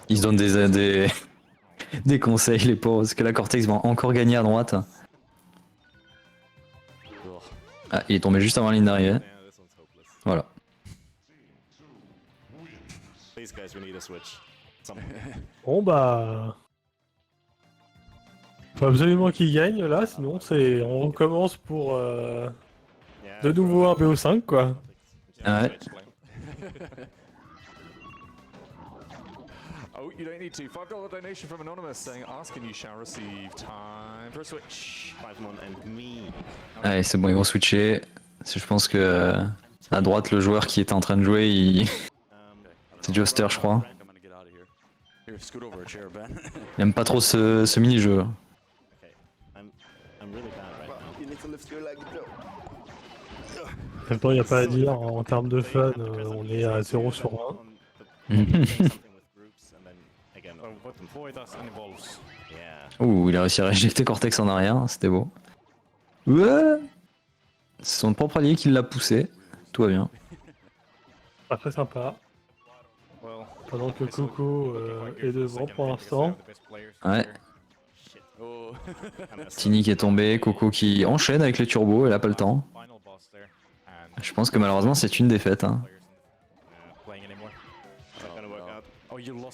Ils se donnent des conseils les pauvres, parce que la Cortex va encore gagner à droite. Ah, il est tombé juste avant la ligne d'arrivée. Voilà. Bon bah... Faut absolument qu'il gagne là, sinon on recommence pour de nouveau un BO5 quoi. Ouais. Oh, you don't need to. $5 donation from Anonymous saying asking you shall receive time for a switch. 5-1 and me. Allez, c'est bon, ils vont switcher. Je pense que à droite, le joueur qui était en train de jouer, c'est Joster, je crois. Il aime pas trop ce mini-jeu. En même temps, il n'y a pas à dire, en termes de fun, on est à 0 sur 20. Ouh, il a réussi à réjecter Cortex en arrière, c'était beau. Ouais, c'est son propre allié qui l'a poussé, tout va bien. Pas très sympa. Pendant que Coco est devant pour l'instant. Ouais. Tini qui est tombé, Coco qui enchaîne avec les turbos, elle a pas le temps. Je pense que malheureusement c'est une défaite. Hein.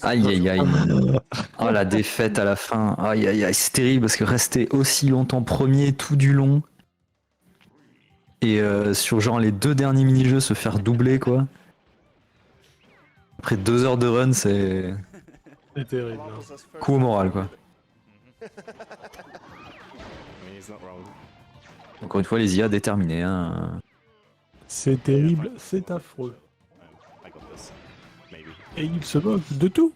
Aïe aïe aïe. Oh la défaite à la fin. Aïe aïe aïe, c'est terrible parce que rester aussi longtemps premier tout du long. Et sur genre les 2 derniers mini-jeux se faire doubler quoi. Après 2 heures de run, c'est... C'est terrible. Hein. Coup au moral quoi. Encore une fois les IA déterminés. Hein. C'est terrible, c'est affreux. Et il se moque de tout.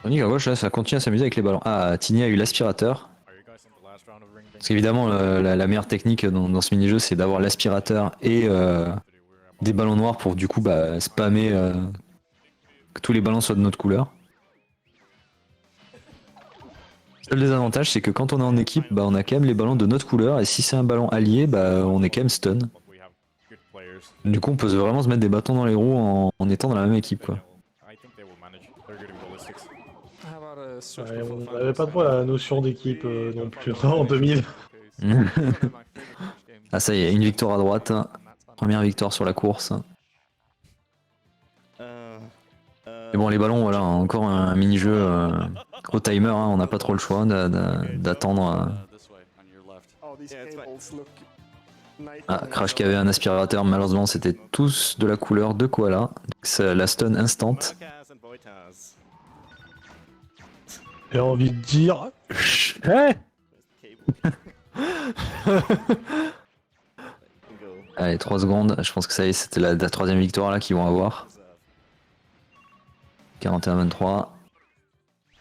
Tandis qu'à gauche là, ça continue à s'amuser avec les ballons. Ah, Tini a eu l'aspirateur. Parce qu'évidemment la meilleure technique dans ce mini-jeu c'est d'avoir l'aspirateur et des ballons noirs pour du coup spammer que tous les ballons soient de notre couleur. Le seul désavantage c'est que quand on est en équipe, on a quand même les ballons de notre couleur et si c'est un ballon allié, on est quand même stun. Du coup on peut vraiment se mettre des bâtons dans les roues en étant dans la même équipe quoi. Ouais, on n'avait pas trop la notion d'équipe non plus en 2000. Ah ça y est, une victoire à droite. Première victoire sur la course. Et bon les ballons, voilà, encore un mini-jeu au timer, hein, on n'a pas trop le choix d'attendre. Ah, Crash qui avait un aspirateur, malheureusement c'était tous de la couleur de koala. C'est la stun instant. J'ai envie de dire... Allez, 3 secondes, je pense que ça y est, c'était la 3ème victoire là qu'ils vont avoir. 41-23.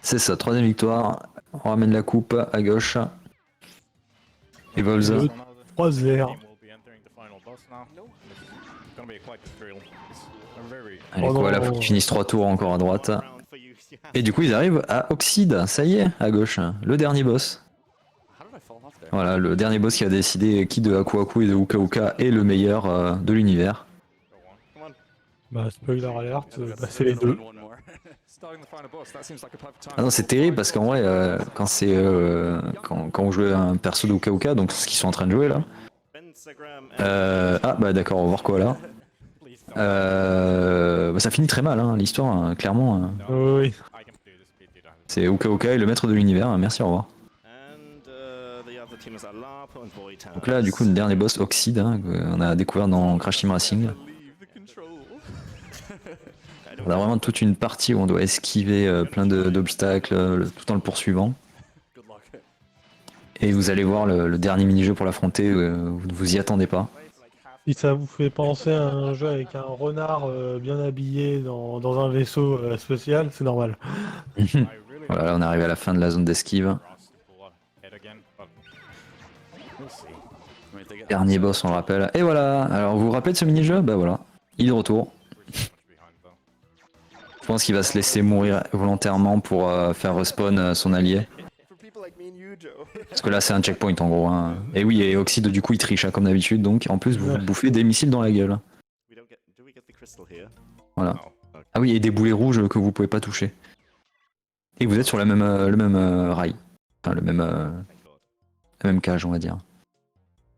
C'est ça, 3ème victoire. On ramène la coupe à gauche. Et Volz. 3-0. Allez, voilà, faut qu'ils finissent 3 tours encore à droite. Et du coup, ils arrivent à Oxide, ça y est, à gauche. Le dernier boss. Voilà, le dernier boss qui a décidé qui de Aku Aku et de Uka Uka est le meilleur de l'univers. Spoiler alert, c'est les deux. Ah non, c'est terrible parce qu'en vrai, quand on jouait un perso de Uka Uka, donc ce qu'ils sont en train de jouer là. D'accord, on va voir quoi là. Ça finit très mal, hein, l'histoire, hein, clairement. Oui. C'est Uka Uka et le maître de l'univers, hein, merci, au revoir. Donc là, du coup, une dernier boss, Oxide, hein, qu'on a découvert dans Crash Team Racing. On a vraiment toute une partie où on doit esquiver plein d'obstacles tout en le poursuivant. Et vous allez voir le dernier mini-jeu pour l'affronter, vous ne vous y attendez pas. Si ça vous fait penser à un jeu avec un renard bien habillé dans un vaisseau spécial, c'est normal. Voilà, là on arrive à la fin de la zone d'esquive. Dernier boss, on le rappelle. Et voilà, alors vous vous rappelez de ce mini-jeu? Bah voilà, il est de retour. Je pense qu'il va se laisser mourir volontairement pour faire respawn son allié. Parce que là c'est un checkpoint en gros. Hein. Et oui, et Oxide du coup il triche hein, comme d'habitude, donc en plus vous vous bouffez des missiles dans la gueule. Voilà. Ah oui, et des boulets rouges que vous pouvez pas toucher. Et vous êtes sur le même rail. Enfin la même cage on va dire.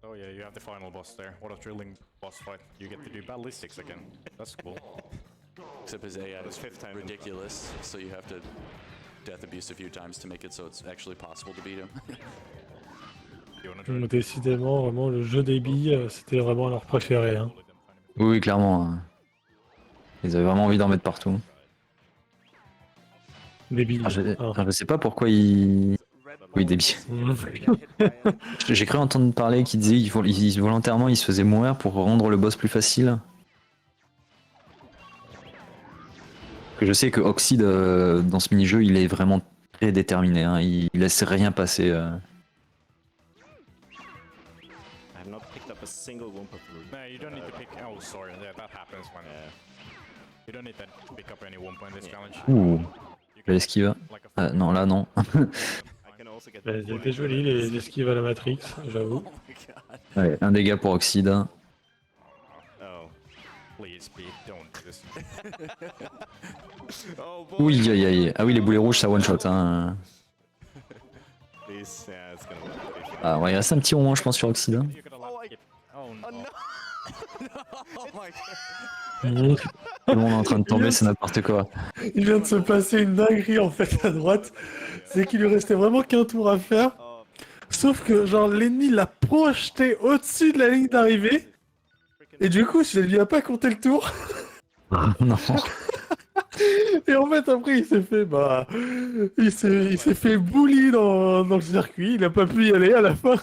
Oh yeah, you have the final boss there. What a thrilling boss fight. You get to do ballistics again. That's cool. Except his AI is ridiculous, so you have to death abuse a few times to make it so it's actually possible to beat him. Décidément, vraiment, le jeu des billes, c'était vraiment leur préféré. Hein. Oui, clairement. Hein. Ils avaient vraiment envie d'en mettre partout. Des billes. Je sais pas pourquoi ils... Oui, des billes. J'ai cru entendre parler qu'ils disaient volontairement ils se faisaient mourir pour rendre le boss plus facile. Je sais que Oxide, dans ce mini-jeu, il est vraiment très déterminé. Hein. Il laisse rien passer. No, you don't need to pick. Oh, sorry. Yeah, that happens when. You don't need to pick up any one point in this challenge. Ouh, l'esquive. Non, là, non. C'était joli, les esquives à la Matrix, j'avoue. Ouais, un dégât pour Oxide. Oui, aïe aïe. Ah oui, les boulets rouges, ça one shot. Hein. Ah, ouais, il reste un petit moment, je pense, sur Oxide. Tout le monde est en train de tomber, c'est n'importe quoi. Il vient de se passer une dinguerie en fait à droite. C'est qu'il lui restait vraiment qu'un tour à faire. Sauf que genre l'ennemi l'a projeté au-dessus de la ligne d'arrivée. Et du coup, je lui ai pas compté le tour. Non. Et en fait après il s'est fait il s'est fait bully dans le circuit. Il a pas pu y aller à la fin.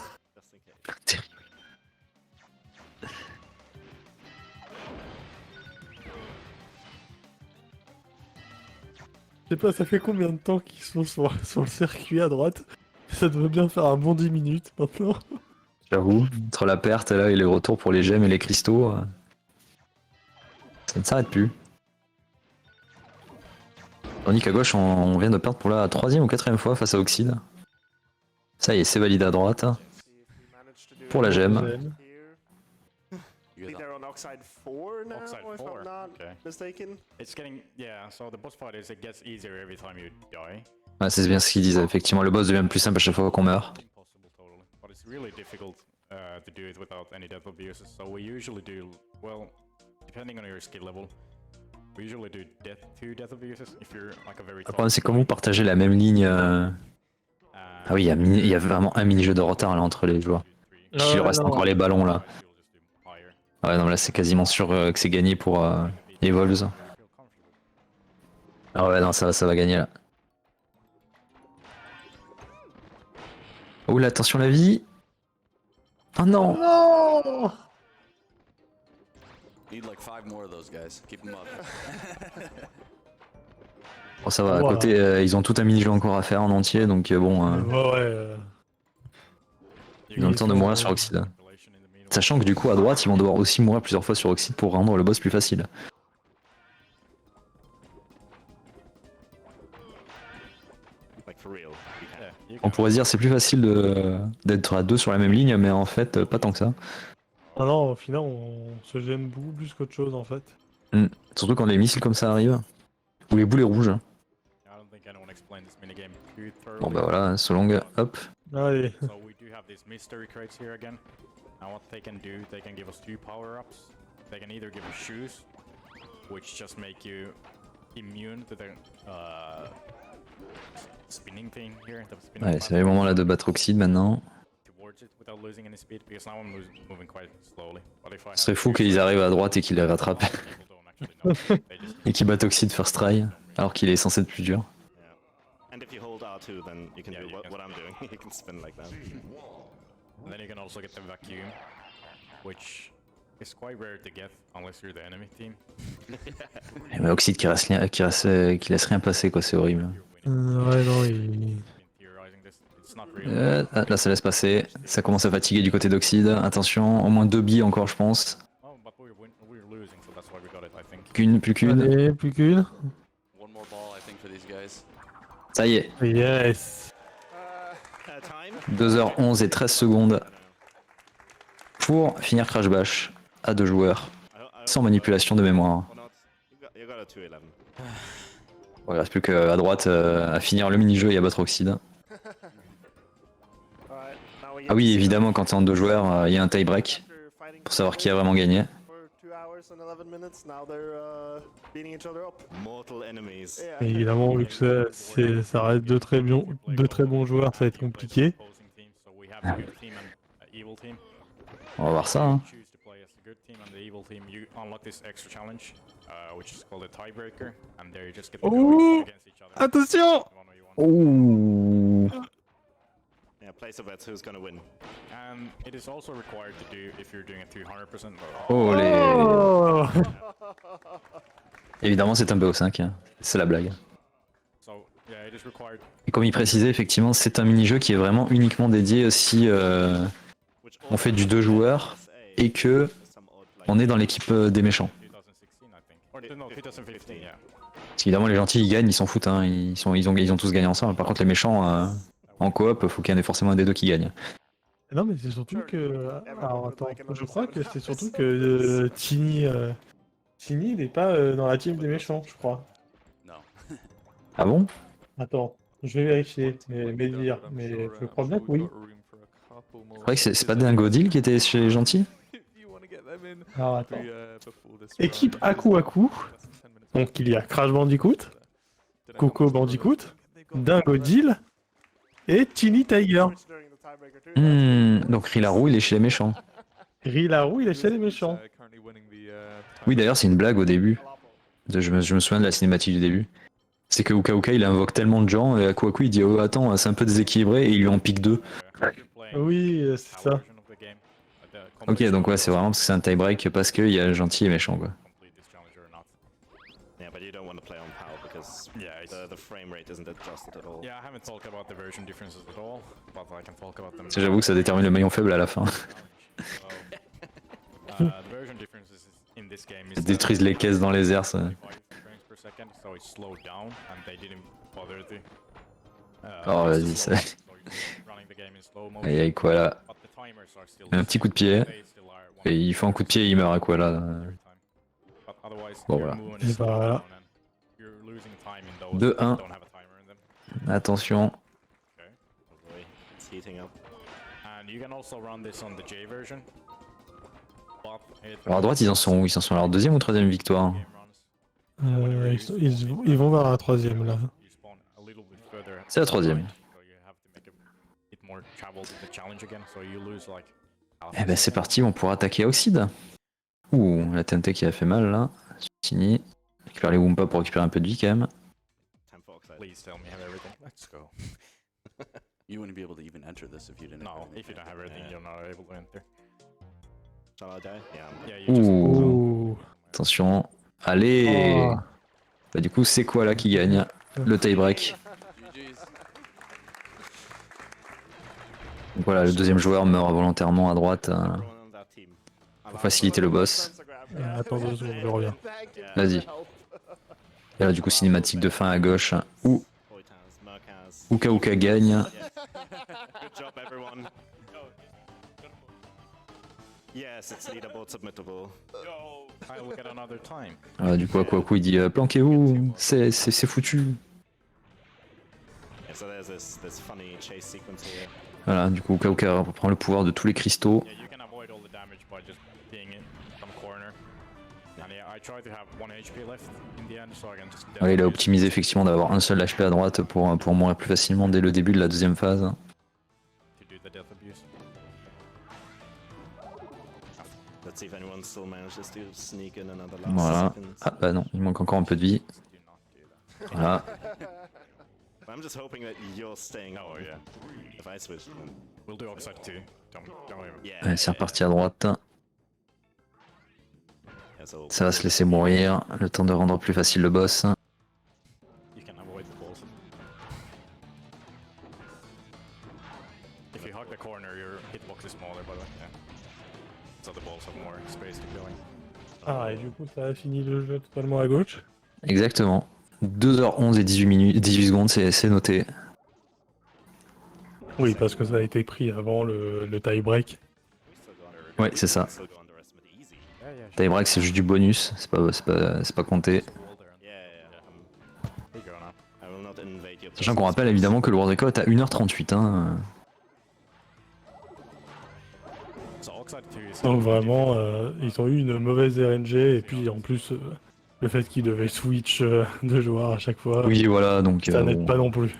Je sais pas, ça fait combien de temps qu'ils sont sur le circuit à droite? Ça devrait bien faire un bon 10 minutes maintenant. J'avoue, entre la perte là et les retours pour les gemmes et les cristaux, ça ne s'arrête plus. Tandis qu'à gauche, on vient de perdre pour la 3e ou 4e fois face à Oxide. Ça y est, c'est validé à droite. Pour la gemme. They're on Oxide 4 now, Oxide if 4, I'm not okay. mistaken. It's getting, yeah, so the boss fight is it gets easier every time you die. Ouais, c'est bien ce qu'ils disent, effectivement, le boss devient plus simple à chaque fois qu'on meurt. But it's really difficult to do it without any death abuses. So we usually do, well, depending on your skill level, we usually do 2 death abuses if you're like a very Le problème, c'est comment partager la même ligne. Ah oui, il y a vraiment un mini-jeu de retard là entre les joueurs. Il lui reste encore les ballons là. Ouais, non, là c'est quasiment sûr que c'est gagné pour les Wolves. Ah ouais, non, ça va gagner là. Oh là, attention la vie. Oh non. Non. Need like 5 more of those guys. Keep them up. Bon, ça va, à côté, ils ont tout un mini-jeu encore à faire en entier, donc bon. Ils ont le temps de mourir sur Oxide. Sachant que du coup, à droite, ils vont devoir aussi mourir plusieurs fois sur Oxide pour rendre le boss plus facile. On pourrait se dire c'est plus facile d'être à 2 sur la même ligne, mais en fait, pas tant que ça. Ah non, au final, on se gêne beaucoup plus qu'autre chose en fait. Surtout quand les missiles comme ça arrivent. Ou les boulets rouges. Bon bah voilà, Solong, hop. Allez. Now what they can do, they can give us 2 power-ups. They can either give us shoes, which just make you immune to the spinning thing here. Ouais, c'est le moment là de battre Oxide maintenant. Ce serait fou qu'ils arrivent à droite et qu'ils les rattrapent. Et qu'ils battent Oxide first try, alors qu'il est censé être plus dur. And if you hold R2, then you can do what I'm doing. You can spin like that. And then you can also get the vacuum, which is quite rare to get unless you're the enemy team. Mais Oxide qui laisse rien passer quoi, c'est horrible. Ouais, non, il... Là ça laisse passer, ça commence à fatiguer du côté d'Oxide. Attention, au moins 2 billes encore je pense. Plus qu'une. Allez, plus qu'une. Ça y est. Yes. 2h11 et 13 secondes pour finir Crash Bash à 2 joueurs, sans manipulation de mémoire. Bon, il reste plus qu'à droite à finir le mini-jeu et à battre Oxide. Ah oui, évidemment, quand t'es en 2 joueurs, il y a un tie-break pour savoir qui a vraiment gagné. Et évidemment, vu que ça reste deux très bons joueurs, ça va être compliqué. On va voir ça. Hein. Oh, attention! Oh! Yeah, place a bet who's gonna win. And it is also required to do if you're doing a 200%. Oh les... Évidemment c'est un BO5, hein. C'est la blague. Et comme il précisait, effectivement, c'est un mini-jeu qui est vraiment uniquement dédié si on fait du 2 joueurs et que on est dans l'équipe des méchants. Parce qu'évidemment les gentils ils gagnent, ils s'en foutent, hein. Ils ont tous gagné ensemble. Par contre les méchants... En coop, faut qu'il y en ait forcément un des deux qui gagne. Non, mais c'est surtout que. Alors attends, je crois que c'est surtout que Tini il n'est pas dans la team des méchants, je crois. Non. Ah bon? Attends, je vais vérifier, mais dire, mais je crois bien que oui. C'est vrai que c'est pas Dingodil qui était chez les gentils? Alors attends. Équipe Aku Aku. Donc il y a Crash Bandicoot, Coco Bandicoot, Dingo Deal et Tiny Tiger. Donc Rilarou, il est chez les méchants. Rilarou, il est chez les méchants. Oui, d'ailleurs, c'est une blague au début. Je me souviens de la cinématique du début. C'est que Uka Uka, il invoque tellement de gens, et Aku Aku, il dit oh, attends, c'est un peu déséquilibré, et il lui en pique 2. Oui, c'est ça. Ok, donc ouais, c'est vraiment parce que c'est un tie-break, parce qu'il y a gentil et méchant, quoi. Yeah, but you don't want to play on PAL because the frame rate isn't adjusted at all. Yeah, I haven't talked about the version differences at all, but I can talk about them. J'avoue que ça détermine le maillon faible à la fin. The version differences in this game is Ils détruisent les caisses dans les airs, ça. frames per second, so it slowed down and they didn't bother to. Oh, vas-y, ça. Running the game in slow motion. Aïe, aïe, quoi là. But the timers are still. Un petit coup de pied. Et il fait un coup de pied et il meurt à quoi là. Bon, voilà. Et bah voilà. 2-1. Attention. It's heating up. And you can also run this on the J version. Alors à droite, ils en sont où? Ils en sont à leur deuxième ou troisième victoire? Ils vont vers la troisième là. C'est la troisième. Eh ben c'est parti, on pourra attaquer Oxide. Ouh, la TNT qui a fait mal là. Fini. Récupère les Wumpa pour récupérer un peu de vie quand même. Please tell me you have everything. Let's go. You wouldn't be able to even enter this if you didn't. No, if you don't have everything, you're not able to enter. Shall I die? Yeah. Ouh. Attention. Allez. Bah du coup, c'est quoi là qui gagne? Le tie-break. Donc voilà, le deuxième joueur meurt volontairement à droite pour faciliter le boss. Attends 2 secondes, je reviens. Vas-y. Et là du coup cinématique de fin à gauche où Uka Uka gagne. Good job, everyone. Yes, it's leaderboard submittable. I'll get another time. Ah, du coup Aku Aku il dit planquez-vous, c'est foutu. Yeah, so there's this funny chase sequence here. Voilà, du coup Uka Uka reprend le pouvoir de tous les cristaux. Yeah, you can avoid all the damage by just being in some corner. And yeah, I try to have 1 HP left in the end, so I can just. Ouais, il a optimisé effectivement d'avoir un seul HP à droite pour mourir plus facilement dès le début de la deuxième phase. To do the death abuse. Let's see if anyone still manages to sneak in another last Voilà. seconds. Ah bah non, il manque encore un peu de vie. Voilà. I'm just hoping that you're staying. Oh yeah. If I switch, then we'll do Oxide too. Don't worry. Yeah. Allez, c'est reparti à droite. Yeah, so Ça va se laisser mourir, le temps de rendre plus facile le boss. You can avoid the balls. If you hug the corner, your hitbox is smaller, by the way. Yeah. So the balls have more space to go in. Ah, et du coup, ça a fini le jeu totalement à gauche. Exactement. 2h11 et 18 secondes, c'est noté. Oui, parce que ça a été pris avant le tie-break. Ouais, c'est ça. Tie-break, c'est juste du bonus, c'est pas compté. Sachant qu'on rappelle évidemment que le World Record est à 1h38. Hein. Donc vraiment, ils ont eu une mauvaise RNG et puis en plus le fait qu'ils devaient switch de joueurs à chaque fois. Oui, voilà, donc ça n'aide pas non plus.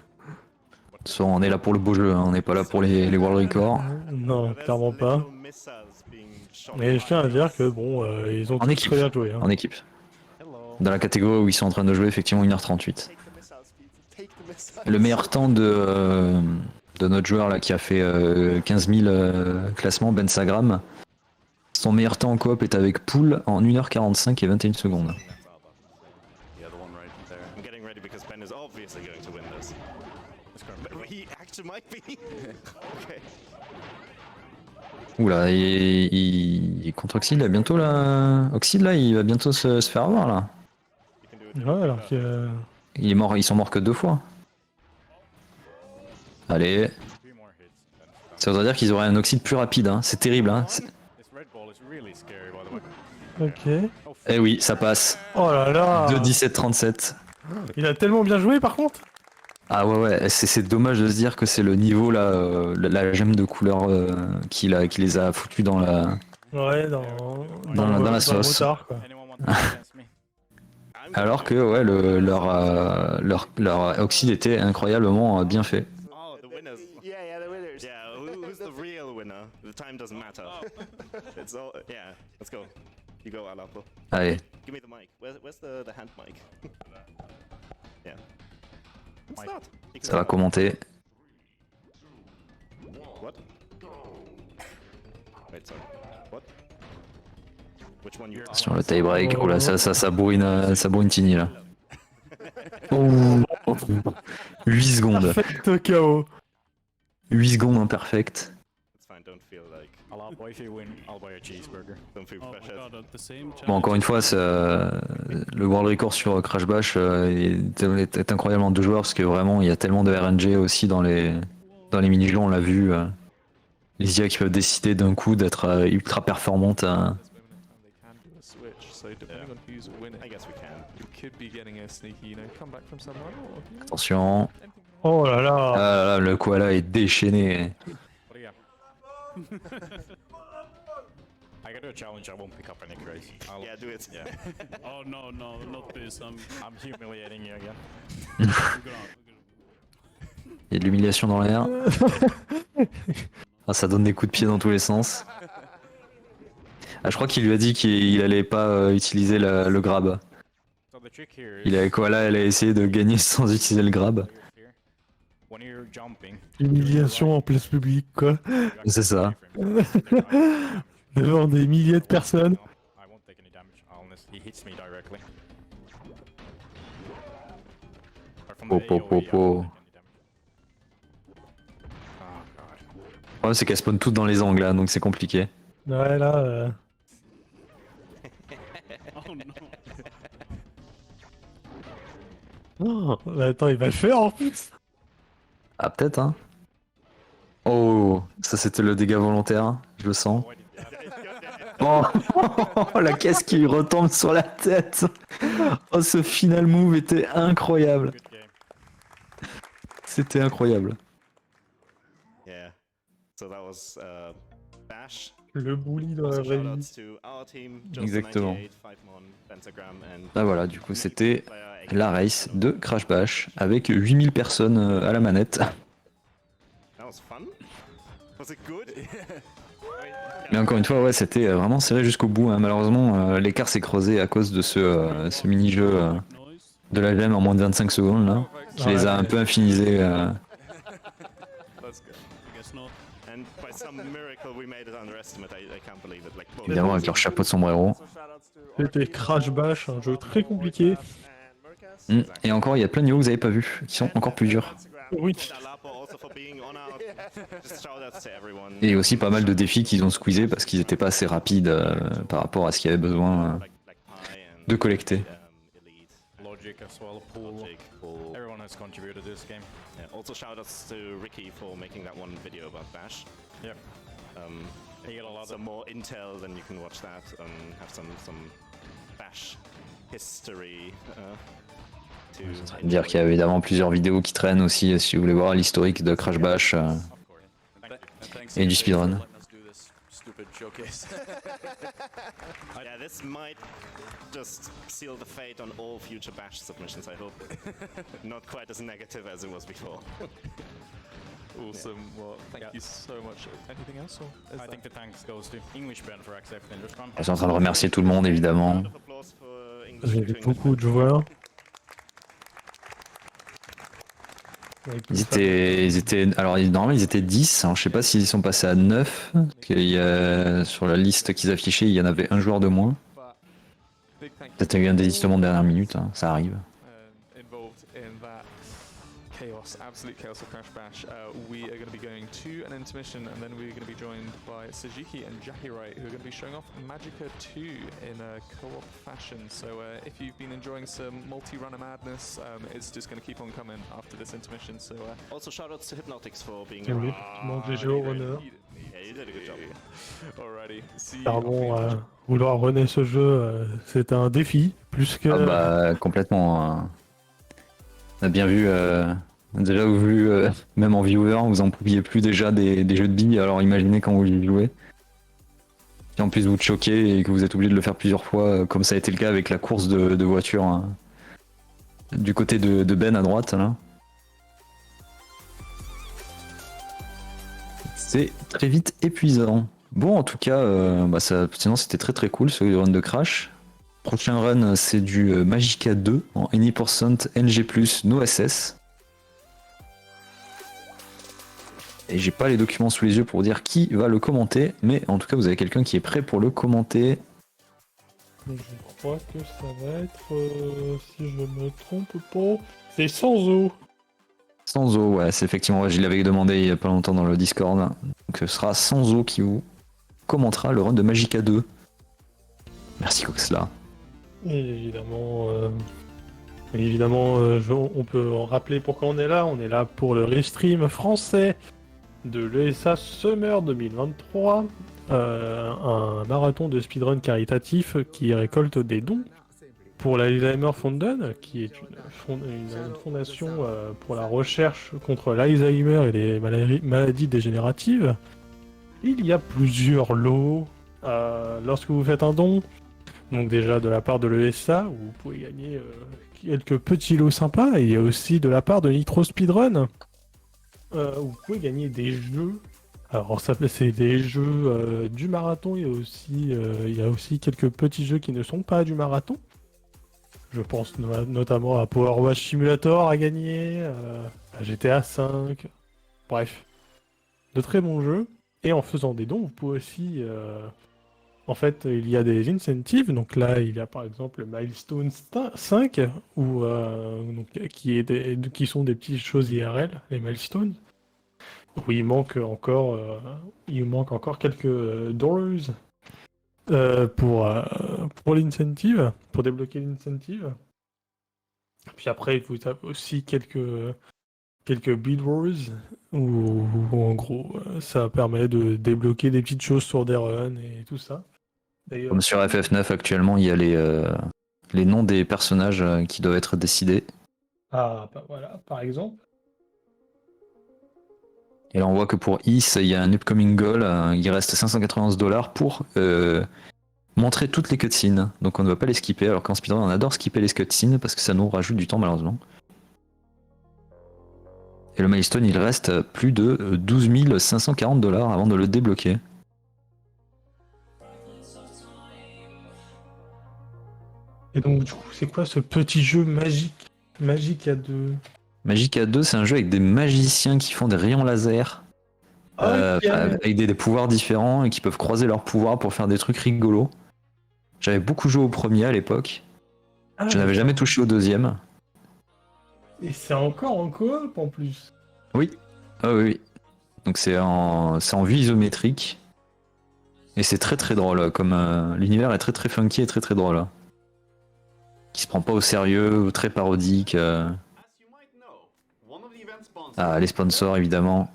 On est là pour le beau jeu, hein, on n'est pas là pour les World Records. Non, clairement pas. Mais je tiens à dire que bon, ils ont tous très bien joué. Hein. En équipe. Dans la catégorie où ils sont en train de jouer, effectivement 1h38. Le meilleur temps de notre joueur là qui a fait 15 000 classements, Ben Sagram. Son meilleur temps en coop est avec Pool en 1h45 et 21 secondes. I'm getting ready because Ben is obviously going to win this. But he actually might be. Okay. Oula, et contre Oxide là, bientôt là. Oxide là, il va bientôt se faire avoir là. Ouais, alors que. Ils sont morts que 2 fois. Allez. Ça voudrait dire qu'ils auraient un Oxide plus rapide, hein. C'est terrible, hein. Ok. Eh oui, ça passe. Oh là là. 2-17-37. Il a tellement bien joué par contre. Ah ouais, c'est dommage de se dire que c'est le niveau là, la gemme de couleur qui les a foutus dans la. Ouais, dans la sauce. retard, quoi. Alors que ouais, leur oxyde était incroyablement bien fait. Oh, the winners. Yeah, the winners. Yeah, who's the real winner? The time doesn't matter. It's all, yeah, let's go. You go, Alapo. Allez. Give me the mic. Where's the hand mic? Yeah. What's that? Ça va commenter. What? Wait, sorry. What? Which one you? Sur le tie break. Oh là, ça bourrine Tini là. Oh. 8 secondes. Perfect KO. 8 secondes imperfect. It's fine, don't feel like. Alapo, if you win, I'll buy a cheeseburger. Don't feel pressured. Bon, encore une fois, le world record sur Crash Bash est incroyable en 2 joueurs parce que vraiment il y a tellement de RNG aussi dans les mini-jeux, on l'a vu. Les IA qui peuvent décider d'un coup d'être ultra performantes. Attention. Oh là là. Ah là là, le koala est déchaîné. I gotta do a challenge, I won't pick up any crates. Yeah, do it. Yeah. Oh no, not this. I'm humiliating you again. Il y a de l'humiliation dans l'air. Ah, ça donne des coups de pied dans tous les sens. Ah, je crois qu'il lui a dit qu'il allait pas utiliser le grab. Koala, elle a essayé de gagner sans utiliser le grab. Humiliation en place publique, quoi. C'est ça. Devant des milliers de personnes. Le problème, c'est qu'elles spawnent toutes dans les angles là, donc c'est compliqué. Ouais, là. Oh, bah attends, il va le faire en plus. Ah, peut-être, hein. Oh, ça c'était le dégât volontaire, je le sens. Oh, la caisse qui lui retombe sur la tête. Oh, ce final move était incroyable. C'était incroyable. Yeah. So that was Bash. Le bully dans la vraie vie. Exactement. Ah voilà, du coup c'était la race de Crash Bash avec 8000 personnes à la manette. Mais encore une fois, ouais, c'était vraiment serré jusqu'au bout. Hein. Malheureusement, l'écart s'est creusé à cause de ce mini-jeu de la GM en moins de 25 secondes là, qui les a un peu infinisés. Évidemment avec leur chapeau de sombrero. C'était Crash Bash, un jeu très compliqué. Et encore, il y a plein de niveaux que vous n'avez pas vus, qui sont encore plus durs. Oui. Et aussi pas mal de défis qu'ils ont squeezés parce qu'ils n'étaient pas assez rapides par rapport à ce qu'il y avait besoin de collecter. Logic as well, pool. Everyone has contributed to this game. Yeah, also shout outs to Ricky for making that one video about Bash. Yeah. You get a lot some more intel, then you can watch that and have some Bash history. Dire qu'il y a évidemment plusieurs vidéos qui traînent aussi si vous voulez voir l'historique de Crash Bash et du speedrun. Yeah, this might just seal the fate on all future Bash submissions, I hope. Not quite as negative as it was before. Awesome. Well, thank you so much. Anything else? Or I think the thanks goes to English Ben for accepting this one. Je suis en train de remercier tout le monde évidemment. J'ai vu beaucoup de joueurs. Alors normalement ils étaient 10, alors je sais pas s'ils sont passés à 9, parce qu'il y a, sur la liste qu'ils affichaient il y en avait un joueur de moins. Peut-être eu un désistement de dernière minute, hein, ça arrive. Chaos, absolute chaos of Crash Bash. We are going to be going to an intermission and then we're going to be joined by Sajiki and Jahirai who are going to be showing off Magica 2 in a co-op fashion. So if you've been enjoying some multi-runner madness, it's just going to keep on coming after this intermission. So also shout outs to Hypnotics for being des jeux au runner. Yeah, you did a good job. Alrighty. See Pardon, vouloir runner ce jeu, c'est un défi plus que. Ah bah complètement. On a bien vu, déjà vu, même en viewer, vous en pouviez plus déjà des jeux de billes, alors imaginez quand vous y jouez. Si en plus vous choquez et que vous êtes obligé de le faire plusieurs fois, comme ça a été le cas avec la course de voiture hein, du côté de Ben à droite là. C'est très vite épuisant. Bon en tout cas, sinon c'était très cool ce run de Crash. Prochain run c'est du Magica 2 en any% NG+, no SS. Et j'ai pas les documents sous les yeux pour dire qui va le commenter, mais en tout cas vous avez quelqu'un qui est prêt pour le commenter. Je crois que ça va être, si je me trompe pas, c'est Sanzo. Sanzo, ouais, c'est effectivement, je l'avais demandé il y a pas longtemps dans le Discord. Donc ce sera Sanzo qui vous commentera le run de Magica 2. Merci Coxla. Et évidemment, on peut en rappeler pourquoi on est là. On est là pour le Restream français de l'ESA Summer 2023, un marathon de speedrun caritatif qui récolte des dons pour l'Alzheimer Fonden, qui est une fondation pour la recherche contre l'Alzheimer et les maladies dégénératives. Il y a plusieurs lots lorsque vous faites un don. Donc déjà de la part de l'ESA, où vous pouvez gagner quelques petits lots sympas, et il y a aussi de la part de Nitro Speedrun, où vous pouvez gagner des jeux. Alors ça c'est des jeux du marathon, il y a aussi quelques petits jeux qui ne sont pas du marathon. Je pense notamment à Power Wash Simulator à gagner, à GTA 5, bref. De très bons jeux, et en faisant des dons, vous pouvez aussi... En fait, il y a des incentives, donc là, il y a par exemple le Milestone 5, qui sont des petites choses IRL, les Milestones, où il manque encore quelques dollars pour l'incentive, pour débloquer l'incentive. Puis après, vous avez aussi quelques build wars, où en gros, ça permet de débloquer des petites choses sur des runs et tout ça. Comme sur FF9 actuellement, il y a les noms des personnages qui doivent être décidés. Ah, bah voilà, par exemple. Et là on voit que pour Is, il y a un upcoming goal, il reste $591 pour montrer toutes les cutscenes. Donc on ne va pas les skipper, alors qu'en speedrun on adore skipper les cutscenes parce que ça nous rajoute du temps malheureusement. Et le milestone il reste plus de $12 540 avant de le débloquer. Et donc du coup c'est quoi ce petit jeu Magica 2? Magica 2 c'est un jeu avec des magiciens qui font des rayons laser avec des pouvoirs différents et qui peuvent croiser leurs pouvoirs pour faire des trucs rigolos. J'avais beaucoup joué au premier à l'époque. Je n'avais jamais touché au deuxième. Et c'est encore en coop en plus. Oui. Ah oui. Donc c'est en vue isométrique. Et c'est très très drôle. Comme l'univers est très très funky et très très drôle. Qui se prend pas au sérieux, très parodique. Ah, les sponsors évidemment.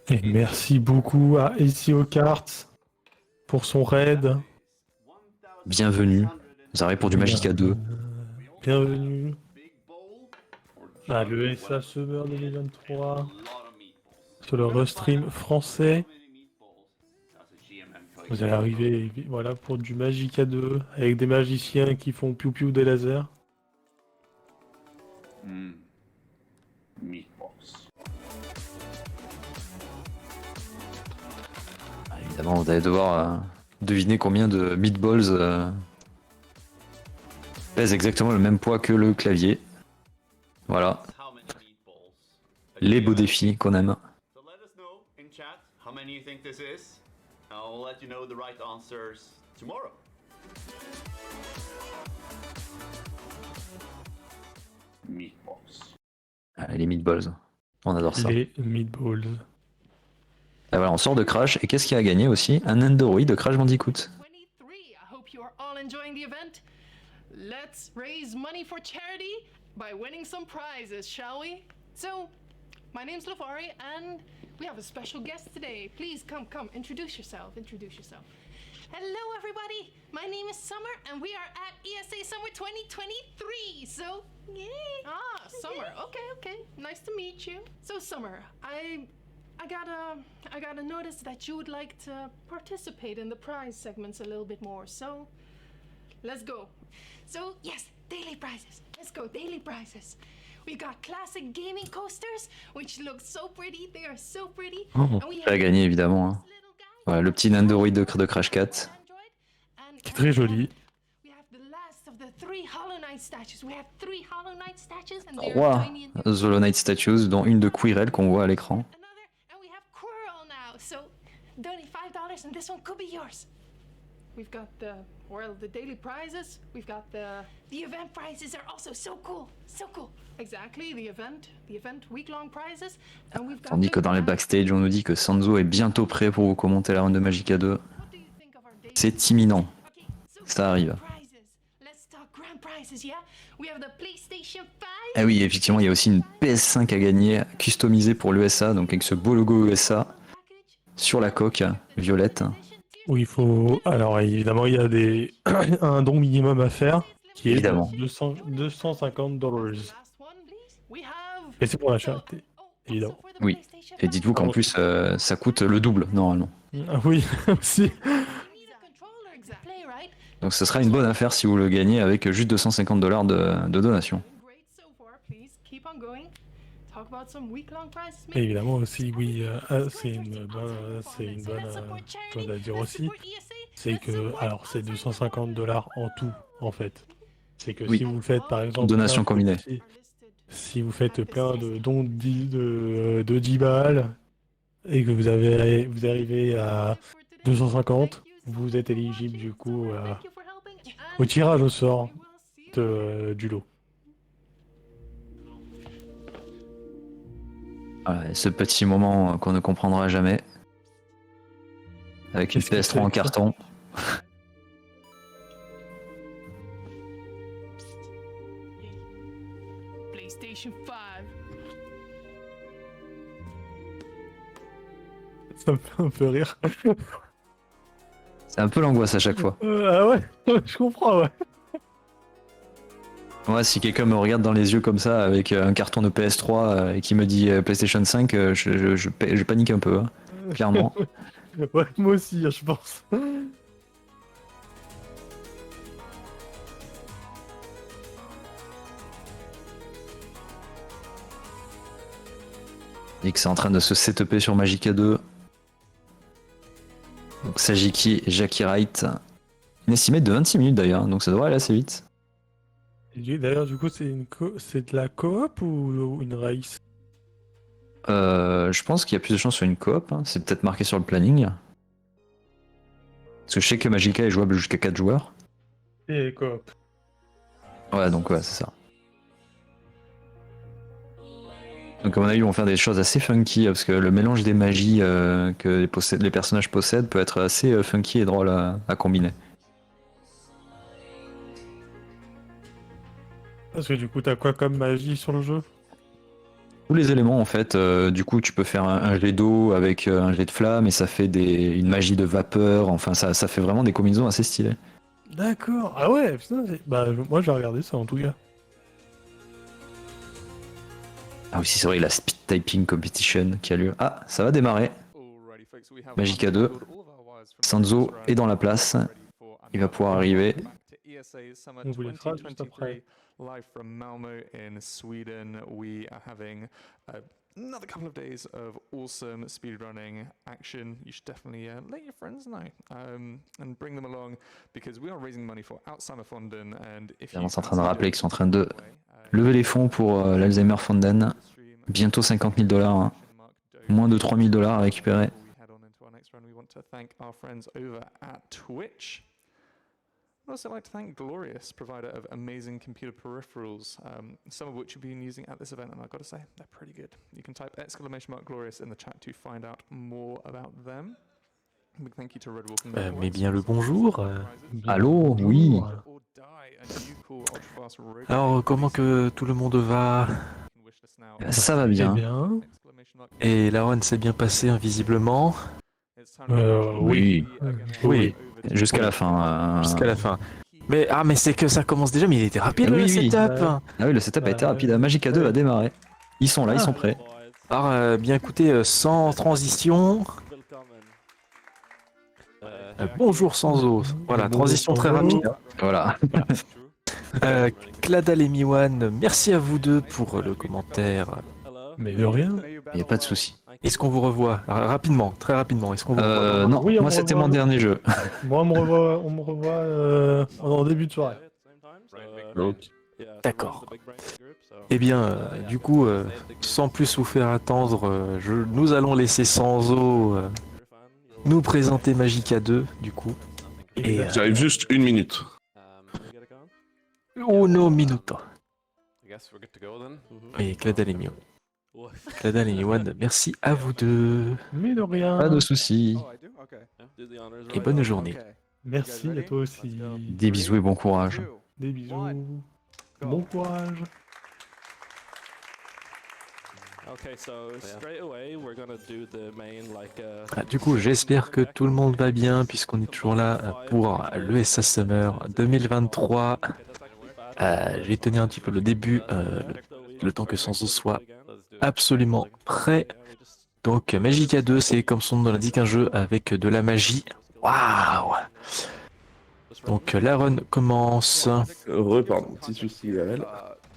Et merci beaucoup à SEO Cards pour son raid. Bienvenue. Vous arrivez pour du Magica 2. Bienvenue à l'ESA Summer 2023 sur le Restream français. Vous allez arriver voilà, pour du Magica 2 avec des magiciens qui font piou-piou des lasers. Évidemment, vous allez devoir deviner combien de meatballs pèsent exactement le même poids que le clavier. Voilà. Les beaux défis qu'on aime. I'll let you know the right answers tomorrow. Meatballs. Ah, les meatballs. On adore ça. Les meatballs. Et voilà, on sort de Crash. Et qu'est-ce qu'il y a à gagner aussi? Un Android de Crash Bandicoot. I hope you are all enjoying the event. Let's raise money for charity by winning some prizes, shall we? So, my name's Lafari, and we have a special guest today. Please come, introduce yourself. Hello, everybody. My name is Summer, and we are at ESA Summer 2023. So, yay! Ah, Summer. Okay. Nice to meet you. So, Summer, I I got a notice that you would like to participate in the prize segments a little bit more. So, let's go. So, yes, daily prizes. Let's go, daily prizes. We got classic gaming coasters, which look so pretty. They are so pretty. Oh, à gagner évidemment. Hein. Voilà, le petit Nandoroid de Crash 4. Qui est très joli. 3 Hollow Knight statues, dont une de Quirrell qu'on voit à l'écran. So, donate $5 and this one could be yours. We've got the daily prizes. We've got the event prizes are also so cool, so cool. Exactly, the event week-long prizes. And we've got Tandis que dans les backstage, on nous dit que Sanzo est bientôt prêt pour vous commenter la run de Magica 2. C'est imminent. Ça arrive. Ah oui, effectivement, il y a aussi une PS5 à gagner, customisée pour l'ESA, donc avec ce beau logo ESA sur la coque violette. Où il faut. Alors évidemment, il y a un don minimum à faire qui est évidemment. de $250. Et c'est pour la charité, évidemment. Oui. Et dites-vous qu'en plus, ça coûte le double normalement. Ah oui, aussi. Donc ce sera une bonne affaire si vous le gagnez avec juste $250 de donation. Et évidemment aussi, oui, c'est une bonne chose à dire aussi. C'est que, alors c'est $250 en tout, en fait. C'est que si vous faites par exemple... Donation combinée. Si vous faites plein de dons de 10 balles et que vous arrivez à 250, vous êtes éligible du coup au tirage au sort du lot. Voilà, ce petit moment qu'on ne comprendra jamais. Avec une PS3 en carton. PlayStation 5. Ça me fait un peu rire. C'est un peu l'angoisse à chaque fois. Ah ouais, je comprends, ouais. Moi, si quelqu'un me regarde dans les yeux comme ça, avec un carton de PS3 et qui me dit PlayStation 5, je panique un peu, hein, clairement. Ouais, moi aussi, je pense. Et que c'est en train de se setuper sur Magica 2. Donc Sajiki et Jackie Wright. Une estimate de 26 minutes d'ailleurs, donc ça devrait aller assez vite. D'ailleurs, du coup, c'est de la coop ou une race? Je pense qu'il y a plus de chances sur une coop, hein. C'est peut-être marqué sur le planning. Parce que je sais que Magica est jouable jusqu'à 4 joueurs. Et coop. Ouais, donc ouais, c'est ça. Donc à mon avis, ils vont faire des choses assez funky, parce que le mélange des magies que les personnages possèdent peut être assez funky et drôle à combiner. Parce que du coup, t'as quoi comme magie sur le jeu? Tous les éléments en fait, du coup tu peux faire un jet d'eau avec un jet de flamme et ça fait une magie de vapeur, enfin ça fait vraiment des combinaisons assez stylées. D'accord, ah ouais, putain, bah moi j'ai regardé ça en tout cas. Ah oui, c'est vrai, la Speed Typing Competition qui a lieu. Ah, ça va démarrer. Magica 2. Sanzo est dans la place. Il va pouvoir arriver. On vous laissera juste après. Live from Malmo in Sweden, we are having another couple of days of awesome speedrunning action. You should definitely let your friends know and bring them along because we are raising money for Alzheimer Fonden. And if On est en train de rappeler qu'ils sont en train de lever les fonds pour l'Alzheimer Fonden. Bientôt $50 000, hein. Moins de $3 000 à récupérer. We want to thank our friends over at Twitch. I'd also like to thank Glorious, provider of amazing computer peripherals, some of which you've been using at this event, and I've got to say, they're pretty good. You can type !Glorious in the chat to find out more about them. Big thank you to Red Walking. Mais bien le bonjour. Allô, oui. Alors, comment que tout le monde va? Ça va bien. Et la run s'est bien passée, invisiblement? Oui. Oui. Jusqu'à la fin. Jusqu'à la fin. Mais c'est que ça commence déjà, mais il était rapide le setup. Ah oui, le setup a été rapide. Magica 2 va démarrer. Ils sont là, ils sont prêts. Alors, bien écoutez, sans transition. Bonjour Sanzo. Voilà, transition très rapide. Voilà. Cladal et Miwan, merci à vous deux pour le commentaire. Mais de rien. Il n'y a pas de souci. Est-ce qu'on vous revoit rapidement, très rapidement? Est-ce qu'on vous revoit? Non, Oui, on moi me c'était revoit. mon dernier jeu. Moi, on me revoit en début de soirée. D'accord. Eh bien, du coup, sans plus vous faire attendre, nous allons laisser Sanzo nous présenter Magica 2, du coup. Et, J'arrive juste une minute. Uno minuto. Et Cladal et Miwan. Cladal et Miwan, merci à vous deux. Mais de rien. Pas de souci. Et bonne journée. Merci à toi aussi. Des bisous et bon courage. Des bisous. Bon courage. Du coup, j'espère que tout le monde va bien puisqu'on est toujours là pour l'ESA Summer 2023. Je vais tenir un petit peu le début, le temps que Sanso soit absolument prêt. Donc Magica 2, c'est comme son nom l'indique un jeu avec de la magie. Waouh! Donc la run commence. Pardon, petit souci IRL.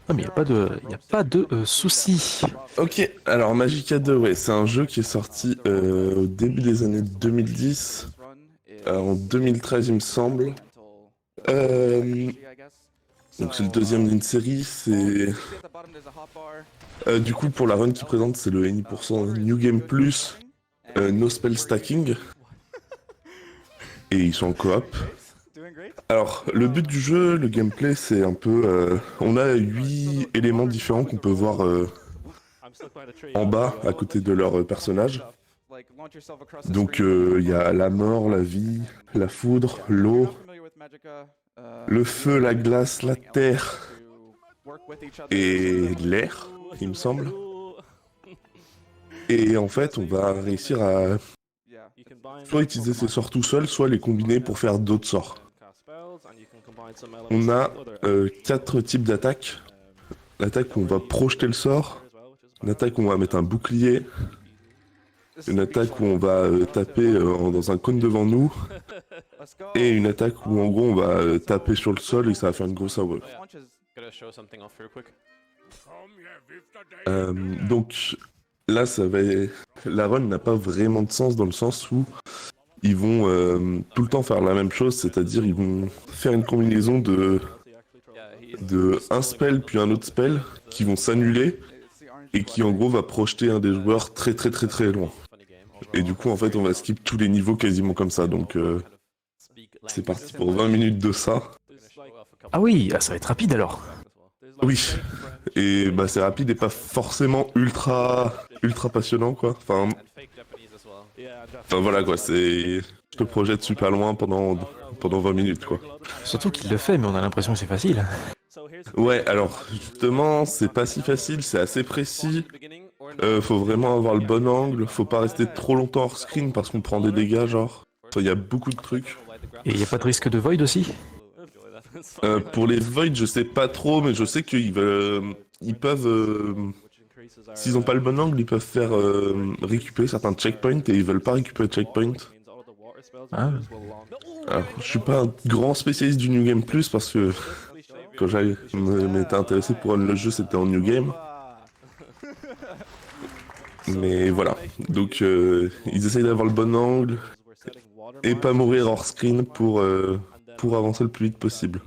Non mais il n'y a pas de souci. Ok, alors Magica 2, ouais, c'est un jeu qui est sorti au début des années 2010, en 2013 il me semble. Donc c'est le deuxième d'une série, c'est... du coup pour la run qui présente c'est le NI% New Game Plus, No Spell Stacking. Et ils sont en coop. Alors, le but du jeu, le gameplay, c'est un peu... on a 8 éléments différents qu'on peut voir en bas, à côté de leur personnage. Donc, il y a la mort, la vie, la foudre, l'eau, le feu, la glace, la terre et l'air, il me semble. Et en fait, on va réussir à soit utiliser ces sorts tout seul, soit les combiner pour faire d'autres sorts. On a 4 types d'attaques. L'attaque où on va projeter le sort, une attaque où on va mettre un bouclier, une attaque où on va taper dans un cône devant nous, et une attaque où en gros on va taper sur le sol et ça va faire une grosse AOE. Donc là, la run n'a pas vraiment de sens dans le sens où ils vont tout le temps faire la même chose, c'est-à-dire ils vont faire une combinaison de un spell puis un autre spell qui vont s'annuler et qui en gros va projeter un des joueurs très très très très loin. Et du coup en fait on va skip tous les niveaux quasiment comme ça, donc c'est parti pour 20 minutes de ça. Ah oui, ça va être rapide alors. Oui, et bah c'est rapide et pas forcément ultra passionnant quoi. Enfin voilà quoi, je te projette super loin pendant 20 minutes quoi. Surtout qu'il le fait, mais on a l'impression que c'est facile. Ouais, alors justement, c'est pas si facile, c'est assez précis. Faut vraiment avoir le bon angle, faut pas rester trop longtemps hors screen parce qu'on prend des dégâts genre. Il y a beaucoup de trucs. Et il n'y a pas de risque de void aussi? Pour les voids, je sais pas trop, mais je sais qu'ils peuvent... s'ils ont pas le bon angle, ils peuvent faire récupérer certains checkpoints et ils veulent pas récupérer de checkpoints. Alors, je suis pas un grand spécialiste du New Game Plus parce que quand je m'étais intéressé pour le jeu, c'était en New Game. Mais voilà, donc ils essayent d'avoir le bon angle et pas mourir hors screen pour avancer le plus vite possible.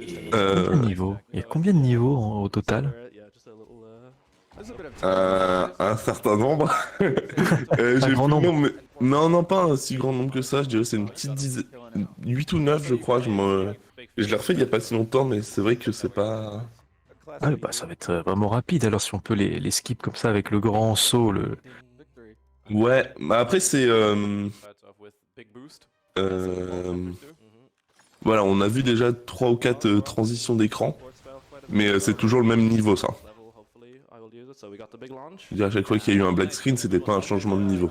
Il y a combien de niveaux au total? Un certain nombre. Un grand nombre. Mais... Non, pas un si grand nombre que ça, je dirais c'est une petite dizaine. 8 ou 9 je crois, je l'ai refait il y a pas si longtemps, mais c'est vrai que c'est pas... Ah bah ça va être vraiment rapide alors si on peut les skip comme ça avec le grand saut. Ouais, bah après c'est... Voilà, on a vu déjà 3 ou 4 transitions d'écran, mais c'est toujours le même niveau ça. À chaque fois qu'il y a eu un black screen, c'était pas un changement de niveau.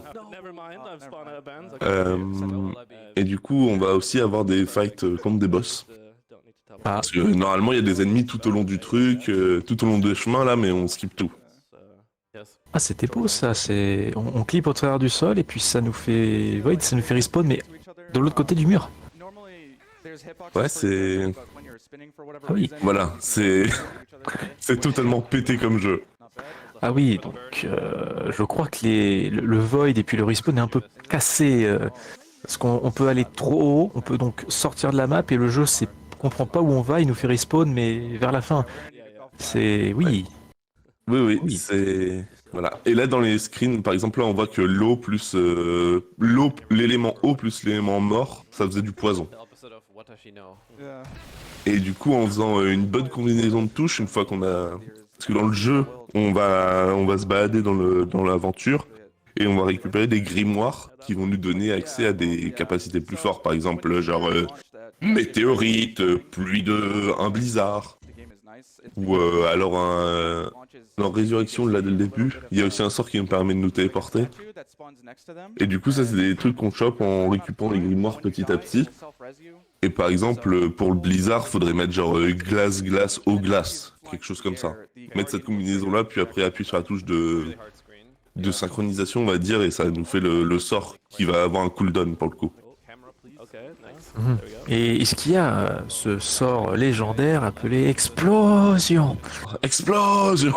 Et du coup, on va aussi avoir des fights contre des boss. Parce que normalement, il y a des ennemis tout au long du truc, tout au long des chemins là, mais on skip tout. Ah, c'était beau ça, on clip au travers du sol et puis ça nous fait respawn, mais de l'autre côté du mur. Ouais, c'est... Ah oui. Voilà, c'est totalement pété comme jeu. Ah oui, donc je crois que le void et puis le respawn est un peu cassé. Parce qu'on peut aller trop haut, on peut donc sortir de la map et le jeu comprend pas où on va, il nous fait respawn, mais vers la fin. C'est... Oui. Oui, c'est... Voilà. Et là, dans les screens, par exemple, là, on voit que l'eau plus... l'élément eau plus l'élément mort, ça faisait du poison. Et du coup, en faisant une bonne combinaison de touches, une fois qu'on a... Parce que dans le jeu, on va se balader dans l'aventure, et on va récupérer des grimoires qui vont nous donner accès à des capacités plus fortes. Par exemple, genre météorite, pluie un blizzard. Ou alors dans Résurrection, là dès le début, il y a aussi un sort qui nous permet de nous téléporter. Et du coup, ça c'est des trucs qu'on chope en récupérant les grimoires petit à petit. Et par exemple, pour le blizzard, faudrait mettre genre glace, eau, glace. Quelque chose comme ça. Mettre cette combinaison-là, puis après appuyer sur la touche de synchronisation, on va dire, et ça nous fait le sort qui va avoir un cooldown pour le coup. Et est-ce qu'il y a ce sort légendaire appelé Explosion? Explosion.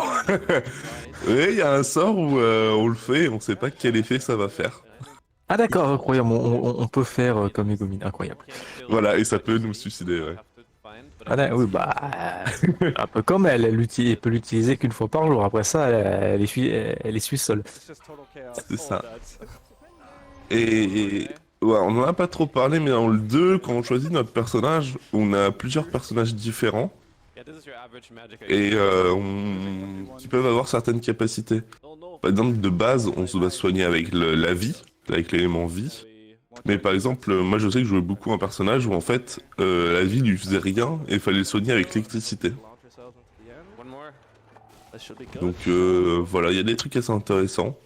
Oui, il y a un sort où on le fait et on sait pas quel effet ça va faire. Ah d'accord, incroyable, on peut faire comme Egomine, incroyable. Voilà, et ça peut nous suicider, ouais. Ah oui, bah... un peu comme elle peut l'utiliser qu'une fois par jour, après ça, elle essuie seule. C'est ça. Et ouais, on en a pas trop parlé, mais dans le 2, quand on choisit notre personnage, on a plusieurs personnages différents. Et qui peuvent avoir certaines capacités. Par exemple, de base, on se doit soigner avec la vie, avec l'élément vie. Mais par exemple, moi je sais que je jouais beaucoup un personnage où en fait, la vie lui faisait rien et il fallait le soigner avec l'électricité. Donc voilà, il y a des trucs assez intéressants.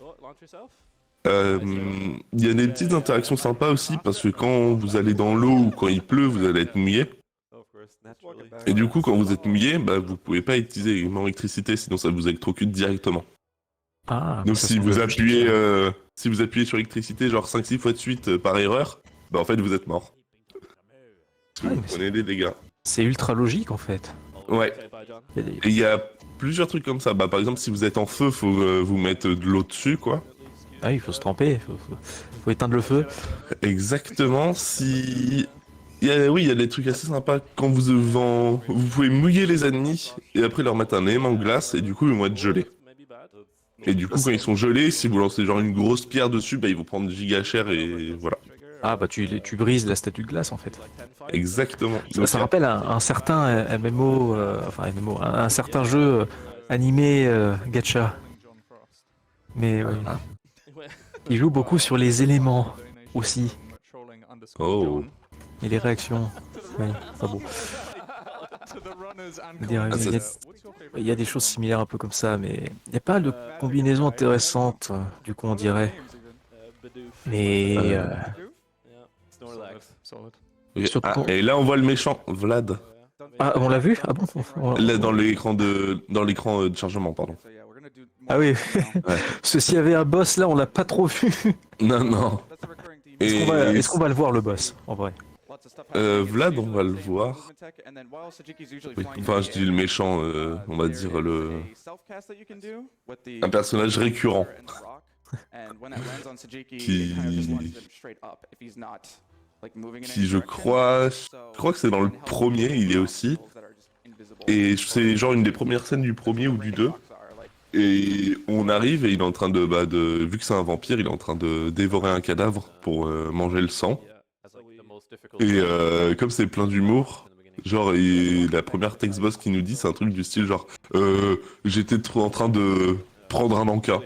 Il y a des petites interactions sympas aussi parce que quand vous allez dans l'eau ou quand il pleut, vous allez être mouillé. Et du coup, quand vous êtes mouillé, bah, vous pouvez pas utiliser l'électricité, sinon ça vous électrocute directement. Ah, donc si vous appuyez sur l'électricité genre 5-6 fois de suite par erreur, bah en fait vous êtes mort. Parce que vous prenez des dégâts. C'est ultra logique en fait. Ouais. Et il y a plusieurs trucs comme ça. Bah par exemple si vous êtes en feu, faut vous mettre de l'eau dessus quoi. Ah oui, il faut se tremper, faut éteindre le feu. Exactement, oui, il y a des trucs assez sympas. Quand vous pouvez mouiller les ennemis et après leur mettre un élément de glace et du coup ils vont être gelés. Et du coup quand ils sont gelés, si vous lancez genre une grosse pierre dessus, bah ils vont prendre giga cher et voilà. Ah bah tu brises la statue de glace en fait. Exactement. Ça rappelle un certain MMO, un certain jeu animé gacha. Mais il joue beaucoup sur les éléments aussi. Oh. Et les réactions. Ouais, pas beau. Il y a des choses similaires un peu comme ça, mais il n'y a pas de combinaison intéressante, du coup on dirait. Mais... et là on voit le méchant, Vlad. Ah, on l'a vu? Ah bon? Là, dans l'écran de chargement, pardon. Ah oui, s'il y avait un boss là, on l'a pas trop vu. Non. Est-ce qu'on va le voir le boss, en vrai? Vlad, on va le voir. Oui. Enfin, je dis le méchant, on va dire un personnage récurrent. qui je crois que c'est dans le premier, il est aussi. Et c'est genre une des premières scènes du premier ou du 2. Et on arrive et il est en train vu que c'est un vampire, il est en train de dévorer un cadavre pour manger le sang. Et comme c'est plein d'humour, genre la première text boss qui nous dit, c'est un truc du style genre j'étais trop en train de prendre un encas.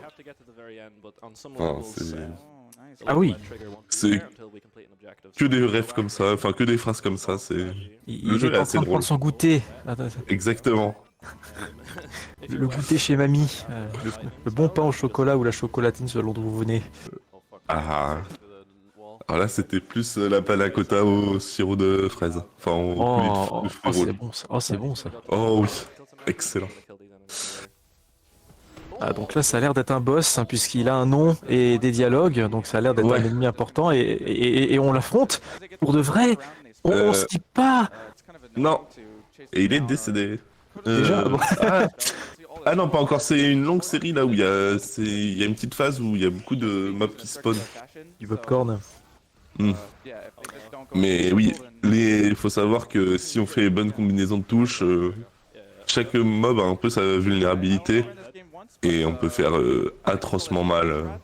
Ah oui. C'est que des rêves comme ça, enfin que des phrases comme ça, c'est... Le jeu est en train de prendre son goûter. Exactement. Le goûter chez mamie. Le bon pain au chocolat ou la chocolatine selon d'où vous venez. Ah. Alors là c'était plus la panna cotta au sirop de fraise. Enfin c'est bon ça. Oh c'est bon ça. Oh oui. Excellent. Ah, donc là, ça a l'air d'être un boss, hein, puisqu'il a un nom et des dialogues, donc ça a l'air d'être un ennemi important, et on l'affronte pour de vrai. On se dit pas. Non. Et il est décédé. Déjà bon. Ah non, pas encore. C'est une longue série là où il y a une petite phase où il y a beaucoup de mobs qui spawnent. Du popcorn. Mais oui, il faut savoir que si on fait les bonnes combinaisons de touches, chaque mob a un peu sa vulnérabilité et on peut faire atrocement mal.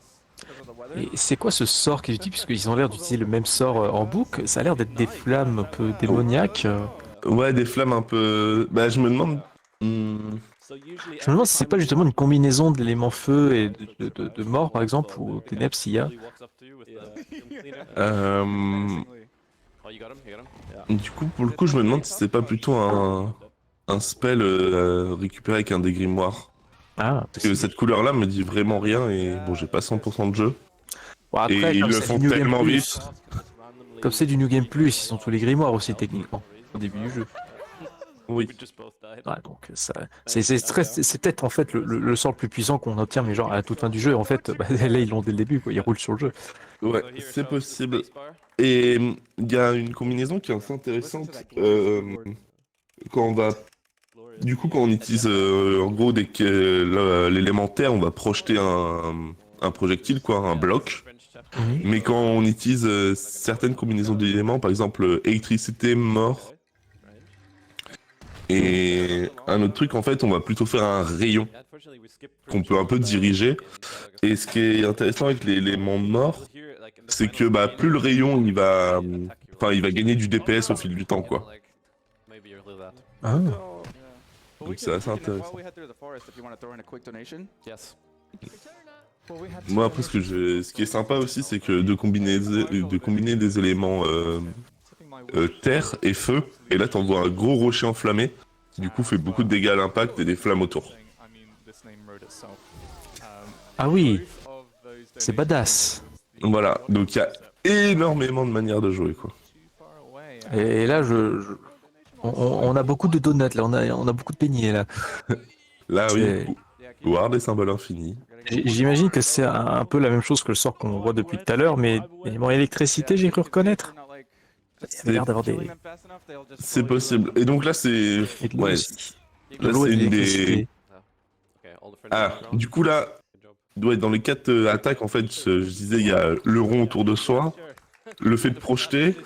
Et c'est quoi ce sort qu'ils utilisent? Puisqu'ils ont l'air d'utiliser le même sort en boucle, ça a l'air d'être des flammes un peu démoniaques. Ouais, des flammes un peu... Bah je me demande... Je me demande si c'est pas justement une combinaison d'éléments feu et de mort par exemple, ou ténèbres s'il y a. Du coup, pour le coup, je me demande si c'est pas plutôt un spell récupéré avec un des grimoires. Ah, parce que cette couleur-là me dit vraiment rien et bon, j'ai pas 100% de jeu. Bon, après, et ils le font tellement vite. Comme c'est du New Game Plus, ils sont tous les grimoires aussi techniquement au début du jeu. Oui. Ouais, donc ça, c'est peut-être en fait le sort le plus puissant qu'on obtient, mais genre à la toute fin du jeu, en fait, bah, là ils l'ont dès le début, quoi, ils roulent sur le jeu. Ouais, c'est possible. Et il y a une combinaison qui est assez intéressante quand on va... Du coup, quand on utilise en gros l'élémentaire, on va projeter un projectile, quoi, un bloc. Mais quand on utilise certaines combinaisons d'éléments, par exemple électricité, mort, et un autre truc, en fait, on va plutôt faire un rayon qu'on peut un peu diriger. Et ce qui est intéressant avec l'élément mort, c'est que bah, plus le rayon il va gagner du DPS au fil du temps, quoi. Ah. Donc c'est assez intéressant. Moi après ce qui est sympa aussi, c'est que de combiner des éléments terre et feu, et là t'envoies un gros rocher enflammé, qui du coup fait beaucoup de dégâts à l'impact et des flammes autour. Ah oui, c'est badass. Voilà, donc il y a énormément de manières de jouer, quoi. Et là, on a beaucoup de donuts, là, on a beaucoup de beignets, là. Là, oui, War des symboles infinis. J'imagine que c'est un peu la même chose que le sort qu'on voit depuis tout à l'heure, mais en électricité, j'ai cru reconnaître. Ça a l'air d'avoir des... C'est possible. Et donc là, c'est... Ouais. Là, l'eau et c'est de une des... l'électricité. Ah, du coup, là... Ouais, dans les 4 attaques, en fait, je disais, il y a le rond autour de soi, le fait de projeter,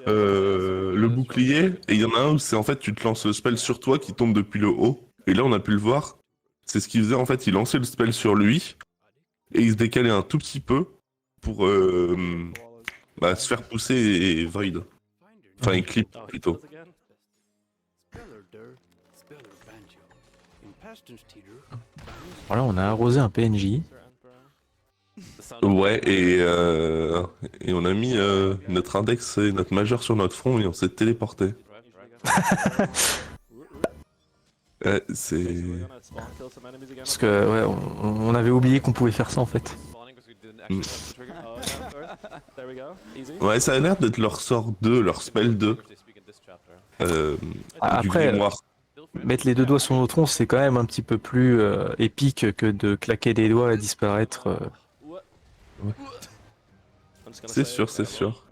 le bouclier, et il y en a un où c'est en fait, tu te lances le spell sur toi qui tombe depuis le haut. Et là, on a pu le voir. C'est ce qu'il faisait, en fait, il lançait le spell sur lui, et il se décalait un tout petit peu pour se faire pousser et void. Enfin, il clip plutôt. Voilà, on a arrosé un PNJ. Ouais, et on a mis notre index et notre majeur sur notre front et on s'est téléporté. C'est... Parce que, ouais, on avait oublié qu'on pouvait faire ça, en fait. Ouais, ça a l'air d'être leur sort 2, leur spell 2. Après, mettre les deux doigts sur nos troncs, c'est quand même un petit peu plus épique que de claquer des doigts et disparaître. Ouais. C'est sûr, c'est sûr.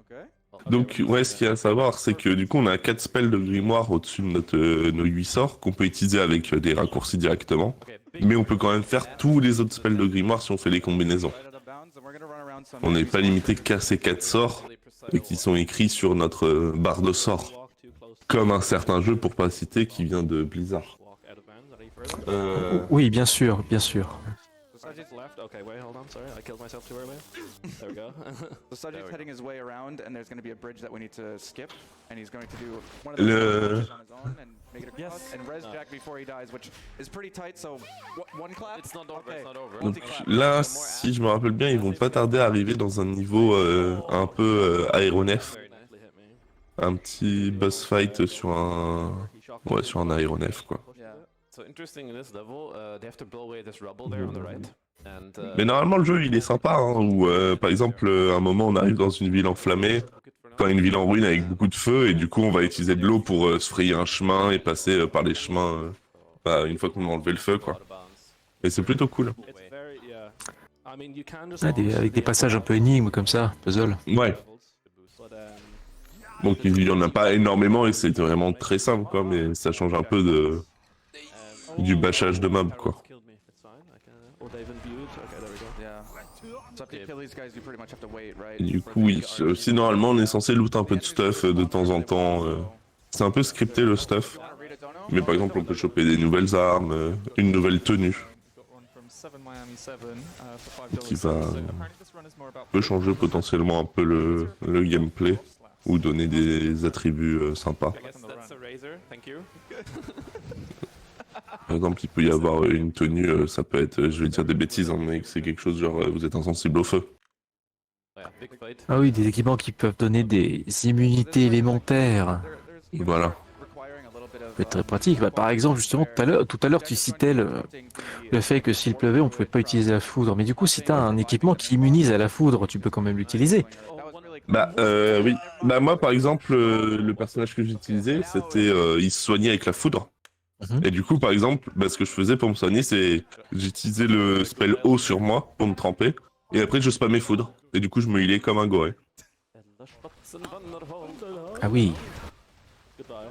Donc, ouais, ce qu'il y a à savoir, c'est que du coup, on a 4 spells de grimoire au-dessus de nos 8 sorts qu'on peut utiliser avec des raccourcis directement. Mais on peut quand même faire tous les autres spells de grimoire si on fait les combinaisons. On n'est pas limité qu'à ces 4 sorts et qui sont écrits sur notre barre de sorts. Comme un certain jeu, pour pas citer, qui vient de Blizzard. Oui, bien sûr, bien sûr. Okay, wait, hold on, sorry, I killed myself too early. There we go. The subject's heading his way around, and there's going to be a bridge that we need to skip, and he's going to do one of the on his own and make it across, and res Jack before he dies, which is pretty tight, so one clap? It's not over, it's not over. Donc là, si je me rappelle bien, ils vont pas tarder à arriver dans un niveau un peu aéronef. Un petit boss fight sur un... Ouais, sur un aéronef, quoi. So interesting in this level, they have to blow away this rubble there on the right. Mais normalement le jeu il est sympa, hein, où par exemple à un moment on arrive dans une ville enflammée, enfin une ville en ruine avec beaucoup de feu, et du coup on va utiliser de l'eau pour se frayer un chemin et passer par les chemins une fois qu'on a enlevé le feu, quoi. Et c'est plutôt cool. Avec des passages un peu énigmes comme ça, puzzle. Ouais. Donc il y en a pas énormément et c'est vraiment très simple quoi, mais ça change un peu du bâchage de mobs quoi. Et du coup oui, si normalement on est censé loot un peu de stuff de temps en temps, c'est un peu scripté le stuff. Mais par exemple on peut choper des nouvelles armes, une nouvelle tenue. Qui peut changer potentiellement un peu le gameplay ou donner des attributs sympas. Par exemple, il peut y avoir une tenue, ça peut être, je vais dire des bêtises, hein, mais c'est quelque chose genre vous êtes insensible au feu. Ah oui, des équipements qui peuvent donner des immunités élémentaires. Voilà. Ça peut être très pratique. Bah, par exemple, justement, tout à l'heure, tu citais le fait que s'il pleuvait, on pouvait pas utiliser la foudre. Mais du coup, si tu as un équipement qui immunise à la foudre, tu peux quand même l'utiliser. Bah oui. Bah moi, par exemple, le personnage que j'utilisais, c'était, il se soignait avec la foudre. Et du coup, par exemple, bah, ce que je faisais pour me soigner, c'est j'utilisais le spell eau sur moi pour me tremper, et après je spammais foudre. Et du coup, je me healais comme un goré. Ah oui.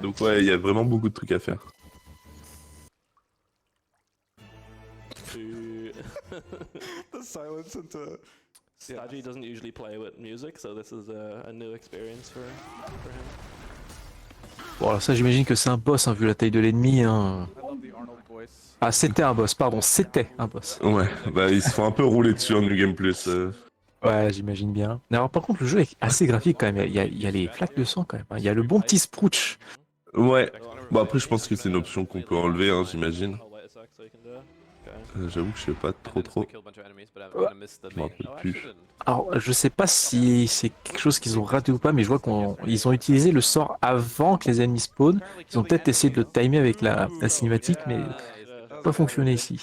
Donc ouais, il y a vraiment beaucoup de trucs à faire. The silence into Staggy doesn't usually play with music, so this is a new experience for him. Bon, alors ça, j'imagine que c'est un boss, hein, vu la taille de l'ennemi. Hein. Ah, c'était un boss, pardon, c'était un boss. Ouais, bah ils se font un peu rouler dessus en New Game Plus. Ouais, j'imagine bien. Alors par contre, le jeu est assez graphique quand même. Il y a les flaques de sang quand même. Il y a le bon petit sprouch. Ouais. Bon après, je pense que c'est une option qu'on peut enlever, hein, j'imagine. J'avoue que je sais pas trop. Je m'en rappelle plus. Alors, je sais pas si c'est quelque chose qu'ils ont raté ou pas, mais je vois qu'ils ont utilisé le sort avant que les ennemis spawn. Ils ont peut-être essayé de le timer avec la cinématique, mais ça n'a pas fonctionné ici.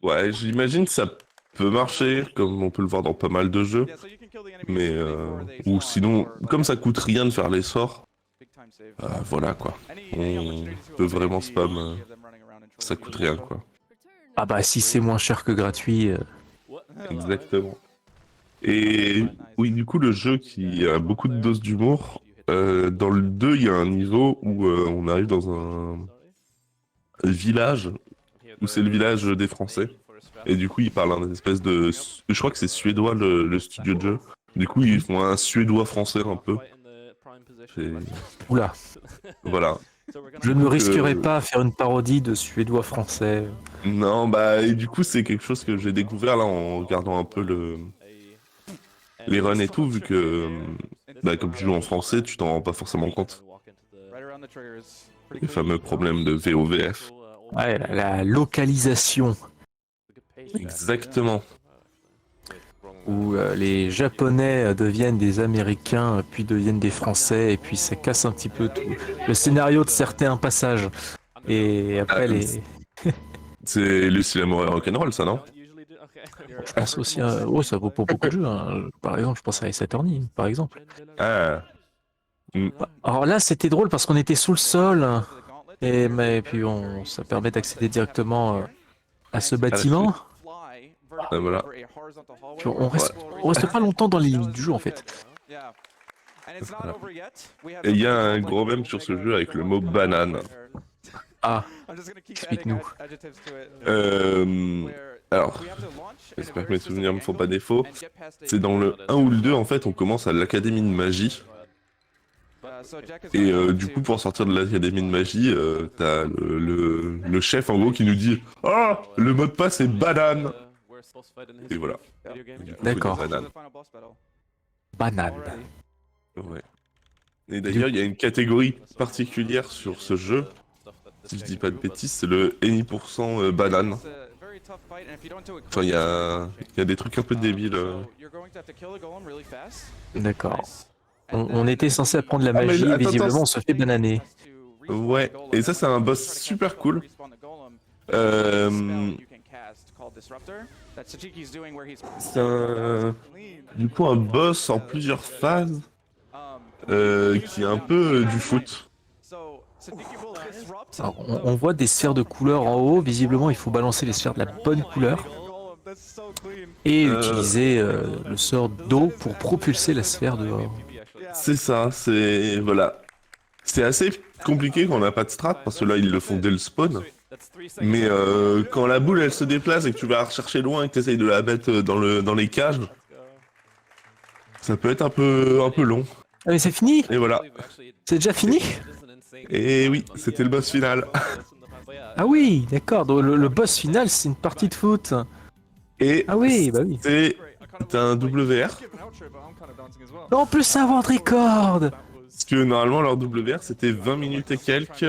Ouais, j'imagine que ça peut marcher, comme on peut le voir dans pas mal de jeux. Mais ou sinon, comme ça coûte rien de faire les sorts, voilà quoi. On peut vraiment spam, ça coûte rien quoi. Ah bah si c'est moins cher que gratuit. Exactement. Et oui, du coup, le jeu qui a beaucoup de doses d'humour, dans le 2, il y a un niveau où on arrive dans un village, où c'est le village des Français. Et du coup, ils parlent un espèce de... Je crois que c'est suédois le studio de jeu. Du coup, ils font un suédois français un peu. Oula. Voilà. Je ne me risquerais pas à faire une parodie de suédois français. Non, bah, et du coup, c'est quelque chose que j'ai découvert là en regardant un peu les runs et tout, vu que, bah, comme tu joues en français, tu t'en rends pas forcément compte. Les fameux problèmes de VOVF. Ouais, la localisation. Exactement. Où les Japonais deviennent des Américains, puis deviennent des Français, et puis ça casse un petit peu tout le scénario de certains passages. Et après C'est Lucie l'amour et rock'n'roll, ça, non? Je pense aussi à... Oh, ça vaut pour beaucoup de jeux. Hein. Par exemple, je pense à ESA Attorney, par exemple. Ah. Alors là, c'était drôle parce qu'on était sous le sol, et puis ça permet d'accéder directement à ce bâtiment. Ah, voilà. Puis on reste pas longtemps dans les limites du jeu, en fait. Voilà. Et il y a un gros mème sur ce jeu avec le mot banane. Ah, explique-nous. Alors, j'espère que mes souvenirs me font pas défaut. C'est dans le 1 ou le 2, en fait, on commence à l'académie de magie. Et du coup, pour sortir de l'académie de magie, t'as le chef, en gros, qui nous dit « Ah, le mot de passe est banane !» Et voilà. D'accord. Banane. Ouais. Et d'ailleurs, il y a une catégorie particulière sur ce jeu. Si je dis pas de bêtises, c'est le any% banane. Enfin, il y a des trucs un peu débiles. D'accord. On était censé apprendre la magie, et visiblement on se fait bananer. Ouais, et ça c'est un boss super cool. C'est du coup un boss en plusieurs phases qui est un peu du foot. Alors, on voit des sphères de couleur en haut. Visiblement, il faut balancer les sphères de la bonne couleur et utiliser le sort d'eau pour propulser la sphère dehors. C'est ça, c'est... Voilà. C'est assez compliqué quand on n'a pas de strat, parce que là, ils le font dès le spawn. Mais quand la boule, elle se déplace et que tu vas la rechercher loin et que tu essayes de la mettre dans les cages, ça peut être un peu long. Ah mais c'est fini? Et voilà. C'est déjà fini? Et oui, c'était le boss final. Ah oui, d'accord. Donc le boss final, c'est une partie de foot. Et ah oui, bah oui. C'est un WR. Non, en plus, c'est un world record. Parce que normalement, leur WR, c'était 20 minutes et quelques.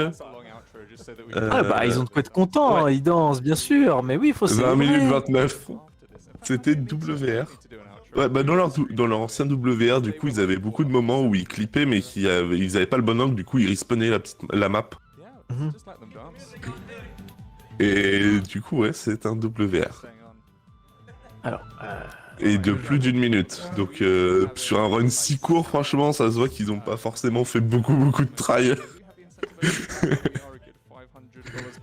Ah bah, ils ont de quoi être contents, ouais. Ils dansent, bien sûr. Mais oui, il faut 20 minutes 29. C'était WR. Ouais, bah dans leur ancien WR, du coup, ils avaient beaucoup de moments où ils clippaient, mais ils avaient pas le bon angle, du coup, ils respawnaient la map. Et du coup, ouais, c'est un WR. Alors, et de plus d'une minute. Donc, sur un run si court, franchement, ça se voit qu'ils ont pas forcément fait beaucoup de try.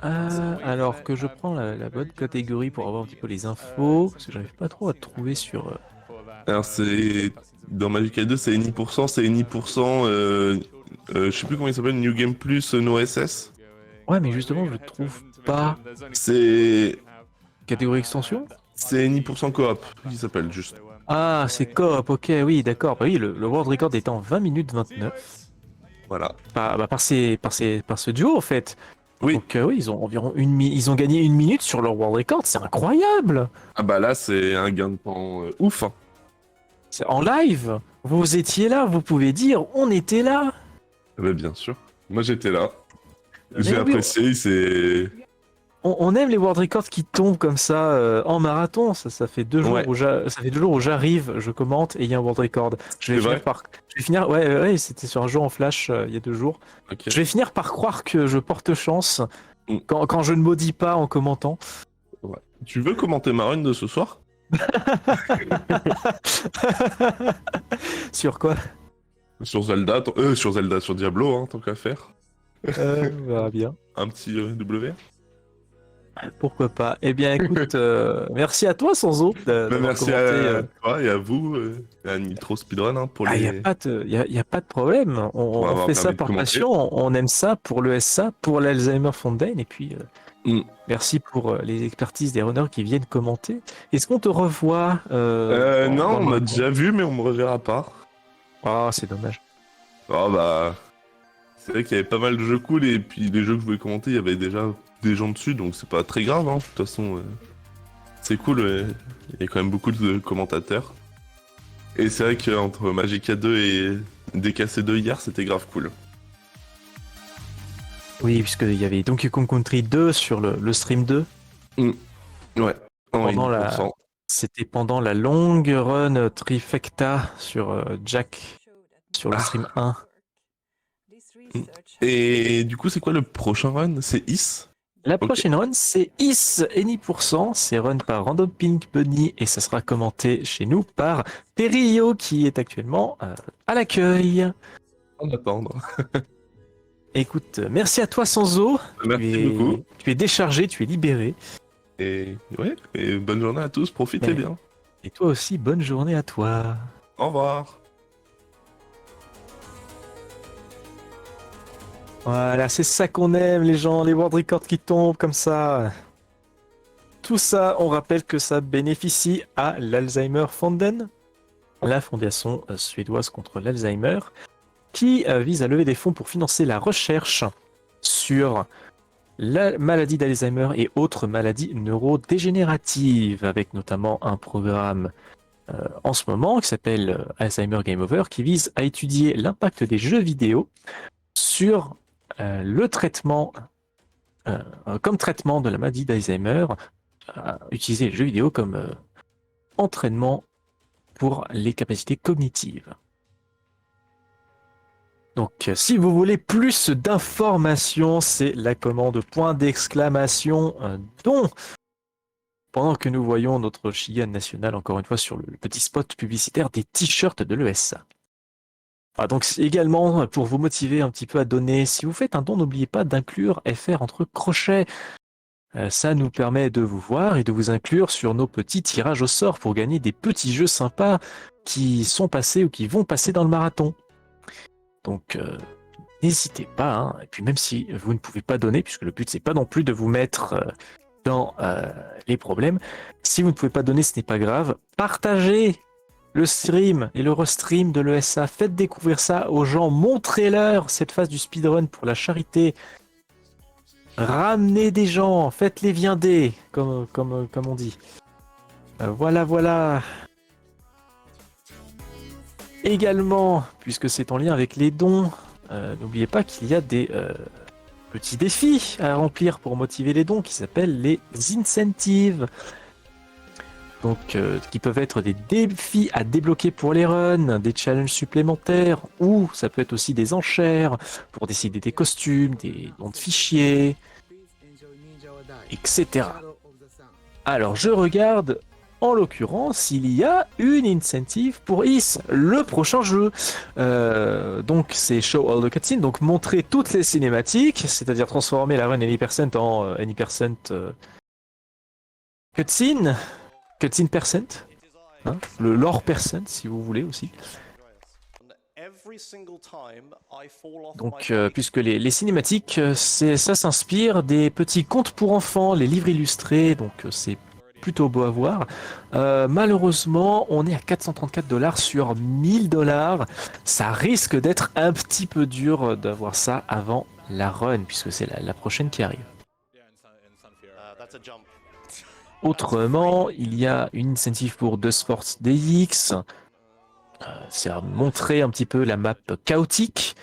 alors que je prends la bonne catégorie pour avoir un petit peu les infos, parce que j'arrive pas trop à trouver sur... Alors c'est... Dans Magic 2, c'est ENI%, je sais plus comment il s'appelle, New Game Plus, No SS. Ouais, mais justement, je trouve pas... C'est... Catégorie extension? C'est ENI% coop, il s'appelle juste. Ah, c'est coop, ok, oui, d'accord. Bah oui, le world record est en 20 minutes 29. Voilà. Par ce duo, en fait. Oui. Donc oui, ils ont environ ils ont gagné 1 minute sur leur world record, c'est incroyable. Ah bah là, c'est un gain de temps ouf. Hein. C'est en live. Vous étiez là, vous pouvez dire, on était là. Ah bah bien sûr. Moi j'étais là. J'ai apprécié, c'est... On aime les world records qui tombent comme ça en marathon. Ça fait 2 jours où j'arrive, je commente et il y a un world record. Je vais finir. Ouais, c'était sur un jeu en flash il y a 2 jours. Okay. Je vais finir par croire que je porte chance quand je ne maudis pas en commentant. Ouais. Tu veux commenter ma run de ce soir? Sur quoi? Sur Diablo, hein, tant qu'à faire. Bah, bien. Un petit WR. Pourquoi pas. Eh bien, écoute, merci à toi, Sanzo. Merci à toi et à vous, à Nitro Speedrun, hein, pour les... Il n'y a pas de problème. On fait ça par passion, on aime ça pour l'ESA, pour l'Alzheimerfonden, et puis merci pour les expertises des runners qui viennent commenter. Est-ce qu'on te revoit non, on m'a déjà vu, mais on me reverra pas. Ah, c'est dommage. Oh bah... C'est vrai qu'il y avait pas mal de jeux cool, et puis les jeux que je voulais commenter, il y avait déjà des gens dessus, donc c'est pas très grave, hein. De toute façon, c'est cool, il y a quand même beaucoup de commentateurs. Et c'est vrai qu'entre Magica 2 et DKC2 hier, c'était grave cool. Oui, puisqu'il y avait Donkey Kong Country 2 sur le stream 2. Ouais, c'était pendant la longue run trifecta sur Jack, sur le stream 1. Et du coup, c'est quoi le prochain run? C'est Is? La prochaine run, c'est Is ENI%, c'est run par Random Pink Bunny et ça sera commenté chez nous par Perillo qui est actuellement à l'accueil. On attendre. Écoute, merci à toi Sanzo. Merci beaucoup. Tu es déchargé, tu es libéré. Et ouais, et bonne journée à tous, profitez bien. Et toi aussi, bonne journée à toi. Au revoir. Voilà, c'est ça qu'on aime, les gens, les world records qui tombent comme ça. Tout ça, on rappelle que ça bénéficie à l'Alzheimerfonden, la fondation suédoise contre l'Alzheimer, qui vise à lever des fonds pour financer la recherche sur la maladie d'Alzheimer et autres maladies neurodégénératives, avec notamment un programme en ce moment qui s'appelle Alzheimer Game Over, qui vise à étudier l'impact des jeux vidéo sur le traitement, comme traitement de la maladie d'Alzheimer, utiliser les jeux vidéo comme entraînement pour les capacités cognitives. Donc, si vous voulez plus d'informations, c'est la commande .! Pendant que nous voyons notre Chigan national, encore une fois, sur le petit spot publicitaire des t-shirts de l'ESA. Donc également, pour vous motiver un petit peu à donner, si vous faites un don, n'oubliez pas d'inclure FR entre crochets. Ça nous permet de vous voir et de vous inclure sur nos petits tirages au sort pour gagner des petits jeux sympas qui sont passés ou qui vont passer dans le marathon. Donc n'hésitez pas, hein. Et puis même si vous ne pouvez pas donner, puisque le but c'est pas non plus de vous mettre dans les problèmes, si vous ne pouvez pas donner, ce n'est pas grave. Partagez le stream et le restream de l'ESA, faites découvrir ça aux gens, montrez-leur cette phase du speedrun pour la charité. Ramenez des gens, faites-les viander, comme on dit. Voilà. Également, puisque c'est en lien avec les dons, n'oubliez pas qu'il y a des petits défis à remplir pour motiver les dons qui s'appellent les incentives. Donc, qui peuvent être des défis à débloquer pour les runs, des challenges supplémentaires, ou ça peut être aussi des enchères pour décider des costumes, des noms de fichiers, etc. Alors, je regarde, en l'occurrence, il y a une incentive pour ESA, le prochain jeu. Donc, c'est Show All the Cutscenes, donc montrer toutes les cinématiques, c'est-à-dire transformer la run Any% en Any% Cutscene. Cutscene percent, hein, le lore percent si vous voulez aussi. Donc, puisque les cinématiques, ça s'inspire des petits contes pour enfants, les livres illustrés, donc c'est plutôt beau à voir. Malheureusement, on est à $434 sur $1000. Ça risque d'être un petit peu dur d'avoir ça avant la run, puisque c'est la prochaine qui arrive. Autrement, il y a une incentive pour The Sports DX. C'est à montrer un petit peu la map chaotique.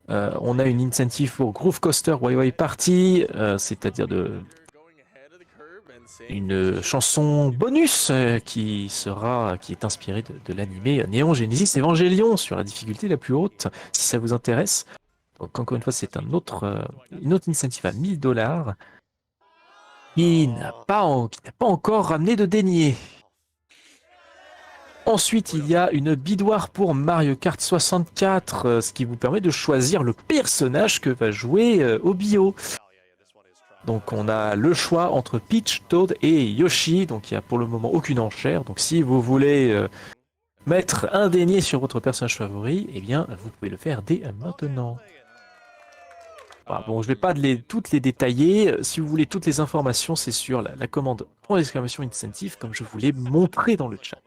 On a une incentive pour Groove Coaster YY Party, c'est-à-dire une chanson bonus qui est inspirée de l'animé Neon Genesis Evangelion sur la difficulté la plus haute, si ça vous intéresse. Donc encore une fois, c'est une autre incentive à $1000. Qui n'a pas encore ramené de denier. Ensuite, il y a une bidoire pour Mario Kart 64, ce qui vous permet de choisir le personnage que va jouer au bio. Donc on a le choix entre Peach, Toad et Yoshi, donc il n'y a pour le moment aucune enchère. Donc si vous voulez mettre un denier sur votre personnage favori, eh bien vous pouvez le faire dès maintenant. Voilà, bon, je ne vais pas toutes les détailler. Si vous voulez toutes les informations, c'est sur la commande pour l'exclamation incentive, comme je vous l'ai montré dans le chat.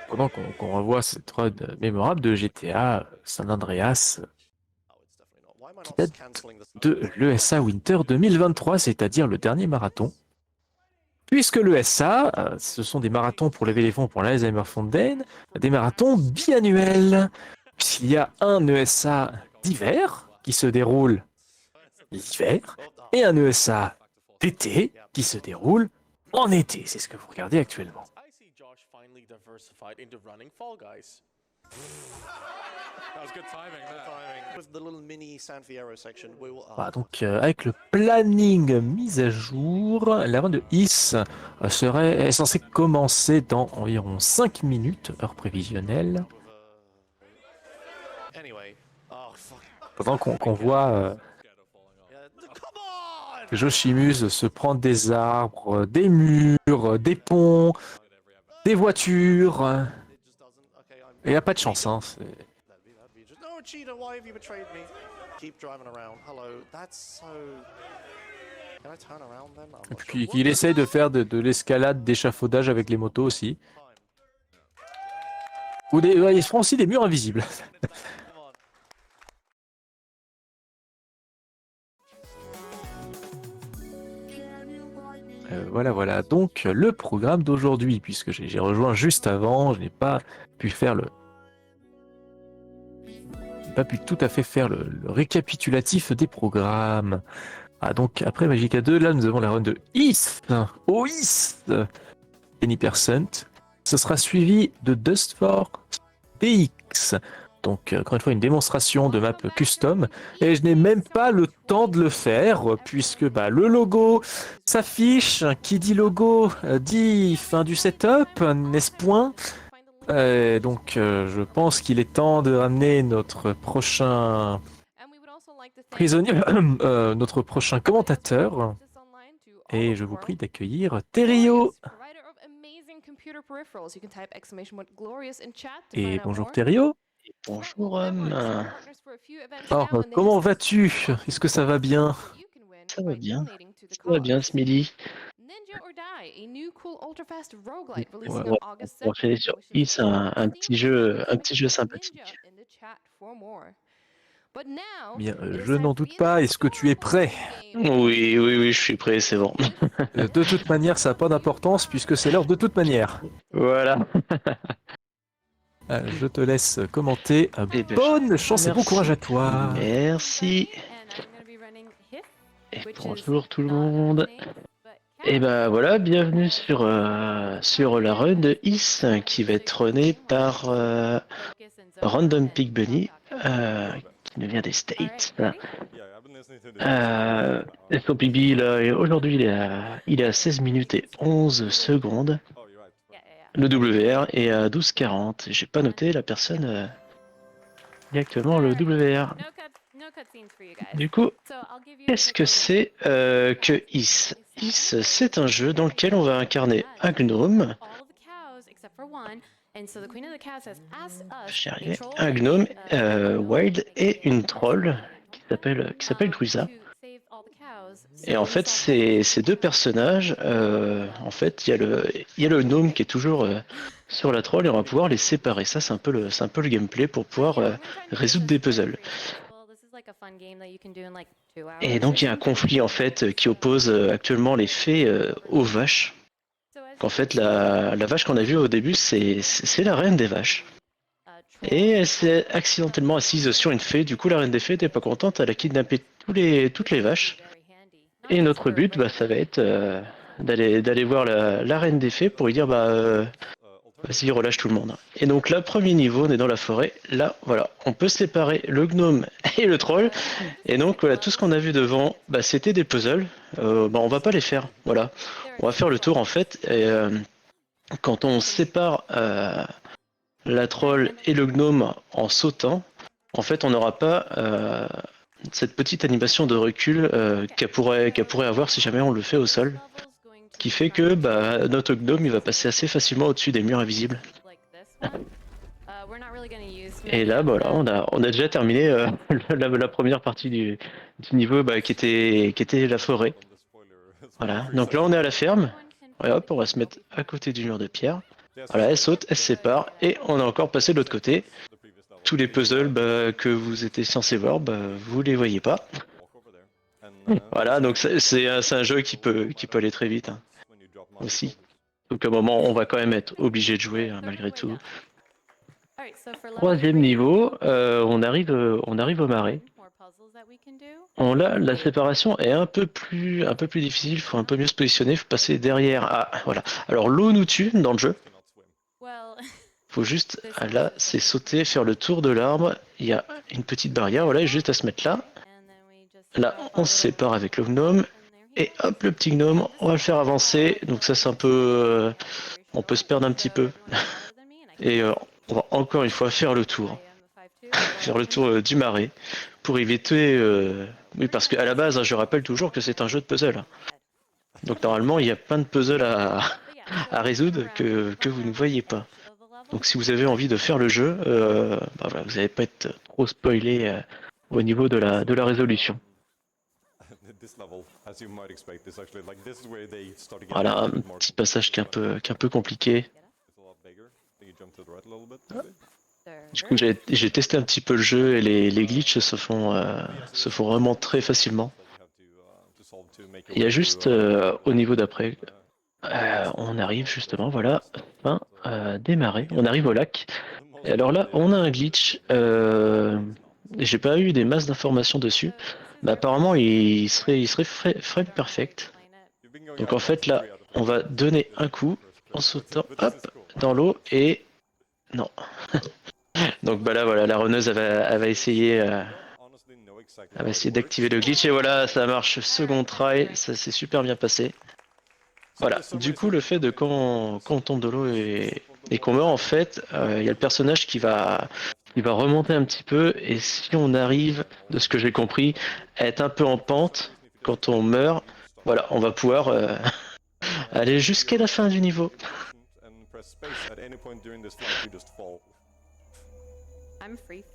Pendant qu'on revoit cette run mémorable de GTA San Andreas, qui date de l'ESA Winter 2023, c'est-à-dire le dernier marathon. Puisque l'ESA, ce sont des marathons pour lever les fonds pour l'Alzheimerfonden, des marathons biannuels. Puisqu'il y a un ESA d'hiver qui se déroule l'hiver et un ESA d'été qui se déroule en été. C'est ce que vous regardez actuellement. Voilà, donc avec le planning mis à jour, la run de ESA est censée commencer dans environ 5 minutes, heure prévisionnelle. Pendant qu'on voit Joshimus se prendre des arbres, des murs, des ponts, des voitures. Il n'y a pas de chance, hein. Et puis qu'il essaye de faire de l'escalade d'échafaudage avec les motos aussi. Ou il se prend aussi des murs invisibles. Voilà. Donc le programme d'aujourd'hui, puisque j'ai rejoint juste avant, je n'ai pas pu faire pu tout à fait faire le récapitulatif des programmes. Donc après Magica 2, là nous avons la run de ESA, Any%. Ce sera suivi de Dust for DX. Donc, encore une fois, une démonstration de map custom. Et je n'ai même pas le temps de le faire, puisque bah, le logo s'affiche. Qui dit logo dit fin du setup, n'est-ce point? Donc, je pense qu'il est temps de ramener notre prochain prisonnier, notre prochain commentateur. Et je vous prie d'accueillir Terrio. Et bonjour Terrio. Bonjour Alors, comment vas-tu? Est-ce que ça va bien? Ça va bien. Ça va bien ce midi. On va enchaîner sur ESA, un petit jeu sympathique. Bien, je n'en doute pas. Est-ce que tu es prêt? Oui, je suis prêt, c'est bon. De toute manière, ça n'a pas d'importance puisque c'est l'heure de toute manière. Voilà. Je te laisse commenter. Bonne chance et bon courage à toi. Merci. Et bonjour tout le monde. Et bah voilà, bienvenue sur la run de Is qui va être runnée par Random Pig Bunny qui nous vient des States. Son PB aujourd'hui il est à 16 minutes et 11 secondes. Le WR est à 12,40. J'ai pas noté la personne directement le WR. Du coup, qu'est-ce que c'est que Is? Is, c'est un jeu dans lequel on va incarner un gnome. J'y arrive. Un gnome wild et une troll qui s'appelle Grusa. Et en fait, ces deux personnages, en fait, il y a le gnome qui est toujours sur la troll et on va pouvoir les séparer. Ça, c'est un peu le gameplay pour pouvoir résoudre des puzzles. Et donc, il y a un conflit en fait qui oppose actuellement les fées aux vaches. En fait, la vache qu'on a vue au début, c'est la reine des vaches. Et elle s'est accidentellement assise sur une fée. Du coup, la reine des fées n'était pas contente. Elle a kidnappé toutes les vaches. Et notre but, bah, ça va être d'aller voir la reine des fées pour lui dire vas-y, relâche tout le monde. Et donc là, premier niveau, on est dans la forêt. Là, voilà, on peut séparer le gnome et le troll. Et donc voilà, tout ce qu'on a vu devant, bah, c'était des puzzles. On va pas les faire. Voilà, on va faire le tour en fait. Et quand on sépare la troll et le gnome en sautant, en fait, on n'aura pas cette petite animation de recul qu'elle pourrait avoir si jamais on le fait au sol. Ce qui fait que notre gnome il va passer assez facilement au-dessus des murs invisibles. Et là, voilà, on a déjà terminé la première partie du niveau qui était la forêt. Voilà, donc là on est à la ferme. Et hop, on va se mettre à côté du mur de pierre. Voilà, elle saute, elle se sépare et on a encore passé de l'autre côté. Tous les puzzles que vous étiez censés voir, vous les voyez pas. Voilà, donc c'est un jeu qui peut aller très vite aussi. Donc à un moment, on va quand même être obligé de jouer malgré tout. Troisième niveau, on arrive au marais. Là, la séparation est un peu plus difficile. Il faut un peu mieux se positionner. Il faut passer derrière. Ah, voilà. Alors l'eau nous tue dans le jeu. Faut juste, là, c'est sauter, faire le tour de l'arbre. Il y a une petite barrière. Voilà, juste à se mettre là. Là, on se sépare avec le gnome. Et hop, le petit gnome, on va le faire avancer. Donc ça, c'est un peu... on peut se perdre un petit peu. Et on va encore une fois faire le tour. Faire le tour du marais. Pour éviter... Oui, parce qu'à la base, je rappelle toujours que c'est un jeu de puzzle. Donc normalement, il y a plein de puzzles à résoudre que vous ne voyez pas. Donc si vous avez envie de faire le jeu, voilà, vous n'allez pas être trop spoilé au niveau de la résolution. Voilà, un petit passage qui est un peu compliqué. Du coup, j'ai testé un petit peu le jeu et les glitches se font vraiment très facilement. Il y a juste au niveau d'après, on arrive justement, voilà, fin des marais, on arrive au lac. Et alors là, on a un glitch. J'ai pas eu des masses d'informations dessus. Mais apparemment, il serait frame perfect. Donc en fait, là, on va donner un coup en sautant, hop, dans l'eau et non. Donc bah là voilà, la runneuse elle va essayer d'activer le glitch et voilà, ça marche, second try, ça s'est super bien passé. Voilà, du coup le fait de quand on tombe de l'eau et qu'on meurt en fait, il y a le personnage qui va remonter un petit peu et si on arrive, de ce que j'ai compris, à être un peu en pente quand on meurt, voilà, on va pouvoir aller jusqu'à la fin du niveau.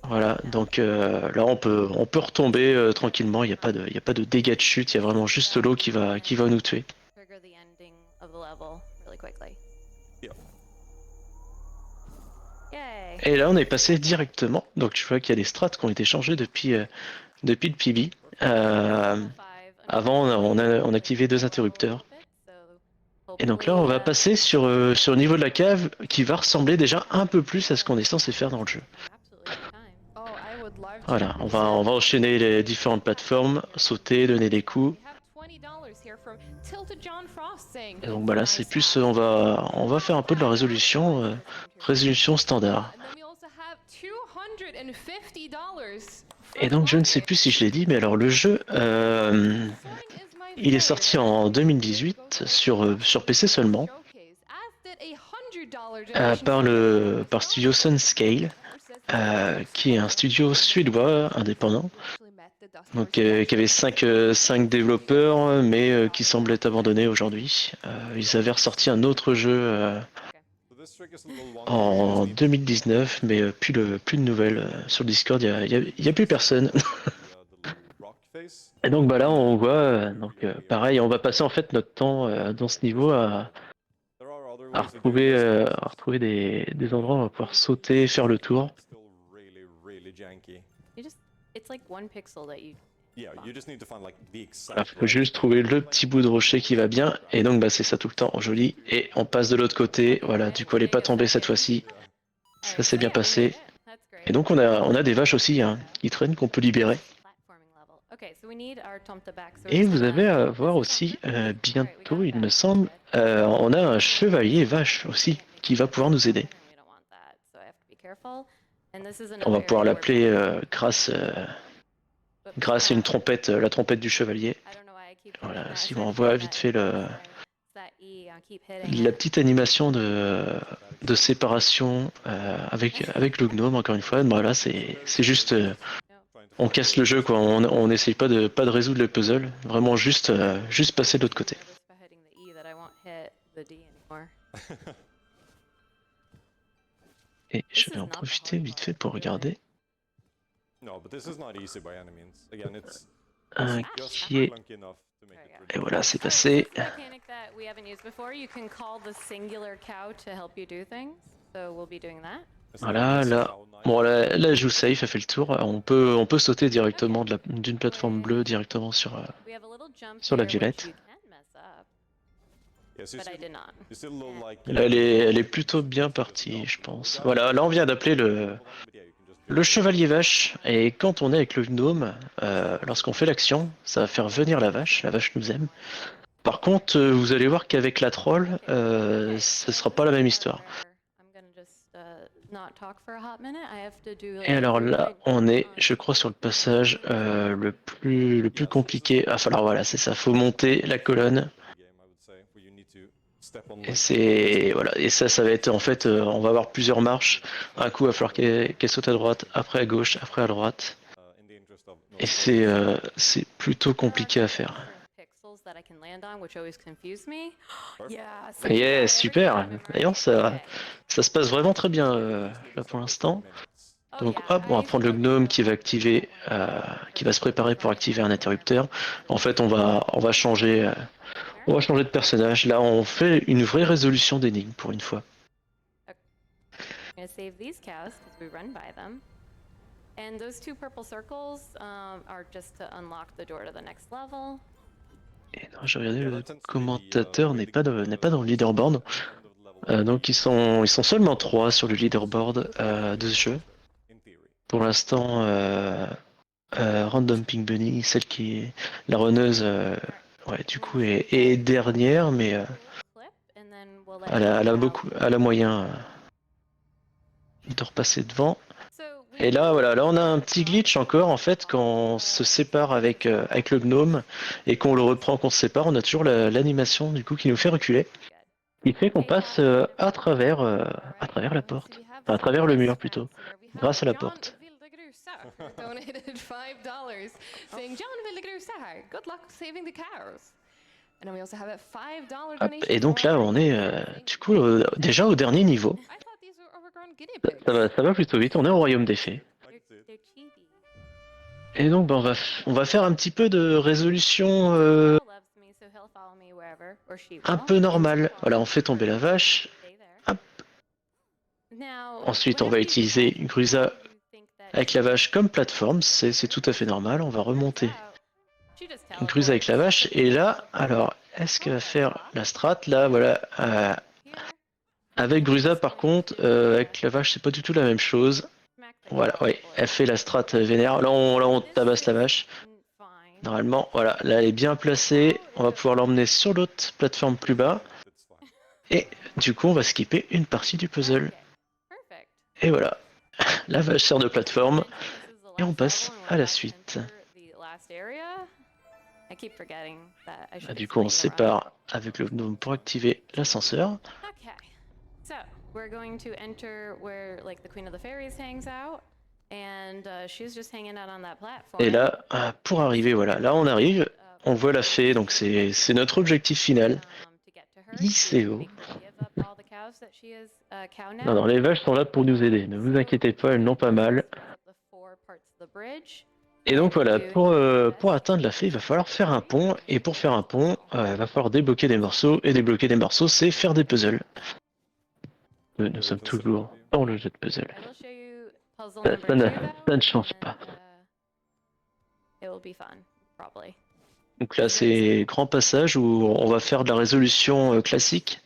Voilà, donc là on peut retomber tranquillement, il n'y a pas de dégâts de chute, il y a vraiment juste l'eau qui va nous tuer. Et là on est passé directement, donc tu vois qu'il y a des strats qui ont été changés depuis le PB. Avant on activait 2 interrupteurs. Et donc là on va passer sur le niveau de la cave qui va ressembler déjà un peu plus à ce qu'on est censé faire dans le jeu. Voilà, on va enchaîner les différentes plateformes, sauter, donner des coups. Et donc bah là c'est plus, on va faire un peu de la résolution standard. Et donc je ne sais plus si je l'ai dit, mais alors le jeu, il est sorti en 2018 sur PC seulement, par Studio Sunscale, qui est un studio suédois indépendant, donc qui avait 5 développeurs, mais qui semble être abandonné aujourd'hui. Ils avaient ressorti un autre jeu en 2019, mais plus de nouvelles sur le Discord, il y a plus personne. Et donc bah là on voit, pareil, on va passer en fait notre temps dans ce niveau à retrouver des endroits où on va pouvoir sauter, faire le tour. Il faut juste trouver le petit bout de rocher qui va bien, et donc bah c'est ça tout le temps, joli, et on passe de l'autre côté, voilà, du coup elle est pas tombée cette fois-ci, ça s'est bien passé. Et donc on a des vaches aussi hein, qui traînent qu'on peut libérer. Et vous allez voir aussi bientôt, il me semble, on a un chevalier vache aussi qui va pouvoir nous aider. On va pouvoir l'appeler grâce à une trompette, la trompette du chevalier. Voilà, si on voit vite fait la petite animation de séparation avec le gnome, encore une fois, voilà, c'est juste... on casse le jeu quoi, on n'essaye pas de résoudre le puzzle, vraiment juste passer de l'autre côté. Et je vais en profiter vite fait pour regarder. Qui est... Et voilà, c'est passé. Voilà, là, bon, là, je joue safe, a fait le tour. On peut sauter directement d'une plateforme bleue directement sur la violette. Là, elle est plutôt bien partie, je pense. Voilà, là, on vient d'appeler le chevalier vache, et quand on est avec le gnome, lorsqu'on fait l'action, ça va faire venir la vache nous aime. Par contre, vous allez voir qu'avec la troll, ce sera pas la même histoire. Et alors là, on est, je crois, sur le passage le plus compliqué. Ah, alors voilà, c'est ça, faut monter la colonne. Et c'est voilà, et ça va être en fait, on va avoir plusieurs marches. Un coup, il va falloir qu'elle saute à droite, après à gauche, après à droite. Et c'est plutôt compliqué à faire. Yeah, super. D'ailleurs, ça se passe vraiment très bien là pour l'instant. Donc hop, on va prendre le gnome qui va activer, qui va se préparer pour activer un interrupteur. En fait, on va changer de personnage. Là, on fait une vraie résolution d'énigme pour une fois. Et non, j'ai regardé, le commentateur n'est pas dans le leaderboard. Donc ils sont seulement 3 sur le leaderboard de ce jeu. Pour l'instant, Random Pink Bunny, celle qui est la runneuse, ouais, du coup est dernière, mais elle a moyen de repasser devant. Et là, voilà, là on a un petit glitch encore en fait quand on se sépare avec, avec le gnome et qu'on le reprend, qu'on se sépare, on a toujours l'animation du coup qui nous fait reculer. Il fait qu'on passe à travers la porte, enfin, à travers le mur plutôt, grâce à la porte. Donated $5 saying John Villegrusa, good luck saving the cows. And then we also have a $5 Hop, donation. et donc là on est du coup déjà au dernier niveau. Ça va plutôt vite, on est au royaume des fées. Et donc bah, on va faire un petit peu de résolution un peu normale. Voilà, on fait tomber la vache. Hop. Ensuite on va utiliser Grusa avec la vache comme plateforme, c'est tout à fait normal. On va remonter une Grusa avec la vache. Et là, alors, est-ce qu'elle va faire la strat? Là, voilà. Avec Grusa par contre, avec la vache c'est pas du tout la même chose. Voilà, oui, elle fait la strat vénère. Là on tabasse la vache. Normalement, voilà, là elle est bien placée. On va pouvoir l'emmener sur l'autre plateforme plus bas. Et du coup on va skipper une partie du puzzle. Et voilà, la vache sort de plateforme. Et on passe à la suite. Du coup on se sépare avec le gnome pour activer l'ascenseur. So, we're going to enter where like the Queen of the Fairies hangs out, and she's just hanging out on that platform. Et là, pour arriver, voilà, là on arrive, on voit la fée, donc c'est notre objectif final. ICO. Non, non, les vaches sont là pour nous aider, ne vous inquiétez pas, elles n'ont pas mal. Et donc voilà, pour atteindre la fée, il va falloir faire un pont, et pour faire un pont, il va falloir débloquer des morceaux, et débloquer des morceaux, c'est faire des puzzles. Nous sommes toujours dans le jeu de puzzle. Ça ne change pas. Donc là, c'est grand passage où on va faire de la résolution classique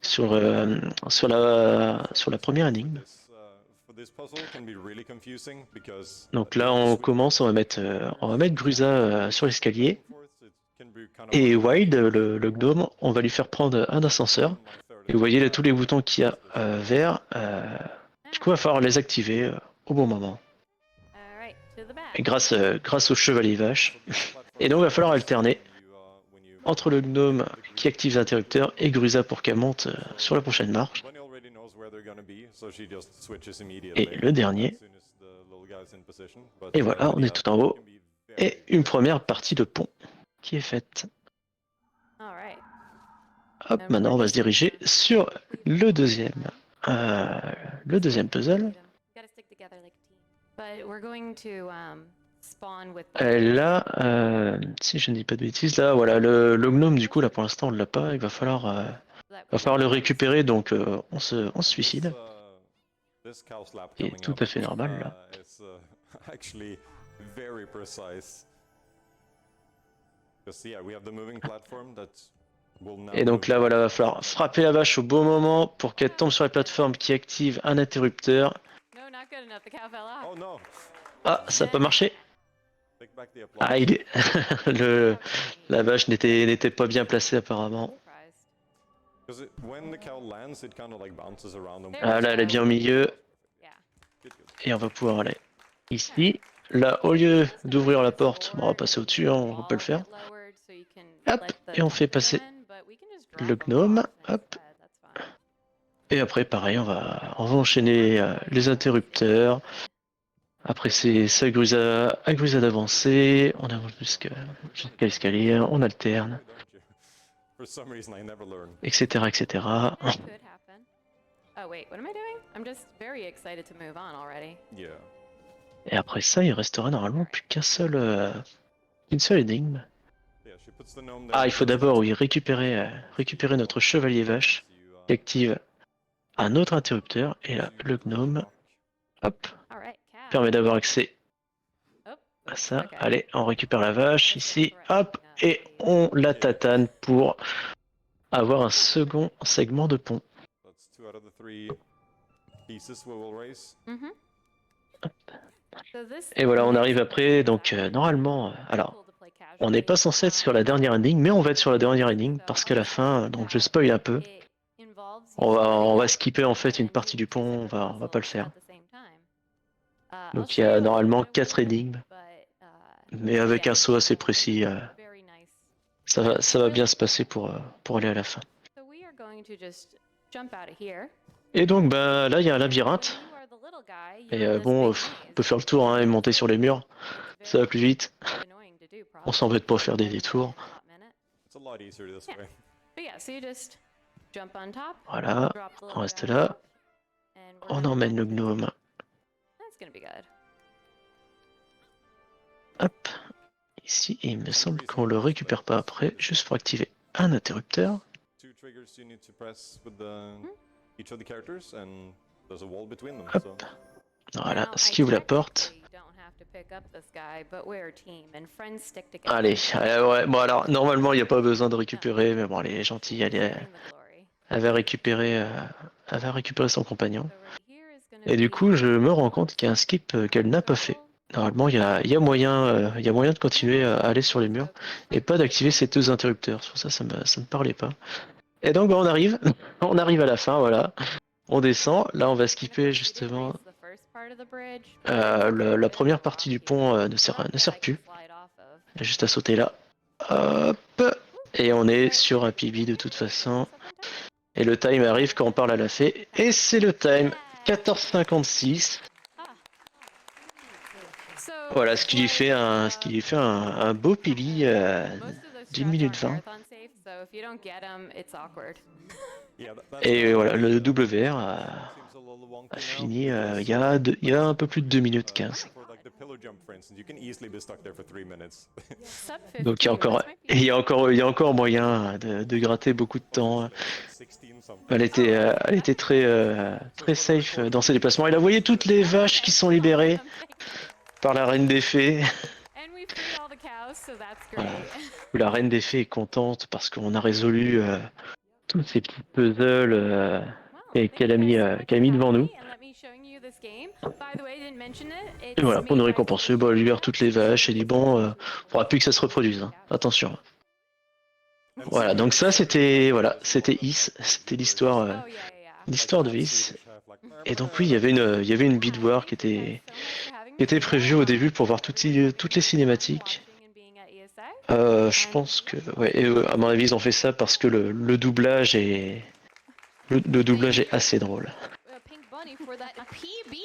sur la première énigme. Donc là, on commence, on va mettre Grusa sur l'escalier. Et Wild, le gnome, on va lui faire prendre un ascenseur. Et vous voyez là tous les boutons qu'il y a verts. Du coup, il va falloir les activer au bon moment. Et grâce au chevalier vache. Et donc, il va falloir alterner entre le gnome qui active l'interrupteur et Grusa pour qu'elle monte sur la prochaine marche. Et le dernier. Et voilà, on est tout en haut. Et une première partie de pont qui est faite. Hop, maintenant on va se diriger sur le deuxième puzzle. Et là, si je ne dis pas de bêtises, là voilà, le gnome du coup là pour l'instant on ne l'a pas, il va falloir le récupérer, donc on se suicide. Et tout à fait normal là. Et donc là, voilà, va falloir frapper la vache au bon moment pour qu'elle tombe sur la plateforme qui active un interrupteur. Ah, ça n'a pas marché. Ah, la vache n'était pas bien placée apparemment. Ah là, elle est bien au milieu. Et on va pouvoir aller ici. Là, au lieu d'ouvrir la porte, on va passer au-dessus, hein, on peut le faire. Hop, et on fait passer le gnome, hop. Et après, pareil, on va enchaîner les interrupteurs. Après, c'est à Grusa d'avancer. On avance jusqu'à l'escalier, on alterne. Etc. etc. Et après ça, il restera normalement plus qu'une seule énigme. Ah, il faut d'abord, oui, récupérer notre chevalier vache qui active un autre interrupteur. Et là, le gnome, hop, permet d'avoir accès à ça. Allez, on récupère la vache ici, hop, et on la tatane pour avoir un second segment de pont. Et voilà, on arrive après, donc normalement, alors, on n'est pas censé être sur la dernière énigme, mais on va être sur la dernière énigme, parce qu'à la fin, donc je spoil un peu, on va skipper en fait une partie du pont, on va pas le faire. Donc il y a normalement 4 énigmes, mais avec un saut assez précis, ça va bien se passer pour aller à la fin. Et donc bah, là il y a un labyrinthe, et bon, on peut faire le tour hein, et monter sur les murs, ça va plus vite. On s'embête pas à faire des détours. Voilà, on reste là. On emmène le gnome. Hop, ici, et il me semble qu'on le récupère pas après, juste pour activer un interrupteur. Hop, voilà, ce qui ouvre la porte. Allez, ouais, bon alors, normalement il n'y a pas besoin de récupérer, mais bon, elle est gentille, elle va récupérer son compagnon. Et du coup, je me rends compte qu'il y a un skip qu'elle n'a pas fait. Normalement, il y a moyen de continuer à aller sur les murs et pas d'activer ces 2 interrupteurs. Sur ça, ça me parlait pas. Et donc, bah, on arrive à la fin, voilà. On descend. Là, on va skipper justement. La première partie du pont ne sert plus. Il y a juste à sauter là. Hop. Et on est sur un PB de toute façon. Et le time arrive quand on parle à la fée. Et c'est le time 14,56. Voilà, ce qui lui fait un beau PB d'1 minute 20. Et voilà, le WR a fini il y a un peu plus de 2 minutes 15. Donc il y a encore moyen de gratter beaucoup de temps. Elle était très safe dans ses déplacements. Et là, vous voyez toutes les vaches qui sont libérées par la reine des fées. Voilà. La reine des fées est contente parce qu'on a résolu tous ces petits puzzles qu'elle a mis devant nous. Et voilà, pour nous récompenser, bah, elle libère toutes les vaches et dit bon, faudra plus que ça se reproduise, hein. Attention. Voilà, donc ça c'était Is, c'était l'histoire de Is. Et donc oui, il y avait une bid war qui était prévue au début pour voir toutes les cinématiques. Je pense que ouais, et, à mon avis ils ont fait ça parce que le doublage est assez drôle. For that PB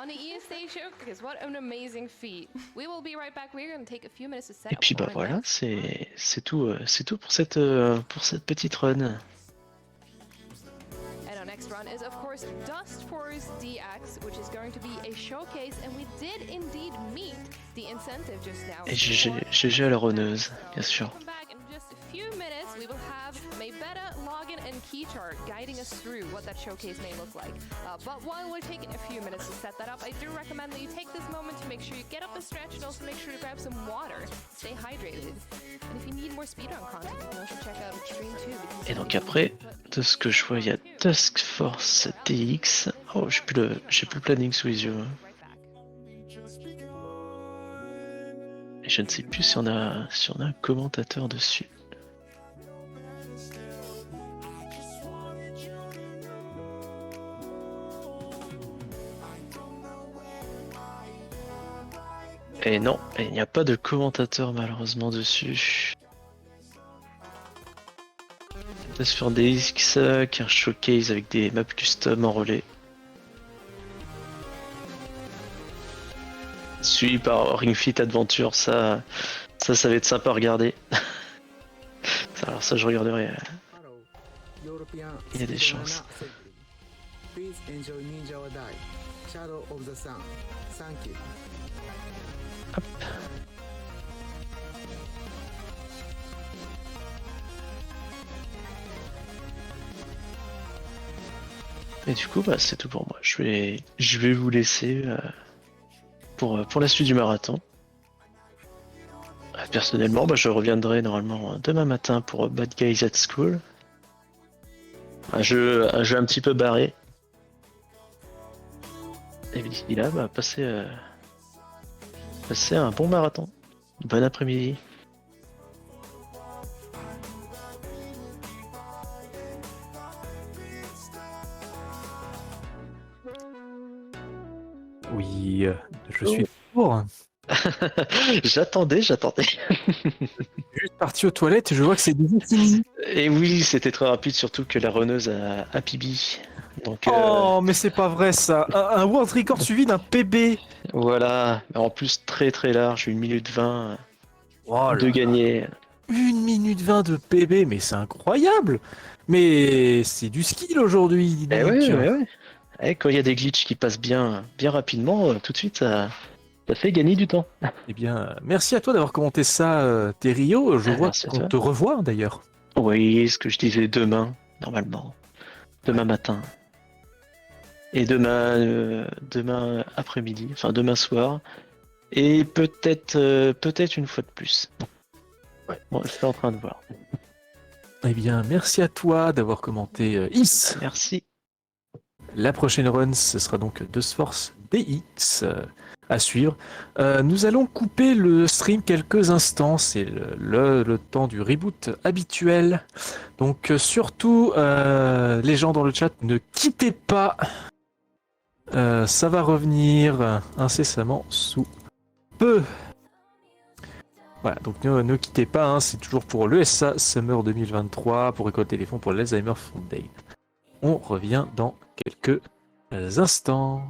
on the ESA showcase. What an amazing feat. We will be right back. We're going to take a few minutes to set Et puis bah voilà, c'est tout pour cette petite run. And our next run is of course Dust Force DX, which is going to be a showcase, and we did indeed meet the incentive just now. Et GG à la runneuse, bien sûr. Come back in just a few minutes. We will have Maybetta login and key chart guiding us through what that showcase may look like. But while we're taking a few minutes to set that up, I do recommend that you take this moment to make sure you get up a stretch and also make sure to grab some water. Stay hydrated. And if you need more speedrun content, you can also check out Restream too. Et donc après, de ce que je vois, il y a Task Force TX. Oh, j'ai plus le planning sous les yeux. Et je ne sais plus si on a un commentateur dessus. Et non, il n'y a pas de commentateur malheureusement dessus. C'est sur DX qui est un showcase avec des maps custom en relais. Suivi par Ring Fit Adventure, ça va être sympa à regarder. Alors ça je regarderai. Il y a des chances. Hop. Et du coup bah c'est tout pour moi. Je vais vous laisser pour la suite du marathon. Personnellement bah, je reviendrai normalement demain matin pour Bad Guys at School. Un jeu un petit peu barré. Et d'ici là bah passez un bon marathon. Bon après-midi. Oui, je suis pour. J'attendais. Juste parti aux toilettes et je vois que c'est déjà fini. Et oui, c'était très rapide, surtout que la runneuse a pibi. Donc, Oh, mais c'est pas vrai ça. Un world record suivi d'un PB. voilà, en plus très très large, 1 minute 20 Oh de gagner. 1 minute 20 de PB, mais c'est incroyable. Mais c'est du skill aujourd'hui, dis donc. Ouais. Et quand il y a des glitches qui passent bien rapidement, tout de suite ça fait gagner du temps. Eh bien, merci à toi d'avoir commenté ça, Terrio. Je vois Merci à qu'on toi. te revoit d'ailleurs. Oui, ce que je disais demain, normalement. Demain matin. Et demain après-midi, enfin demain soir. Et peut-être une fois de plus. Ouais. Bon, je suis en train de voir. Eh bien, merci à toi d'avoir commenté Is. Merci. La prochaine run, ce sera donc Deux Force DX à suivre. Nous allons couper le stream quelques instants. C'est le temps du reboot habituel. Donc surtout, les gens dans le chat, ne quittez pas. Ça va revenir incessamment sous peu. Voilà, donc ne quittez pas, hein, c'est toujours pour l'ESA Summer 2023 pour récolter les fonds pour l'Alzheimer Fonden. On revient dans quelques instants.